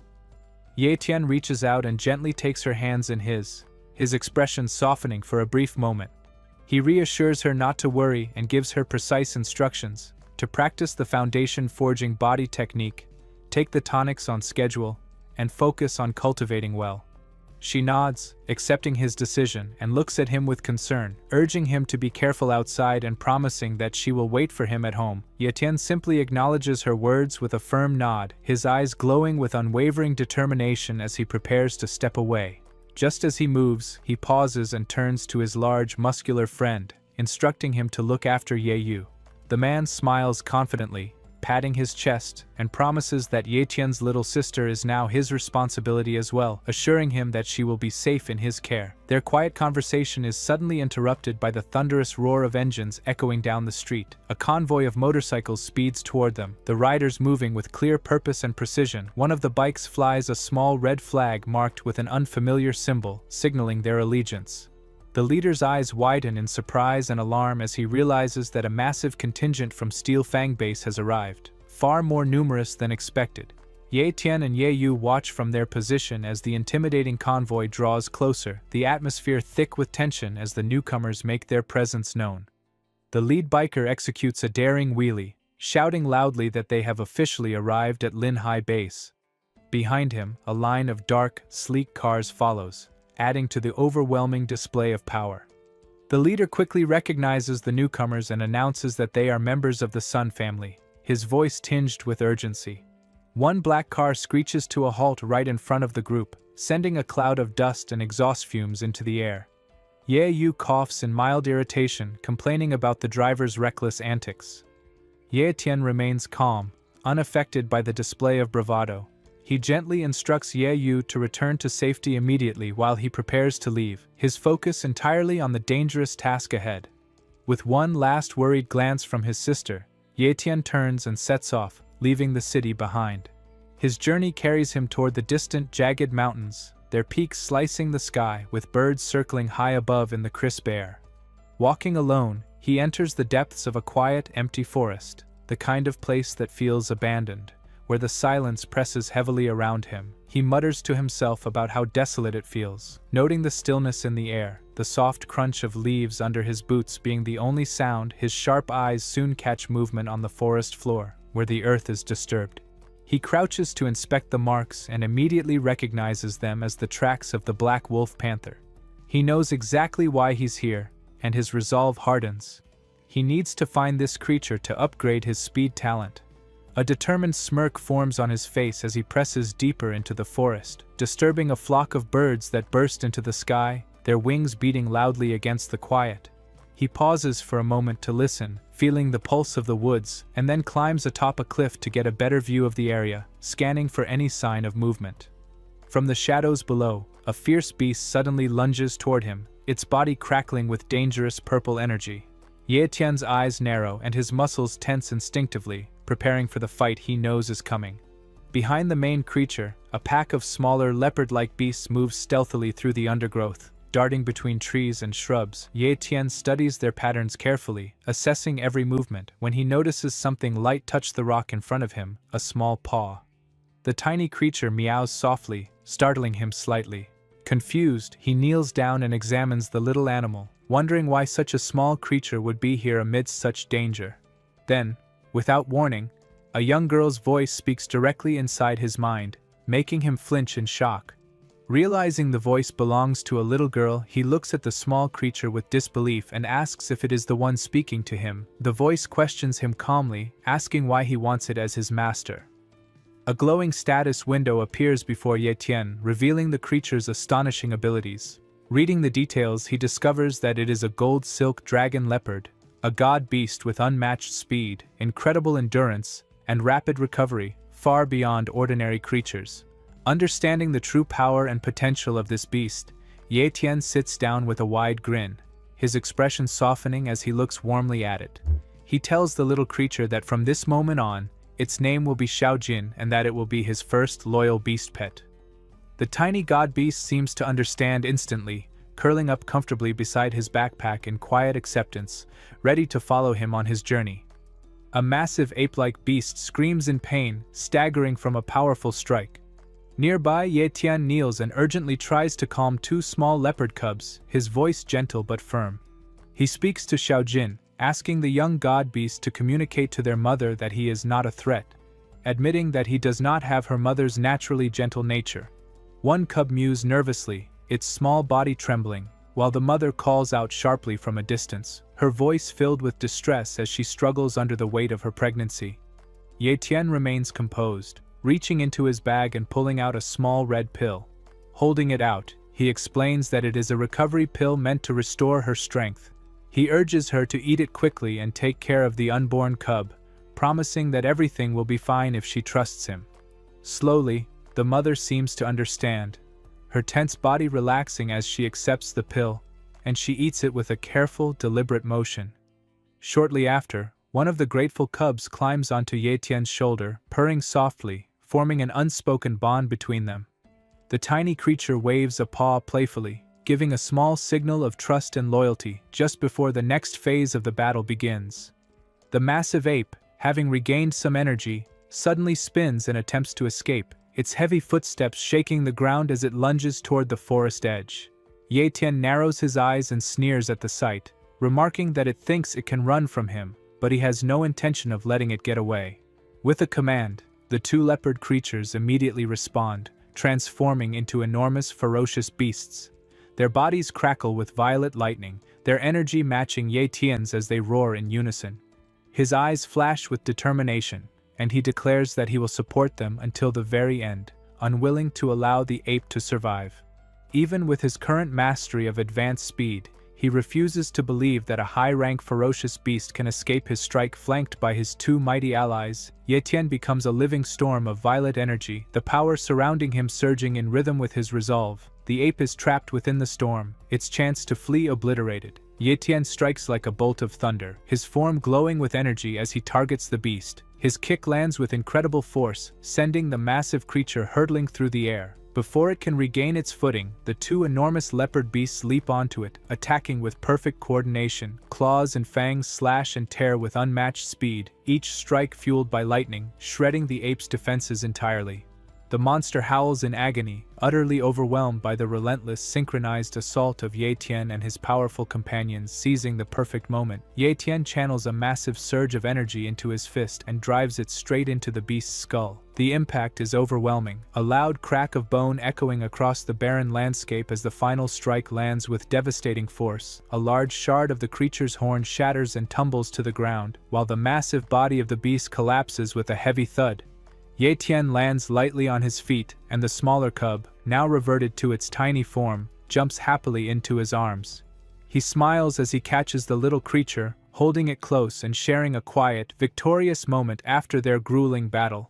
Ye Tian reaches out and gently takes her hands in his expression softening for a brief moment. He reassures her not to worry and gives her precise instructions to practice the foundation forging body technique, take the tonics on schedule, and focus on cultivating well. She nods, accepting his decision, and looks at him with concern, urging him to be careful outside and promising that she will wait for him at home. Ye Tian simply acknowledges her words with a firm nod, his eyes glowing with unwavering determination as he prepares to step away. Just as he moves, he pauses and turns to his large, muscular friend, instructing him to look after Ye Yu. The man smiles confidently, patting his chest, and promises that Ye Tian's little sister is now his responsibility as well, assuring him that she will be safe in his care. Their quiet conversation is suddenly interrupted by the thunderous roar of engines echoing down the street. A convoy of motorcycles speeds toward them, the riders moving with clear purpose and precision. One of the bikes flies a small red flag marked with an unfamiliar symbol, signaling their allegiance. The leader's eyes widen in surprise and alarm as he realizes that a massive contingent from Steel Fang Base has arrived, far more numerous than expected. Ye Tian and Ye Yu watch from their position as the intimidating convoy draws closer, the atmosphere thick with tension as the newcomers make their presence known. The lead biker executes a daring wheelie, shouting loudly that they have officially arrived at Lin Hai Base. Behind him, a line of dark, sleek cars follows, adding to the overwhelming display of power. The leader quickly recognizes the newcomers and announces that they are members of the Sun family, his voice tinged with urgency. One black car screeches to a halt right in front of the group, sending a cloud of dust and exhaust fumes into the air. Ye Yu coughs in mild irritation, complaining about the driver's reckless antics. Ye Tian remains calm, unaffected by the display of bravado. He gently instructs Ye Yu to return to safety immediately while he prepares to leave, his focus entirely on the dangerous task ahead. With one last worried glance from his sister, Ye Tian turns and sets off, leaving the city behind. His journey carries him toward the distant jagged mountains, their peaks slicing the sky with birds circling high above in the crisp air. Walking alone, he enters the depths of a quiet, empty forest, the kind of place that feels abandoned. Where the silence presses heavily around him, he mutters to himself about how desolate it feels, noting the stillness in the air, the soft crunch of leaves under his boots being the only sound. His sharp eyes soon catch movement on the forest floor, where the earth is disturbed. He crouches to inspect the marks and immediately recognizes them as the tracks of the black wolf panther. He knows exactly why he's here, and his resolve hardens. He needs to find this creature to upgrade his speed talent. A determined smirk forms on his face as he presses deeper into the forest, disturbing a flock of birds that burst into the sky, their wings beating loudly against the quiet. He pauses for a moment to listen, feeling the pulse of the woods, and then climbs atop a cliff to get a better view of the area, scanning for any sign of movement. From the shadows below, a fierce beast suddenly lunges toward him, its body crackling with dangerous purple energy. Ye Tian's eyes narrow and his muscles tense instinctively, preparing for the fight he knows is coming. Behind the main creature, a pack of smaller leopard-like beasts moves stealthily through the undergrowth, darting between trees and shrubs. Ye Tian studies their patterns carefully, assessing every movement, when he notices something light touch the rock in front of him, a small paw. The tiny creature meows softly, startling him slightly. Confused, he kneels down and examines the little animal, wondering why such a small creature would be here amidst such danger. Then, without warning, a young girl's voice speaks directly inside his mind, making him flinch in shock. Realizing the voice belongs to a little girl, he looks at the small creature with disbelief and asks if it is the one speaking to him. The voice questions him calmly, asking why he wants it as his master. A glowing status window appears before Ye Tian, revealing the creature's astonishing abilities. Reading the details, he discovers that it is a gold silk dragon leopard, a god beast with unmatched speed, incredible endurance, and rapid recovery, far beyond ordinary creatures. Understanding the true power and potential of this beast, Ye Tian sits down with a wide grin, his expression softening as he looks warmly at it. He tells the little creature that from this moment on, its name will be Xiaojin and that it will be his first loyal beast pet. The tiny god beast seems to understand instantly, curling up comfortably beside his backpack in quiet acceptance, ready to follow him on his journey. A massive ape-like beast screams in pain, staggering from a powerful strike. Nearby, Ye Tian kneels and urgently tries to calm two small leopard cubs, his voice gentle but firm. He speaks to Xiaojin, asking the young god beast to communicate to their mother that he is not a threat, admitting that he does not have her mother's naturally gentle nature. One cub mews nervously, its small body trembling, while the mother calls out sharply from a distance, her voice filled with distress as she struggles under the weight of her pregnancy. Ye Tian remains composed, reaching into his bag and pulling out a small red pill. Holding it out, he explains that it is a recovery pill meant to restore her strength. He urges her to eat it quickly and take care of the unborn cub, promising that everything will be fine if she trusts him. Slowly, the mother seems to understand, her tense body relaxing as she accepts the pill, and she eats it with a careful, deliberate motion. Shortly after, one of the grateful cubs climbs onto Yetien's shoulder, purring softly, forming an unspoken bond between them. The tiny creature waves a paw playfully, giving a small signal of trust and loyalty just before the next phase of the battle begins. The massive ape, having regained some energy, suddenly spins and attempts to escape, its heavy footsteps shaking the ground as it lunges toward the forest edge. Yetien narrows his eyes and sneers at the sight, remarking that it thinks it can run from him, but he has no intention of letting it get away. With a command, the two leopard creatures immediately respond, transforming into enormous, ferocious beasts. Their bodies crackle with violet lightning, their energy matching Yetien's as they roar in unison. His eyes flash with determination, and he declares that he will support them until the very end, unwilling to allow the ape to survive. Even with his current mastery of advanced speed, he refuses to believe that a high-rank ferocious beast can escape his strike. Flanked by his two mighty allies, Yetien becomes a living storm of violet energy, the power surrounding him surging in rhythm with his resolve. The ape is trapped within the storm, its chance to flee obliterated. Yetien strikes like a bolt of thunder, his form glowing with energy as he targets the beast. His kick lands with incredible force, sending the massive creature hurtling through the air. Before it can regain its footing, the two enormous leopard beasts leap onto it, attacking with perfect coordination. Claws and fangs slash and tear with unmatched speed, each strike fueled by lightning, shredding the ape's defenses entirely. The monster howls in agony, utterly overwhelmed by the relentless, synchronized assault of Yetien and his powerful companions. Seizing the perfect moment, Yetien channels a massive surge of energy into his fist and drives it straight into the beast's skull. The impact is overwhelming, a loud crack of bone echoing across the barren landscape as the final strike lands with devastating force. A large shard of the creature's horn shatters and tumbles to the ground, while the massive body of the beast collapses with a heavy thud. Yetien lands lightly on his feet, and the smaller cub, now reverted to its tiny form, jumps happily into his arms. He smiles as he catches the little creature, holding it close and sharing a quiet, victorious moment after their grueling battle.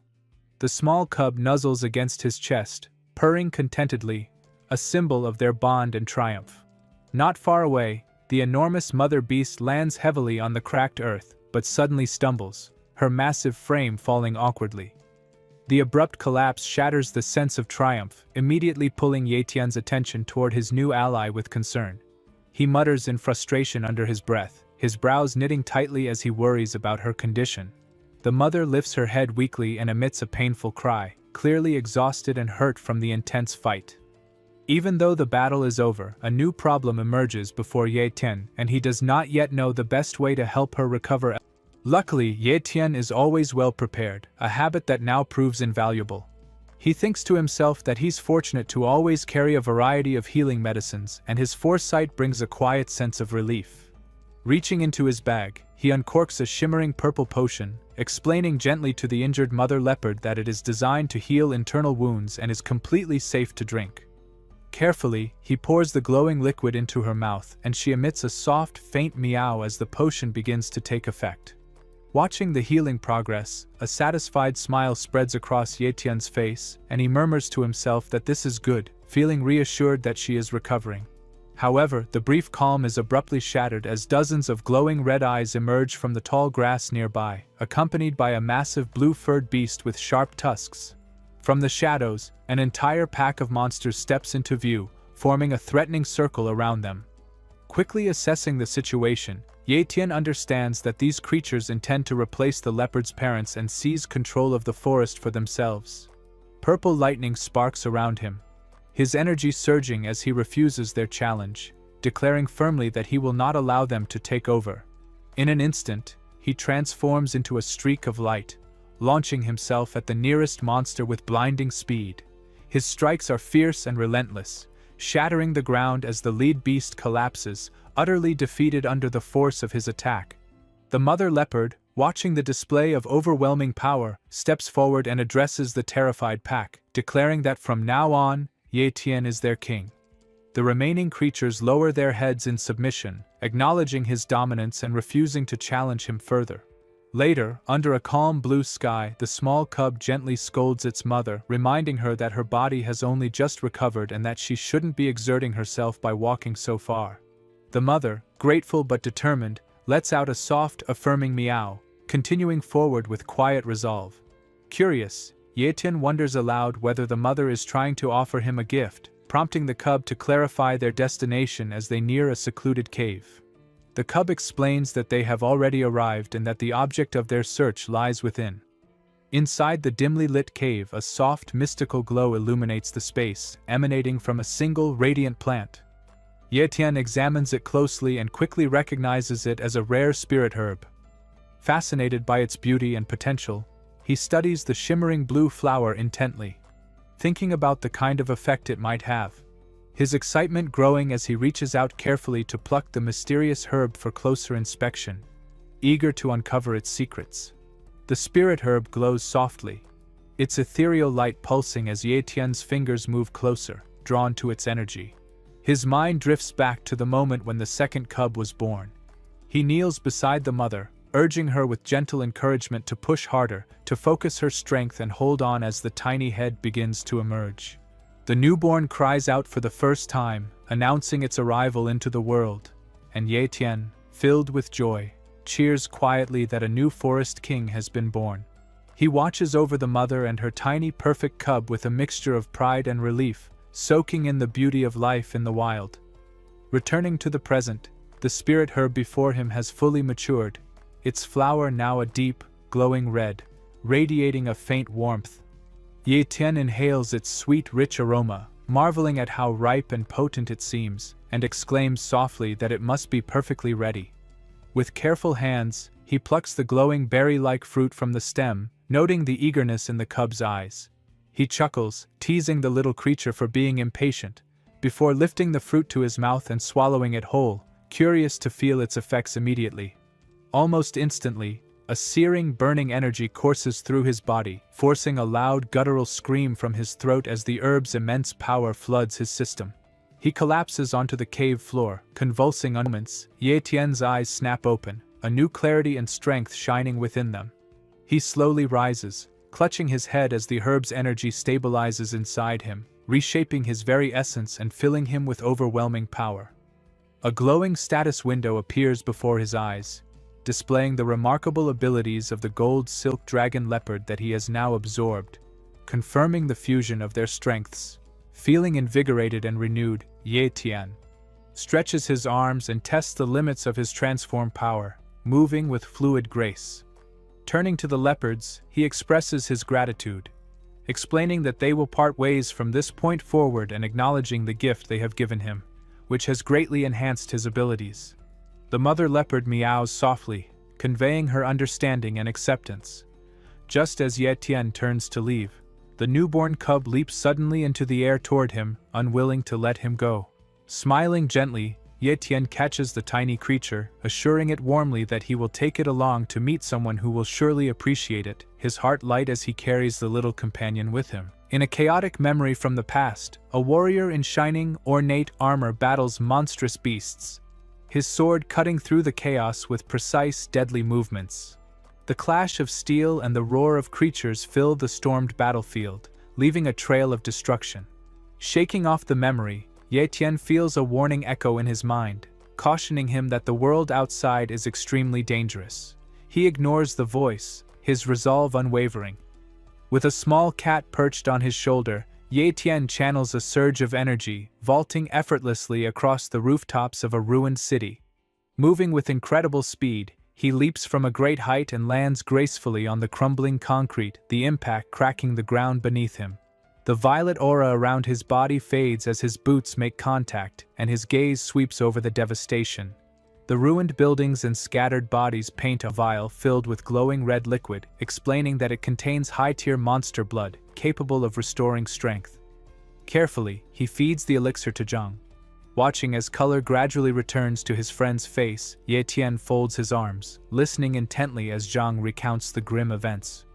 The small cub nuzzles against his chest, purring contentedly, a symbol of their bond and triumph. Not far away, the enormous mother beast lands heavily on the cracked earth, but suddenly stumbles, her massive frame falling awkwardly. The abrupt collapse shatters the sense of triumph, immediately pulling Yetien's attention toward his new ally with concern. He mutters in frustration under his breath, his brows knitting tightly as he worries about her condition. The mother lifts her head weakly and emits a painful cry, clearly exhausted and hurt from the intense fight. Even though the battle is over, a new problem emerges before Yetien, and he does not yet know the best way to help her recover. Luckily, Yetien is always well prepared, a habit that now proves invaluable. He thinks to himself that he's fortunate to always carry a variety of healing medicines, and his foresight brings a quiet sense of relief. Reaching into his bag, he uncorks a shimmering purple potion, explaining gently to the injured mother leopard that it is designed to heal internal wounds and is completely safe to drink. Carefully, he pours the glowing liquid into her mouth, and she emits a soft, faint meow as the potion begins to take effect. Watching the healing progress, a satisfied smile spreads across Yetien's face, and he murmurs to himself that this is good, feeling reassured that she is recovering. However, the brief calm is abruptly shattered as dozens of glowing red eyes emerge from the tall grass nearby, accompanied by a massive blue-furred beast with sharp tusks. From the shadows, an entire pack of monsters steps into view, forming a threatening circle around them. Quickly assessing the situation, Yetien understands that these creatures intend to replace the leopard's parents and seize control of the forest for themselves. Purple lightning sparks around him, his energy surging as he refuses their challenge, declaring firmly that he will not allow them to take over. In an instant, he transforms into a streak of light, launching himself at the nearest monster with blinding speed. His strikes are fierce and relentless, shattering the ground as the lead beast collapses, utterly defeated under the force of his attack. The mother leopard, watching the display of overwhelming power, steps forward and addresses the terrified pack, declaring that from now on, Yetien is their king. The remaining creatures lower their heads in submission, acknowledging his dominance and refusing to challenge him further. Later, under a calm blue sky, the small cub gently scolds its mother, reminding her that her body has only just recovered and that she shouldn't be exerting herself by walking so far. The mother, grateful but determined, lets out a soft, affirming meow, continuing forward with quiet resolve. Curious, Yaetian wonders aloud whether the mother is trying to offer him a gift, prompting the cub to clarify their destination as they near a secluded cave. The cub explains that they have already arrived and that the object of their search lies within. Inside the dimly lit cave, a soft, mystical glow illuminates the space, emanating from a single, radiant plant. Yaetian examines it closely and quickly recognizes it as a rare spirit herb. Fascinated by its beauty and potential, he studies the shimmering blue flower intently, thinking about the kind of effect it might have. His excitement growing as he reaches out carefully to pluck the mysterious herb for closer inspection, eager to uncover its secrets. The spirit herb glows softly, its ethereal light pulsing as Yaetian's fingers move closer, drawn to its energy. His mind drifts back to the moment when the second cub was born. He kneels beside the mother, urging her with gentle encouragement to push harder, to focus her strength and hold on as the tiny head begins to emerge. The newborn cries out for the first time, announcing its arrival into the world, and Yaetian, filled with joy, cheers quietly that a new forest king has been born. He watches over the mother and her tiny perfect cub with a mixture of pride and relief, soaking in the beauty of life in the wild. Returning to the present, the spirit herb before him has fully matured, its flower now a deep, glowing red, radiating a faint warmth. Yaetian inhales its sweet, rich aroma, marveling at how ripe and potent it seems, and exclaims softly that it must be perfectly ready. With careful hands, he plucks the glowing berry-like fruit from the stem, noting the eagerness in the cub's eyes. He chuckles, teasing the little creature for being impatient, before lifting the fruit to his mouth and swallowing it whole, curious to feel its effects immediately. Almost instantly, a searing, burning energy courses through his body, forcing a loud, guttural scream from his throat as the herb's immense power floods his system. He collapses onto the cave floor, convulsing moments. Yaetian's eyes snap open, a new clarity and strength shining within them. He slowly rises, clutching his head as the herb's energy stabilizes inside him, reshaping his very essence and filling him with overwhelming power. A glowing status window appears before his eyes, displaying the remarkable abilities of the gold silk dragon leopard that he has now absorbed, confirming the fusion of their strengths. Feeling invigorated and renewed, Yaetian stretches his arms and tests the limits of his transformed power, moving with fluid grace. Turning to the leopards, he expresses his gratitude, explaining that they will part ways from this point forward and acknowledging the gift they have given him, which has greatly enhanced his abilities. The mother leopard meows softly, conveying her understanding and acceptance. Just as Yaetian turns to leave, the newborn cub leaps suddenly into the air toward him, unwilling to let him go. Smiling gently, Yaetian catches the tiny creature, assuring it warmly that he will take it along to meet someone who will surely appreciate it, his heart light as he carries the little companion with him. In a chaotic memory from the past, a warrior in shining, ornate armor battles monstrous beasts, his sword cutting through the chaos with precise, deadly movements. The clash of steel and the roar of creatures fill the stormed battlefield, leaving a trail of destruction. Shaking off the memory, Yaetian feels a warning echo in his mind, cautioning him that the world outside is extremely dangerous. He ignores the voice, his resolve unwavering. With a small cat perched on his shoulder, Yaetian channels a surge of energy, vaulting effortlessly across the rooftops of a ruined city. Moving with incredible speed, he leaps from a great height and lands gracefully on the crumbling concrete, the impact cracking the ground beneath him. The violet aura around his body fades as his boots make contact, and his gaze sweeps over the devastation. The ruined buildings and scattered bodies paint a vial filled with glowing red liquid, explaining that it contains high-tier monster blood, capable of restoring strength. Carefully, he feeds the elixir to Zhang. Watching as color gradually returns to his friend's face, Yaetian folds his arms, listening intently as Zhang recounts the grim events.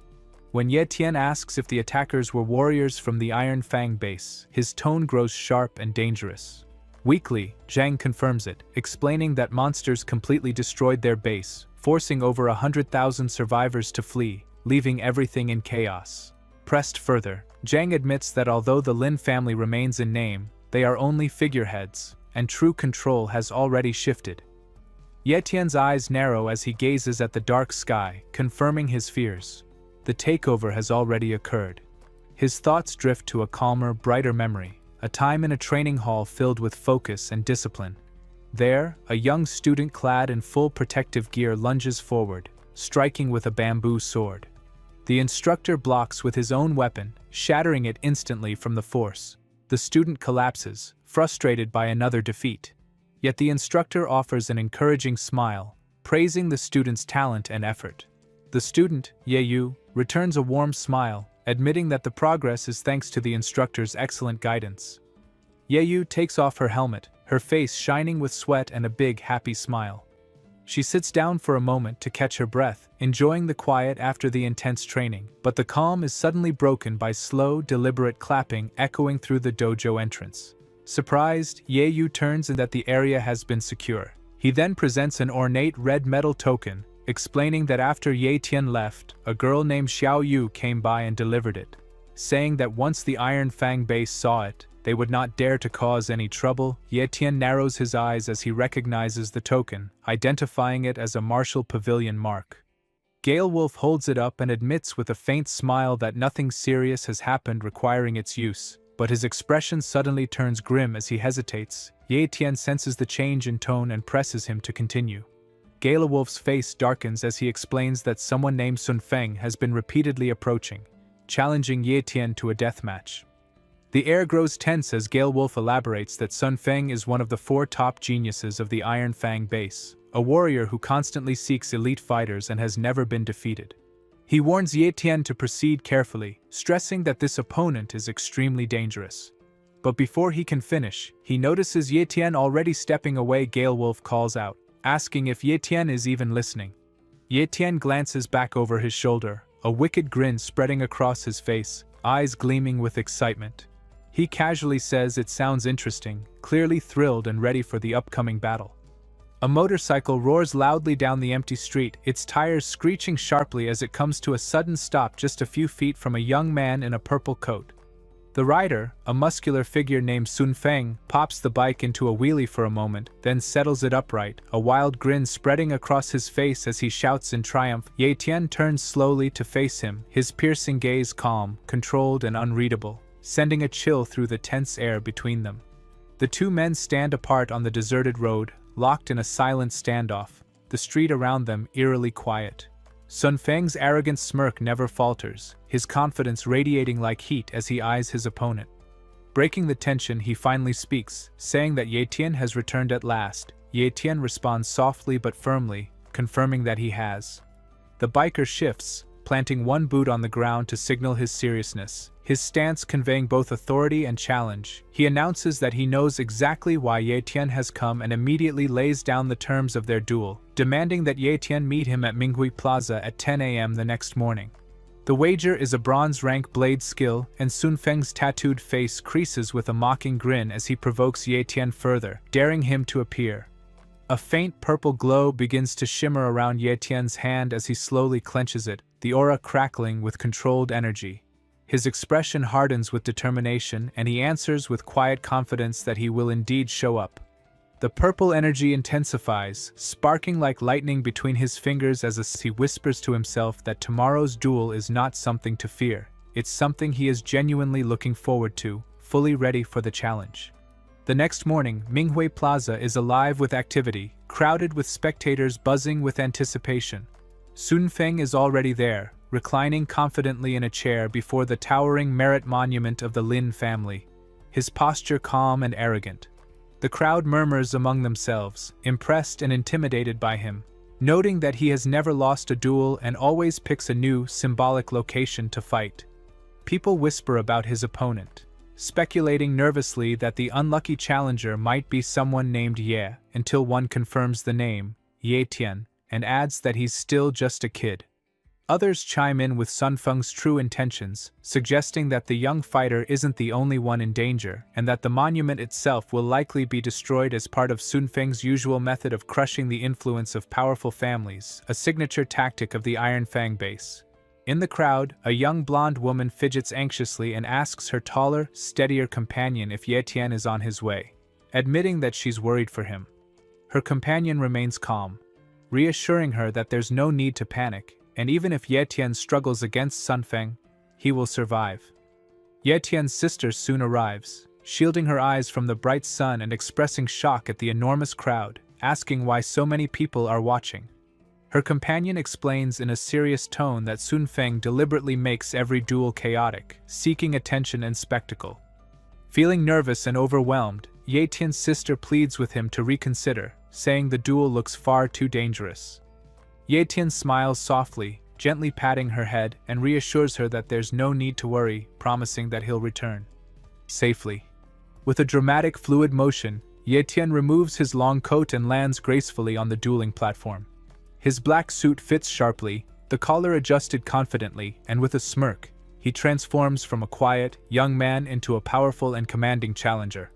When Yaetian asks if the attackers were warriors from the Iron Fang base, his tone grows sharp and dangerous. Weakly, Zhang confirms it, explaining that monsters completely destroyed their base, forcing over 100,000 survivors to flee, leaving everything in chaos. Pressed further, Zhang admits that although the Lin family remains in name, they are only figureheads, and true control has already shifted. Ye Tian's eyes narrow as he gazes at the dark sky, confirming his fears. The takeover has already occurred. His thoughts drift to a calmer, brighter memory, a time in a training hall filled with focus and discipline. There, a young student clad in full protective gear lunges forward, striking with a bamboo sword. The instructor blocks with his own weapon, shattering it instantly from the force. The student collapses, frustrated by another defeat. Yet the instructor offers an encouraging smile, praising the student's talent and effort. The student, Yeyu, returns a warm smile, admitting that the progress is thanks to the instructor's excellent guidance. Yeyu takes off her helmet, her face shining with sweat and a big, happy smile. She sits down for a moment to catch her breath, enjoying the quiet after the intense training, but the calm is suddenly broken by slow, deliberate clapping echoing through the dojo entrance. Surprised, Yeyu turns and that the area has been secure. He then presents an ornate red metal token, explaining that after Ye Tian left, a girl named Xiao Yu came by and delivered it, saying that once the Iron Fang base saw it, they would not dare to cause any trouble. Ye Tian narrows his eyes as he recognizes the token, identifying it as a martial pavilion mark. Gale Wolf holds it up and admits with a faint smile that nothing serious has happened requiring its use, but his expression suddenly turns grim as he hesitates. Ye Tian senses the change in tone and presses him to continue. Gale Wolf's face darkens as he explains that someone named Sun Feng has been repeatedly approaching, challenging Ye Tian to a deathmatch. The air grows tense as Gale Wolf elaborates that Sun Feng is one of the 4 top geniuses of the Iron Fang base, a warrior who constantly seeks elite fighters and has never been defeated. He warns Ye Tian to proceed carefully, stressing that this opponent is extremely dangerous. But before he can finish, he notices Ye Tian already stepping away. Gale Wolf calls out, asking if Ye Tian is even listening. Ye Tian glances back over his shoulder, a wicked grin spreading across his face, eyes gleaming with excitement. He casually says it sounds interesting, clearly thrilled and ready for the upcoming battle. A motorcycle roars loudly down the empty street, its tires screeching sharply as it comes to a sudden stop just a few feet from a young man in a purple coat. The rider, a muscular figure named Sun Feng, pops the bike into a wheelie for a moment, then settles it upright, a wild grin spreading across his face as he shouts in triumph. Ye Tian turns slowly to face him, his piercing gaze calm, controlled and unreadable, sending a chill through the tense air between them. The two men stand apart on the deserted road, locked in a silent standoff, the street around them eerily quiet. Sun Feng's arrogant smirk never falters, his confidence radiating like heat as he eyes his opponent. Breaking the tension, he finally speaks, saying that Ye Tian has returned at last. Ye Tian responds softly but firmly, confirming that he has. The biker shifts, planting one boot on the ground to signal his seriousness, his stance conveying both authority and challenge. He announces that he knows exactly why Ye Tian has come and immediately lays down the terms of their duel, demanding that Ye Tian meet him at Minghui Plaza at 10 a.m. the next morning. The wager is a bronze-rank blade skill, and Sun Feng's tattooed face creases with a mocking grin as he provokes Ye Tian further, daring him to appear. A faint purple glow begins to shimmer around Ye Tian's hand as he slowly clenches it, the aura crackling with controlled energy. His expression hardens with determination, and he answers with quiet confidence that he will indeed show up. The purple energy intensifies, sparking like lightning between his fingers as he whispers to himself that tomorrow's duel is not something to fear, it's something he is genuinely looking forward to, fully ready for the challenge. The next morning, Minghui Plaza is alive with activity, crowded with spectators buzzing with anticipation. Sun Feng is already there, reclining confidently in a chair before the towering merit monument of the Lin family, his posture calm and arrogant. The crowd murmurs among themselves, impressed and intimidated by him, noting that he has never lost a duel and always picks a new, symbolic location to fight. People whisper about his opponent, speculating nervously that the unlucky challenger might be someone named Ye, until one confirms the name, Ye Tian, and adds that he's still just a kid. Others chime in with Sun Feng's true intentions, suggesting that the young fighter isn't the only one in danger, and that the monument itself will likely be destroyed as part of Sun Feng's usual method of crushing the influence of powerful families, a signature tactic of the Iron Fang base. In the crowd, a young blonde woman fidgets anxiously and asks her taller, steadier companion if Ye Tian is on his way, admitting that she's worried for him. Her companion remains calm, reassuring her that there's no need to panic, and even if Ye Tian struggles against Sun Feng, he will survive. Ye Tian's sister soon arrives, shielding her eyes from the bright sun and expressing shock at the enormous crowd, asking why so many people are watching. Her companion explains in a serious tone that Sun Feng deliberately makes every duel chaotic, seeking attention and spectacle. Feeling nervous and overwhelmed, Ye Tian's sister pleads with him to reconsider, saying the duel looks far too dangerous. Ye Tian smiles softly, gently patting her head, and reassures her that there's no need to worry, promising that he'll return safely. With a dramatic, fluid motion, Ye Tian removes his long coat and lands gracefully on the dueling platform. His black suit fits sharply, the collar adjusted confidently, and with a smirk, he transforms from a quiet, young man into a powerful and commanding challenger.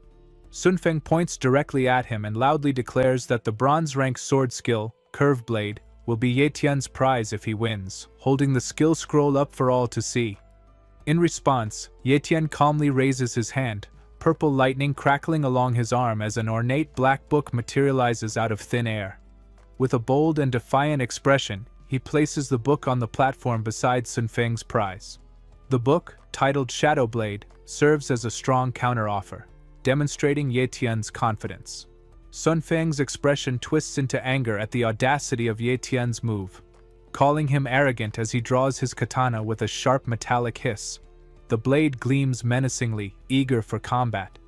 Sun Feng points directly at him and loudly declares that the bronze-rank sword skill, Curve Blade, will be Ye Tian's prize if he wins, holding the skill scroll up for all to see. In response, Ye Tian calmly raises his hand, purple lightning crackling along his arm as an ornate black book materializes out of thin air. With a bold and defiant expression, he places the book on the platform beside Sun Feng's prize. The book, titled Shadow Blade, serves as a strong counteroffer, demonstrating Ye Tian's confidence. Sun Feng's expression twists into anger at the audacity of Ye Tian's move, calling him arrogant as he draws his katana with a sharp metallic hiss. The blade gleams menacingly, eager for combat.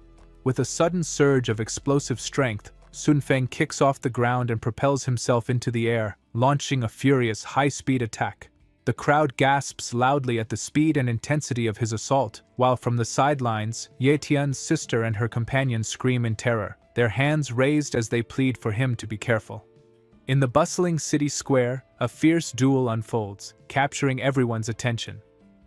With a sudden surge of explosive strength, Sun Feng kicks off the ground and propels himself into the air, launching a furious, high-speed attack. The crowd gasps loudly at the speed and intensity of his assault, while from the sidelines, Ye Tian's sister and her companion scream in terror, their hands raised as they plead for him to be careful. In the bustling city square, a fierce duel unfolds, capturing everyone's attention.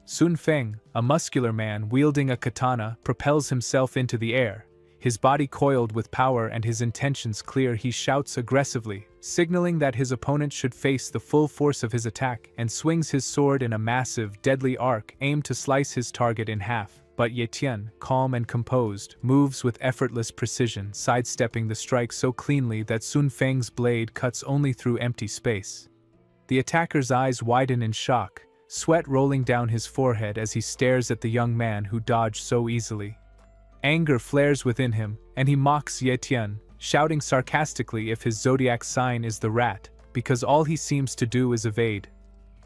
Sun Feng, a muscular man wielding a katana, propels himself into the air. His body coiled with power and his intentions clear, he shouts aggressively, signaling that his opponent should face the full force of his attack, and swings his sword in a massive, deadly arc aimed to slice his target in half. But Ye Tian, calm and composed, moves with effortless precision, sidestepping the strike so cleanly that Sun Feng's blade cuts only through empty space. The attacker's eyes widen in shock, sweat rolling down his forehead as he stares at the young man who dodged so easily. Anger flares within him, and he mocks Ye Tian, shouting sarcastically if his zodiac sign is the rat, because all he seems to do is evade.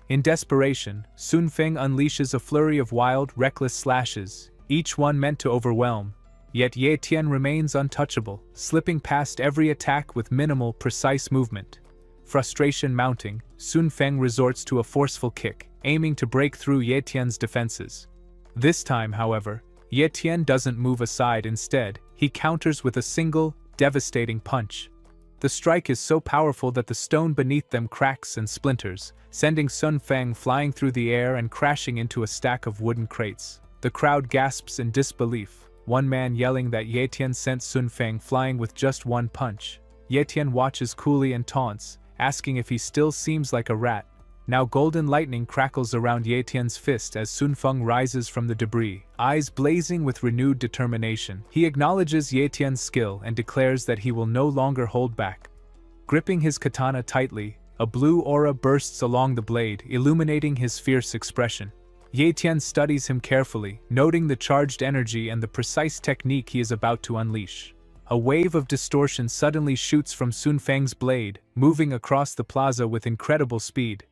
In desperation, Sun Feng unleashes a flurry of wild, reckless slashes, each one meant to overwhelm. Yet Ye Tian remains untouchable, slipping past every attack with minimal, precise movement. Frustration mounting, Sun Feng resorts to a forceful kick, aiming to break through Ye Tian's defenses. This time, however, Ye Tian doesn't move aside. Instead, he counters with a single, devastating punch. The strike is so powerful that the stone beneath them cracks and splinters, sending Sun Feng flying through the air and crashing into a stack of wooden crates. The crowd gasps in disbelief, one man yelling that Ye Tian sent Sun Feng flying with just one punch. Ye Tian watches coolly and taunts, asking if he still seems like a rat. Now golden lightning crackles around Ye Tian's fist as Sun Feng rises from the debris, eyes blazing with renewed determination. He acknowledges Ye Tian's skill and declares that he will no longer hold back. Gripping his katana tightly, a blue aura bursts along the blade, illuminating his fierce expression. Ye Tian studies him carefully, noting the charged energy and the precise technique he is about to unleash. A wave of distortion suddenly shoots from Sun Feng's blade, moving across the plaza with incredible speed.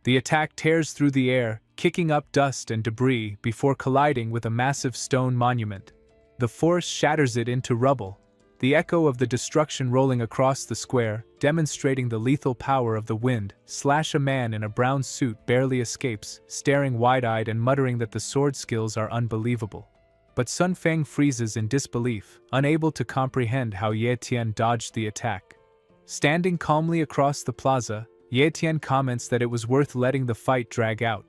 The attack tears through the air, kicking up dust and debris before colliding with a massive stone monument. The force shatters it into rubble, the echo of the destruction rolling across the square, demonstrating the lethal power of the wind. A man in a brown suit barely escapes, staring wide-eyed and muttering that the sword skills are unbelievable. But Sun Feng freezes in disbelief, unable to comprehend how Ye Tian dodged the attack. Standing calmly across the plaza, Ye Tian comments that it was worth letting the fight drag out.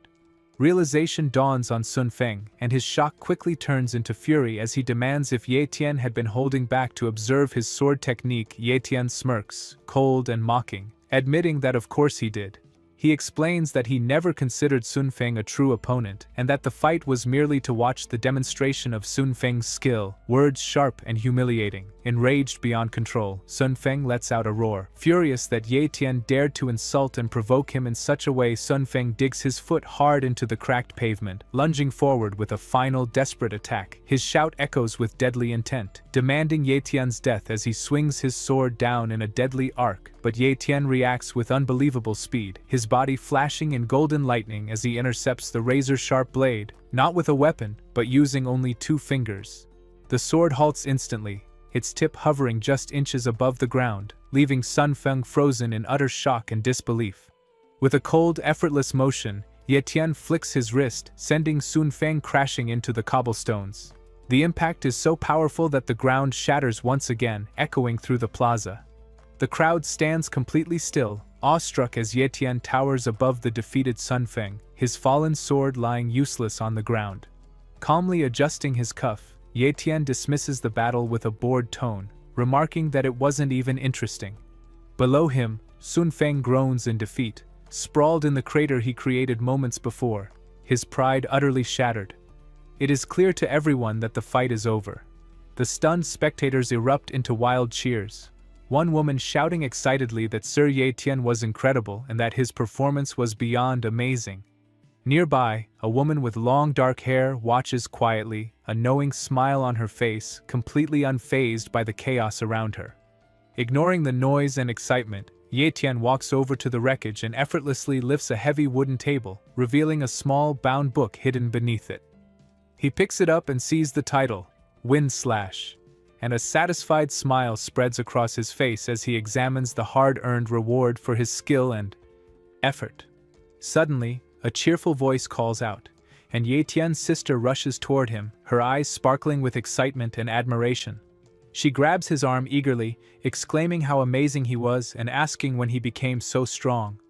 Realization dawns on Sun Feng, and his shock quickly turns into fury as he demands if Ye Tian had been holding back to observe his sword technique. Ye Tian smirks, cold and mocking, admitting that of course he did. He explains that he never considered Sun Feng a true opponent, and that the fight was merely to watch the demonstration of Sun Feng's skill, words sharp and humiliating. Enraged beyond control, Sun Feng lets out a roar. Furious that Ye Tian dared to insult and provoke him in such a way, Sun Feng digs his foot hard into the cracked pavement, lunging forward with a final desperate attack. His shout echoes with deadly intent, demanding Ye Tian's death as he swings his sword down in a deadly arc. But Ye Tian reacts with unbelievable speed, his body flashing in golden lightning as he intercepts the razor-sharp blade, not with a weapon, but using only 2 fingers. The sword halts instantly, its tip hovering just inches above the ground, leaving Sun Feng frozen in utter shock and disbelief. With a cold, effortless motion, Ye Tian flicks his wrist, sending Sun Feng crashing into the cobblestones. The impact is so powerful that the ground shatters once again, echoing through the plaza. The crowd stands completely still, awestruck as Ye Tian towers above the defeated Sun Feng, his fallen sword lying useless on the ground. Calmly adjusting his cuff, Ye Tian dismisses the battle with a bored tone, remarking that it wasn't even interesting. Below him, Sun Feng groans in defeat, sprawled in the crater he created moments before, his pride utterly shattered. It is clear to everyone that the fight is over. The stunned spectators erupt into wild cheers. One woman shouting excitedly that Sir Ye Tian was incredible and that his performance was beyond amazing. Nearby, a woman with long dark hair watches quietly, a knowing smile on her face, completely unfazed by the chaos around her. Ignoring the noise and excitement, Ye Tian walks over to the wreckage and effortlessly lifts a heavy wooden table, revealing a small bound book hidden beneath it. He picks it up and sees the title, Wind Slash, and a satisfied smile spreads across his face as he examines the hard-earned reward for his skill and effort. Suddenly, a cheerful voice calls out, and Ye Tian's sister rushes toward him, her eyes sparkling with excitement and admiration. She grabs his arm eagerly, exclaiming how amazing he was and asking when he became so strong.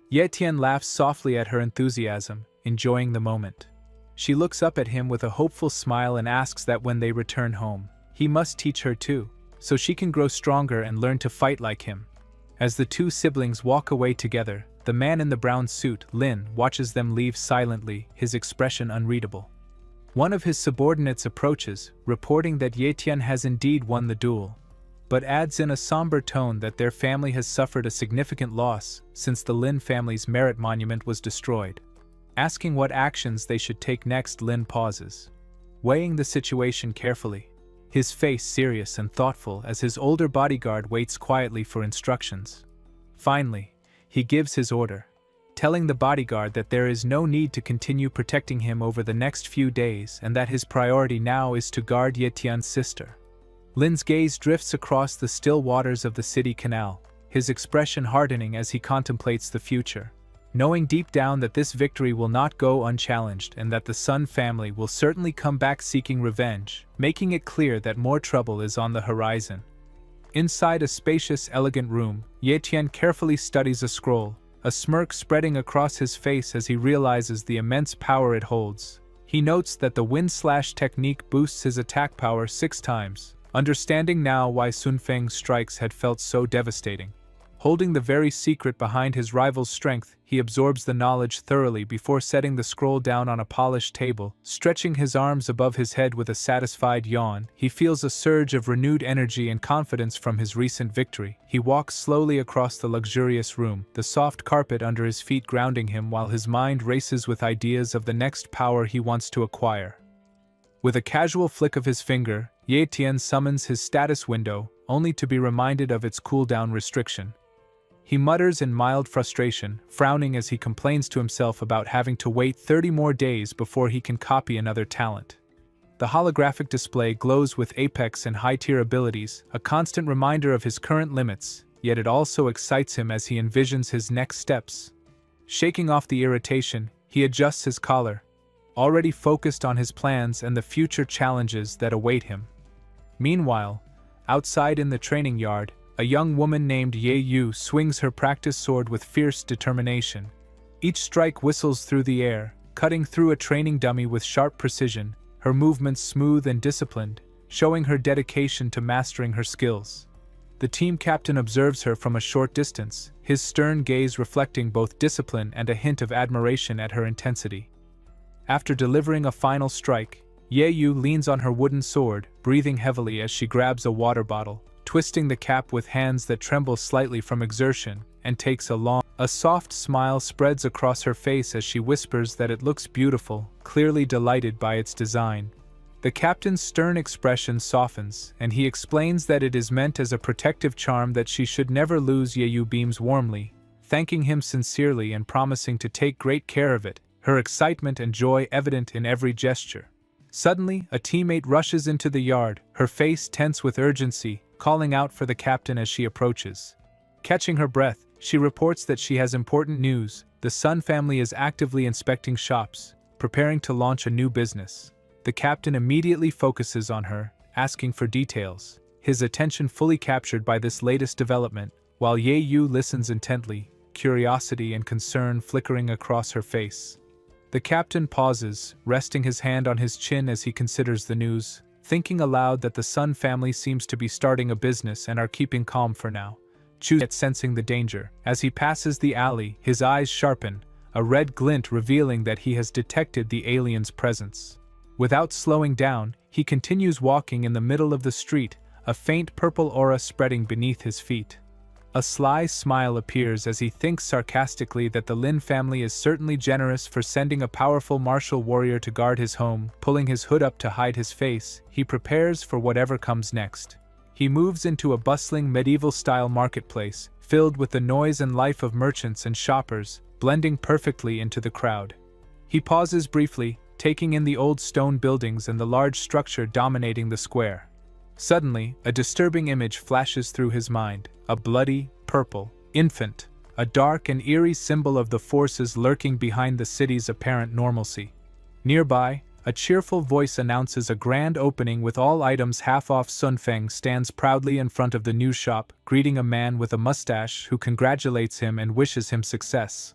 Ye Tian laughs softly at her enthusiasm, enjoying the moment. She looks up at him with a hopeful smile and asks that when they return home, he must teach her too, so she can grow stronger and learn to fight like him. As the 2 siblings walk away together, the man in the brown suit, Lin, watches them leave silently, his expression unreadable. One of his subordinates approaches, reporting that Ye Tian has indeed won the duel, but adds in a somber tone that their family has suffered a significant loss since the Lin family's merit monument was destroyed. Asking what actions they should take next, Lin pauses, weighing the situation carefully, his face serious and thoughtful as his older bodyguard waits quietly for instructions. Finally, he gives his order, telling the bodyguard that there is no need to continue protecting him over the next few days and that his priority now is to guard Ye Tian's sister. Lin's gaze drifts across the still waters of the city canal, his expression hardening as he contemplates the future, knowing deep down that this victory will not go unchallenged and that the Sun family will certainly come back seeking revenge, making it clear that more trouble is on the horizon. Inside a spacious, elegant room, Ye Tian carefully studies a scroll, a smirk spreading across his face as he realizes the immense power it holds. He notes that the Wind Slash technique boosts his attack power 6 times, understanding now why Sun Feng's strikes had felt so devastating. Holding the very secret behind his rival's strength, he absorbs the knowledge thoroughly before setting the scroll down on a polished table. Stretching his arms above his head with a satisfied yawn, he feels a surge of renewed energy and confidence from his recent victory. He walks slowly across the luxurious room, the soft carpet under his feet grounding him while his mind races with ideas of the next power he wants to acquire. With a casual flick of his finger, Ye Tian summons his status window, only to be reminded of its cooldown restriction. He mutters in mild frustration, frowning as he complains to himself about having to wait 30 more days before he can copy another talent. The holographic display glows with apex and high-tier abilities, a constant reminder of his current limits, yet it also excites him as he envisions his next steps. Shaking off the irritation, he adjusts his collar, already focused on his plans and the future challenges that await him. Meanwhile, outside in the training yard, a young woman named Ye Yu swings her practice sword with fierce determination. Each strike whistles through the air, cutting through a training dummy with sharp precision, her movements smooth and disciplined, showing her dedication to mastering her skills. The team captain observes her from a short distance, his stern gaze reflecting both discipline and a hint of admiration at her intensity. After delivering a final strike, Ye Yu leans on her wooden sword, breathing heavily as she grabs a water bottle, twisting the cap with hands that tremble slightly from exertion, and takes a soft smile spreads across her face as she whispers that it looks beautiful, clearly delighted by its design. The captain's stern expression softens, and he explains that it is meant as a protective charm that she should never lose. Ye Yu beams warmly, thanking him sincerely and promising to take great care of it, her excitement and joy evident in every gesture. Suddenly, a teammate rushes into the yard, her face tense with urgency, calling out for the captain as she approaches. Catching her breath, she reports that she has important news. The Sun family is actively inspecting shops, preparing to launch a new business. The captain immediately focuses on her, asking for details, his attention fully captured by this latest development, while Ye Yu listens intently, curiosity and concern flickering across her face. The captain pauses, resting his hand on his chin as he considers the news, thinking aloud that the Sun family seems to be starting a business and are keeping calm for now, yet sensing the danger. As he passes the alley, his eyes sharpen, a red glint revealing that he has detected the alien's presence. Without slowing down, he continues walking in the middle of the street, a faint purple aura spreading beneath his feet. A sly smile appears as he thinks sarcastically that the Lin family is certainly generous for sending a powerful martial warrior to guard his home. Pulling his hood up to hide his face, he prepares for whatever comes next. He moves into a bustling medieval-style marketplace, filled with the noise and life of merchants and shoppers, blending perfectly into the crowd. He pauses briefly, taking in the old stone buildings and the large structure dominating the square. Suddenly, a disturbing image flashes through his mind, a bloody, purple infant, a dark and eerie symbol of the forces lurking behind the city's apparent normalcy. Nearby, a cheerful voice announces a grand opening with all items half off. Sun Feng stands proudly in front of the new shop, greeting a man with a mustache who congratulates him and wishes him success.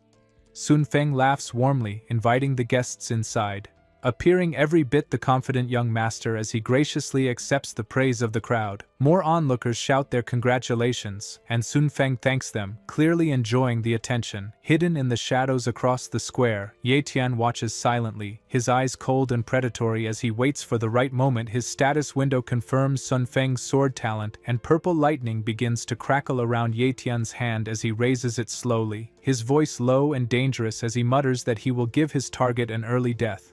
Sun Feng laughs warmly, inviting the guests inside, appearing every bit the confident young master as he graciously accepts the praise of the crowd. More onlookers shout their congratulations, and Sun Feng thanks them, clearly enjoying the attention. Hidden in the shadows across the square, Ye Tian watches silently, his eyes cold and predatory as he waits for the right moment. His status window confirms Sun Feng's sword talent, and purple lightning begins to crackle around Ye Tian's hand as he raises it slowly, his voice low and dangerous as he mutters that he will give his target an early death.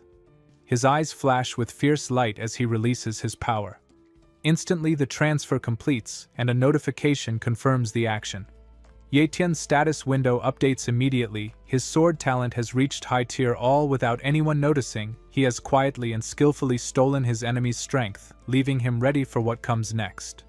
His eyes flash with fierce light as he releases his power. Instantly the transfer completes, and a notification confirms the action. Ye Tian's status window updates immediately. His sword talent has reached high tier, all without anyone noticing. He has quietly and skillfully stolen his enemy's strength, leaving him ready for what comes next.